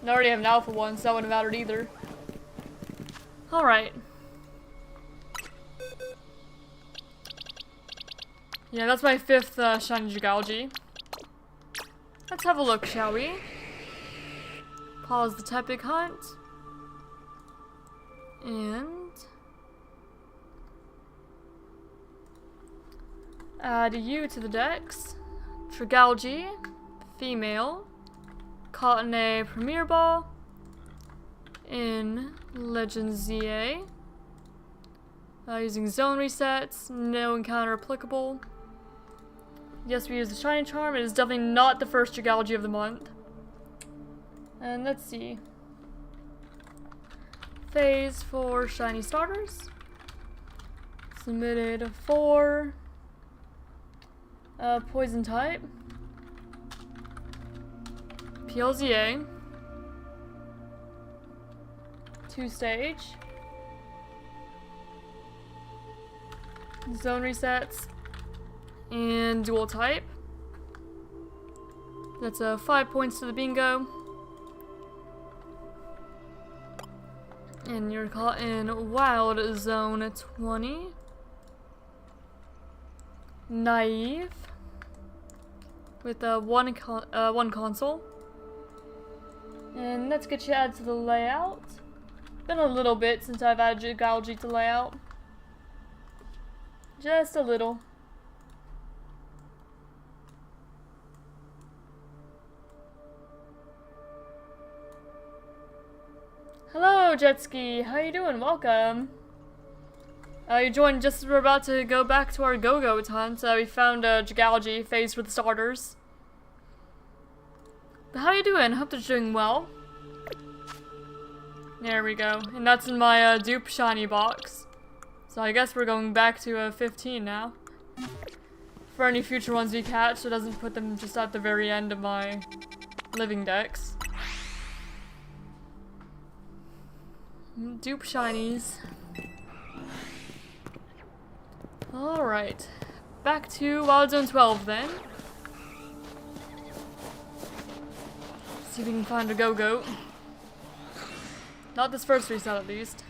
Speaker 1: I already have an alpha one, so that wouldn't have mattered either. Alright. Yeah, that's my 5th shiny Gigalgi. Let's have a look, shall we? Pause the Tepig hunt. And add you to the dex. Gigalgi, female. Caught in a Premier Ball. In Legend ZA. Using zone resets. No encounter applicable. Yes, we use the Shiny Charm. It is definitely not the first Gigalgi of the month. And let's see. Phase for Shiny Starters. Submitted for Poison type. PLZA. 2-stage. Zone resets. And dual type. That's 5 points to the bingo. And you're caught in Wild Zone 20. Naive. With one console. And let's get you added to the layout. Been a little bit since I've added Gigalgi to layout. Just a little. Hello, Jetski. How you doing? Welcome. You joined just as we're about to go back to our Gogoat hunt. We found a Gigalgi phase for the starters. But how you doing? Hope that you're doing well. There we go. And that's in my dupe shiny box. So I guess we're going back to 15 now. For any future ones we catch, so it doesn't put them just at the very end of my living decks. Dupe shinies. Alright. Back to Wild Zone 12 then. See if we can find a Gogoat. Not this first reset at least.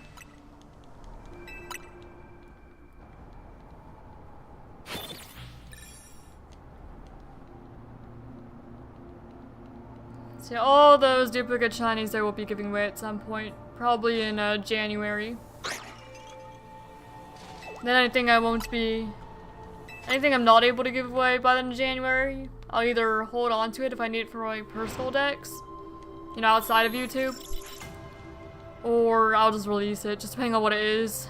Speaker 1: So all those duplicate shinies I will be giving away at some point. Probably in January. Then anything I'm not able to give away by the end of January, I'll either hold on to it if I need it for my personal decks, you know, outside of YouTube, or I'll just release it, just depending on what it is.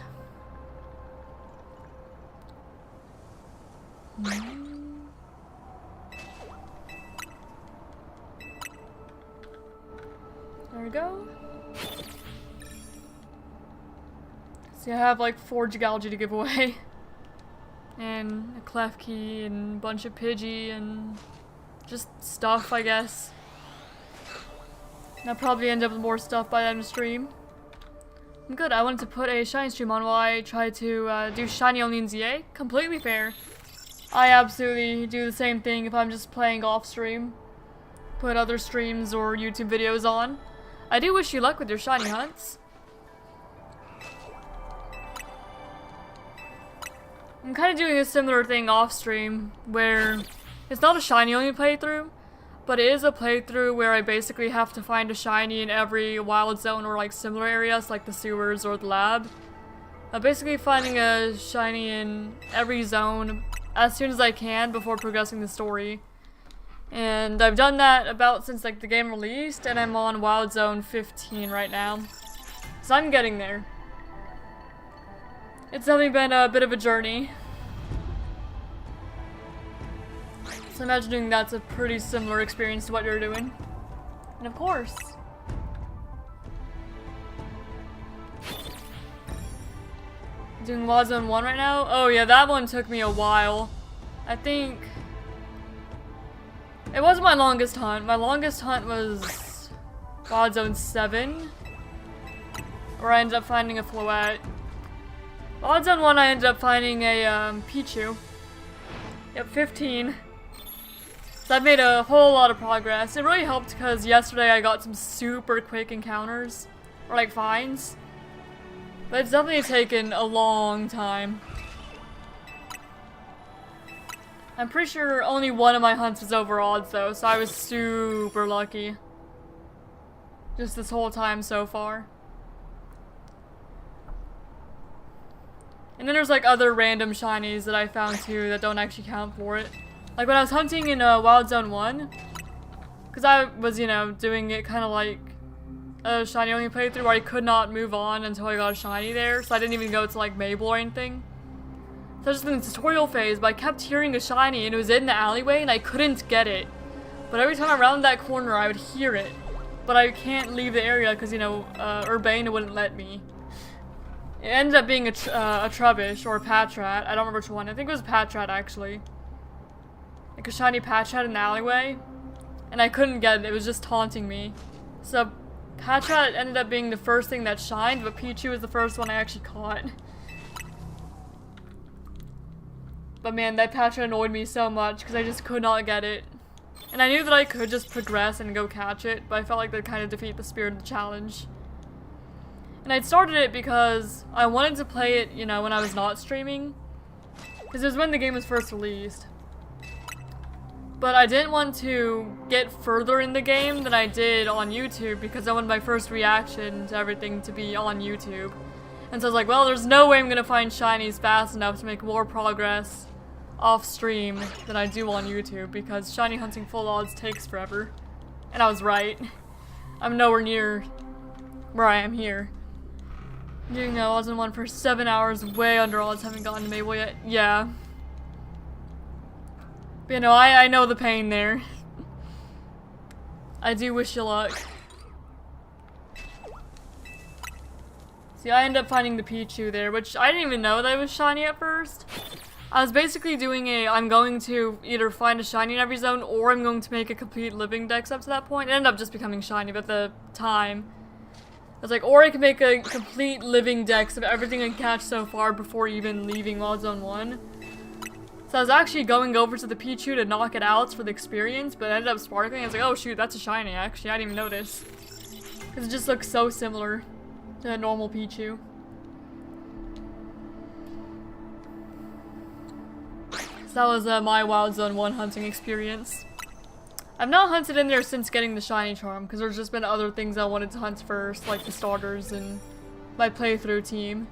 Speaker 1: There we go. See, I have like 4 Gigalgi to give away. And a Klefki and a bunch of Pidgey and just stuff, I guess. And I'll probably end up with more stuff by the end of the stream. I'm good. I wanted to put a shiny stream on while I try to do shiny only in ZA. Completely fair. I absolutely do the same thing if I'm just playing off stream. Put other streams or YouTube videos on. I do wish you luck with your shiny hunts. I'm kind of doing a similar thing off stream, where it's not a shiny only playthrough, but it is a playthrough where I basically have to find a shiny in every wild zone or like similar areas like the sewers or the lab. Basically finding a shiny in every zone as soon as I can before progressing the story. And I've done that about since like the game released, and I'm on Wild Zone 15 right now. So I'm getting there. It's definitely been a bit of a journey. So I'm imagining that's a pretty similar experience to what you're doing. And of course. Doing Wild Zone 1 right now? Oh yeah, that one took me a while. I think... It wasn't my longest hunt. My longest hunt was Wild Zone 7, where I ended up finding a Floette. Wild Zone 1 I ended up finding a Pichu. Yep, 15. So I've made a whole lot of progress. It really helped because yesterday I got some super quick encounters, or like finds. But it's definitely taken a long time. I'm pretty sure only one of my hunts was over odds though, so I was super lucky. Just this whole time so far. And then there's like other random shinies that I found too that don't actually count for it. Like when I was hunting in Wild Zone 1, because I was, you know, doing it kind of like a shiny only playthrough where I could not move on until I got a shiny there, so I didn't even go to like Mabel or anything. So I was just in the tutorial phase, but I kept hearing a shiny and it was in the alleyway and I couldn't get it. But every time I rounded that corner I would hear it. But I can't leave the area because, you know, Urbana wouldn't let me. It ended up being a Trubbish or a Patrat. I don't remember which one. I think it was Patrat actually. Like a shiny Patrat in the alleyway. And I couldn't get it. It was just taunting me. So Patrat ended up being the first thing that shined, but Pichu was the first one I actually caught. But man, that Patrat annoyed me so much because I just could not get it. And I knew that I could just progress and go catch it, but I felt like that kind of defeat the spirit of the challenge. And I'd started it because I wanted to play it, you know, when I was not streaming. Because it was when the game was first released. But I didn't want to get further in the game than I did on YouTube because I wanted my first reaction to everything to be on YouTube. And so I was like, well, there's no way I'm gonna find shinies fast enough to make more progress off stream than I do on YouTube because shiny hunting full odds takes forever. And I was right. I'm nowhere near where I am here. Doing I wasn't one for 7 hours, way under odds, haven't gotten to Mabel yet. Yeah. But you know, I know the pain there. I do wish you luck. See, I ended up finding the Pichu there, which I didn't even know that it was shiny at first. I was basically doing I'm going to either find a shiny in every zone, or I'm going to make a complete living dex up to that point. It ended up just becoming shiny, but at the time, I was like, or I can make a complete living dex of everything I catch so far before even leaving Wild Zone 1. So I was actually going over to the Pichu to knock it out for the experience, but it ended up sparkling. I was like, oh shoot, that's a shiny actually, I didn't even notice. Because it just looks so similar to a normal Pichu. So that was my Wild Zone 1 hunting experience. I've not hunted in there since getting the shiny charm, because there's just been other things I wanted to hunt first, like the starters and my playthrough team.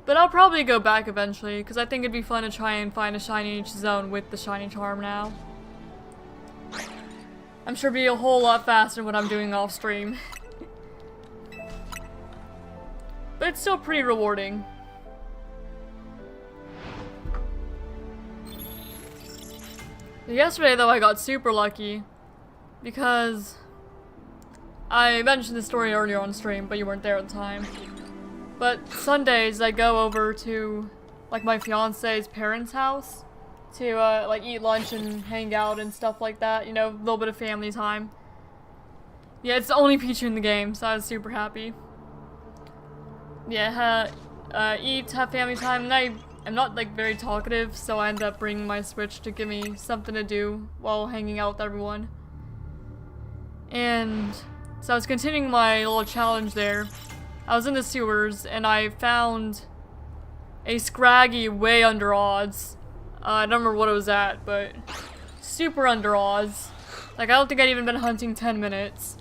Speaker 1: But I'll probably go back eventually, because I think it'd be fun to try and find a shiny in each zone with the shiny charm now. I'm sure it'd be a whole lot faster than what I'm doing off stream. But it's still pretty rewarding. Yesterday though I got super lucky because I mentioned this story earlier on stream, but you weren't there at the time. But Sundays I go over to like my fiance's parents' house to like eat lunch and hang out and stuff like that, you know, a little bit of family time. Yeah, it's the only Pichu in the game, so I was super happy. Yeah, eat, have family time, and I'm not like very talkative, so I ended up bringing my Switch to give me something to do while hanging out with everyone. And so I was continuing my little challenge there. I was in the sewers and I found a Scraggy way under odds. I don't remember what it was at, but super under odds. Like, I don't think I'd even been hunting 10 minutes.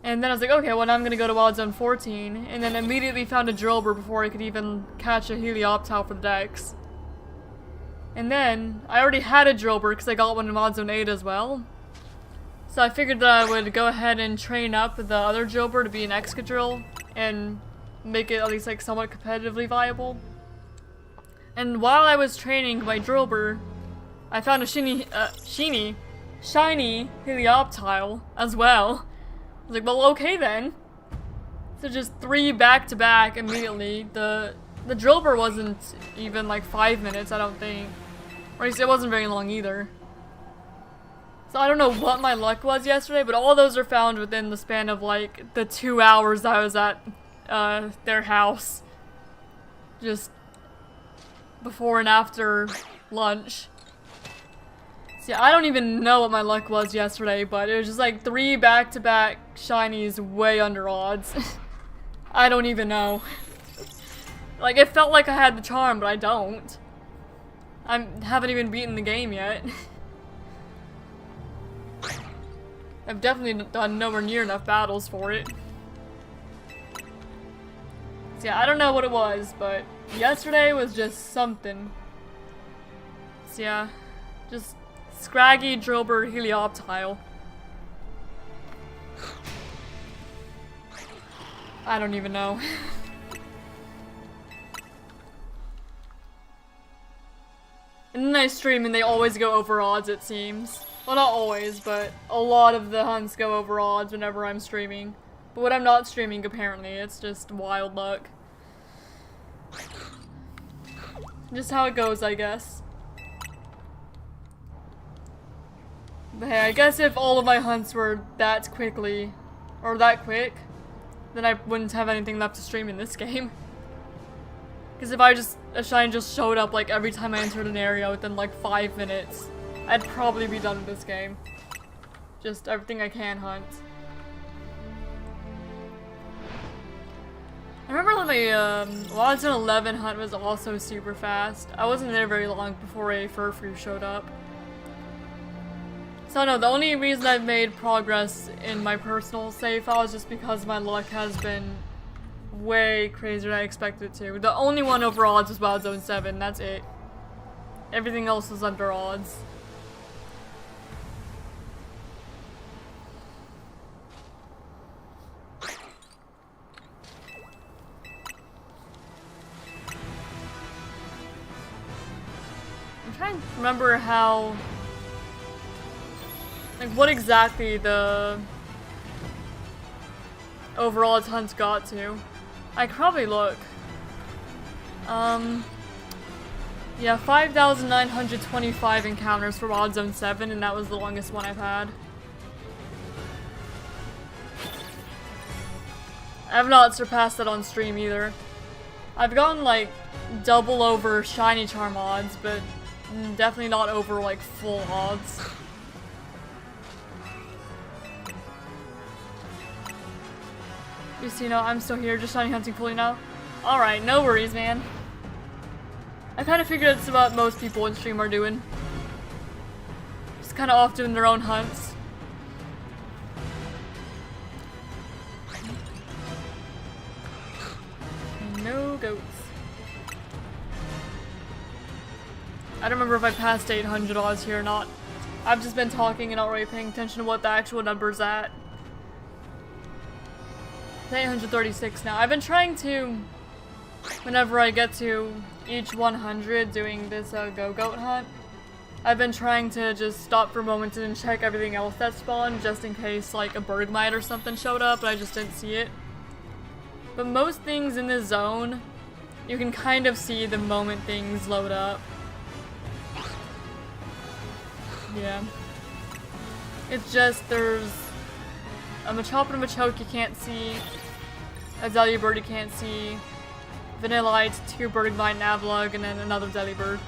Speaker 1: And then I was like, okay, well now I'm gonna go to Wild Zone 14, and then immediately found a Drillbur before I could even catch a Helioptile for the Dex. And then, I already had a Drillbur because I got one in Wild Zone 8 as well. So I figured that I would go ahead and train up the other Drillbur to be an Excadrill, and make it at least like somewhat competitively viable. And while I was training my Drillbur, I found a shiny Helioptile as well. I was like, well, okay then. So just 3 back-to-back immediately. The Drillbur wasn't even like 5 minutes, I don't think. Or at least it wasn't very long either. So I don't know what my luck was yesterday, but all those are found within the span of like the 2 hours I was at their house. Just before and after lunch. See, I don't even know what my luck was yesterday, but it was just like 3 back-to-back shinies way under odds. I don't even know. Like, it felt like I had the charm, but I don't. I haven't even beaten the game yet. I've definitely done nowhere near enough battles for it. So yeah, I don't know what it was, but yesterday was just something. So yeah, just scraggy Drillbur Helioptile. I don't even know. And then I stream and they always go over odds, it seems. Well, not always, but a lot of the hunts go over odds whenever I'm streaming. But when I'm not streaming, apparently, it's just wild luck. Just how it goes, I guess. But hey, I guess if all of my hunts were that quick, then I wouldn't have anything left to stream in this game. Because if a shine just showed up like every time I entered an area within like 5 minutes, I'd probably be done with this game. Just everything I can hunt. I remember when my Wild Zone 11 hunt was also super fast. I wasn't there very long before a Furfrou showed up. So no, the only reason I've made progress in my personal save file is just because my luck has been way crazier than I expected it to. The only one over odds was Wild Zone 7, that's it. Everything else was under odds. I'm trying to remember how... like, what exactly the overall hunts got to. I could probably look. Yeah, 5,925 encounters for Wild Zone 7, and that was the longest one I've had. I have not surpassed that on stream either. I've gotten like double over shiny charm odds, but definitely not over like full odds. You know, I'm still here, just shiny hunting fully now. Alright, no worries, man. I kind of figured it's what most people in stream are doing. Just kind of off doing their own hunts. No goats. I don't remember if I passed 800 odds here or not. I've just been talking and not really paying attention to what the actual number's at. 836 now. I've been trying to, whenever I get to each 100 doing this Gogoat hunt, I've been trying to just stop for a moment and check everything else that spawned, just in case like a Bergmite or something showed up and I just didn't see it. But most things in this zone, you can kind of see the moment things load up. Yeah. It's just, there's a Machop and a Machoke you can't see, a Delibird you can't see, Vanillite, 2 Bergmite and Avalugg, and then another Delibird.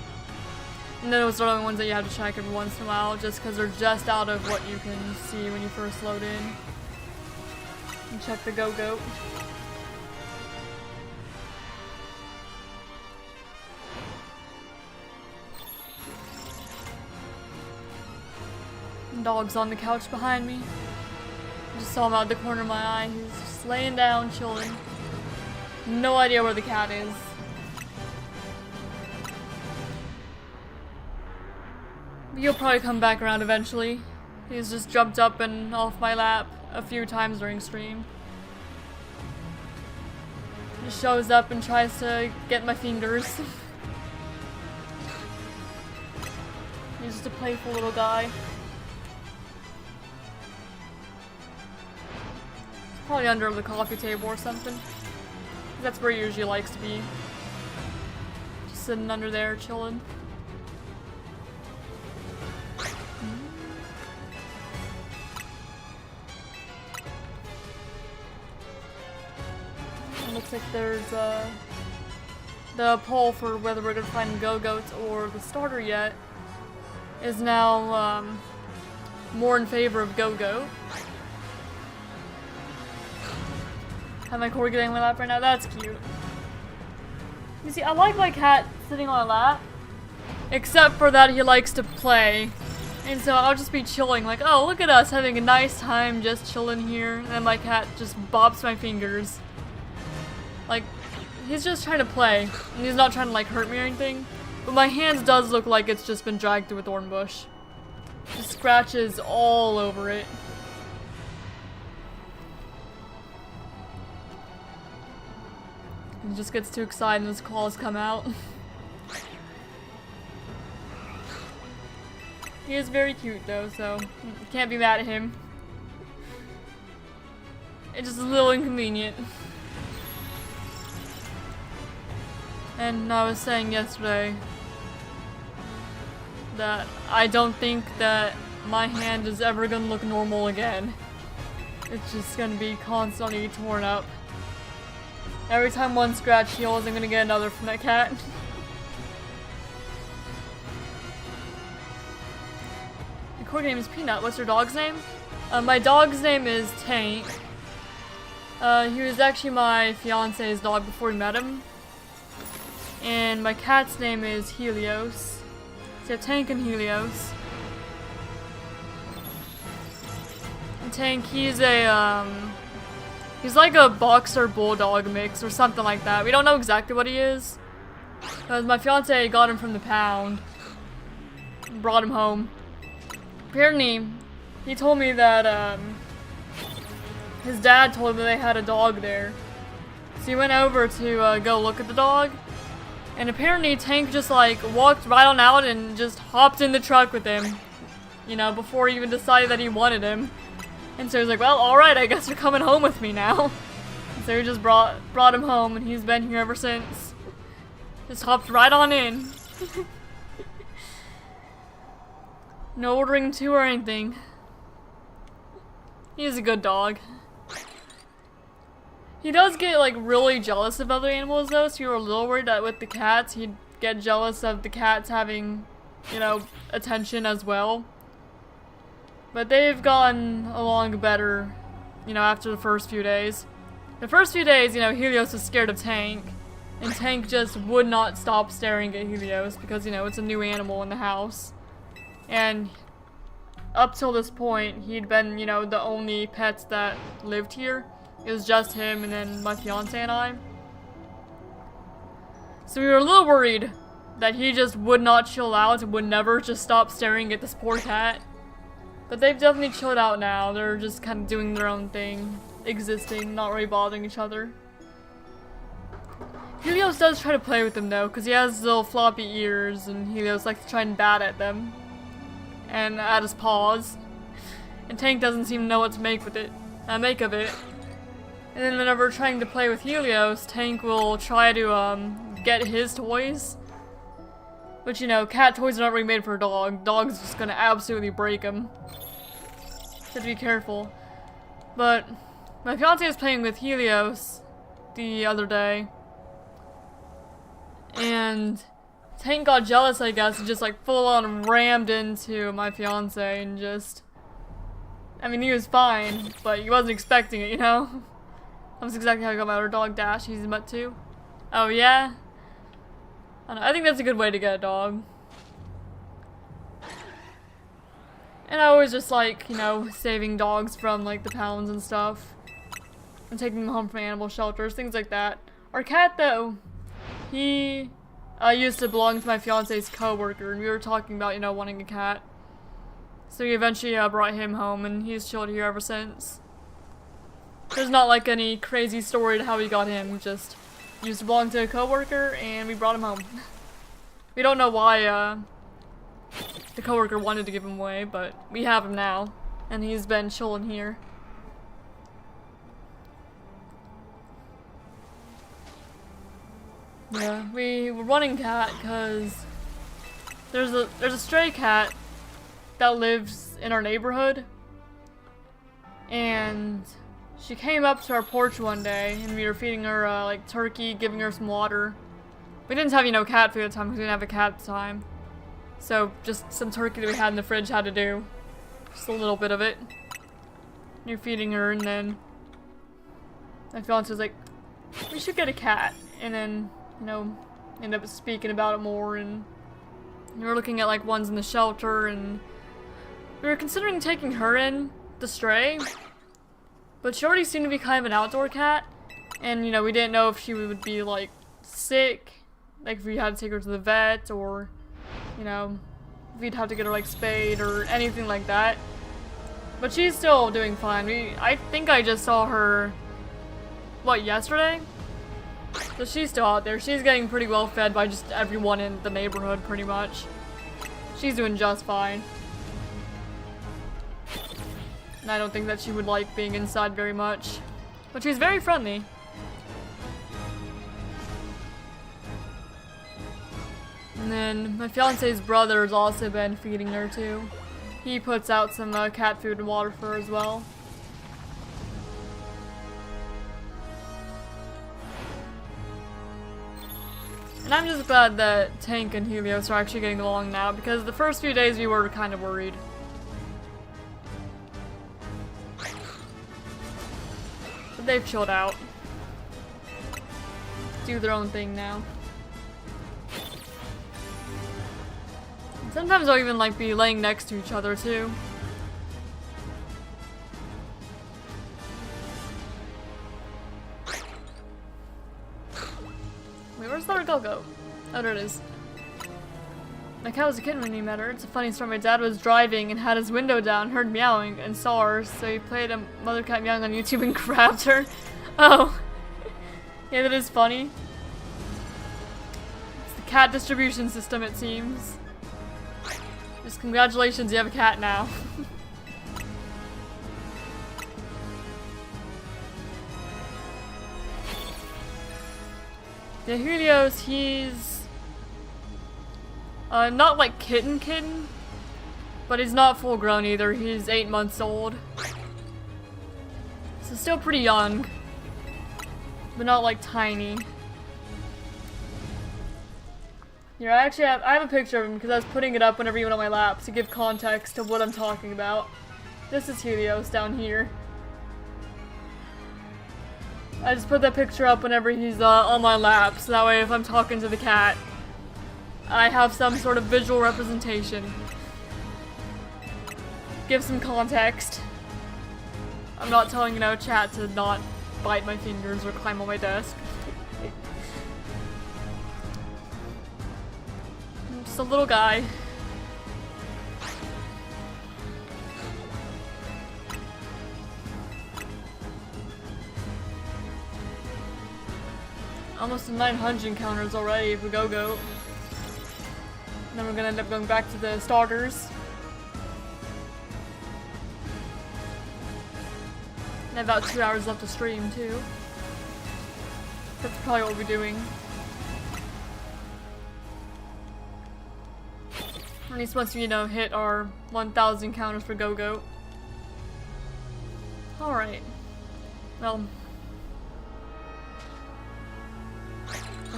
Speaker 1: And then those are the only ones that you have to check every once in a while, just because they're just out of what you can see when you first load in. And check the Gogoat. Dog's on the couch behind me. I just saw him out the corner of my eye. He's just laying down, chilling. No idea where the cat is. He'll probably come back around eventually. He's just jumped up and off my lap a few times during stream. He shows up and tries to get my fingers. He's just a playful little guy. Probably under the coffee table or something. That's where he usually likes to be. Just sitting under there, chilling. It looks like there's the poll for whether we're gonna find Gogoat or the starter yet is now more in favor of Gogoat. Have my cord getting on my lap right now? That's cute. You see, I like my cat sitting on a lap, except for that he likes to play. And so I'll just be chilling, like, oh, look at us having a nice time just chilling here. And then my cat just bops my fingers. Like, he's just trying to play, and he's not trying to, like, hurt me or anything. But my hands does look like it's just been dragged through a thorn bush. Just scratches all over it. He just gets too excited and his claws come out. He is very cute though, so can't be mad at him. It's just a little inconvenient. And I was saying yesterday that I don't think that my hand is ever gonna look normal again. It's just gonna be constantly torn up. Every time one scratch heals, I'm gonna get another from that cat. The cord name is Peanut. What's your dog's name? My dog's name is Tank. He was actually my fiance's dog before we met him. And my cat's name is Helios. So Tank and Helios. And Tank, he's a, he's like a boxer bulldog mix or something like that. We don't know exactly what he is. Because my fiance got him from the pound. Brought him home. Apparently, he told me that, his dad told him that they had a dog there. So he went over to, go look at the dog. And apparently Tank just like walked right on out and just hopped in the truck with him. You know, before he even decided that he wanted him. And so he was like, well, alright, I guess you're coming home with me now. And so he just brought him home and he's been here ever since. Just hopped right on in. No ordering to or anything. He's a good dog. He does get like really jealous of other animals though, so you're a little worried that with the cats he'd get jealous of the cats having, you know, attention as well. But they've gotten along better, you know, after the first few days. The first few days, you know, Helios was scared of Tank, and Tank just would not stop staring at Helios because, you know, it's a new animal in the house. And up till this point, he'd been, you know, the only pets that lived here. It was just him and then my fiance and I. So we were a little worried that he just would not chill out and would never just stop staring at this poor cat. But they've definitely chilled out now. They're just kind of doing their own thing, existing, not really bothering each other. Helios does try to play with them though, because he has little floppy ears and Helios likes to try and bat at them. And at his paws. And Tank doesn't seem to know what to make of it. And then whenever trying to play with Helios, Tank will try to get his toys. But you know, cat toys are not really made for a dog. Dog's just gonna absolutely break them. So have to be careful. But my fiance was playing with Helios the other day. And Tank got jealous, I guess, and just like full on rammed into my fiance and just... I mean, he was fine, but he wasn't expecting it, you know? That's exactly how I got my other dog, Dash. He's a mutt too. Oh, yeah? I think that's a good way to get a dog. And I always just like, you know, saving dogs from like the pounds and stuff. And taking them home from animal shelters, things like that. Our cat though, he used to belong to my fiance's coworker, and we were talking about, you know, wanting a cat. So we eventually brought him home, and he's chilled here ever since. There's not like any crazy story to how we got him, just used to belong to a coworker, and we brought him home. We don't know why the coworker wanted to give him away, but we have him now, and he's been chilling here. Yeah, we were running cat because there's a stray cat that lives in our neighborhood, and she came up to our porch one day, and we were feeding her like turkey, giving her some water. We didn't have, you know, cat food at the time because we didn't have a cat at the time, so just some turkey that we had in the fridge had to do, just a little bit of it. You're feeding her, and then my fiance was like, "We should get a cat," and then, you know, end up speaking about it more, and we were looking at like ones in the shelter, and we were considering taking her in, the stray, but she already seemed to be kind of an outdoor cat, and, you know, we didn't know if she would be like sick, like if we had to take her to the vet, or, you know, if we'd have to get her like spayed or anything like that. But she's still doing fine. I think I just saw her, what, yesterday? So she's still out there. She's getting pretty well fed by just everyone in the neighborhood, pretty much. She's doing just fine. And I don't think that she would like being inside very much. But she's very friendly. And then my fiance's brother has also been feeding her too. He puts out some cat food and water for her as well. And I'm just glad that Tank and Helios are actually getting along now, because the first few days we were kind of worried. But they've chilled out. Do their own thing now. And sometimes they'll even like be laying next to each other too. Where's the Gogoat? Oh, there it is. My cat was a kitten when he met her. It's a funny story. My dad was driving and had his window down, heard meowing, and saw her, so he played a mother cat meowing on YouTube and grabbed her. Oh. Yeah, that is funny. It's the cat distribution system, it seems. Just congratulations, you have a cat now. Yeah, Helios, he's not like kitten, but he's not full grown either. He's 8 months old. So still pretty young, but not like tiny. Here, I have a picture of him because I was putting it up whenever he went on my lap to give context to what I'm talking about. This is Helios down here. I just put that picture up whenever he's on my lap, so that way if I'm talking to the cat, I have some sort of visual representation. Give some context. I'm not telling, you know, chat to not bite my fingers or climb on my desk. I'm just a little guy. Almost 900 encounters already for Gogoat. Then we're gonna end up going back to the starters. And about 2 hours left to stream too. That's probably what we'll be doing. At least once we, you know, hit our 1,000 encounters for Gogoat. Alright. Well.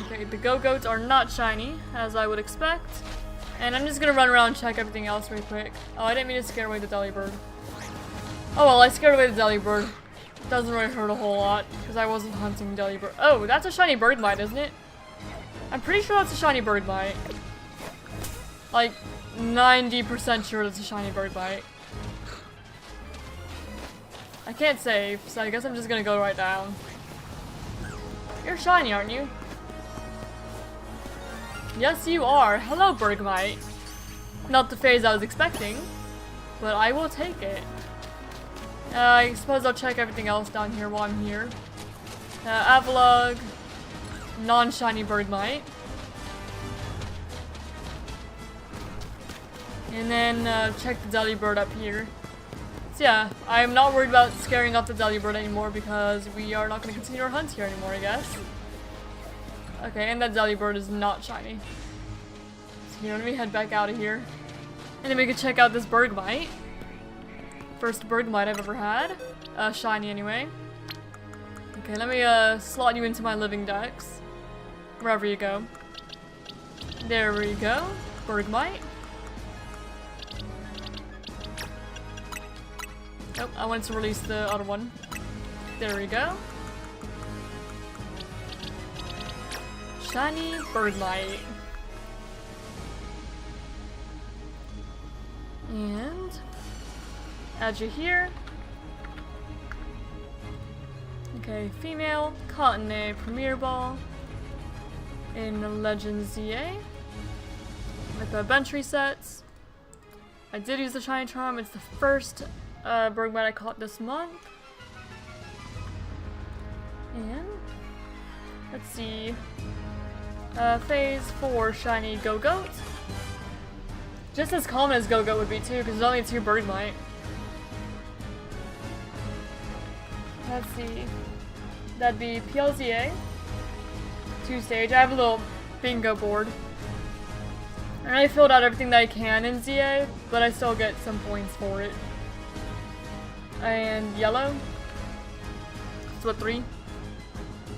Speaker 1: Okay, the Gogoats are not shiny, as I would expect. And I'm just gonna run around and check everything else really quick. Oh, I didn't mean to scare away the Delibird. Oh well, I scared away the Delibird. Doesn't really hurt a whole lot, because I wasn't hunting Delibird. Oh, that's a shiny Bergmite, isn't it? I'm pretty sure that's a shiny Bergmite. Like, 90% sure that's a shiny Bergmite. I can't save, so I guess I'm just gonna go right down. You're shiny, aren't you? Yes, you are. Hello, Bergmite. Not the phase I was expecting, but I will take it. I suppose I'll check everything else down here while I'm here. Avalugg, non-shiny Bergmite. And then check the Delibird up here. So yeah, I'm not worried about scaring off the Delibird anymore because we are not going to continue our hunt here anymore, I guess. Okay, and that Delibird is not shiny. So here, let me head back out of here. And then we can check out this Bergmite. First Bergmite I've ever had. Shiny anyway. Okay, let me slot you into my living dex. Wherever you go. There we go. Bergmite. Oh, I wanted to release the other one. There we go. Shiny Bergmite. And add you here. Okay, female, Cottonee Premier Ball in Legend ZA with the bench resets. I did use the Shiny Charm. It's the first Bergmite I caught this month. And let's see. Phase 4 Shiny Gogoat. Just as common as Gogoat would be too, because there's only 2 Bergmite. Let's see. That'd be PLZA. 2-stage. I have a little bingo board. And I filled out everything that I can in ZA, but I still get some points for it. And yellow. So what, 3?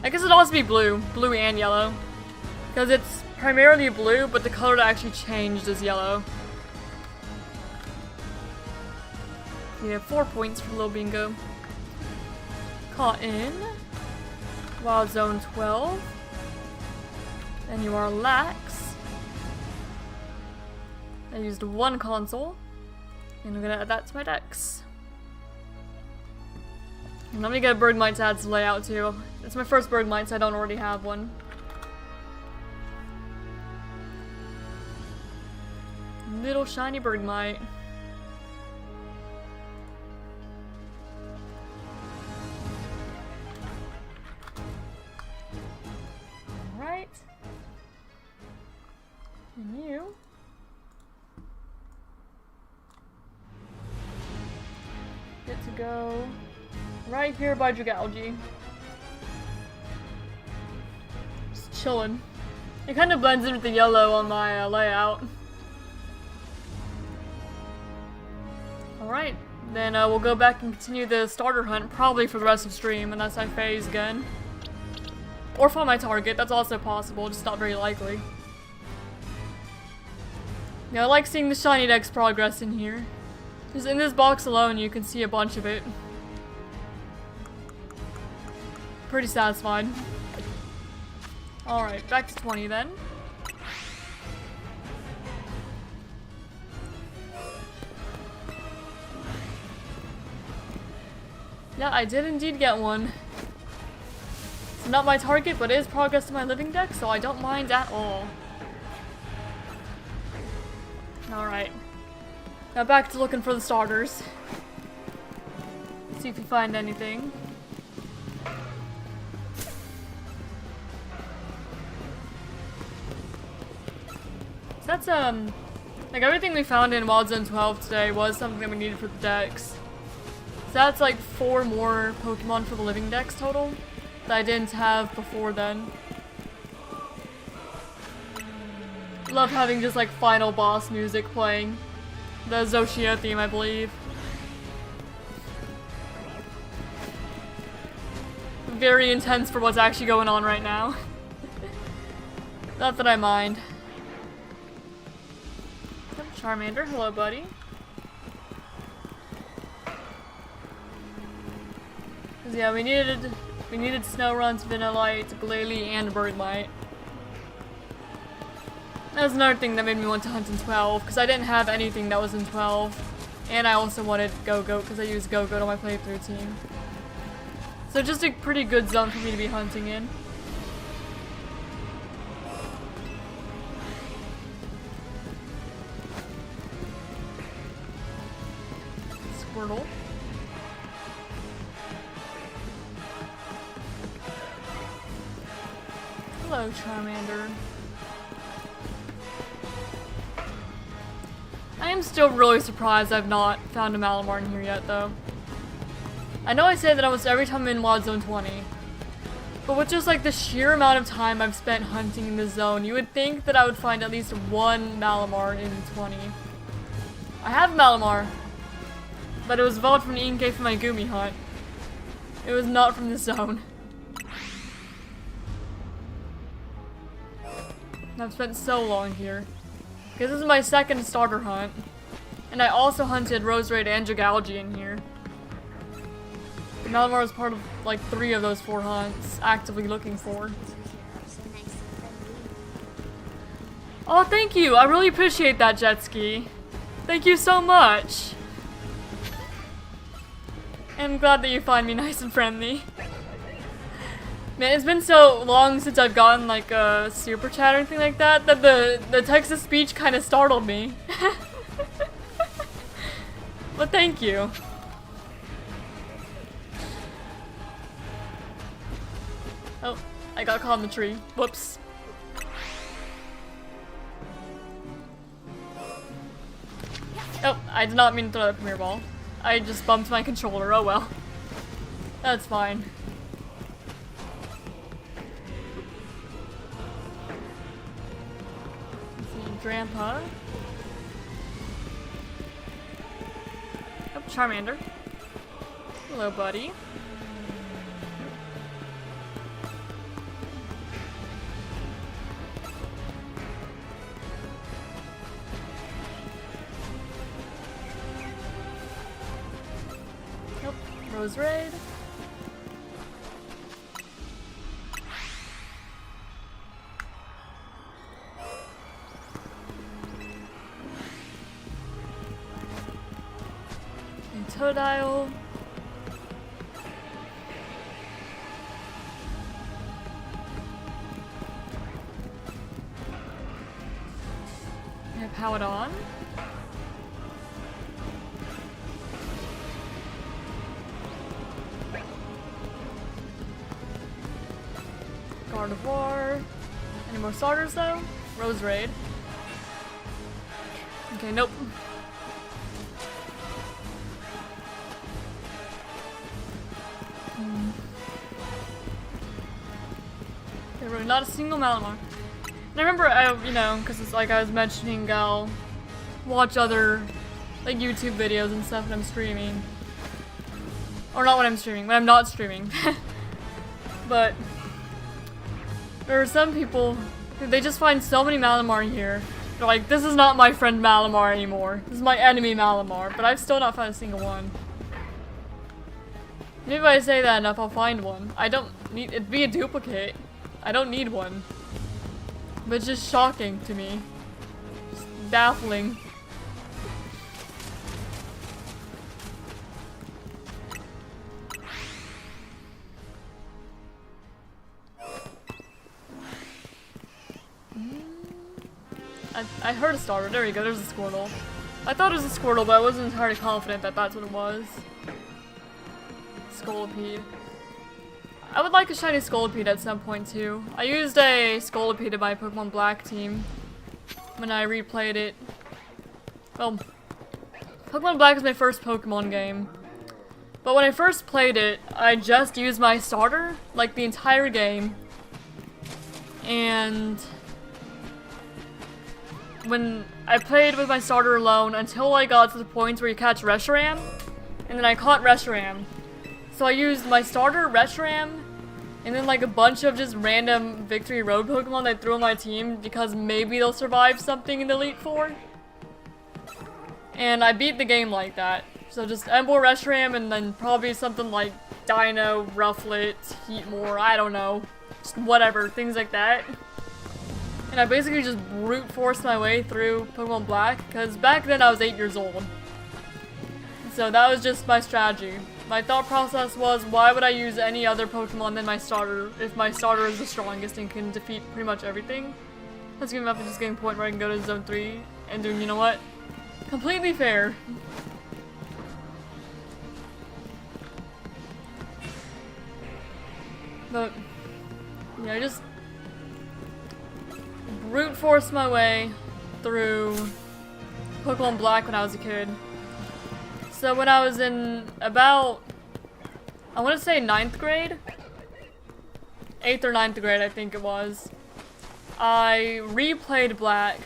Speaker 1: I guess it'd also be blue. Blue and yellow. Because it's primarily blue, but the color that actually changed is yellow. You have 4 points for little bingo. Cotton. Wild Zone 12. And you are Lax. I used 1 console. And I'm gonna add that to my dex. And let me get a Bergmite to add to layout too. It's my first Bergmite, so I don't already have one. Little shiny Bergmite. Alright. And you. Get to go right here by Dragalge. Just chillin'. It kind of blends in with the yellow on my layout. Alright, then we'll go back and continue the starter hunt, probably for the rest of stream, unless I phase again. Or find my target, that's also possible, just not very likely. Yeah, I like seeing the shiny dex progress in here. Just in this box alone, you can see a bunch of it. Pretty satisfied. Alright, back to 20 then. Yeah, I did indeed get one. It's not my target, but it is progress to my living deck, so I don't mind at all. Alright. Now back to looking for the starters. See if you find anything. So that's, like everything we found in Wild Zone 12 today was something that we needed for the decks. So that's like 4 more Pokemon for the living dex total that I didn't have before then. Love having just like final boss music playing. The Zoshia theme, I believe. Very intense for what's actually going on right now. Not that I mind. Charmander, hello buddy. Yeah, we needed Snowrunt, Vanillite, Glalie, and Bergmite. That was another thing that made me want to hunt in 12, because I didn't have anything that was in 12. And I also wanted Gogoat because I used Gogoat on my playthrough team. So just a pretty good zone for me to be hunting in. Squirtle. Hello, Charmander. I am still really surprised I've not found a Malamar in here yet, though. I know I say that almost every time I'm in WOD Zone 20, but with just like the sheer amount of time I've spent hunting in this zone, you would think that I would find at least one Malamar in 20. I have Malamar, but it was evolved from the Inkay from my Gumi hunt. It was not from this zone. I've spent so long here. Because this is my second starter hunt. And I also hunted Roserade and Jagalgi in here. Malamar was part of like 3 of those 4 hunts, actively looking for. Oh, thank you! I really appreciate that, jet ski. Thank you so much! I'm glad that you find me nice and friendly. Man, it's been so long since I've gotten like a super chat or anything like that that the text-to-speech kind of startled me. But thank you. Oh, I got caught in the tree. Whoops. Oh, I did not mean to throw that premiere ball. I just bumped my controller. Oh well. That's fine. Grandpa. Oh, Charmander. Hello, buddy. Nope. Roserade. Totodile. I have powered on. Gardevoir. Any more starters though? Roserade. Okay, nope. There were not a single Malamar. And I remember, you know, because it's like I was mentioning, I'll watch other like YouTube videos and stuff when I'm streaming. Or not when I'm streaming, when I'm not streaming. But there are some people who they just find so many Malamar here. They're like, this is not my friend Malamar anymore. This is my enemy Malamar. But I've still not found a single one. Maybe if I say that enough, I'll find one. I don't need it'd be a duplicate. I don't need one. But it's just shocking to me. Just baffling. I heard a starter. There you go. There's a Squirtle. I thought it was a Squirtle, but I wasn't entirely confident that that's what it was. Scolipede. I would like a shiny Scolipede at some point too. I used a Scolipede in my Pokemon Black team when I replayed it. Well, Pokemon Black is my first Pokemon game. But when I first played it, I just used my starter, like the entire game. And when I played with my starter alone until I got to the points where you catch Reshiram, and then I caught Reshiram. So I used my starter, Reshiram, and then like a bunch of just random Victory Road Pokemon that I threw on my team because maybe they'll survive something in the Elite Four. And I beat the game like that. So just Ember, Reshiram, and then probably something like Dino, Rufflet, Heatmore, I don't know. Just whatever, things like that. And I basically just brute forced my way through Pokemon Black, because back then I was 8 years old. So that was just my strategy. My thought process was, why would I use any other Pokemon than my starter if my starter is the strongest and can defeat pretty much everything? Let's give him up and just getting a point where I can go to Zone 3 and doing, you know what? Completely fair. But, yeah, I just brute forced my way through Pokemon Black when I was a kid. So when I was in about, I want to say 9th grade? 8th or 9th grade, I think it was. I replayed Black.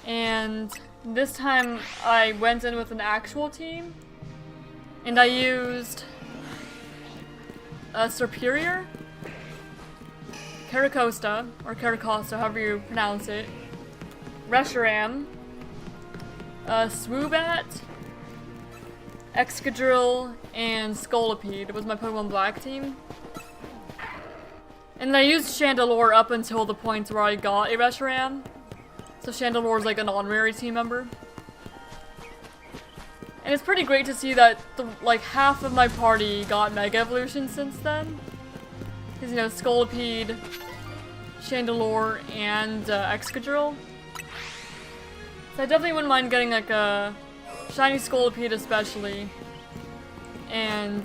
Speaker 1: And this time I went in with an actual team. And I used a Superior, Caracosta, or Caracosta, however you pronounce it, Reshiram, Swoobat, Excadrill, and Scolipede was my Pokemon Black team. And then I used Chandelure up until the point where I got a Reshiram. So Chandelure is like an honorary team member. And it's pretty great to see that like half of my party got Mega Evolution since then. Because, you know, Scolipede, Chandelure, and Excadrill. So I definitely wouldn't mind getting like a Shiny Scolipede especially, and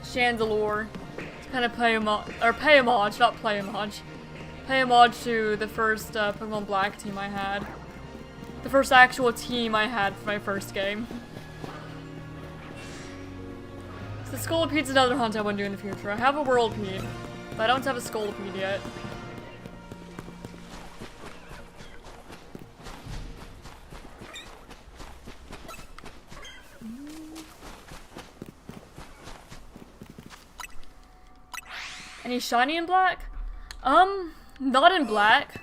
Speaker 1: Chandelure to kind of pay homage to the first Pokemon Black team I had. The first actual team I had for my first game. So Scolipede's another hunt I want to do in the future. I have a Whirlpede, but I don't have a Scolipede yet. Any shiny in Black? Not in Black.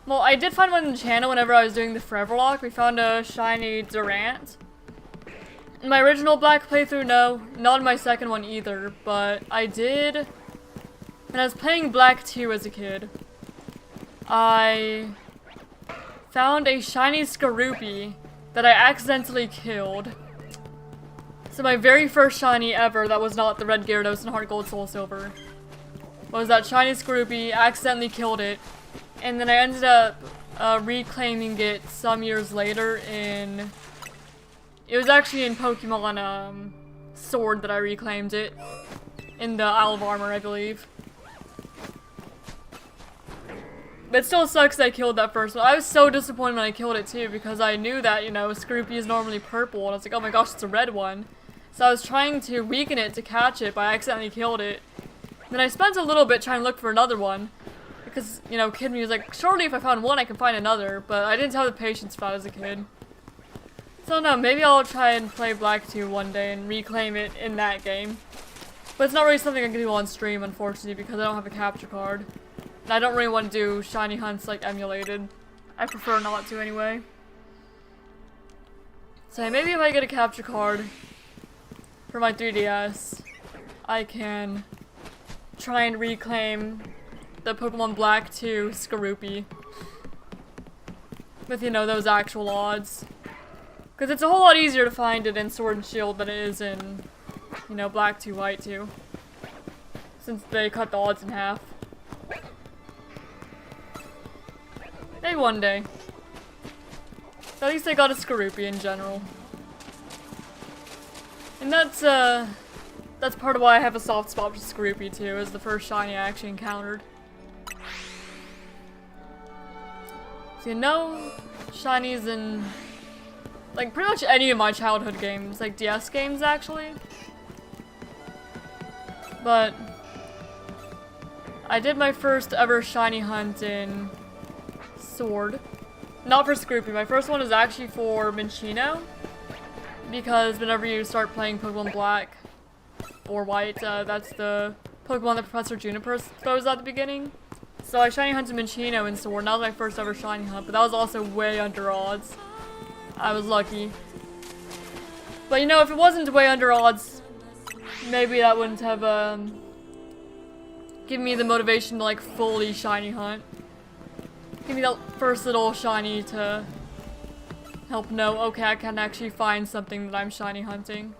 Speaker 1: Well, I did find one in the channel whenever I was doing the Forever Lock. We found a shiny Durant. In my original Black playthrough, no. Not in my second one either, but I did. When I was playing Black 2 as a kid, I found a shiny Skorupi that I accidentally killed. So my very first shiny ever that was not the Red Gyarados and Heart Gold Soul Silver was that shiny Skorupi. Accidentally killed it, and then I ended up reclaiming it some years later in... It was actually in Pokemon Sword that I reclaimed it. In the Isle of Armor, I believe. But it still sucks that I killed that first one. I was so disappointed when I killed it too, because I knew that, you know, Skorupi is normally purple, and I was like, oh my gosh, it's a red one. So I was trying to weaken it to catch it, but I accidentally killed it. Then I spent a little bit trying to look for another one. Because, you know, kid me was like, surely if I found one, I can find another. But I didn't have the patience for that as a kid. So no, maybe I'll try and play Black 2 one day and reclaim it in that game. But it's not really something I can do on stream, unfortunately, because I don't have a capture card. And I don't really want to do shiny hunts like emulated. I prefer not to anyway. So maybe if I get a capture card for my 3DS, I can try and reclaim the Pokemon Black 2 Skorupi. With, you know, those actual odds. Because it's a whole lot easier to find it in Sword and Shield than it is in, you know, Black 2, White 2. Since they cut the odds in half. Maybe one day. At least I got a Skorupi in general. And that's part of why I have a soft spot for Skorupi too, is the first shiny I actually encountered. So you know, shinies in like pretty much any of my childhood games, like DS games actually. But I did my first ever shiny hunt in Sword. Not for Skorupi, my first one is actually for Minccino. Because whenever you start playing Pokemon Black or White, that's the Pokemon that Professor Juniper throws at the beginning. So I shiny hunted Minccino in Sword. That was my first ever shiny hunt, but that was also way under odds. I was lucky. But you know, if it wasn't way under odds, maybe that wouldn't have given me the motivation to like fully shiny hunt. Give me that first little shiny to help know, okay, I can actually find something that I'm shiny hunting.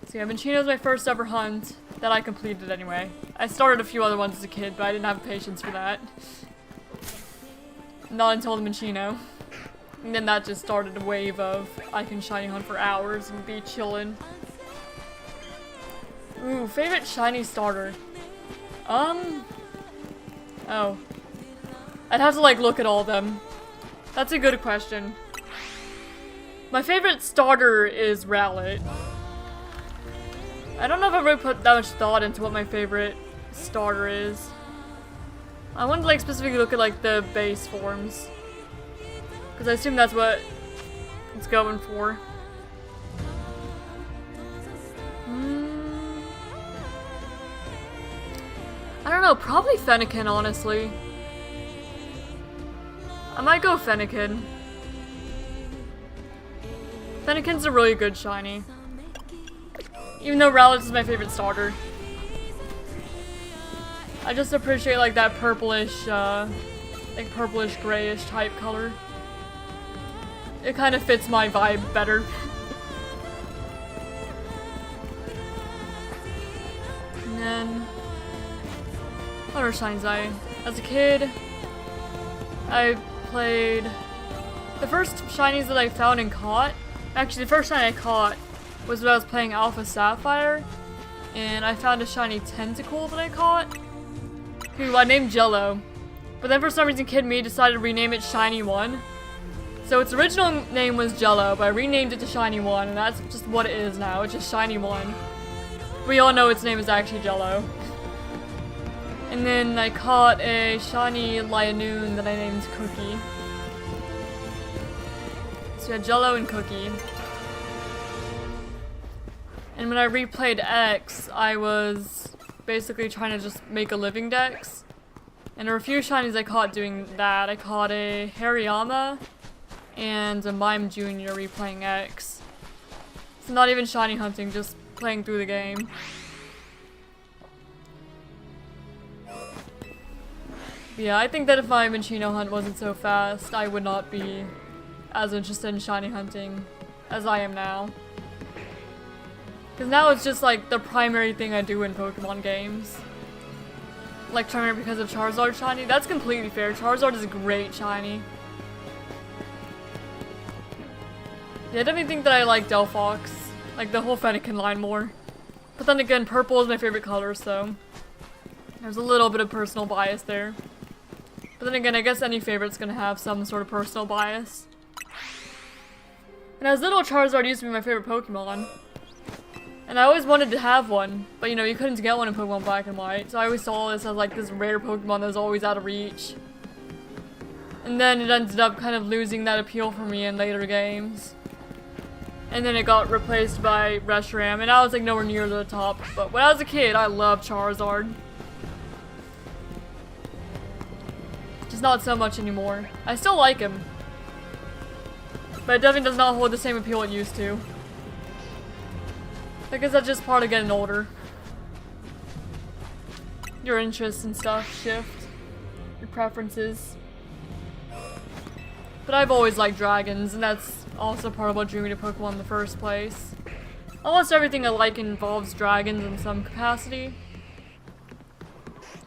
Speaker 1: So yeah, Minccino's my first ever hunt that I completed anyway. I started a few other ones as a kid, but I didn't have patience for that. Not until the Minccino. And then that just started a wave of I can shiny hunt for hours and be chillin'. Ooh, favorite shiny starter. Oh. I'd have to like look at all of them. That's a good question. My favorite starter is Rowlet. I don't know if I've really put that much thought into what my favorite starter is. I wanted to like specifically look at like the base forms. Because I assume that's what it's going for. I don't know, probably Fennekin, honestly. I might go Fennekin. Fennekin's a really good shiny. Even though Rowlet is my favorite starter. I just appreciate like that purplish, like purplish grayish type color. It kind of fits my vibe better. And then, what other shinies as a kid, I played the first shinies that I found and caught. Actually, the first shiny I caught was when I was playing Alpha Sapphire, and I found a shiny Tentacle that I caught, who I named Jello. But then for some reason Kid Me decided to rename it Shiny 1. So its original name was Jello, but I renamed it to Shiny 1, and that's just what it is now. It's just Shiny 1. We all know its name is actually Jello. And then I caught a shiny Lionoon that I named Cookie. So yeah, Jello and Cookie. And when I replayed X, I was basically trying to just make a living dex. And there were a few shinies I caught doing that. I caught a Hariyama and a Mime Jr. replaying X. So not even shiny hunting, just playing through the game. Yeah, I think that if my Minccino hunt wasn't so fast, I would not be as interested in shiny hunting as I am now. Because now it's just like the primary thing I do in Pokemon games. Like Charmander because of Charizard shiny. That's completely fair. Charizard is a great shiny. Yeah, I definitely think that I like Delphox, like the whole Fennekin line more. But then again, purple is my favorite color, so there's a little bit of personal bias there. But then again, I guess any favorite's gonna have some sort of personal bias. And as little, Charizard used to be my favorite Pokemon. And I always wanted to have one, but you know, you couldn't get one in Pokemon Black and White, so I always saw this as like this rare Pokemon that was always out of reach. And then it ended up kind of losing that appeal for me in later games. And then it got replaced by Reshiram, and I was like nowhere near the top. But when I was a kid, I loved Charizard. Just not so much anymore. I still like him, but it definitely does not hold the same appeal it used to. I guess that's just part of getting older. Your interests and stuff shift. Your preferences. But I've always liked dragons, and that's also part of what drew me to Pokemon in the first place. Almost everything I like involves dragons in some capacity.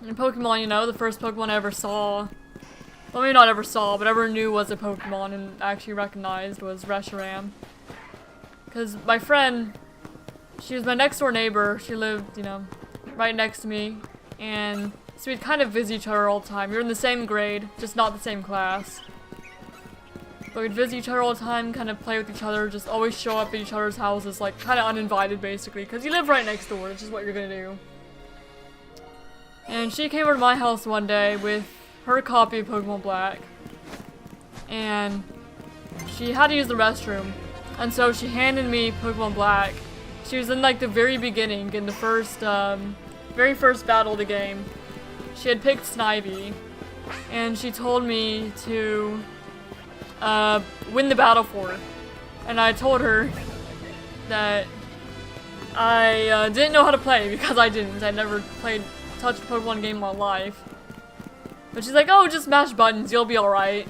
Speaker 1: And Pokemon, you know, the first Pokemon I ever saw, well, maybe not ever saw, but ever knew was a Pokemon and actually recognized was Reshiram. Because my friend, she was my next door neighbor. She lived, you know, right next to me. And so we'd kind of visit each other all the time. We were in the same grade, just not the same class. But we'd visit each other all the time, kind of play with each other, just always show up at each other's houses, like kind of uninvited basically. Because you live right next door, it's just what you're gonna do. And she came over to my house one day with her copy of Pokemon Black. And she had to use the restroom. And so she handed me Pokemon Black. She was in like the very beginning, in the first, very first battle of the game. She had picked Snivy, and she told me to win the battle for her. And I told her that I didn't know how to play because I didn't. I never touched a Pokemon game in my life. But she's like, oh, just mash buttons, you'll be alright.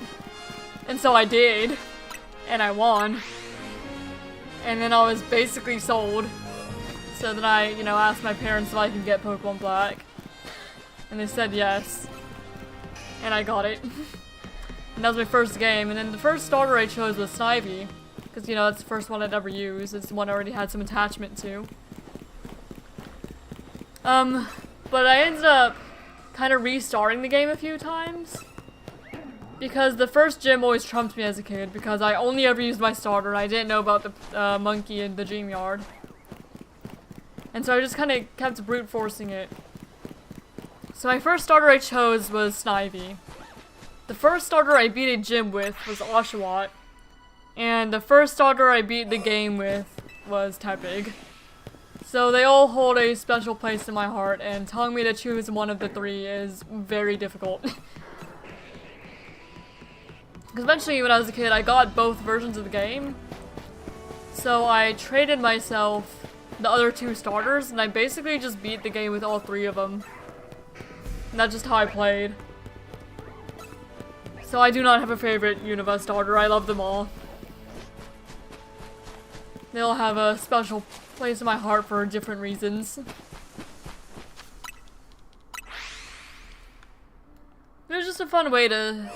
Speaker 1: And so I did. And I won. And then I was basically sold. So then I, you know, asked my parents if I could get Pokemon Black. And they said yes. And I got it. And that was my first game. And then the first starter I chose was Snivy. Because, you know, that's the first one I'd ever used. It's the one I already had some attachment to. But I ended up kind of restarting the game a few times. Because the first gym always trumped me as a kid. Because I only ever used my starter. And I didn't know about the monkey in the gym yard. And so I just kind of kept brute forcing it. So my first starter I chose was Snivy. The first starter I beat a gym with was Oshawott. And the first starter I beat the game with was Tepig. So they all hold a special place in my heart, and telling me to choose one of the three is very difficult. Because eventually when I was a kid I got both versions of the game. So I traded myself the other two starters, and I basically just beat the game with all three of them. And that's just how I played. So I do not have a favorite Unova starter, I love them all. They all have a special place in my heart for different reasons. It was just a fun way to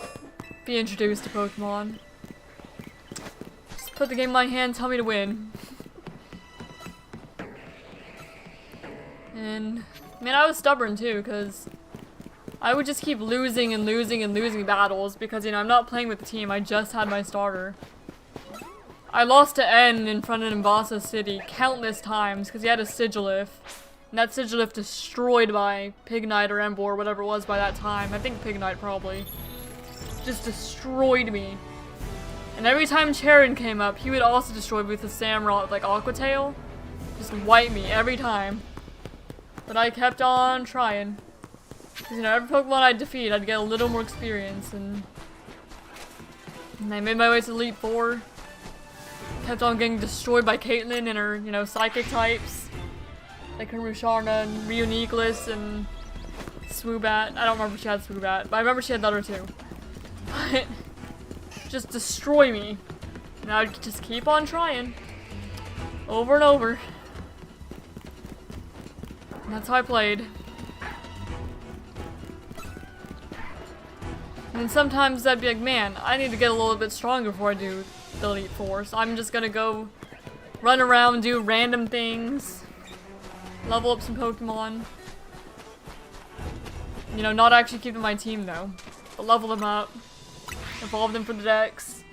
Speaker 1: be introduced to Pokemon. Just put the game in my hand, tell me to win. And, I mean, I was stubborn too, because I would just keep losing and losing and losing battles because, you know, I'm not playing with the team, I just had my starter. I lost to N in front of Nimbasa City countless times because he had a Sigilif. And that Sigilif destroyed by Pignite or Ember or whatever it was by that time. I think Pignite probably. Just destroyed me. And every time Charon came up, he would also destroy me with a Samurott like Aqua Tail. Just wipe me every time. But I kept on trying. Because, you know, every Pokemon I'd defeat, I'd get a little more experience. And I made my way to Elite Four. Kept on getting destroyed by Caitlyn and her, you know, psychic types. Like her Musharna and Reuniclus and Swoobat. I don't remember if she had Swoobat, but I remember she had the other two. But just destroy me. And I would just keep on trying. Over and over. And that's how I played. And sometimes I'd be like, man, I need to get a little bit stronger before I do the Elite Four, so I'm just gonna go run around, do random things, level up some Pokemon. You know, not actually keeping my team though, but level them up, evolve them for the decks,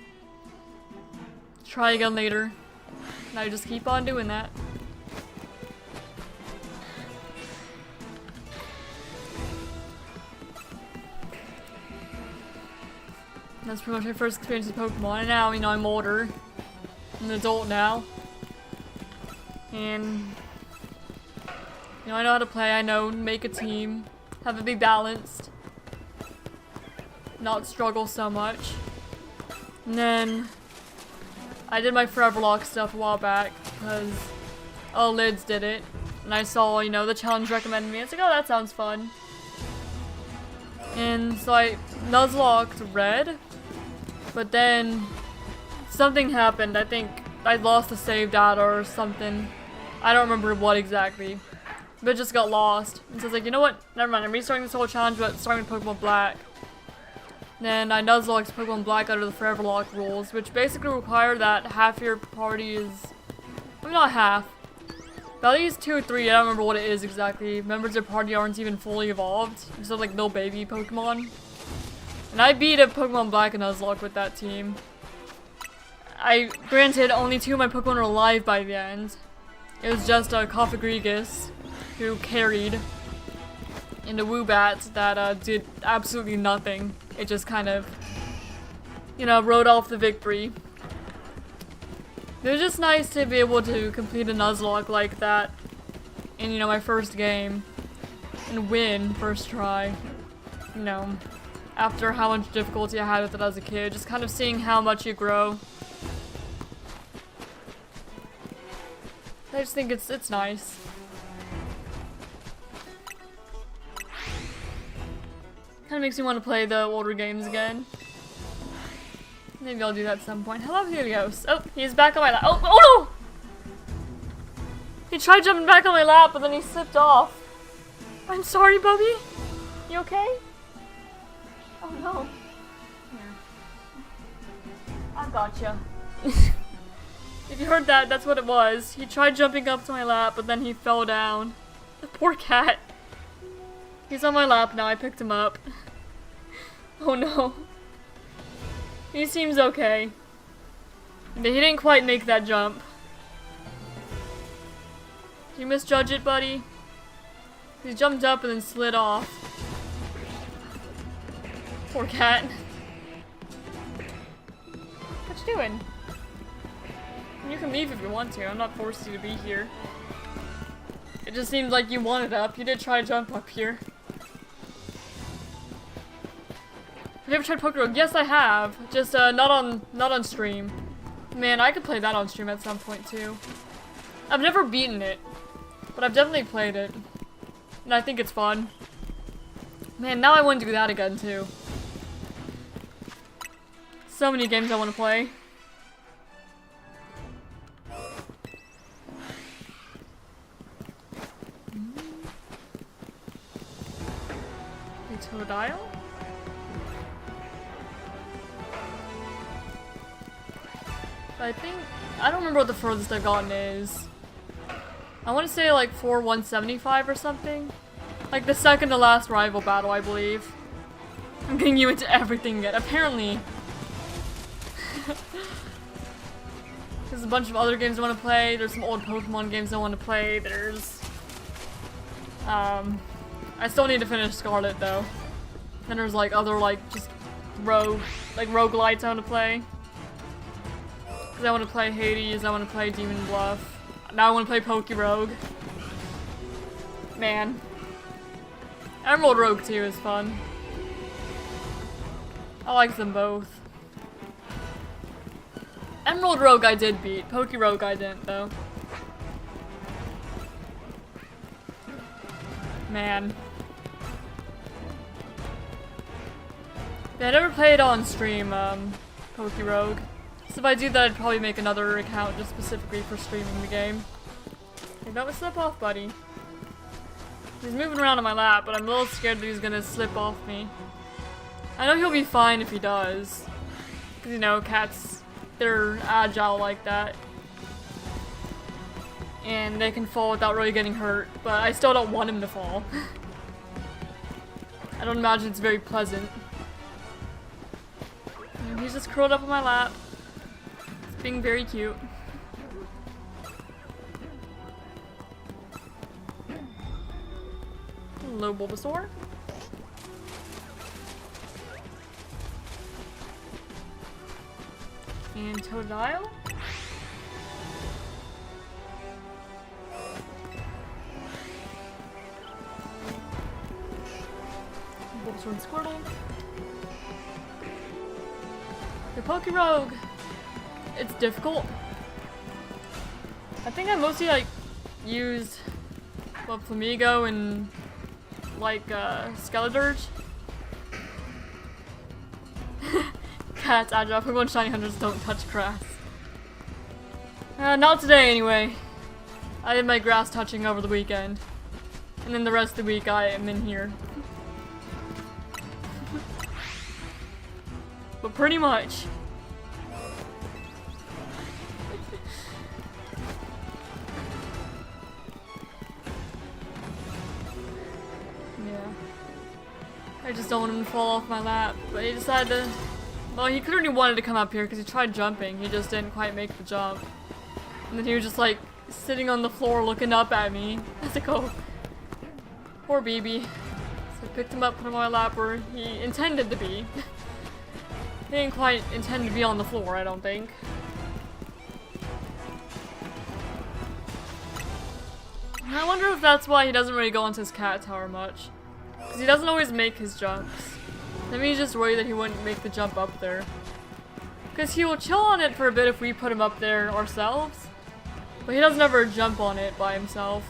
Speaker 1: try again later, and I just keep on doing that. That's pretty much my first experience with Pokemon, and now, you know, I'm older. I'm an adult now. And, you know, I know how to play, I know make a team, have it be balanced, not struggle so much. And then, I did my Forever Lock stuff a while back, because Lids did it. And I saw, you know, the challenge recommended me, I was like, oh, that sounds fun. And so I Nuzlocked Red. But then something happened. I think I lost the save data or something. I don't remember what exactly. But it just got lost. And so I was like, you know what? Never mind. I'm restarting this whole challenge, but starting with Pokemon Black. Then I Nuzlocked Pokemon Black under the Forever Lock rules, which basically require that half your party is... well, not half. But at least 2 or 3, I don't remember what it is exactly. Members of your party aren't even fully evolved. Just like little baby Pokemon. And I beat a Pokemon Black and Nuzlocke with that team. Granted, only 2 of my Pokemon were alive by the end. It was just a Cofagrigus who carried, and a Woobat that did absolutely nothing. It just kind of, you know, rode off the victory. It was just nice to be able to complete a Nuzlocke like that in, you know, my first game. And win first try. You know, after how much difficulty I had with it as a kid. Just kind of seeing how much you grow. I just think it's nice. Kind of makes me want to play the older games again. Maybe I'll do that at some point. Hello, Helios. Oh, he's back on my lap. Oh no! He tried jumping back on my lap, but then he slipped off. I'm sorry, Bubby. You okay? Oh no. Here. I gotcha. If you heard that, that's what it was. He tried jumping up to my lap, but then he fell down. The poor cat. He's on my lap now. I picked him up. Oh no. He seems okay. But he didn't quite make that jump. Did you misjudge it, buddy? He jumped up and then slid off. Poor cat. What you doing? You can leave if you want to. I'm not forced you to be here. It just seemed like you wanted up. You did try to jump up here. Have you ever tried Poker Rogue? Yes, I have. Just not on stream. Man, I could play that on stream at some point too. I've never beaten it, but I've definitely played it, and I think it's fun. Man, now I want to do that again too. So many games I want to play. Totodile? I don't remember what the furthest I've gotten is. I want to say like 175 or something. Like the second to last rival battle, I believe. I'm getting you into everything yet. Apparently. There's a bunch of other games I want to play. There's some old Pokemon games I want to play. There's... I still need to finish Scarlet though. Then there's like other like just roguelites I want to play. Cause I want to play Hades, I want to play Demon Bluff. Now I want to play Poke Rogue. Man. Emerald Rogue 2 is fun. I like them both. Emerald Rogue I did beat. Poke Rogue I didn't though. Man. Yeah, I never played on stream, Poke Rogue. So if I do that, I'd probably make another account just specifically for streaming the game. Hey, don't slip off, buddy. He's moving around on my lap, but I'm a little scared that he's gonna slip off me. I know he'll be fine if he does. Because, you know, cats, they're agile like that. And they can fall without really getting hurt, but I still don't want him to fall. I don't imagine it's very pleasant. And he's just curled up on my lap. It's being very cute. Hello, Bulbasaur. And Totodile. Bulbasaur and Squirtle. The Poke Rogue. It's difficult. I think I mostly like used Flamigo and like Skeledirge. Cats, agile, Pokemon shiny hunters don't touch grass. Not today anyway. I did my grass touching over the weekend. And then the rest of the week I am in here. But pretty much. I just don't want him to fall off my lap, but he decided to... Well, he clearly wanted to come up here because he tried jumping, he just didn't quite make the jump. And then he was just like, sitting on the floor looking up at me. I was like, oh, poor BB. So I picked him up, put him on my lap where he intended to be. He didn't quite intend to be on the floor, I don't think. And I wonder if that's why he doesn't really go onto his cat tower much. Because he doesn't always make his jumps. Maybe he's just worried that he wouldn't make the jump up there. Because he will chill on it for a bit if we put him up there ourselves. But he doesn't ever jump on it by himself.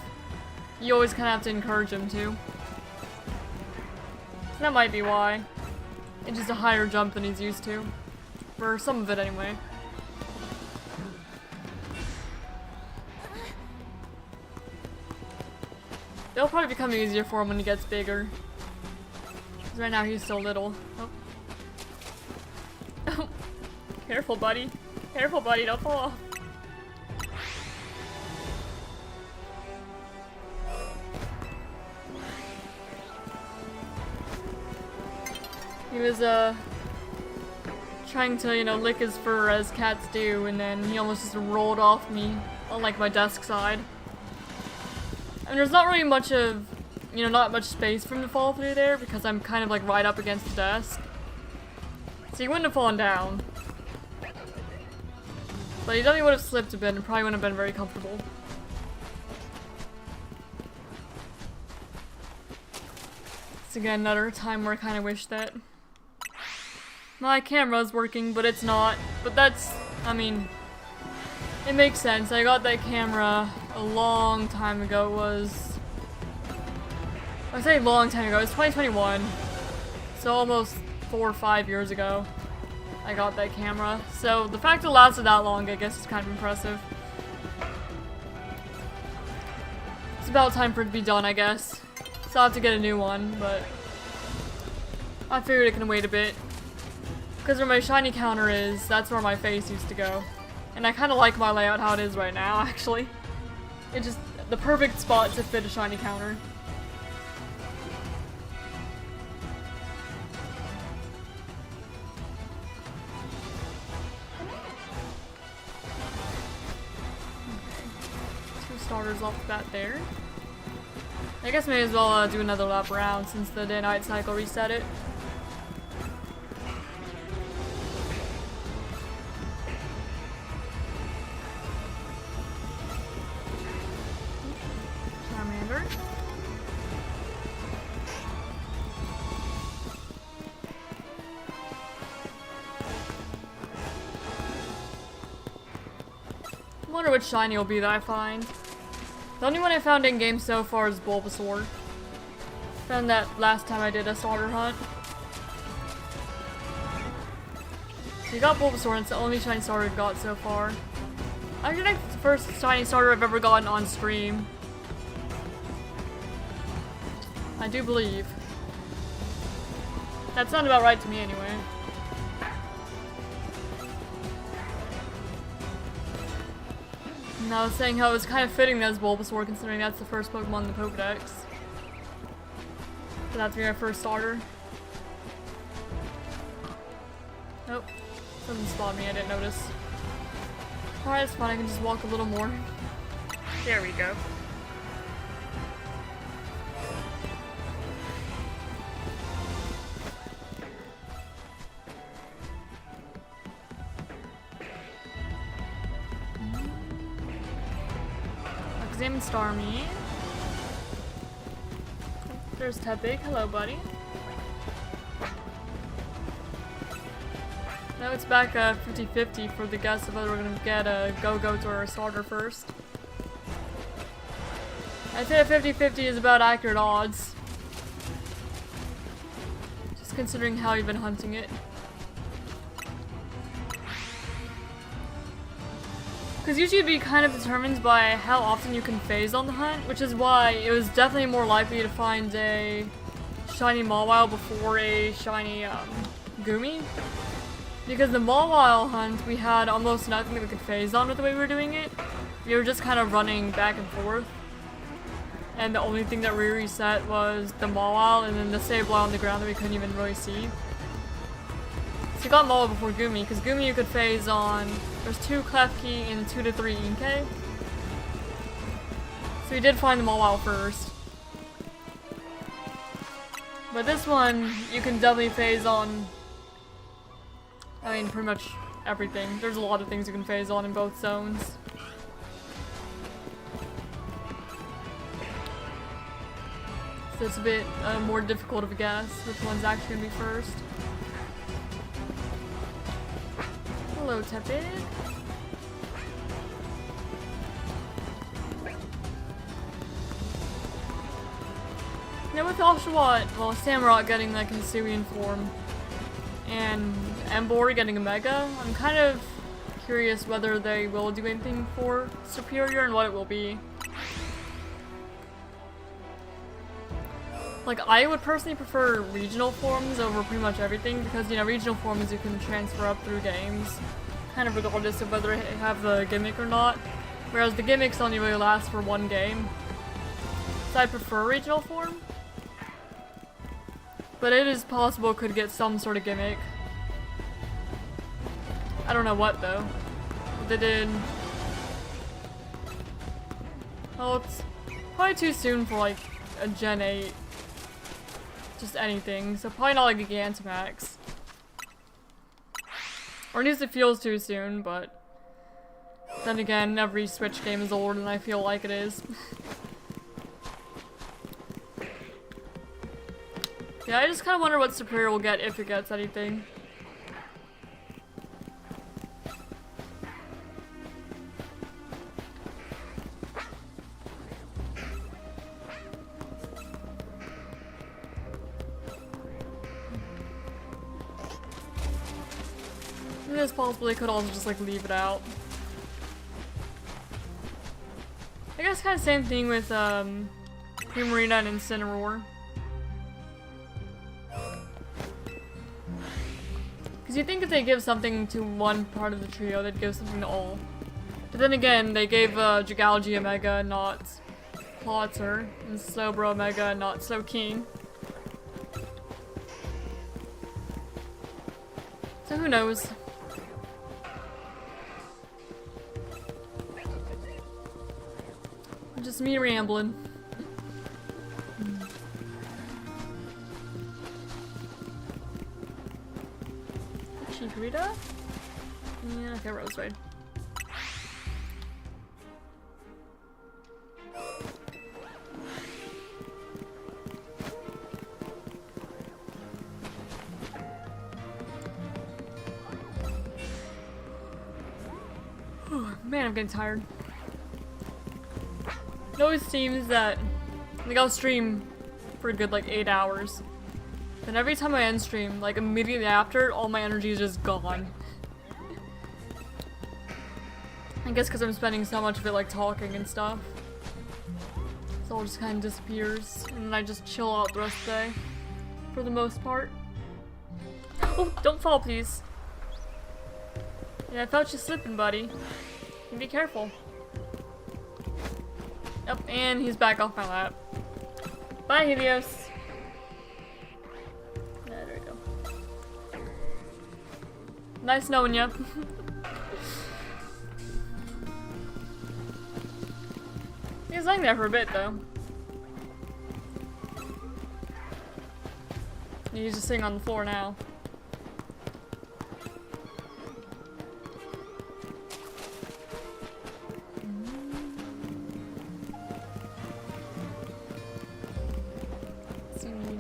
Speaker 1: You always kind of have to encourage him to. So that might be why. It's just a higher jump than he's used to. For some of it, anyway. It'll probably become easier for him when he gets bigger. 'Cause right now he's still little. Oh. Careful, buddy. Careful, buddy, don't fall off. He was, trying to, you know, lick his fur as cats do, and then he almost just rolled off me on, like, my desk side. And there's not really much of, you know, not much space for him to fall through there, because I'm kind of, like, right up against the desk. So he wouldn't have fallen down. But he definitely would have slipped a bit and probably wouldn't have been very comfortable. It's again another time where I kind of wish that my camera's working, but it's not. But that's, I mean, it makes sense. I got that camera a long time ago. It was, I say a long time ago, it was 2021. So almost 4 or 5 years ago I got that camera. So the fact it lasted that long, I guess, is kind of impressive. It's about time for it to be done, I guess. So I'll have to get a new one, but I figured it can wait a bit. Because where my shiny counter is, that's where my face used to go. And I kind of like my layout how it is right now, actually. It's just the perfect spot to fit a shiny counter. Okay. 2 starters off the bat there. I guess may as well do another lap around since the day-night cycle reset it. Charmander. I wonder which shiny will be that I find. The only one I found in game so far is Bulbasaur. Found that last time I did a starter hunt. So you got Bulbasaur, and it's the only shiny starter we've got so far. I think it's the first shiny starter I've ever gotten on stream. I do believe. That sounded about right to me anyway. And I was saying how it was kind of fitting that it's Bulbasaur, considering that's the first Pokemon in the Pokedex. So that's my first starter. Nope. Something spotted me, I didn't notice. Alright, it's fine, I can just walk a little more. There we go. Examine Starmie. There's Tepig. Hello, buddy. Now it's back 50-50 for the guess of whether we're going to get a Gogoat or a starter first. I'd say 50-50 is about accurate odds. Just considering how you've been hunting it. Because usually it'd be kind of determined by how often you can phase on the hunt, which is why it was definitely more likely to find a shiny Mawile before a shiny Goomy. Because the Mawile hunt, we had almost nothing that we could phase on with the way we were doing it. We were just kind of running back and forth. And the only thing that we reset was the Mawile and then the Sableye on the ground that we couldn't even really see. So you got Mawile before Goomy, because Goomy you could phase on. There's 2 Klefki and 2 to 3 Inkay. So we did find the Mawile first. But this one, you can definitely phase on, I mean, pretty much everything. There's a lot of things you can phase on in both zones. So it's a bit more difficult of a guess which one's actually going to be first. Hello, Tepig. Now with Oshawott, well, Samurott getting like Hisuian form and Ember getting a Mega. I'm kind of curious whether they will do anything for Superior and what it will be. Like, I would personally prefer regional forms over pretty much everything because, you know, regional forms you can transfer up through games, kind of regardless of whether they have the gimmick or not, whereas the gimmicks only really last for one game. So I prefer regional form, but it is possible it could get some sort of gimmick. I don't know what though. They did. Well, it's probably too soon for like a Gen 8. Just anything, so probably not like a Gigantamax. Or at least it feels too soon, but then again, every Switch game is older than I feel like it is. Yeah, I just kind of wonder what Superior will get if it gets anything. It is possible they could also just like leave it out. I guess kind of same thing with Primarina and Incineroar. Because you think if they give something to one part of the trio, they'd give something to all. But then again, they gave Gigalgy a Mega, not Plotzer, and Slowbro a Mega, not Slowking. So who knows? Just me rambling. Chikorita? Yeah, okay, Roserade. Man, I'm getting tired. It always seems that, like, I'll stream for a good, like, 8 hours. And every time I end stream, like, immediately after, all my energy is just gone. I guess because I'm spending so much of it, like, talking and stuff. So it all just kind of disappears. And then I just chill out the rest of the day. For the most part. Oh, don't fall, please. Yeah, I felt you slipping, buddy. You be careful. Yep, and he's back off my lap. Bye, Helios. Yeah, there we go. Nice knowing ya. He's laying there for a bit, though. He's just sitting on the floor now.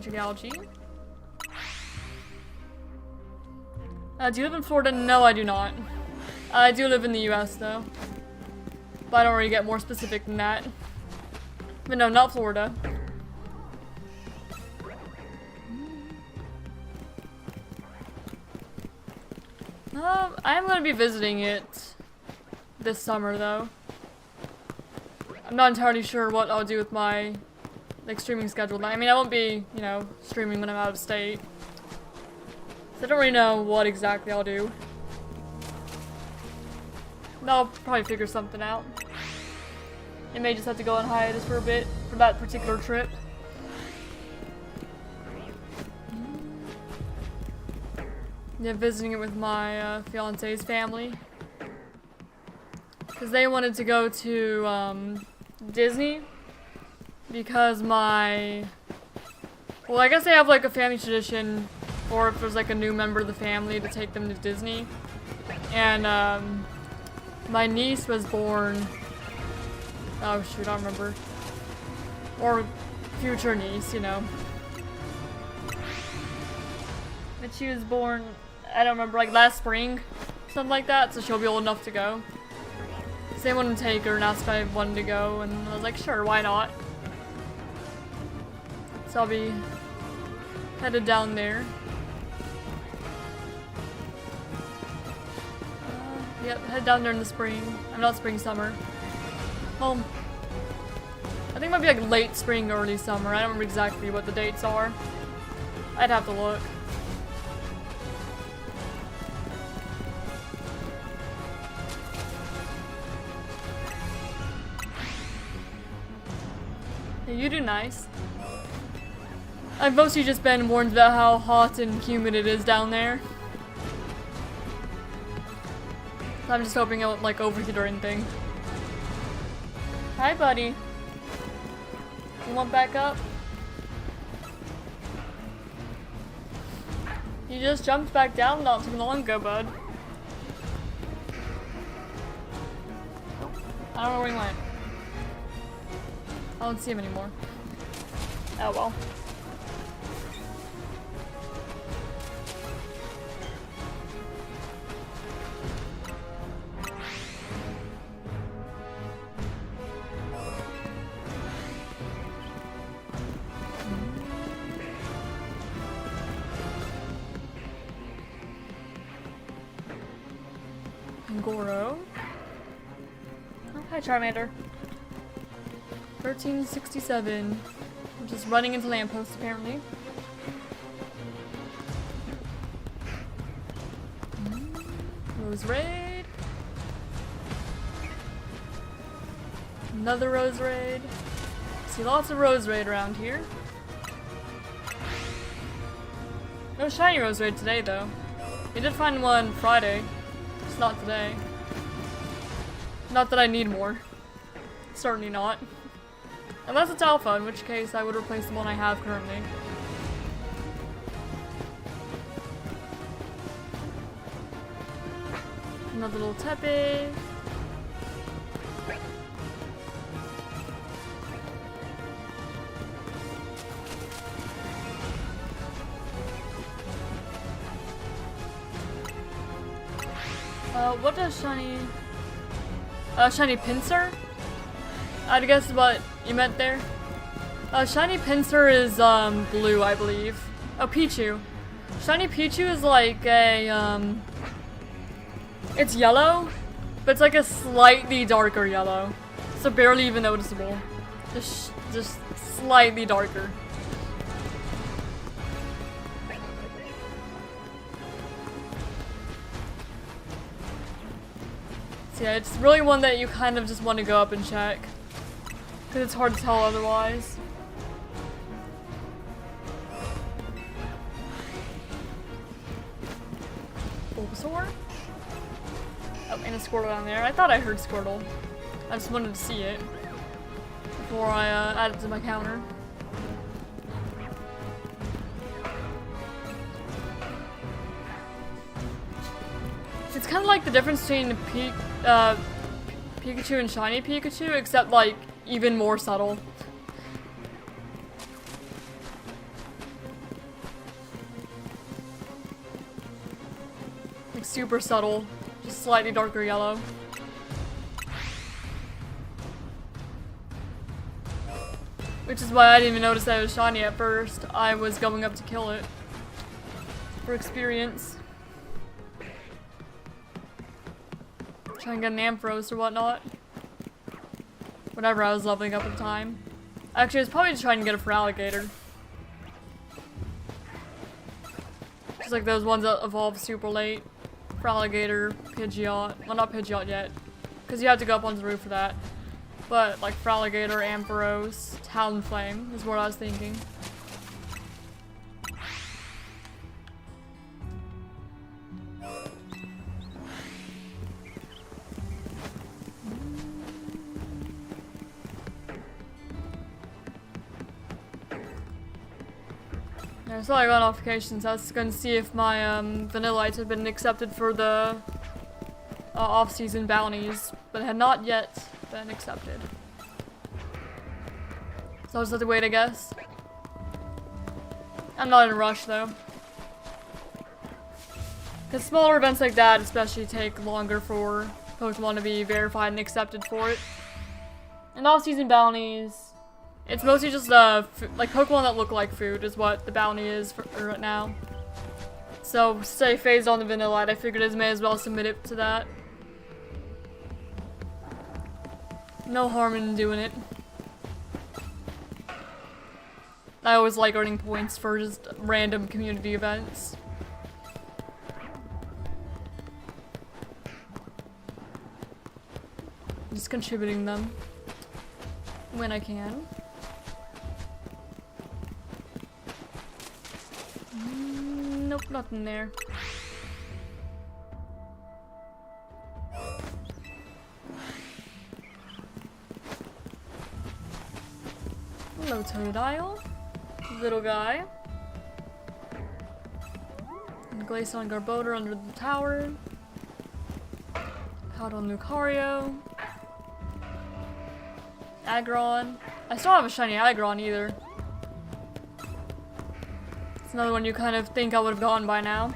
Speaker 1: Gigalgy. Do you live in Florida? No, I do not. I do live in the US though. But I don't really get more specific than that. But no, not Florida. I'm gonna be visiting it this summer though. I'm not entirely sure what I'll do with my like streaming schedule. I mean, I won't be, you know, streaming when I'm out of state. So I don't really know what exactly I'll do. But I'll probably figure something out. I may just have to go on hiatus for a bit for that particular trip. Yeah, visiting it with my fiance's family. Because they wanted to go to Disney. Because my... Well, I guess they have like a family tradition, or if there's like a new member of the family, to take them to Disney. And my niece was born... Oh shoot, I don't remember. Or future niece, you know. But she was born, I don't remember, like last spring, something like that, so she'll be old enough to go. So they wanted to take her and asked if I wanted to go, and I was like, sure, why not? So I'll be headed down there. Yep, head down there in the spring. I'm not spring, summer. Well, I think it might be like late spring, early summer. I don't remember exactly what the dates are. I'd have to look. Yeah, you do nice. I've mostly just been warned about how hot and humid it is down there. I'm just hoping I won't like overheat or anything. Hi, buddy. You want back up? You just jumped back down not too long ago, bud. I don't know where he went. I don't see him anymore. Oh well. Goro. Oh, hi, Charmander. 1367. I'm just running into lampposts, apparently. Rose Raid. Another Rose Raid. See lots of Rose Raid around here. No shiny Rose Raid today, though. We did find one Friday. Just not today. Not that I need more. Certainly not. Unless it's alpha, in which case I would replace the one I have currently. Another little Tepig. What does shiny... shiny pincer? I'd guess what you meant there. Shiny pincer is, blue, I believe. Oh, Pichu. Shiny Pichu is like a, it's yellow, but it's like a slightly darker yellow. So barely even noticeable. Just slightly darker. So yeah, it's really one that you kind of just want to go up and check. Because it's hard to tell otherwise. Bulbasaur? Oh, and a Squirtle down there. I thought I heard Squirtle. I just wanted to see it before I add it to my counter. It's kind of like the difference between Pikachu and Shiny Pikachu, except like even more subtle. Like super subtle, just slightly darker yellow. Which is why I didn't even notice that it was shiny at first. I was going up to kill it for experience. Trying to get an Ampharos or whatnot. Whatever I was leveling up at the time. Actually, I was probably just trying to get it for Alligator. Just like those ones that evolve super late. For Alligator, Pidgeot. Well, not Pidgeot yet. Because you have to go up onto the roof for that. But, like, for Alligator, Ampharos, Talonflame is what I was thinking. I saw I got notifications. I was going to see if my Vanillite had been accepted for the off-season bounties, but it had not yet been accepted. So I'll just have to wait, I guess. I'm not in a rush, though. Because smaller events like that especially take longer for Pokemon to be verified and accepted for it. And off-season bounties... It's mostly just, like, Pokemon that look like food is what the bounty is for right now. So, stay phased on the Vanillite. I figured I may as well submit it to that. No harm in doing it. I always like earning points for just random community events. Just contributing them when I can. Nope, nothing there. Hello, Totodile. Little guy. And Glaceon Garboder under the tower. Powdon Lucario. Aggron. I still don't have a shiny Aggron either. It's another one you kind of think I would have gone by now.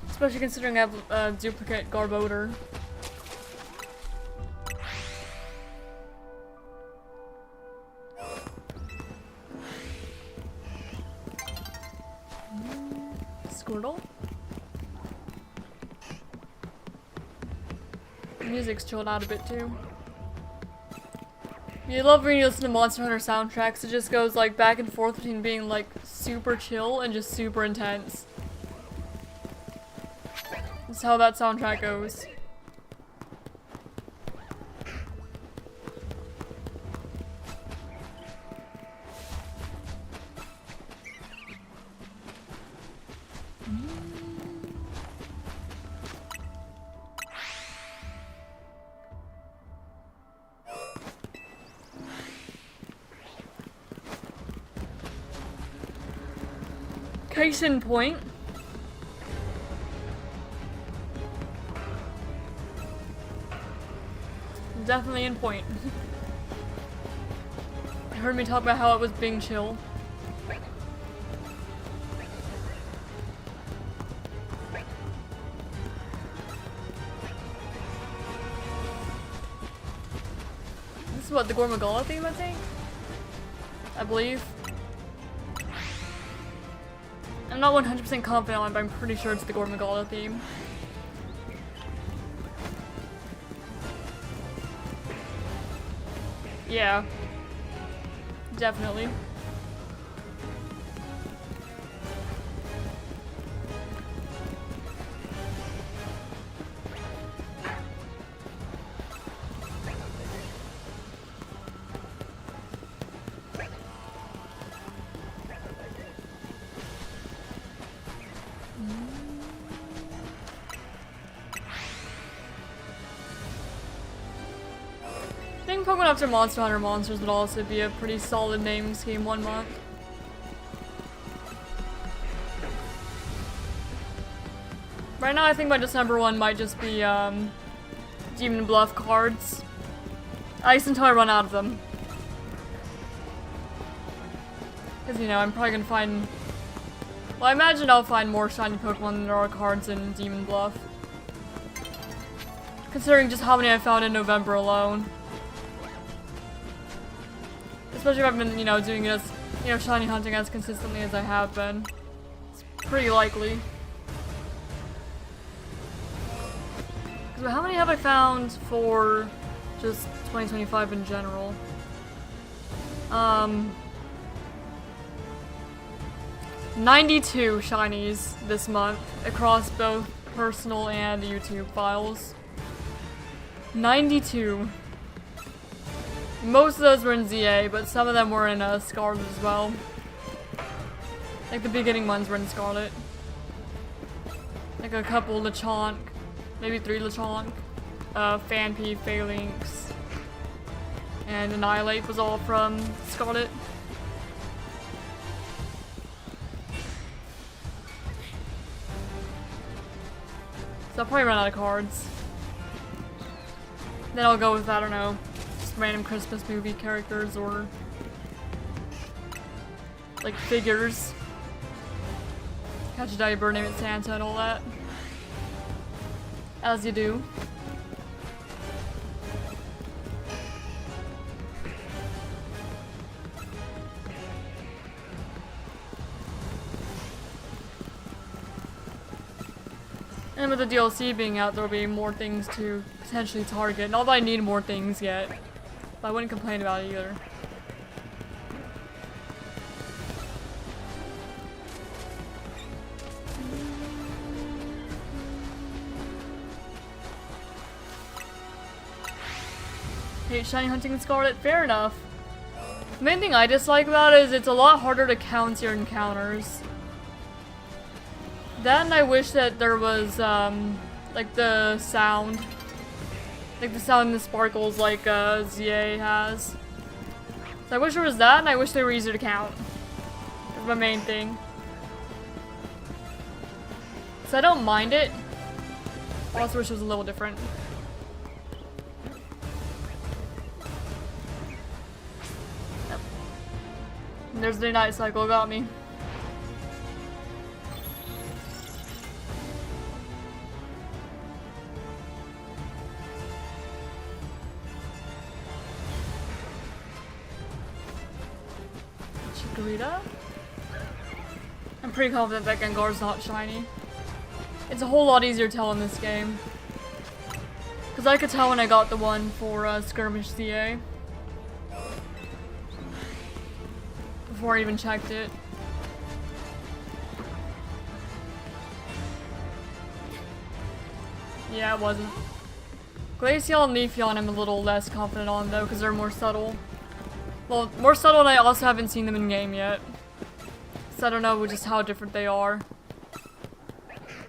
Speaker 1: Especially considering I have a duplicate Garboder. Squirtle. The music's chilled out a bit too. You love when you listen to Monster Hunter soundtracks, it just goes like back and forth between being like super chill and just super intense. That's how that soundtrack goes. Case in point. Definitely in point. You heard me talk about how it was being chill. This is what, the Gormagala theme, I think? I believe. I'm not 100% confident on it, but I'm pretty sure it's the Gormagala theme. Yeah. Definitely. I think Pokemon after Monster Hunter Monsters would also be a pretty solid naming scheme one month. Right now I think my December one might just be Demon Bluff cards. At least until I run out of them. Because, you know, I'm probably gonna find... Well, I imagine I'll find more shiny Pokemon than there are cards in Demon Bluff. Considering just how many I found in November alone. Especially if I've been, you know, doing it as, you know, shiny hunting as consistently as I have been. It's pretty likely. Because how many have I found for just 2025 in general? 92 shinies this month across both personal and YouTube files. 92. Most of those were in ZA, but some of them were in Scarlet as well. Like the beginning ones were in Scarlet. Like a couple Lechonk, maybe 3 Lechonk, Phanpy, Phalanx, and Annihilate was all from Scarlet. So I'll probably run out of cards. Then I'll go with, I don't know, just random Christmas movie characters or like figures. Catch a diaper, name it Santa and all that. As you do. And with the DLC being out, there'll be more things to potentially target. Not that I need more things yet, but I wouldn't complain about it either. Hate shiny hunting in Scarlet? Fair enough. The main thing I dislike about it is it's a lot harder to count your encounters. That, and I wish that there was, like the sound. Like the sound in the sparkles like, ZA has. So I wish there was that, and I wish they were easier to count. That's my main thing. So I don't mind it. I also wish it was a little different. Yep. And there's the night cycle, got me. I'm pretty confident that Gengar's not shiny. It's a whole lot easier to tell in this game. Because I could tell when I got the one for Skirmish CA. Before I even checked it. Yeah, it wasn't. Glaceal and Leafeon I'm a little less confident on though, because they're more subtle. Well, more subtle, and I also haven't seen them in game yet. So I don't know just how different they are.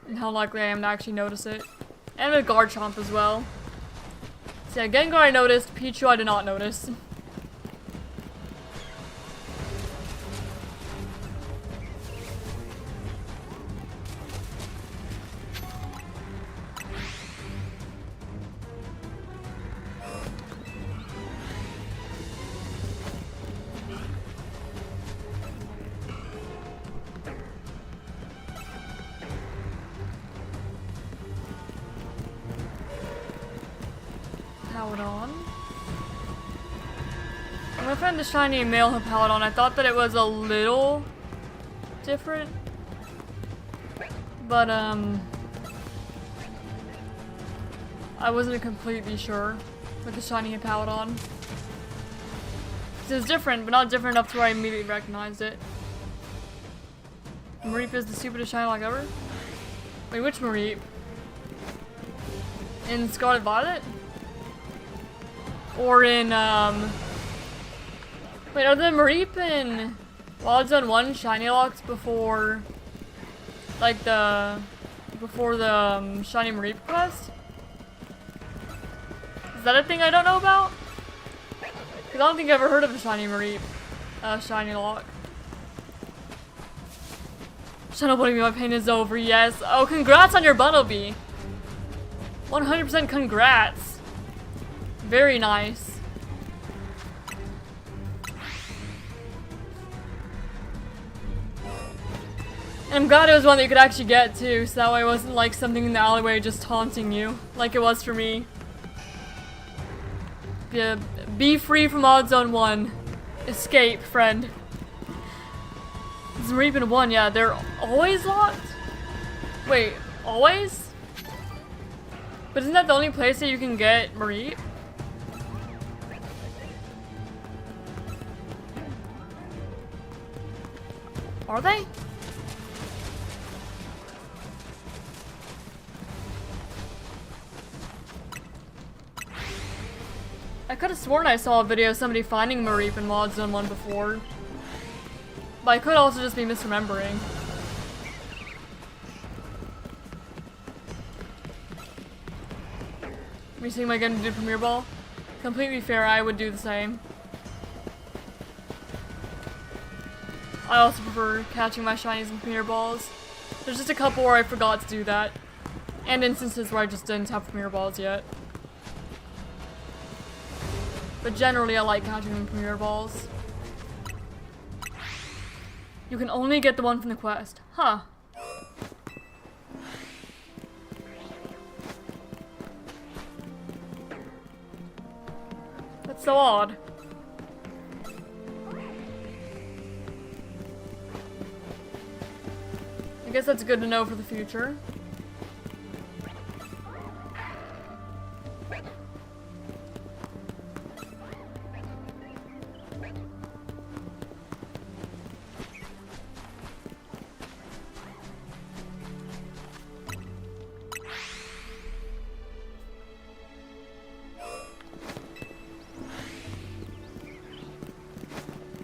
Speaker 1: And how likely I am to actually notice it. And with Garchomp as well. So yeah, Gengar I noticed, Pichu I did not notice. Hippowdon. When I found the shiny male Hippowdon, I thought that it was a little different. But, I wasn't completely sure with the shiny Hippowdon. It was different, but not different enough to where I immediately recognized it. Mareep is the stupidest shiny lock ever? Wait, which Mareep? In Scarlet Violet? Or in, wait, are the Mareep in Wild Zone 1 shiny locks before, like, before the shiny Mareep quest? Is that a thing I don't know about? Because I don't think I've ever heard of a shiny Mareep, shiny lock. Shut up, what do you mean my pain is over? Yes. Oh, congrats on your Bunnelby. 100% congrats. Very nice. And I'm glad it was one that you could actually get to, so that way it wasn't like something in the alleyway just taunting you, like it was for me. Yeah, be free from Odd Zone 1. Escape, friend. It's Mareep in 1, yeah, they're always locked? Wait, always? But isn't that the only place that you can get Mareep? Are they? I could have sworn I saw a video of somebody finding Mareep in Wild Zone 1 before. But I could also just be misremembering. Are you seeing my gun to do Premier Ball? Completely fair, I would do the same. I also prefer catching my shinies in Premier Balls. There's just a couple where I forgot to do that. And instances where I just didn't have Premier Balls yet. But generally I like catching them in Premier Balls. You can only get the one from the quest. Huh. That's so odd. I guess that's good to know for the future.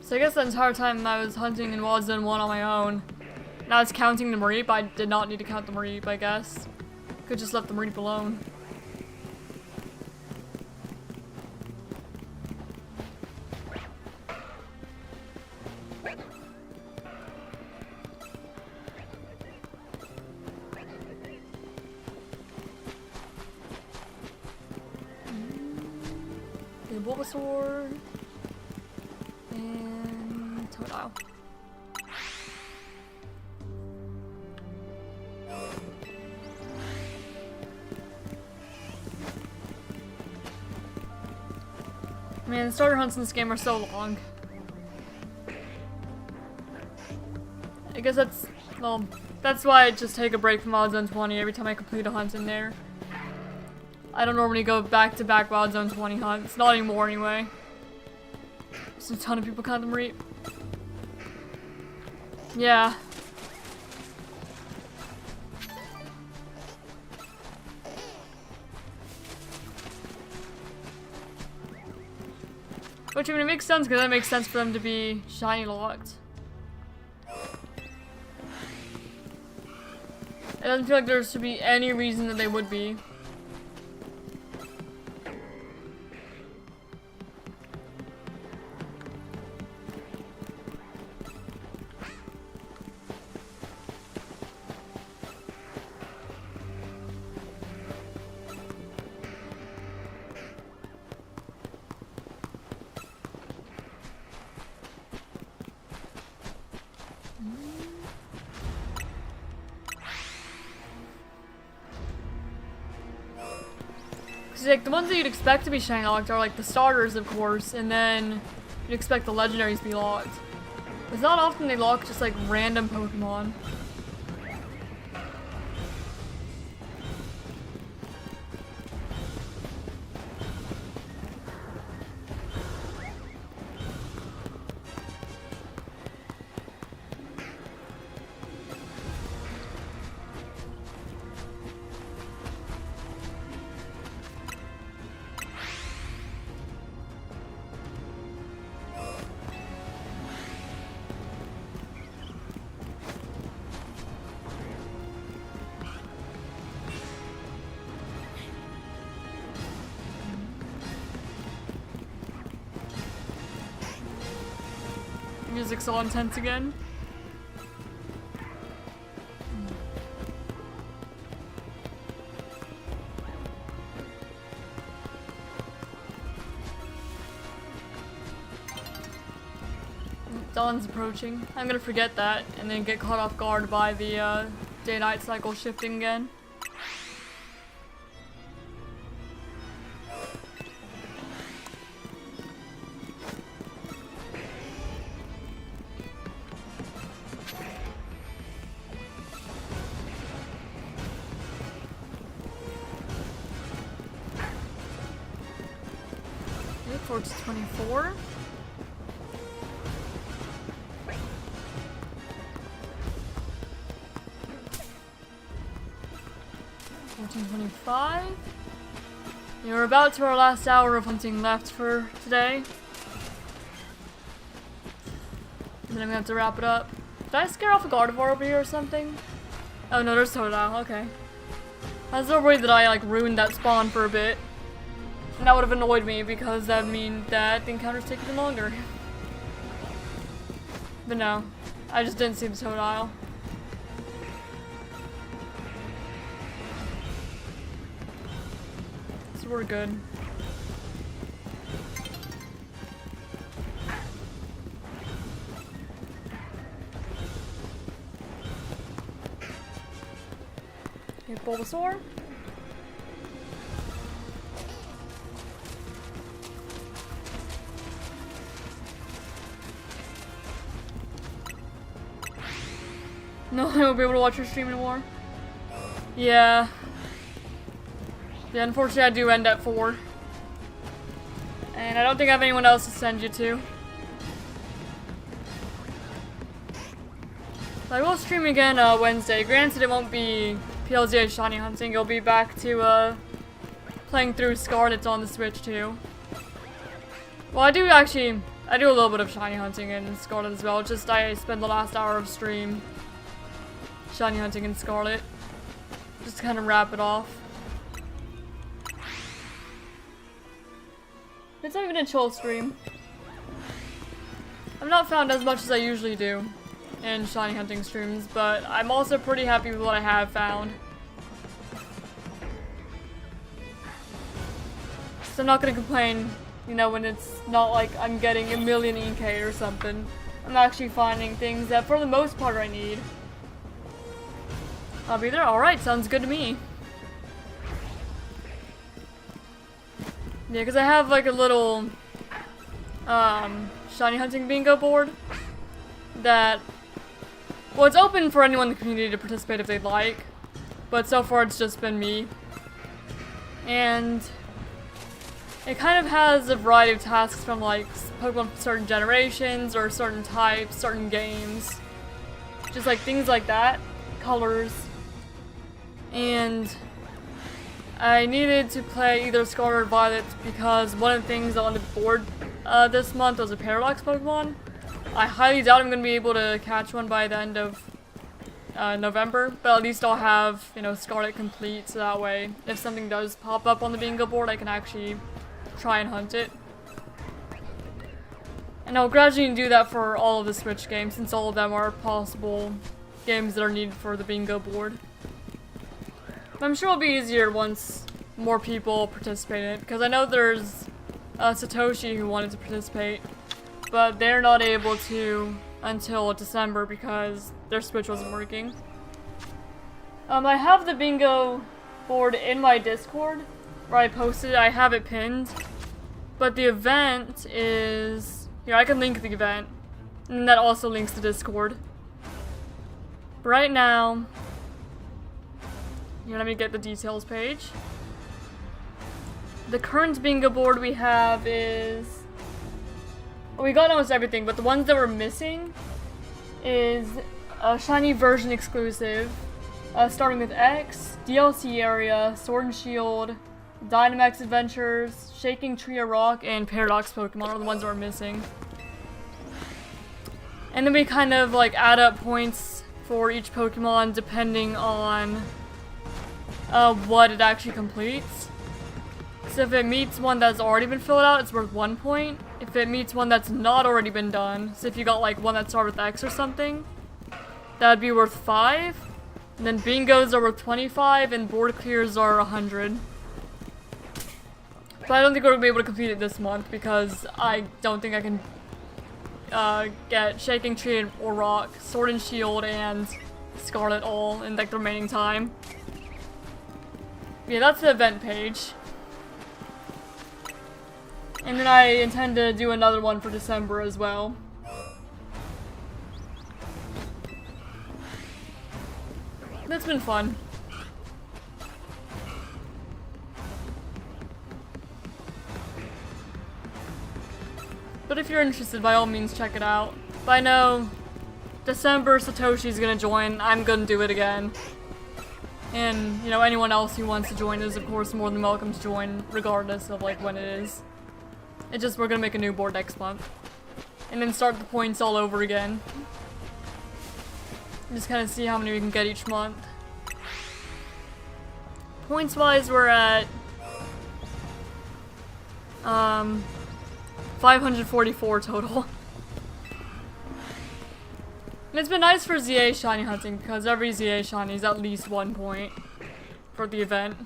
Speaker 1: So I guess the entire time I was hunting in Wild Zone 1 on my own, and I was counting the Mareep. I did not need to count the Mareep, I guess. Could just left the Mareep alone. Bulbasaur and Totodile. Man, the starter hunts in this game are so long. I guess that's, well, that's why I just take a break from Wild Zone 20 every time I complete a hunt in there. I don't normally go back-to-back Wild Zone 20 hunts. Not anymore, anyway. There's a ton of people count the Mareep. Yeah. Which, I mean, it makes sense, because that makes sense for them to be shiny locked. It doesn't feel like there should be any reason that they would be. Like, the ones that you'd expect to be shiny locked are like the starters, of course, and then you'd expect the legendaries to be locked. It's not often they lock just like random Pokemon. Music's all intense again. Dawn's approaching. I'm gonna forget that and then get caught off guard by the day-night cycle shifting again. Towards 24. $14.25. We're about to our last hour of hunting left for today. And then I'm gonna have to wrap it up. Did I scare off a Gardevoir over here or something? Oh no, there's Totodile, okay. I was so worried that I like ruined that spawn for a bit. And that would have annoyed me because that would mean that the encounters take even longer. But no, I just didn't see the Totodile. So we're good. Okay, Bulbasaur. No, I won't be able to watch your stream anymore. Yeah. Yeah, unfortunately I do end at 4. And I don't think I have anyone else to send you to. I will stream again Wednesday. Granted, it won't be PLZA shiny hunting. It'll be back to playing through Scarlet on the Switch too. Well, I do actually I do a little bit of shiny hunting in Scarlet as well. Just I spend the last hour of stream shiny hunting in Scarlet. Just to kind of wrap it off. It's not even a chill stream. I've not found as much as I usually do in shiny hunting streams, but I'm also pretty happy with what I have found. So I'm not gonna complain, you know, when it's not like I'm getting a million EK or something. I'm actually finding things that for the most part I need. I'll be there? Alright, sounds good to me. Yeah, because I have like a little shiny hunting bingo board that, well, it's open for anyone in the community to participate if they'd like, but so far it's just been me. And it kind of has a variety of tasks from like Pokemon from certain generations or certain types, certain games. Just like things like that. Colors. And I needed to play either Scarlet or Violet because one of the things on the board this month was a Paradox Pokemon. I highly doubt I'm going to be able to catch one by the end of November, but at least I'll have, you know, Scarlet complete, so that way if something does pop up on the bingo board I can actually try and hunt it. And I'll gradually do that for all of the Switch games, since all of them are possible games that are needed for the bingo board. But I'm sure it'll be easier once more people participate in it, because I know there's Satoshi who wanted to participate, but they're not able to until December because their Switch wasn't working. I have the bingo board in my Discord, where I posted it. I have it pinned, but the event is here. I can link the event, and that also links to Discord. But right now, here, let me get the details page. The current bingo board we have is, well, we got almost everything, but the ones that we're missing is a shiny version exclusive, starting with X, DLC area, Sword and Shield, Dynamax Adventures, Shaking Tree of Rock, and Paradox Pokemon are the ones that we're missing. And then we kind of like add up points for each Pokemon depending on what it actually completes. So if it meets one that's already been filled out, it's worth 1 point. If it meets one that's not already been done, so if you got like one that started with X or something, that would be worth 5. And then bingos are worth 25, and board clears are 100. But I don't think we're going to be able to complete it this month because I don't think I can get Shaking Tree or Rock, Sword and Shield, and Scarlet all in like the remaining time. Yeah, that's the event page. And then I intend to do another one for December as well. It's been fun. But if you're interested, by all means check it out. But I know December Satoshi's gonna join, I'm gonna do it again. And, you know, anyone else who wants to join is of course more than welcome to join, regardless of like when it is. It's just we're gonna make a new board next month. And then start the points all over again. Just kind of see how many we can get each month. Points wise, we're at 544 total. And it's been nice for ZA shiny hunting because every ZA shiny is at least 1 point for the event.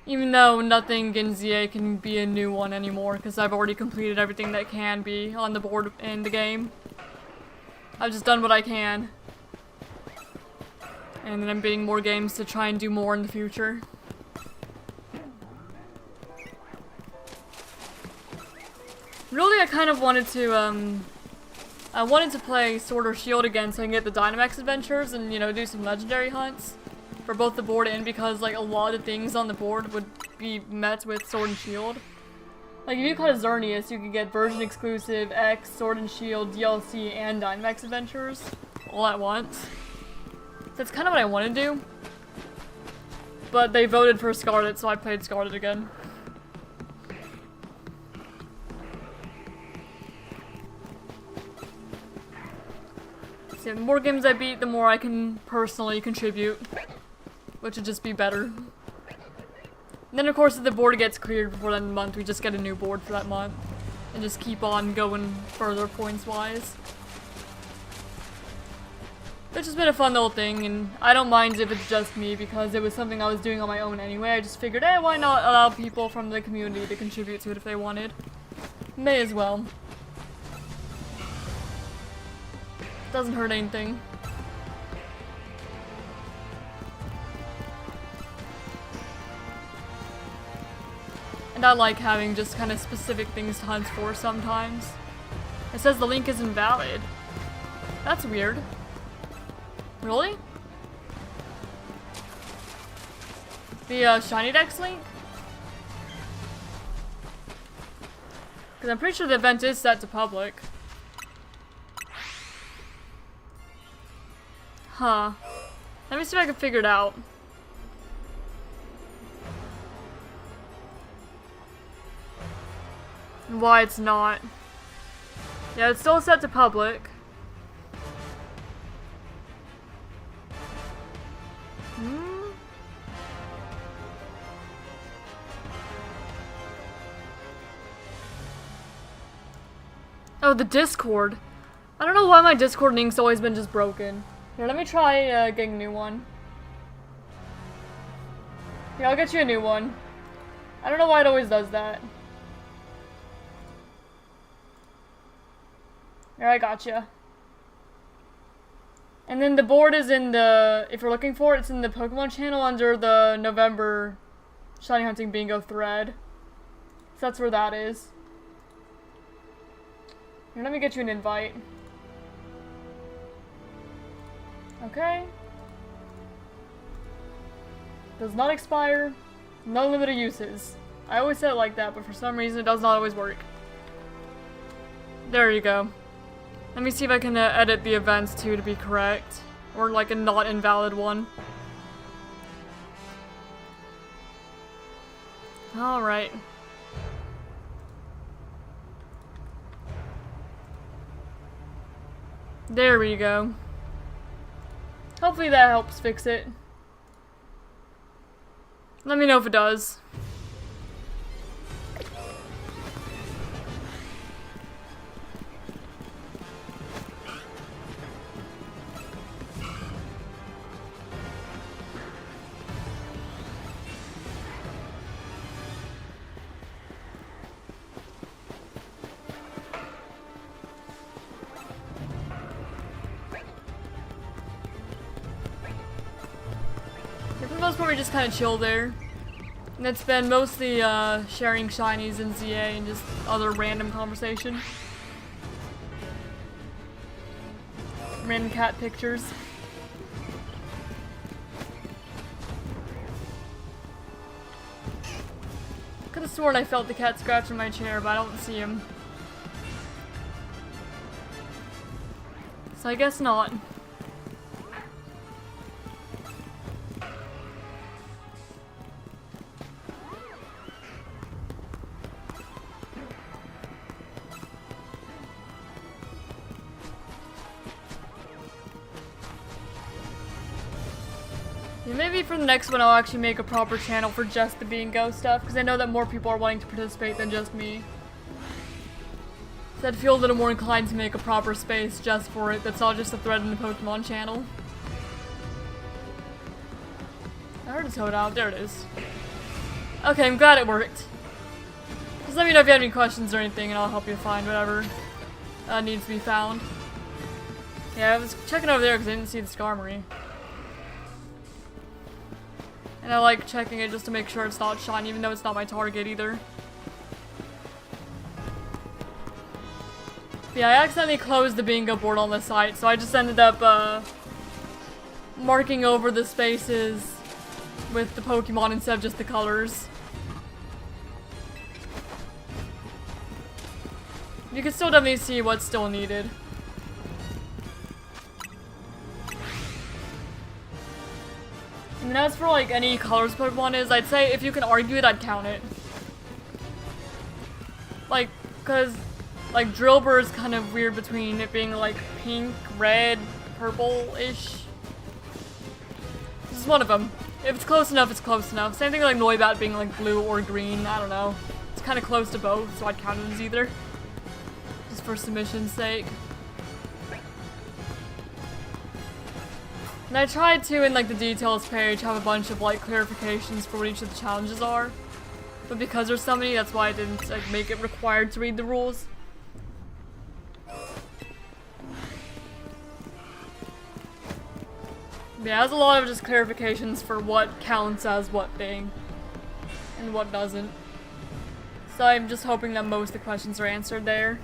Speaker 1: Even though nothing in ZA can be a new one anymore because I've already completed everything that can be on the board in the game. I've just done what I can. And then I'm bidding more games to try and do more in the future. Really, I kind of wanted to, I wanted to play Sword or Shield again so I can get the Dynamax Adventures and, you know, do some legendary hunts for both the board and because, like, a lot of things on the board would be met with Sword and Shield. Like, if you caught a Xerneas, you could get version exclusive, X, Sword and Shield, DLC, and Dynamax Adventures all at once. That's kind of what I want to do. But they voted for Scarlet, so I played Scarlet again. So the more games I beat, the more I can personally contribute, which would just be better. And then of course if the board gets cleared before the end of the month, we just get a new board for that month. And just keep on going further points-wise. Which has been a fun little thing, and I don't mind if it's just me because it was something I was doing on my own anyway. I just figured, hey, why not allow people from the community to contribute to it if they wanted. May as well. Doesn't hurt anything. And I like having just kind of specific things to hunt for sometimes. It says the link is invalid. That's weird. Really? The Shiny Dex link? Because I'm pretty sure the event is set to public. Huh. Let me see if I can figure it out. And why it's not. Yeah, it's still set to public. Oh, the Discord. I don't know why my Discord link's always been just broken. Here, let me try getting a new one. Yeah, I'll get you a new one. I don't know why it always does that. Here, I gotcha. And then the board is in the, if you're looking for it, it's in the Pokemon channel under the November Shiny Hunting Bingo thread. So that's where that is. Here, let me get you an invite. Okay. Does not expire. No limited uses. I always say it like that, but for some reason it does not always work. There you go. Let me see if I can edit the events too to be correct. Or like a not invalid one. Alright. There we go. Hopefully that helps fix it. Let me know if it does. For the most part, we just kind of chill there. And it's been mostly sharing shinies and ZA and just other random conversation. Random cat pictures. Could have sworn I felt the cat scratching my chair, but I don't see him. So I guess not. Yeah, maybe for the next one I'll actually make a proper channel for just the bingo stuff, because I know that more people are wanting to participate than just me. So I'd feel a little more inclined to make a proper space just for it that's not just a thread in the Pokemon channel. I heard a toad out. There it is. Okay, I'm glad it worked. Just let me know if you have any questions or anything and I'll help you find whatever needs to be found. Yeah, I was checking over there because I didn't see the Skarmory. And I like checking it just to make sure it's not shiny, even though it's not my target either. But yeah, I accidentally closed the bingo board on the site, so I just ended up marking over the spaces with the Pokemon instead of just the colors. You can still definitely see what's still needed. I mean, as for like any colors Pokemon is, I'd say if you can argue it, I'd count it. Like, cause like Drillbur is kind of weird between it being like pink, red, purple-ish. This is one of them. If it's close enough, it's close enough. Same thing like Noibat being like blue or green. I don't know. It's kind of close to both, so I'd count it as either. Just for submission's sake. And I tried to, in like the details page, have a bunch of like clarifications for what each of the challenges are. But because there's so many, that's why I didn't like make it required to read the rules. Yeah, there's a lot of just clarifications for what counts as what thing and what doesn't. So I'm just hoping that most of the questions are answered there.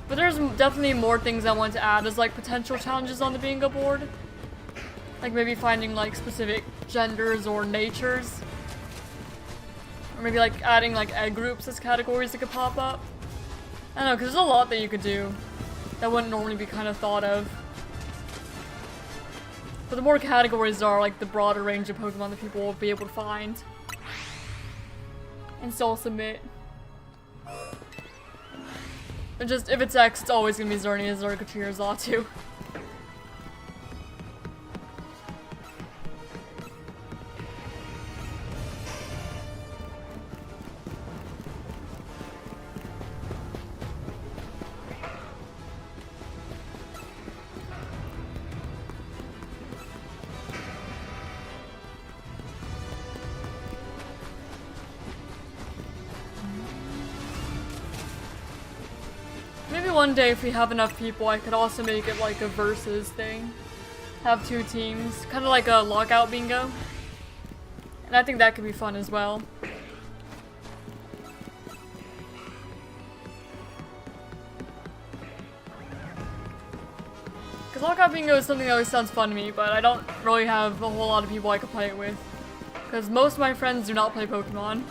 Speaker 1: But there's definitely more things I want to add as like potential challenges on the bingo board. Like maybe finding like specific genders or natures. Or maybe like adding like egg groups as categories that could pop up. I don't know, because there's a lot that you could do that wouldn't normally be kind of thought of. But the more categories there are, like the broader range of Pokemon that people will be able to find. And still submit. And just, if it's X, it's always gonna be Xerneas or Xatu. Maybe one day if we have enough people, I could also make it like a versus thing. Have 2 teams, kind of like a lockout bingo. And I think that could be fun as well. Because lockout bingo is something that always sounds fun to me, but I don't really have a whole lot of people I could play it with. Because most of my friends do not play Pokemon.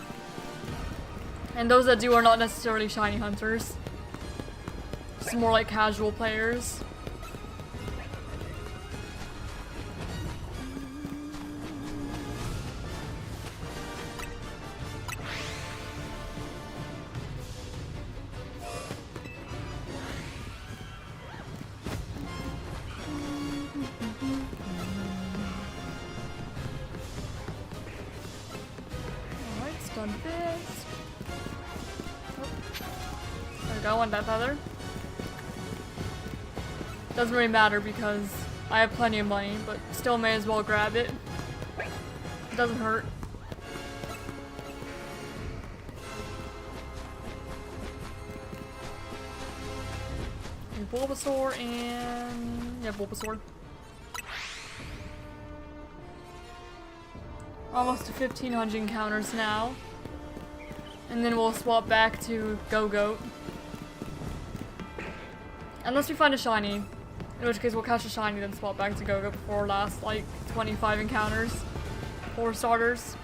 Speaker 1: And those that do are not necessarily shiny hunters. Just more like casual players. Alright, it's done this. Oh. There we go, I want that feather. Doesn't really matter because I have plenty of money, but still may as well grab it. It doesn't hurt. Okay, Bulbasaur and... yeah, Bulbasaur. Almost to 1500 encounters now. And then we'll swap back to Gogoat. Unless we find a shiny. In which case we'll catch a shiny, then swap back to Gogoat before our last, like, 25 encounters. 4 starters.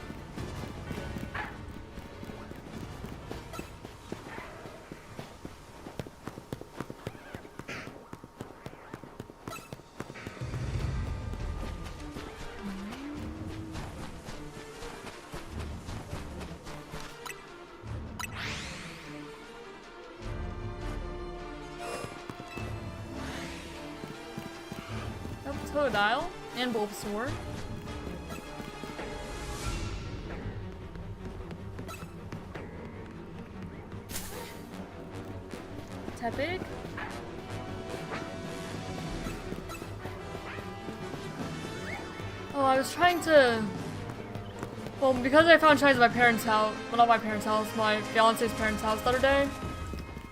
Speaker 1: Totodile and Bulbasaur. Tepig. Oh, I was trying to... well, because I found shinies at my parents' house, well not my parents' house, my fiance's parents' house the other day,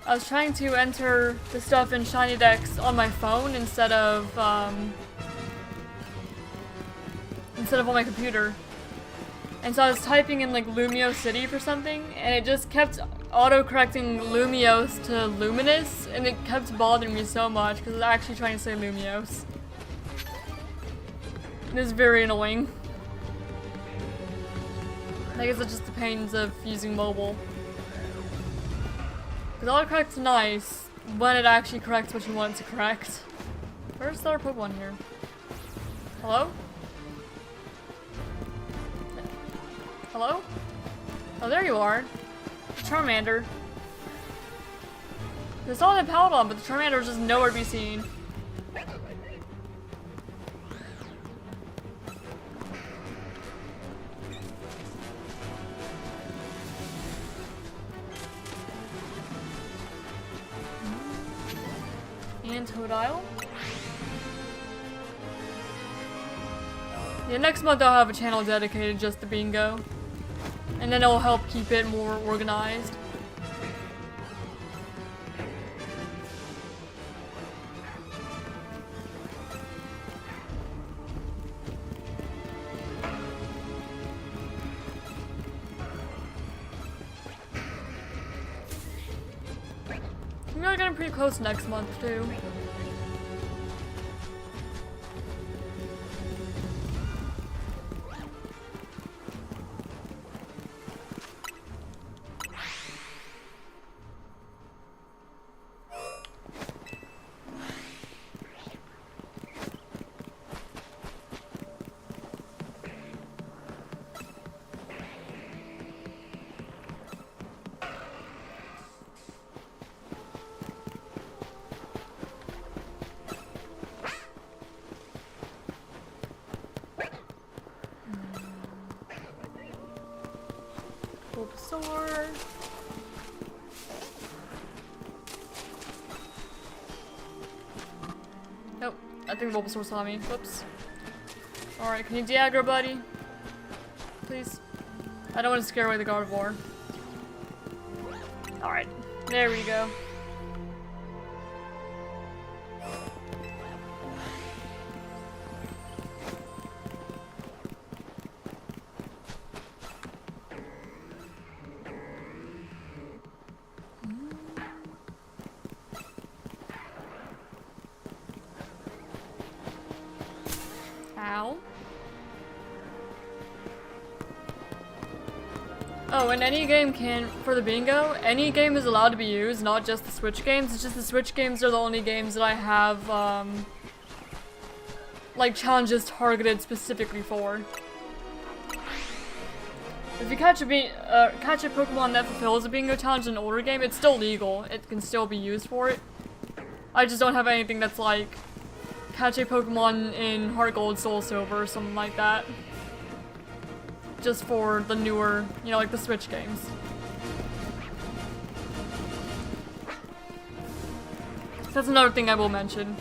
Speaker 1: I was trying to enter the stuff in Shiny Dex on my phone instead of on my computer. And so I was typing in like Lumio City for something, and it just kept auto-correcting Lumiose to Luminous, and it kept bothering me so much because I was actually trying to say Lumiose. It was very annoying. I guess it's just the pains of using mobile. Because autocorrect's nice when it actually corrects what you want it to correct. Where's the other Pokemon here? Hello? Hello? Oh, there you are. Charmander. They saw the Paladon, but the Charmander was just nowhere to be seen. And Totodile. Yeah, next month I'll have a channel dedicated just to bingo. And then it'll help keep it more organized. We're getting pretty close next month too. Bulbasaur. Nope, I think Bulbasaur saw me. Whoops. Alright, can you de-aggro, buddy? Please? I don't want to scare away the Gardevoir. Alright, there we go. Ow. Oh, and any game for the bingo, any game is allowed to be used, not just the Switch games. It's just the Switch games are the only games that I have, like, challenges targeted specifically for. If you catch a Pokemon that fulfills a bingo challenge in an older game, it's still legal. It can still be used for it. I just don't have anything that's like, catch a Pokemon in Heart Gold, Soul Silver, or something like that. Just for the newer, you know, like the Switch games. That's another thing I will mention.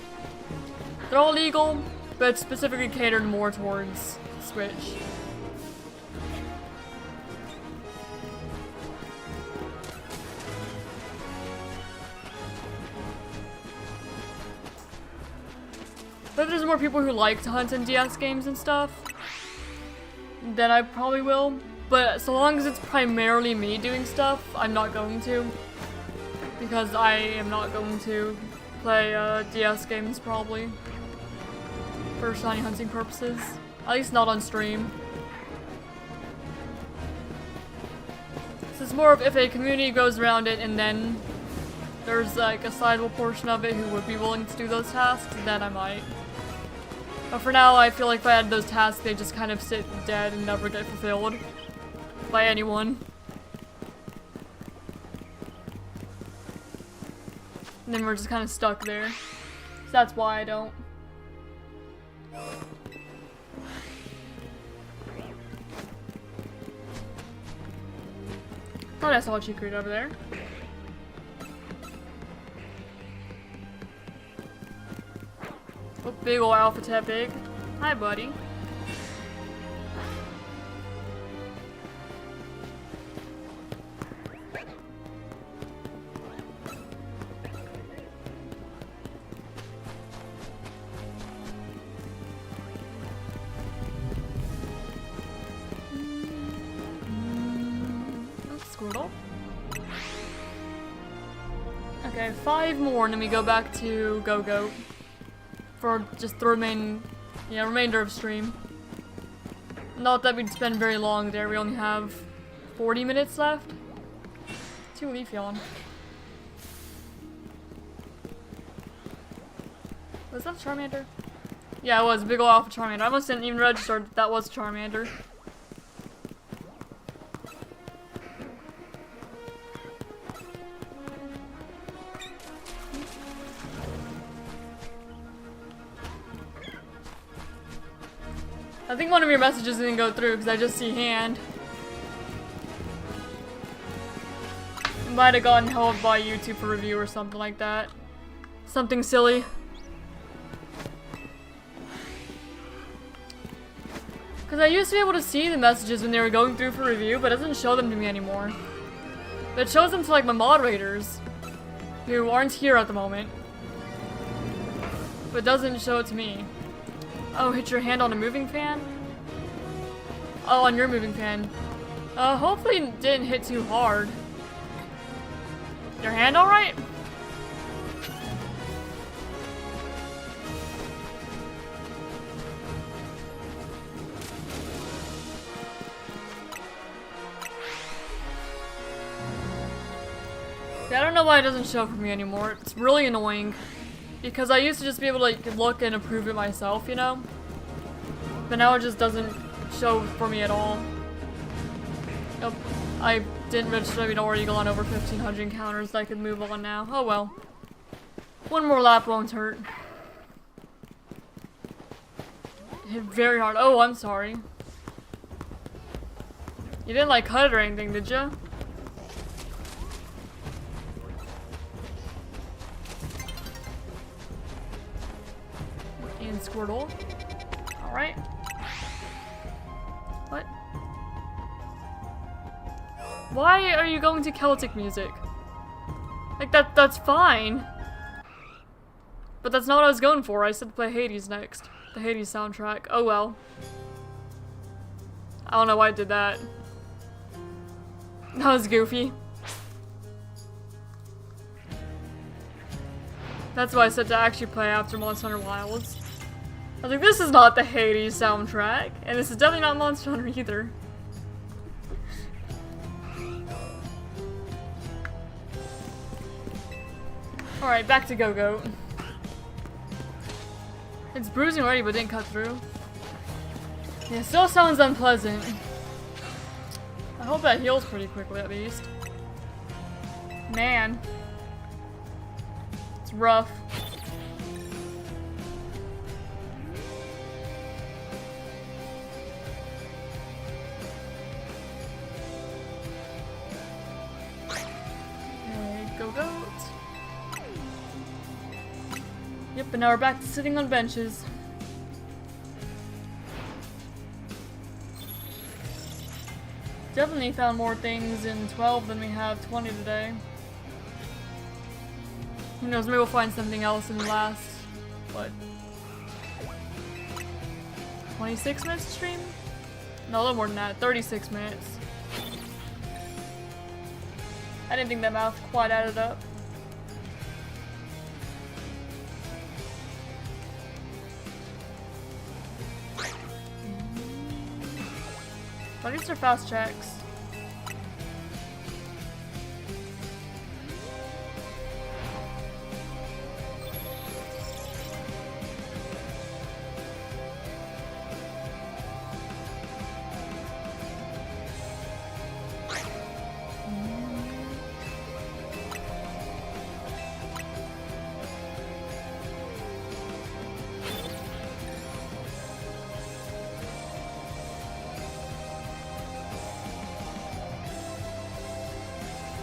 Speaker 1: They're all legal, but specifically catered more towards Switch. But if there's more people who like to hunt in DS games and stuff, then I probably will. But so long as it's primarily me doing stuff, I'm not going to. Because I am not going to play DS games probably. For shiny hunting purposes. At least not on stream. So it's more of if a community goes around it and then there's like a sizable portion of it who would be willing to do those tasks, then I might. But for now, I feel like if I had those tasks, they just kind of sit dead and never get fulfilled by anyone. And then we're just kind of stuck there. So that's why I don't. Thought I saw a Chikorita over there. Oh, big ol' Alpha Tepig. Hi, buddy. Squirtle. Okay, 5 more and then we go back to Gogoat. For just the remainder of stream. Not that we'd spend very long there, we only have 40 minutes left. 2 Leafeon. Was that Charmander? Yeah, it was. Big ol' Alpha Charmander. I almost didn't even register that that was Charmander. I think one of your messages didn't go through because I just see hand. You might have gotten held by YouTube for review or something like that. Something silly. Because I used to be able to see the messages when they were going through for review, but it doesn't show them to me anymore. But it shows them to like my moderators, who aren't here at the moment. But it doesn't show it to me. Oh, hit your hand on a moving fan? Oh, on your moving fan. Hopefully it didn't hit too hard. Your hand alright? Yeah, I don't know why it doesn't show for me anymore. It's really annoying. Because I used to just be able to like look and approve it myself, you know? But now it just doesn't show for me at all. Nope. I didn't register. I'd already gone over 1,500 encounters. I could move on now. Oh well. One more lap won't hurt. Hit very hard. Oh, I'm sorry. You didn't like cut it or anything, did you? And Squirtle. Alright. What? Why are you going to Celtic music? Like, that's fine. But that's not what I was going for. I said to play Hades next. The Hades soundtrack. Oh well. I don't know why I did that. That was goofy. That's why I said to actually play after Monster Hunter Wilds. I was like, this is not the Hades soundtrack, and this is definitely not Monster Hunter either. Alright, back to Gogoat. It's bruising already, but didn't cut through. Yeah, it still sounds unpleasant. I hope that heals pretty quickly at least. Man. It's rough. Gogoat. Yep, and now we're back to sitting on benches. Definitely found more things in 12 than we have 20 today. Who knows, maybe we'll find something else in the last, what, 26 minutes of stream? No, a little more than that, 36 minutes. I didn't think that math quite added up. But these are fast checks.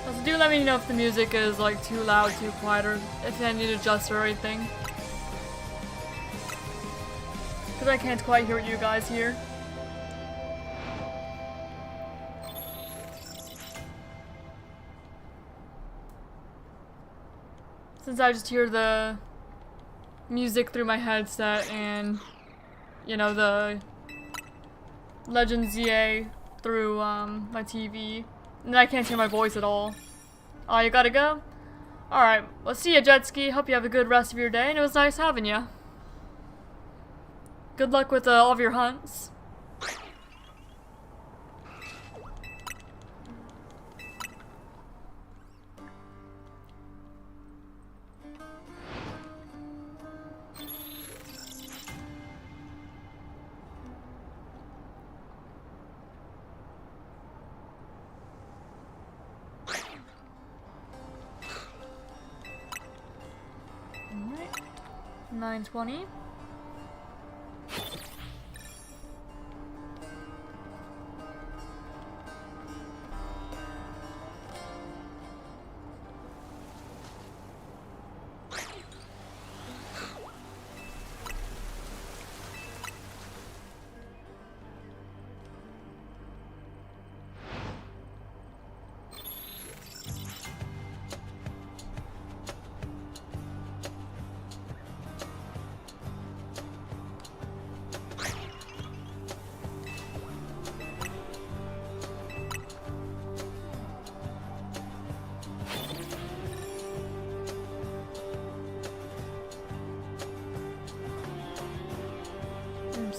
Speaker 1: Also, do let me know if the music is like too loud, too quiet, or if I need to adjust or anything. Because I can't quite hear what you guys hear. Since I just hear the music through my headset and, you know, the Legends ZA through my TV. And I can't hear my voice at all. Oh, you gotta go? Alright, well see ya, Jetski. Hope you have a good rest of your day, and it was nice having ya. Good luck with all of your hunts. Alright. 920.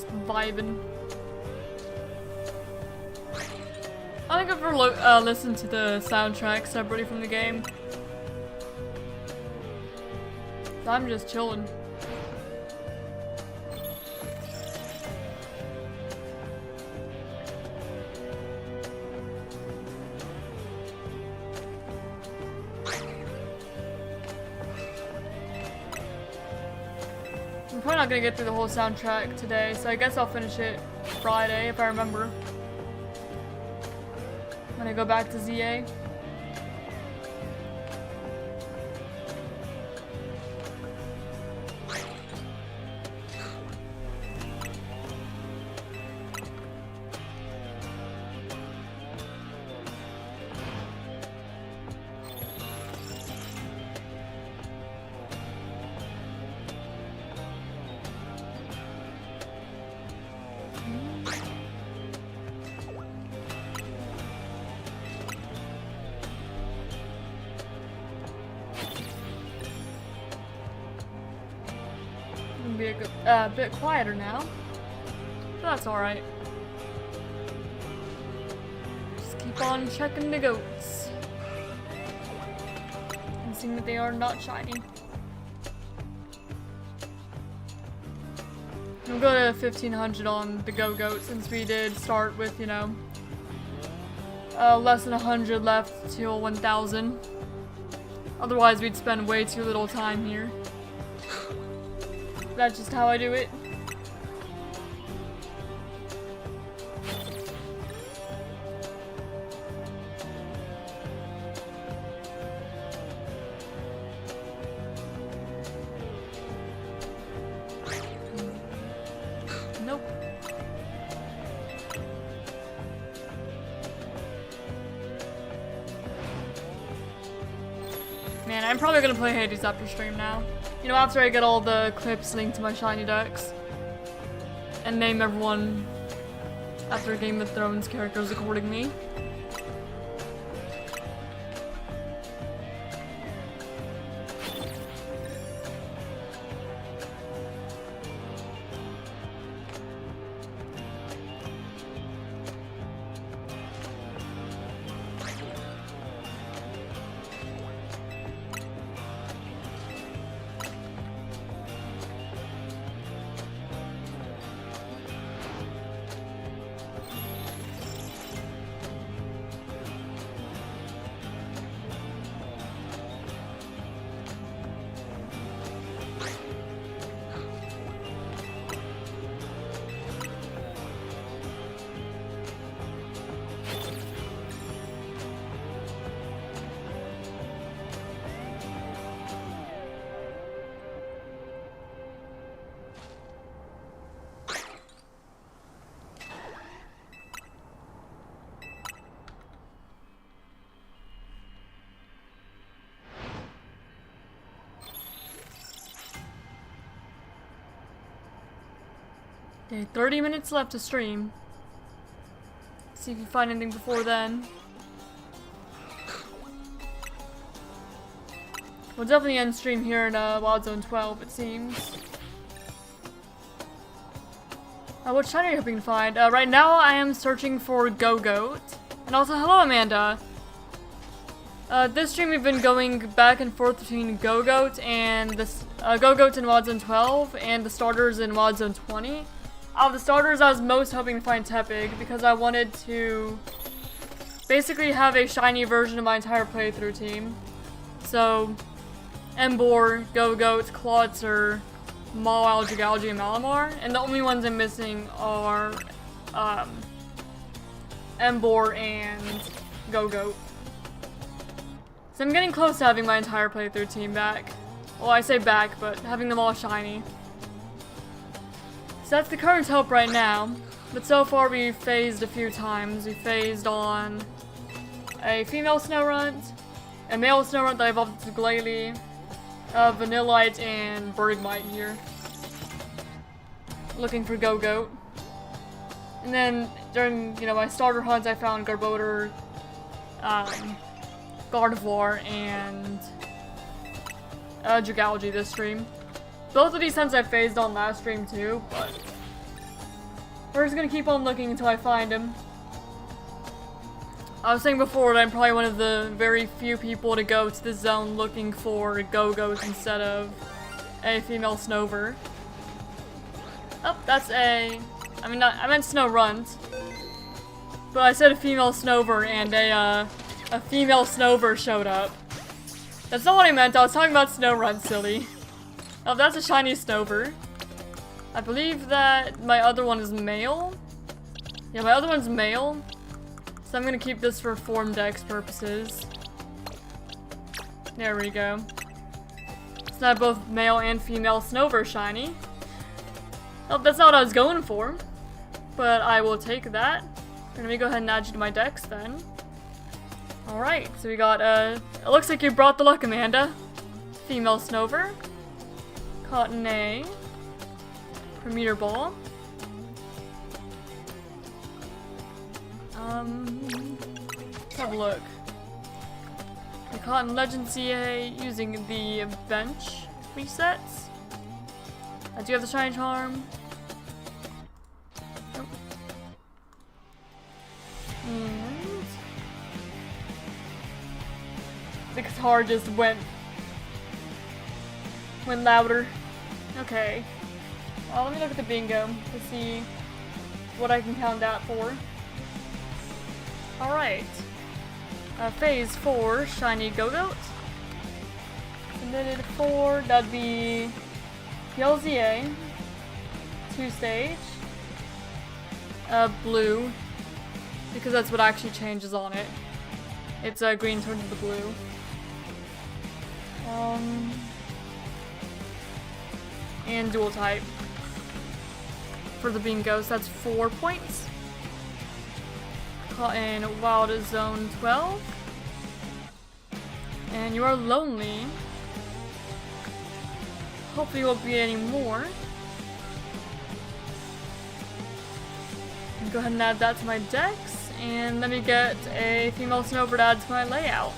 Speaker 1: just vibing. I think I've ever listened to the soundtrack separately from the game. So I'm just chilling. I'm probably not gonna get through the whole soundtrack today, so I guess I'll finish it Friday if I remember. When I go back to ZA. Be a bit quieter now, but that's alright. Just keep on checking the goats and seeing that they are not shiny. We'll go to 1500 on the Gogoat since we did start with, you know, less than 100 left till 1000. Otherwise, we'd spend way too little time here. That's just how I do it. Nope. Man, I'm probably gonna play Hades after stream now. You know, after I get all the clips linked to my shiny decks. And name everyone after Game of Thrones characters accordingly. Okay, 30 minutes left to stream. See if you find anything before then. We'll definitely end stream here in Wild Zone 12, it seems. What shiny are you hoping to find? Right now I am searching for Gogoat. And also, hello Amanda! This stream we've been going back and forth between Gogoat and the Gogoat in Wild Zone 12 and the starters in Wild Zone 20. Out of the starters, I was most hoping to find Tepig because I wanted to basically have a shiny version of my entire playthrough team. So, Ember, Gogoat, Clawitzer, Mawile, Jigalji, and Malamar. And the only ones I'm missing are Ember and Gogoat. So I'm getting close to having my entire playthrough team back. Well, I say back, but having them all shiny. So that's the current hope right now, but so far we've phased a few times. We phased on a female Snorunt, a male Snorunt that I evolved to Glalie, Vanillite, and Bergmite here. Looking for Gogoat. And then during, you know, my starter hunts I found Garbodor, Gardevoir, and Jigalji this stream. Both of these hunts I phased on last stream too, but We're just gonna keep on looking until I find him. I was saying before that I'm probably one of the very few people to go to this zone looking for Gogoat instead of a female Snover. Oh, that's a... I meant Snow Runt. But I said a female Snover and a female Snover showed up. That's not what I meant, I was talking about Snow Runt, silly. Oh, that's a shiny Snover. I believe that my other one is male. Yeah, my other one's male. So I'm gonna keep this for form dex purposes. There we go. It's not both male and female Snover shiny. Oh, that's not what I was going for. But I will take that. Let me go ahead and add you to my dex then. Alright, so we got, it looks like you brought the luck, Amanda. Female Snover. Cotton A. Premier Ball. Let's have a look. The Cotton Legend CA using the bench resets. I do have the Shiny Charm. Nope. And the guitar just went louder. Okay. Well, let me look at the bingo to see what I can count that for. Alright. Phase 4, Shiny Gogoat. Submitted 4, that'd be LZA. 2-stage. Blue. Because that's what actually changes on it. It's green turned into blue. And dual type. For the bingos, that's 4 points. Caught in Wild Zone 12. And you are lonely. Hopefully you won't be any more. Go ahead and add that to my dex. And let me get a female Snover to add to my layout.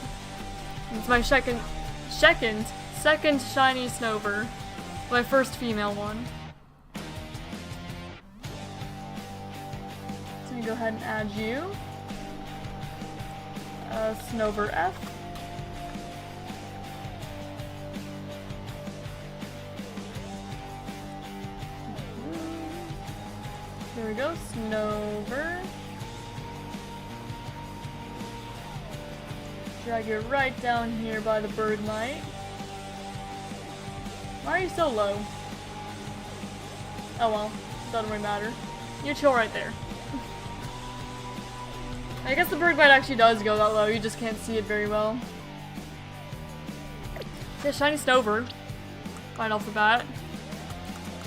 Speaker 1: It's my second shiny Snover. My first female one. So you go ahead and add you. Snover F. There we go, Snover. Drag it right down here by the Bergmite. Why are you so low? Oh well, doesn't really matter. You chill right there. I guess the Bergmite actually does go that low, you just can't see it very well. Yeah, shiny Snover. Right off the bat.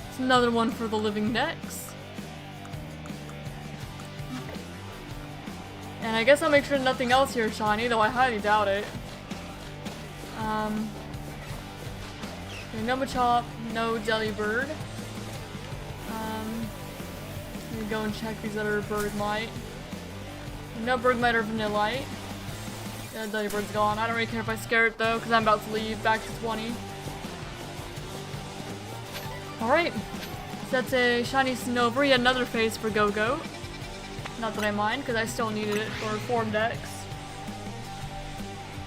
Speaker 1: It's another one for the living dex. And I guess I'll make sure nothing else here is shiny, though I highly doubt it. No Machop, no Delibird. Let me go and check these other Bergmite. No Bergmite or Vanillite. Yeah, Delibird's gone. I don't really care if I scare it though, because I'm about to leave back to 20. Alright. So that's a shiny Snover, yet another phase for Gogoat. Not that I mind, because I still needed it for Form Dex.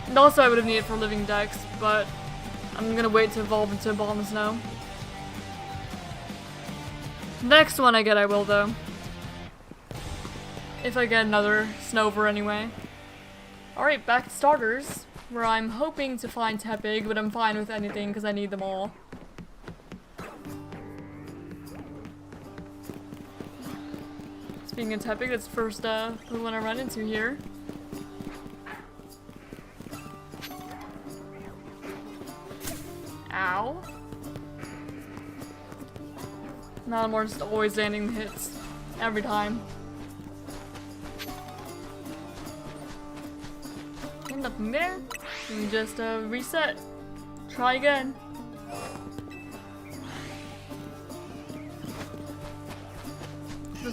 Speaker 1: And also I would have needed it for Living Dex, but I'm gonna wait to evolve into Bomb Snow. Next one I get, I will though. If I get another Snover anyway. Alright, back to starters, where I'm hoping to find Tepig, but I'm fine with anything because I need them all. Speaking of Tepig, that's the first one I run into here. Ow. Malamore just always landing the hits. Every time. And nothing there. And just reset. Try again.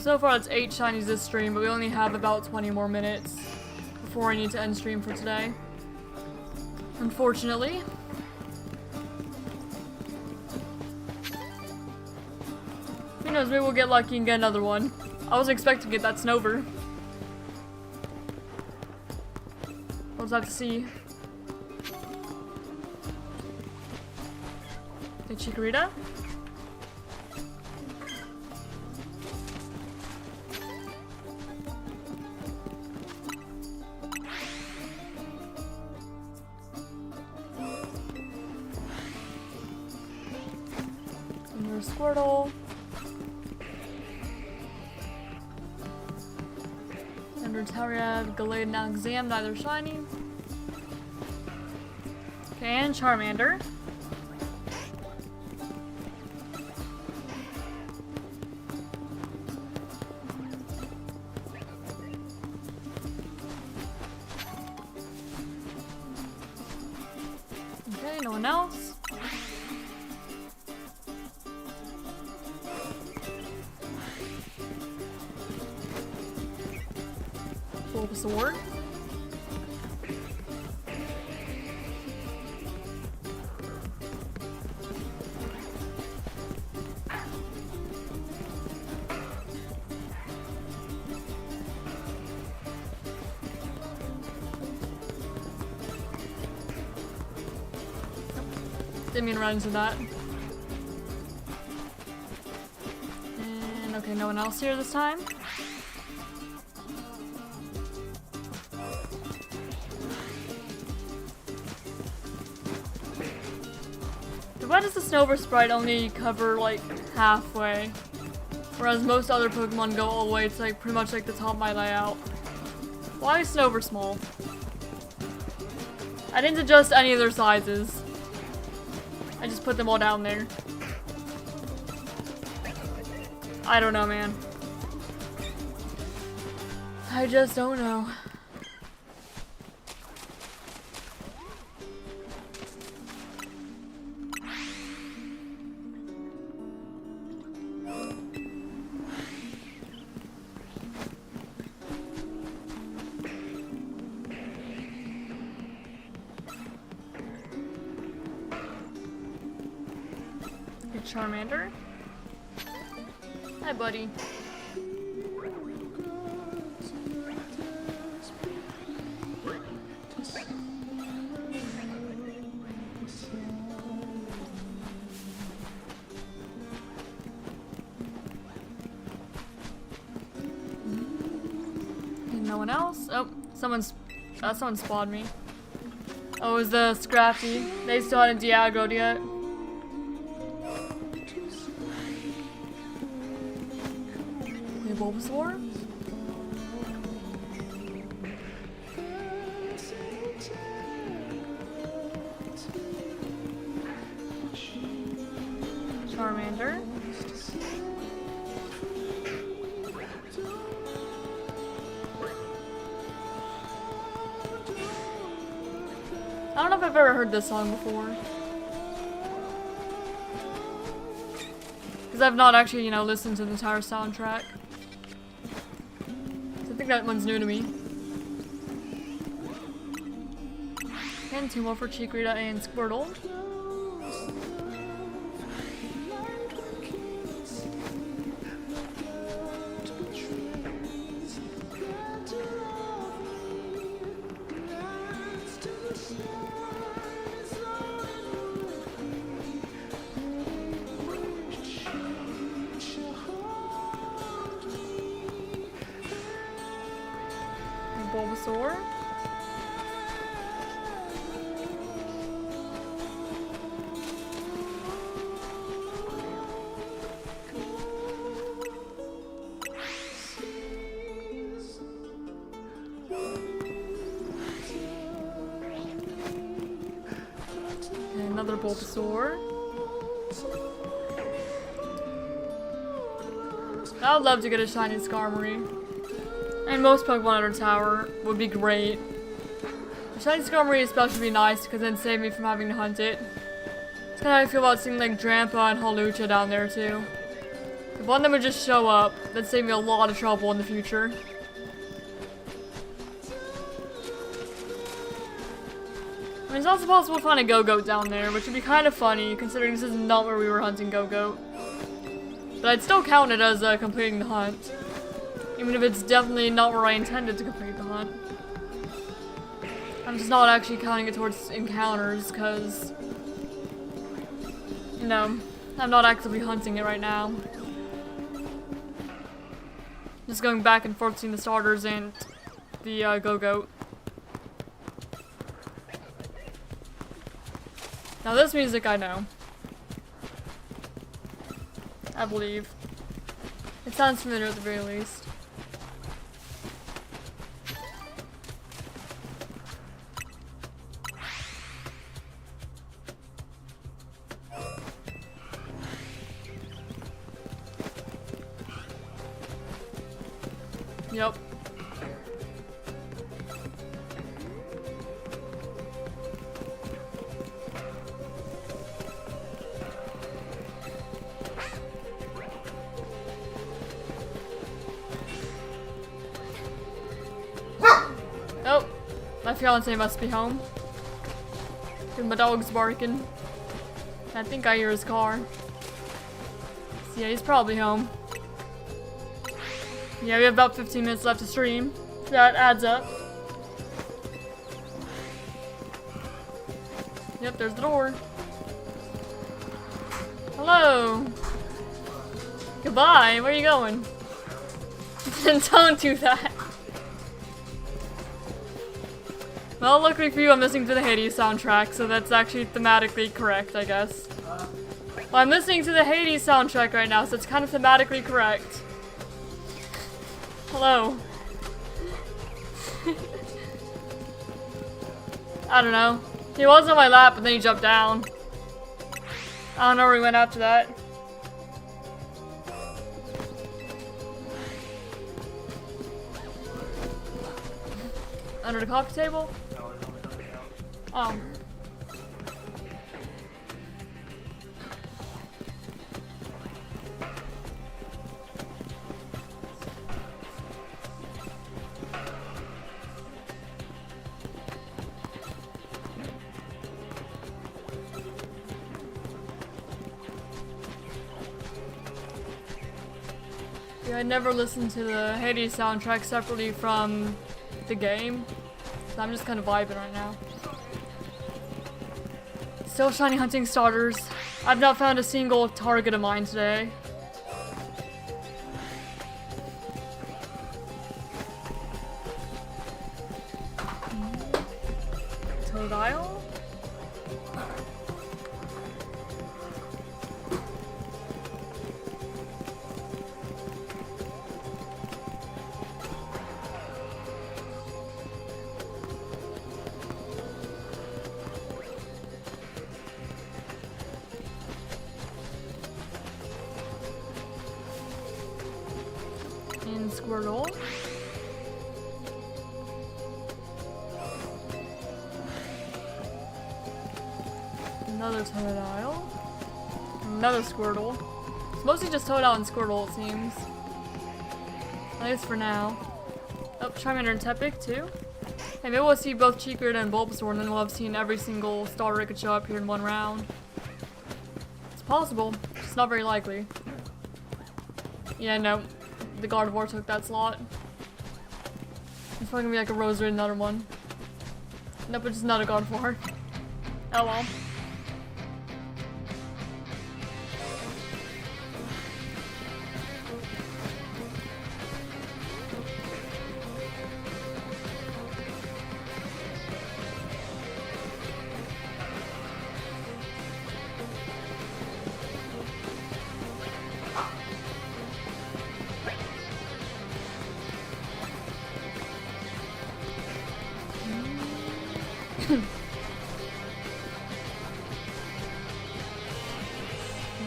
Speaker 1: So far it's 8 shinies this stream, but we only have about 20 more minutes before I need to end stream for today. Unfortunately. Who knows, maybe we'll get lucky and get another one. I wasn't expecting to get that Snover. What was that to see? The Chikorita? Ember Squirtle. Ember Tauria, Gogoat, and Alexam, neither shiny. Okay, and Charmander. Okay, no one else. Bulbasaur. Didn't mean to run into that. And okay, no one else here this time. Why does the Snover sprite only cover like halfway? Whereas most other Pokemon go all the way to like pretty much like the top of my layout. Why is Snover small? I didn't adjust any of their sizes. I just put them all down there. I don't know, man. I just don't know. Charmander. Hi, buddy. And no one else? Oh, someone spawned me. Oh, it was the Scrafty. They still hadn't de-aggroed yet. Bulbasaur? Charmander? I don't know if I've ever heard this song before. Because I've not actually, you know, listened to the entire soundtrack. I think that one's new to me. And two more for Chikorita and Squirtle. Bulbasaur. And another Bulbasaur. I would love to get a shiny Skarmory. And most Pokemon Under Tower would be great. A shiny Skarmory especially would be nice because then save me from having to hunt it. It's kind of how I feel about seeing like Drampa and Hawlucha down there too. If one of them would just show up, that'd save me a lot of trouble in the future. I mean, it's also possible to find a Gogoat down there, which would be kind of funny considering this is not where we were hunting Gogoat. But I'd still count it as completing the hunt. Even if it's definitely not where I intended to complete the hunt. I'm just not actually counting it towards encounters, because, you know, I'm not actively hunting it right now. Just going back and forth between the starters and the Gogoat. Now this music I know. I believe. It sounds familiar at the very least. Yep. Oh, my fiance must be home. 'Cause my dog's barking. I think I hear his car. So yeah, he's probably home. Yeah, we have about 15 minutes left to stream. That adds up. Yep, there's the door. Hello. Goodbye. Where are you going? Don't do that. Well, luckily for you, I'm listening to the Hades soundtrack, so that's actually thematically correct, I guess. Well, I'm listening to the Hades soundtrack right now, so it's kind of thematically correct. Hello. I don't know. He was on my lap, but then he jumped down. I don't know where he went after that. Under the coffee table? Oh. Yeah, I never listened to the Hades soundtrack separately from the game, so I'm just kind of vibing right now. Still shiny hunting starters. I've not found a single target of mine today. Totodile? And Squirtle. Another Totodile. Another Squirtle. It's mostly just Totodile and Squirtle, it seems. At least for now. Oh, Charmander and Tepig, too. Hey, maybe we'll see both Cheekered and Bulbasaur, and then we'll have seen every single starter that could show up here in one round. It's possible. It's not very likely. Yeah, no. The Gardevoir took that slot. It's probably gonna be like a Rosary, another one. Nope, it's just not a Gardevoir. Oh well.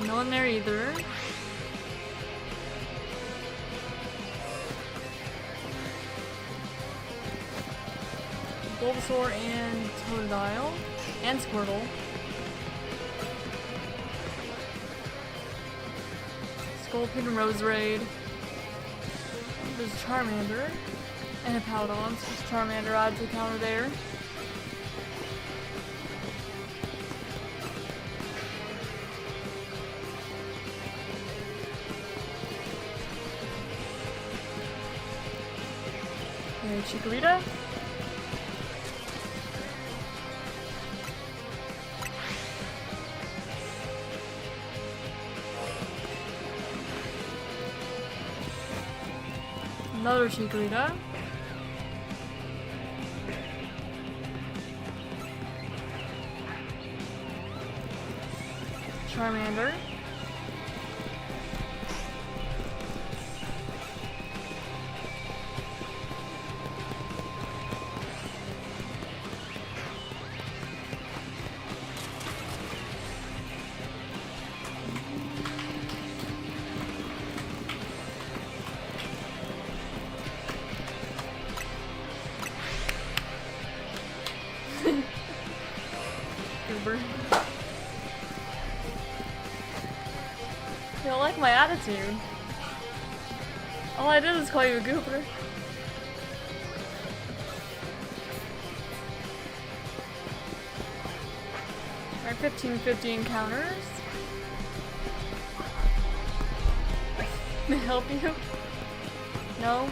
Speaker 1: No one there either. Bulbasaur and Totodile. And Squirtle. Sculpin and Roserade. There's Charmander. And a Powdon, so just Charmander adds to the counter there. Chikorita. Another Chikorita. Charmander. Ember. You don't like my attitude. All I did was call you a goober. Alright, 15 encounters. May I help you? No?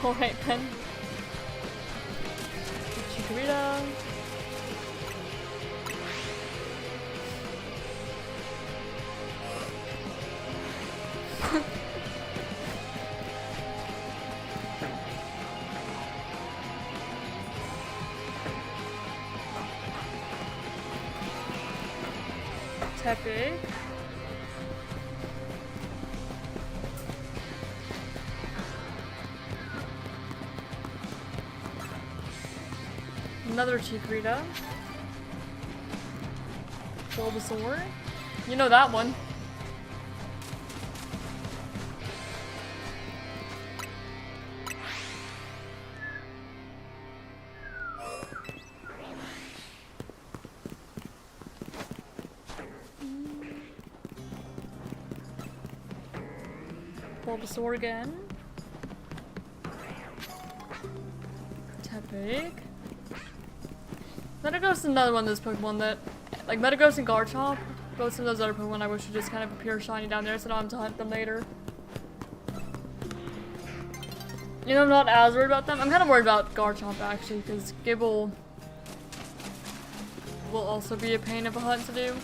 Speaker 1: Alright then. Chikorita. Tepig. Another Chikorita. Bulbasaur. You know that one. Bulbasaur again. Tepig. Metagross is another one of those Pokemon that, like Metagross and Garchomp, both of those other Pokemon I wish would just kind of appear shiny down there so I don't have to hunt them later. You know, I'm not as worried about them. I'm kind of worried about Garchomp actually, because Gibble will also be a pain of a hunt to do.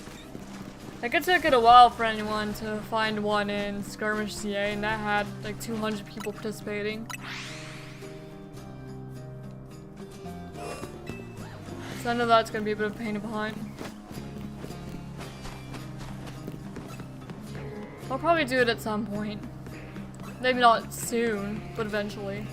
Speaker 1: Like, it took it a while for anyone to find one in Skirmish CA, and that had like 200 people participating. So I know that's gonna be a bit of a pain of a hunt. I'll probably do it at some point. Maybe not soon, but eventually.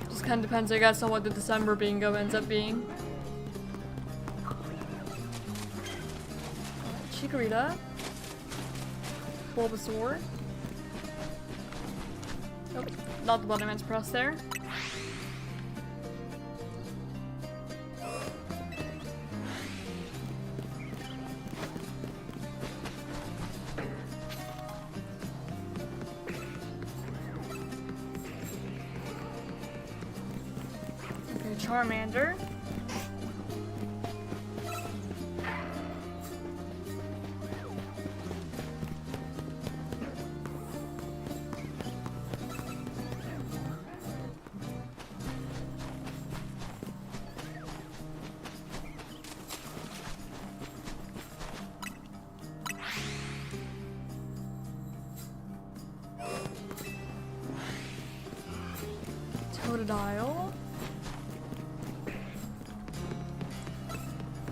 Speaker 1: Just kind of depends, I guess, on what the December bingo ends up being. Chikorita. Bulbasaur. Nope, not the button I meant to press there. Okay, Charmander. Totodile.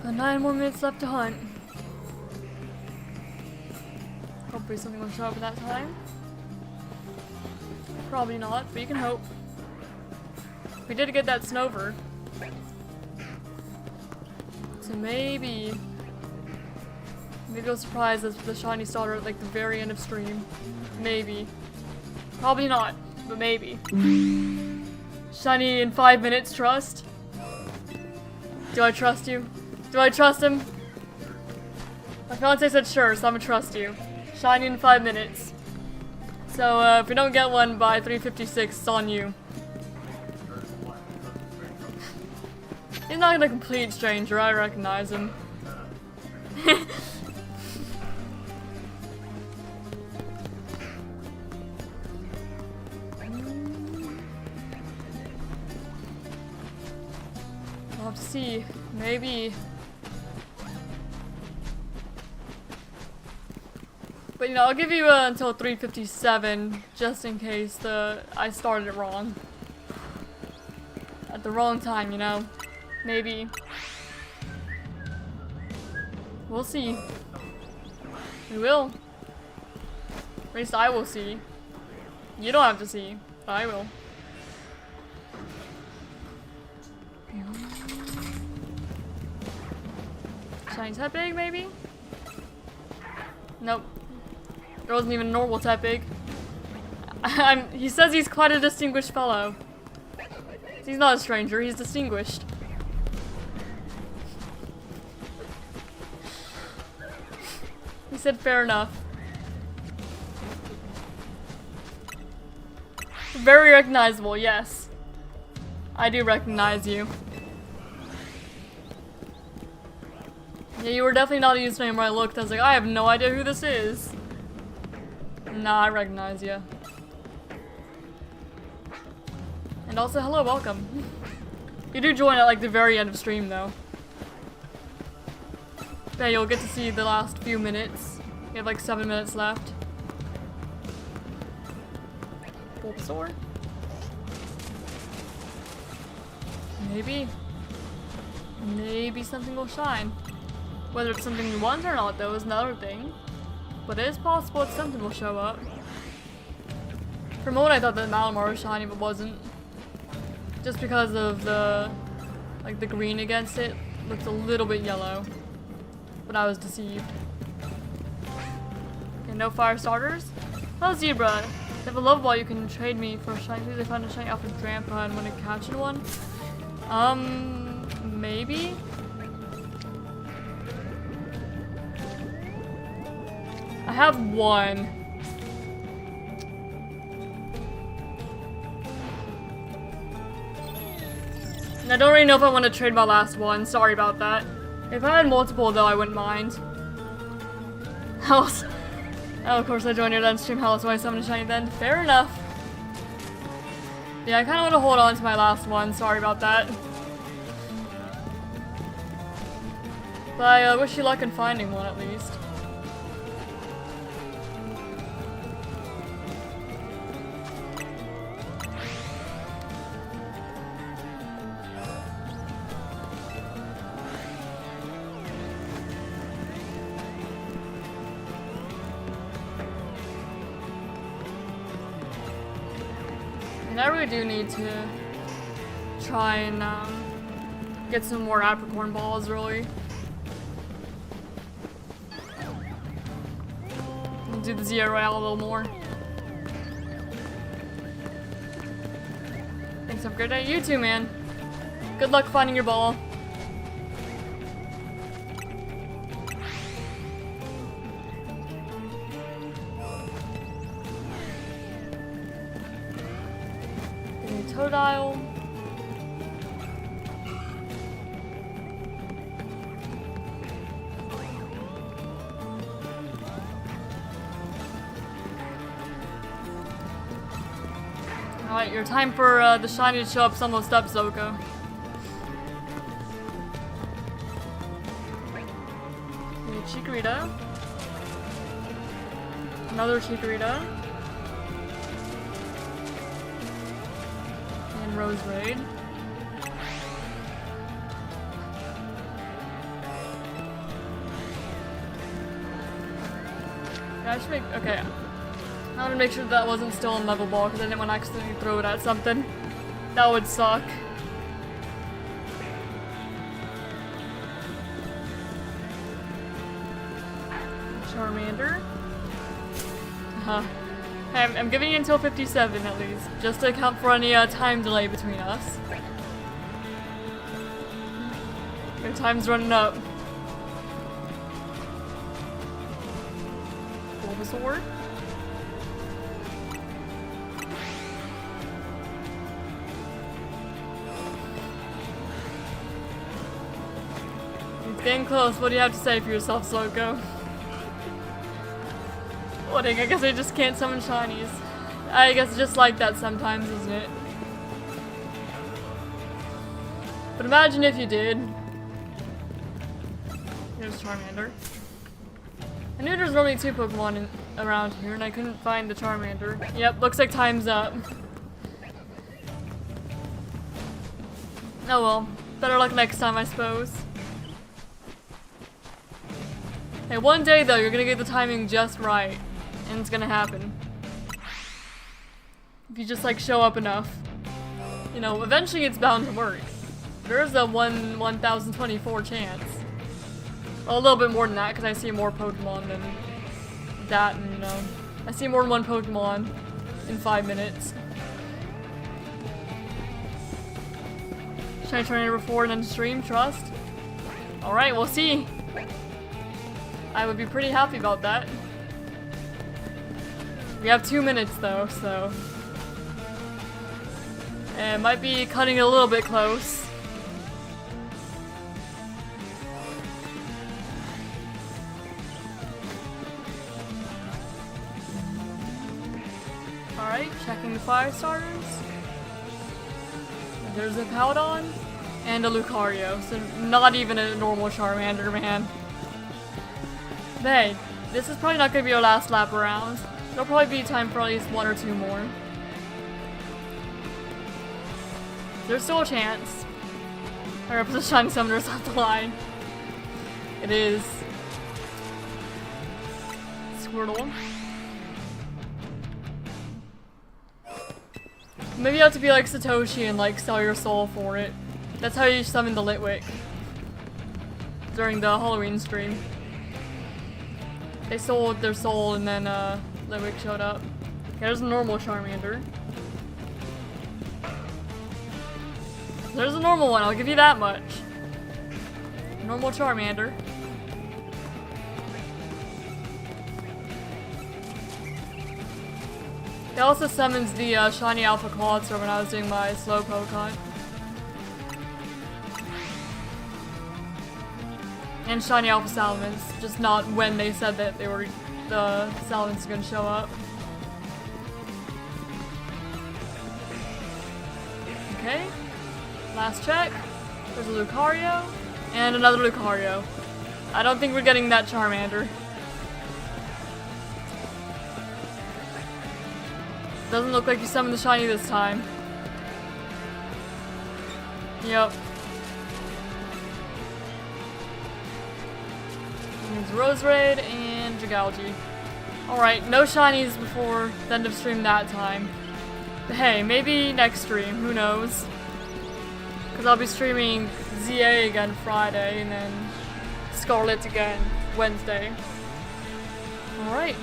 Speaker 1: 9 more minutes left to hunt. Hopefully something will show up at that time. Probably not, but you can hope. We did get that Snover. So maybe it'll surprise us with the shiny starter at like the very end of stream. Maybe. Probably not, but maybe. Shiny in 5 minutes, trust? Do I trust you? Do I trust him? My fiance said sure, so I'm gonna trust you. Shiny in 5 minutes. So if we don't get one by 3:56, it's on you. He's not a complete stranger, I recognize him. We'll have to see. Maybe. But you know, I'll give you until 3:57 just in case I started it wrong. At the wrong time, you know. Maybe. We'll see. We will. At least I will see. You don't have to see, but I will. Shiny Tepig, maybe? Nope. There wasn't even a normal Tepig. He says he's quite a distinguished fellow. He's not a stranger, he's distinguished. He said fair enough. Very recognizable, yes. I do recognize you. Yeah, you were definitely not a username where I looked. I was like, I have no idea who this is. Nah, I recognize you. And also, hello, welcome. You do join at like the very end of stream though. Yeah, you'll get to see the last few minutes. You have like 7 minutes left. Bulbasaur? Maybe. Maybe something will shine. Whether it's something you want or not though is another thing. But it is possible that something will show up. For a moment I thought that Malamar was shiny but wasn't. Just because of the green against it looked a little bit yellow. But I was deceived. Okay, no fire starters. Hello Zebra. If you have a love ball you can trade me for a shiny. Please I found a shiny off of Drampa and want to catch one. Maybe? I have one. And I don't really know if I want to trade my last one. Sorry about that. If I had multiple though, I wouldn't mind. House. Oh, of course I joined your lunch stream. House, so I summoned a shiny then. Fair enough. Yeah, I kind of want to hold on to my last one. Sorry about that. But I wish you luck in finding one at least. I really do need to try and get some more apricorn balls, really. And do the Zero Royale a little more. Thanks, have a great day. You too, man. Good luck finding your ball. Totodile. Alright, your time for the shiny to show up's almost up, Zoko. Chikorita. Another Chikorita. Rose Raid. Yeah, I should make. Okay. I'm gonna make sure that wasn't still in level ball because I didn't want to accidentally throw it at something. That would suck. Charmander. I'm giving you until 57 at least, just to account for any time delay between us. Your time's running up. Bulbasaur. Getting close. What do you have to say for yourself, Sloko? What, I guess I just can't summon shinies. I guess it's just like that sometimes, isn't it? But imagine if you did. Here's Charmander. I knew there's only 2 Pokemon around here, and I couldn't find the Charmander. Yep, looks like time's up. Oh well, better luck next time, I suppose. Hey, one day though, you're gonna get the timing just right, and it's gonna happen. If you just like show up enough. You know, eventually it's bound to work. There's a 1024 chance. Well, a little bit more than that, because I see more Pokemon than that, and you know, I see more than 1 Pokemon in 5 minutes. Should I turn it over 4 and then stream? Trust? Alright, we'll see. I would be pretty happy about that. We have 2 minutes though, so... it might be cutting it a little bit close. Alright, checking the fire starters. There's a Powdon and a Lucario, so not even a normal Charmander, man. But hey, this is probably not going to be our last lap around. There'll probably be time for at least 1 or 2 more. There's still a chance. I rip the Shiny Summoners off the line. It is Squirtle. Maybe you have to be like Satoshi and like sell your soul for it. That's how you summon the Litwick during the Halloween stream. They sold their soul and then Litwick showed up. Yeah, there's a normal Charmander. There's a normal one, I'll give you that much. Normal Charmander. It also summons the shiny Alpha Clawster when I was doing my Slowpoke hunt. And shiny Alpha Salamence, just not when they said that they were the Salamence gonna show up. Okay, last check. There's a Lucario and another Lucario. I don't think we're getting that Charmander. Doesn't look like you summoned the shiny this time. Yep. There's Roserade and Dragalge. Alright, no shinies before the end of stream that time. But hey, maybe next stream, who knows? Because I'll be streaming ZA again Friday and then Scarlet again Wednesday. Alright,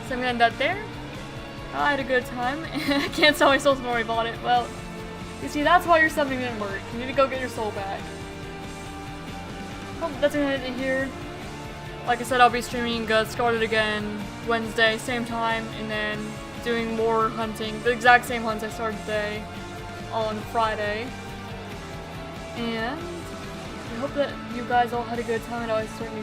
Speaker 1: so I'm gonna end that there. I had a good time. I can't sell my soul before I bought it. Well, you see, that's why your something didn't work. You need to go get your soul back. Well, that's gonna end it here. Like I said, I'll be streaming Scarlet again Wednesday, same time, and then doing more hunting. The exact same hunts I started today on Friday. And I hope that you guys all had a good time. I certainly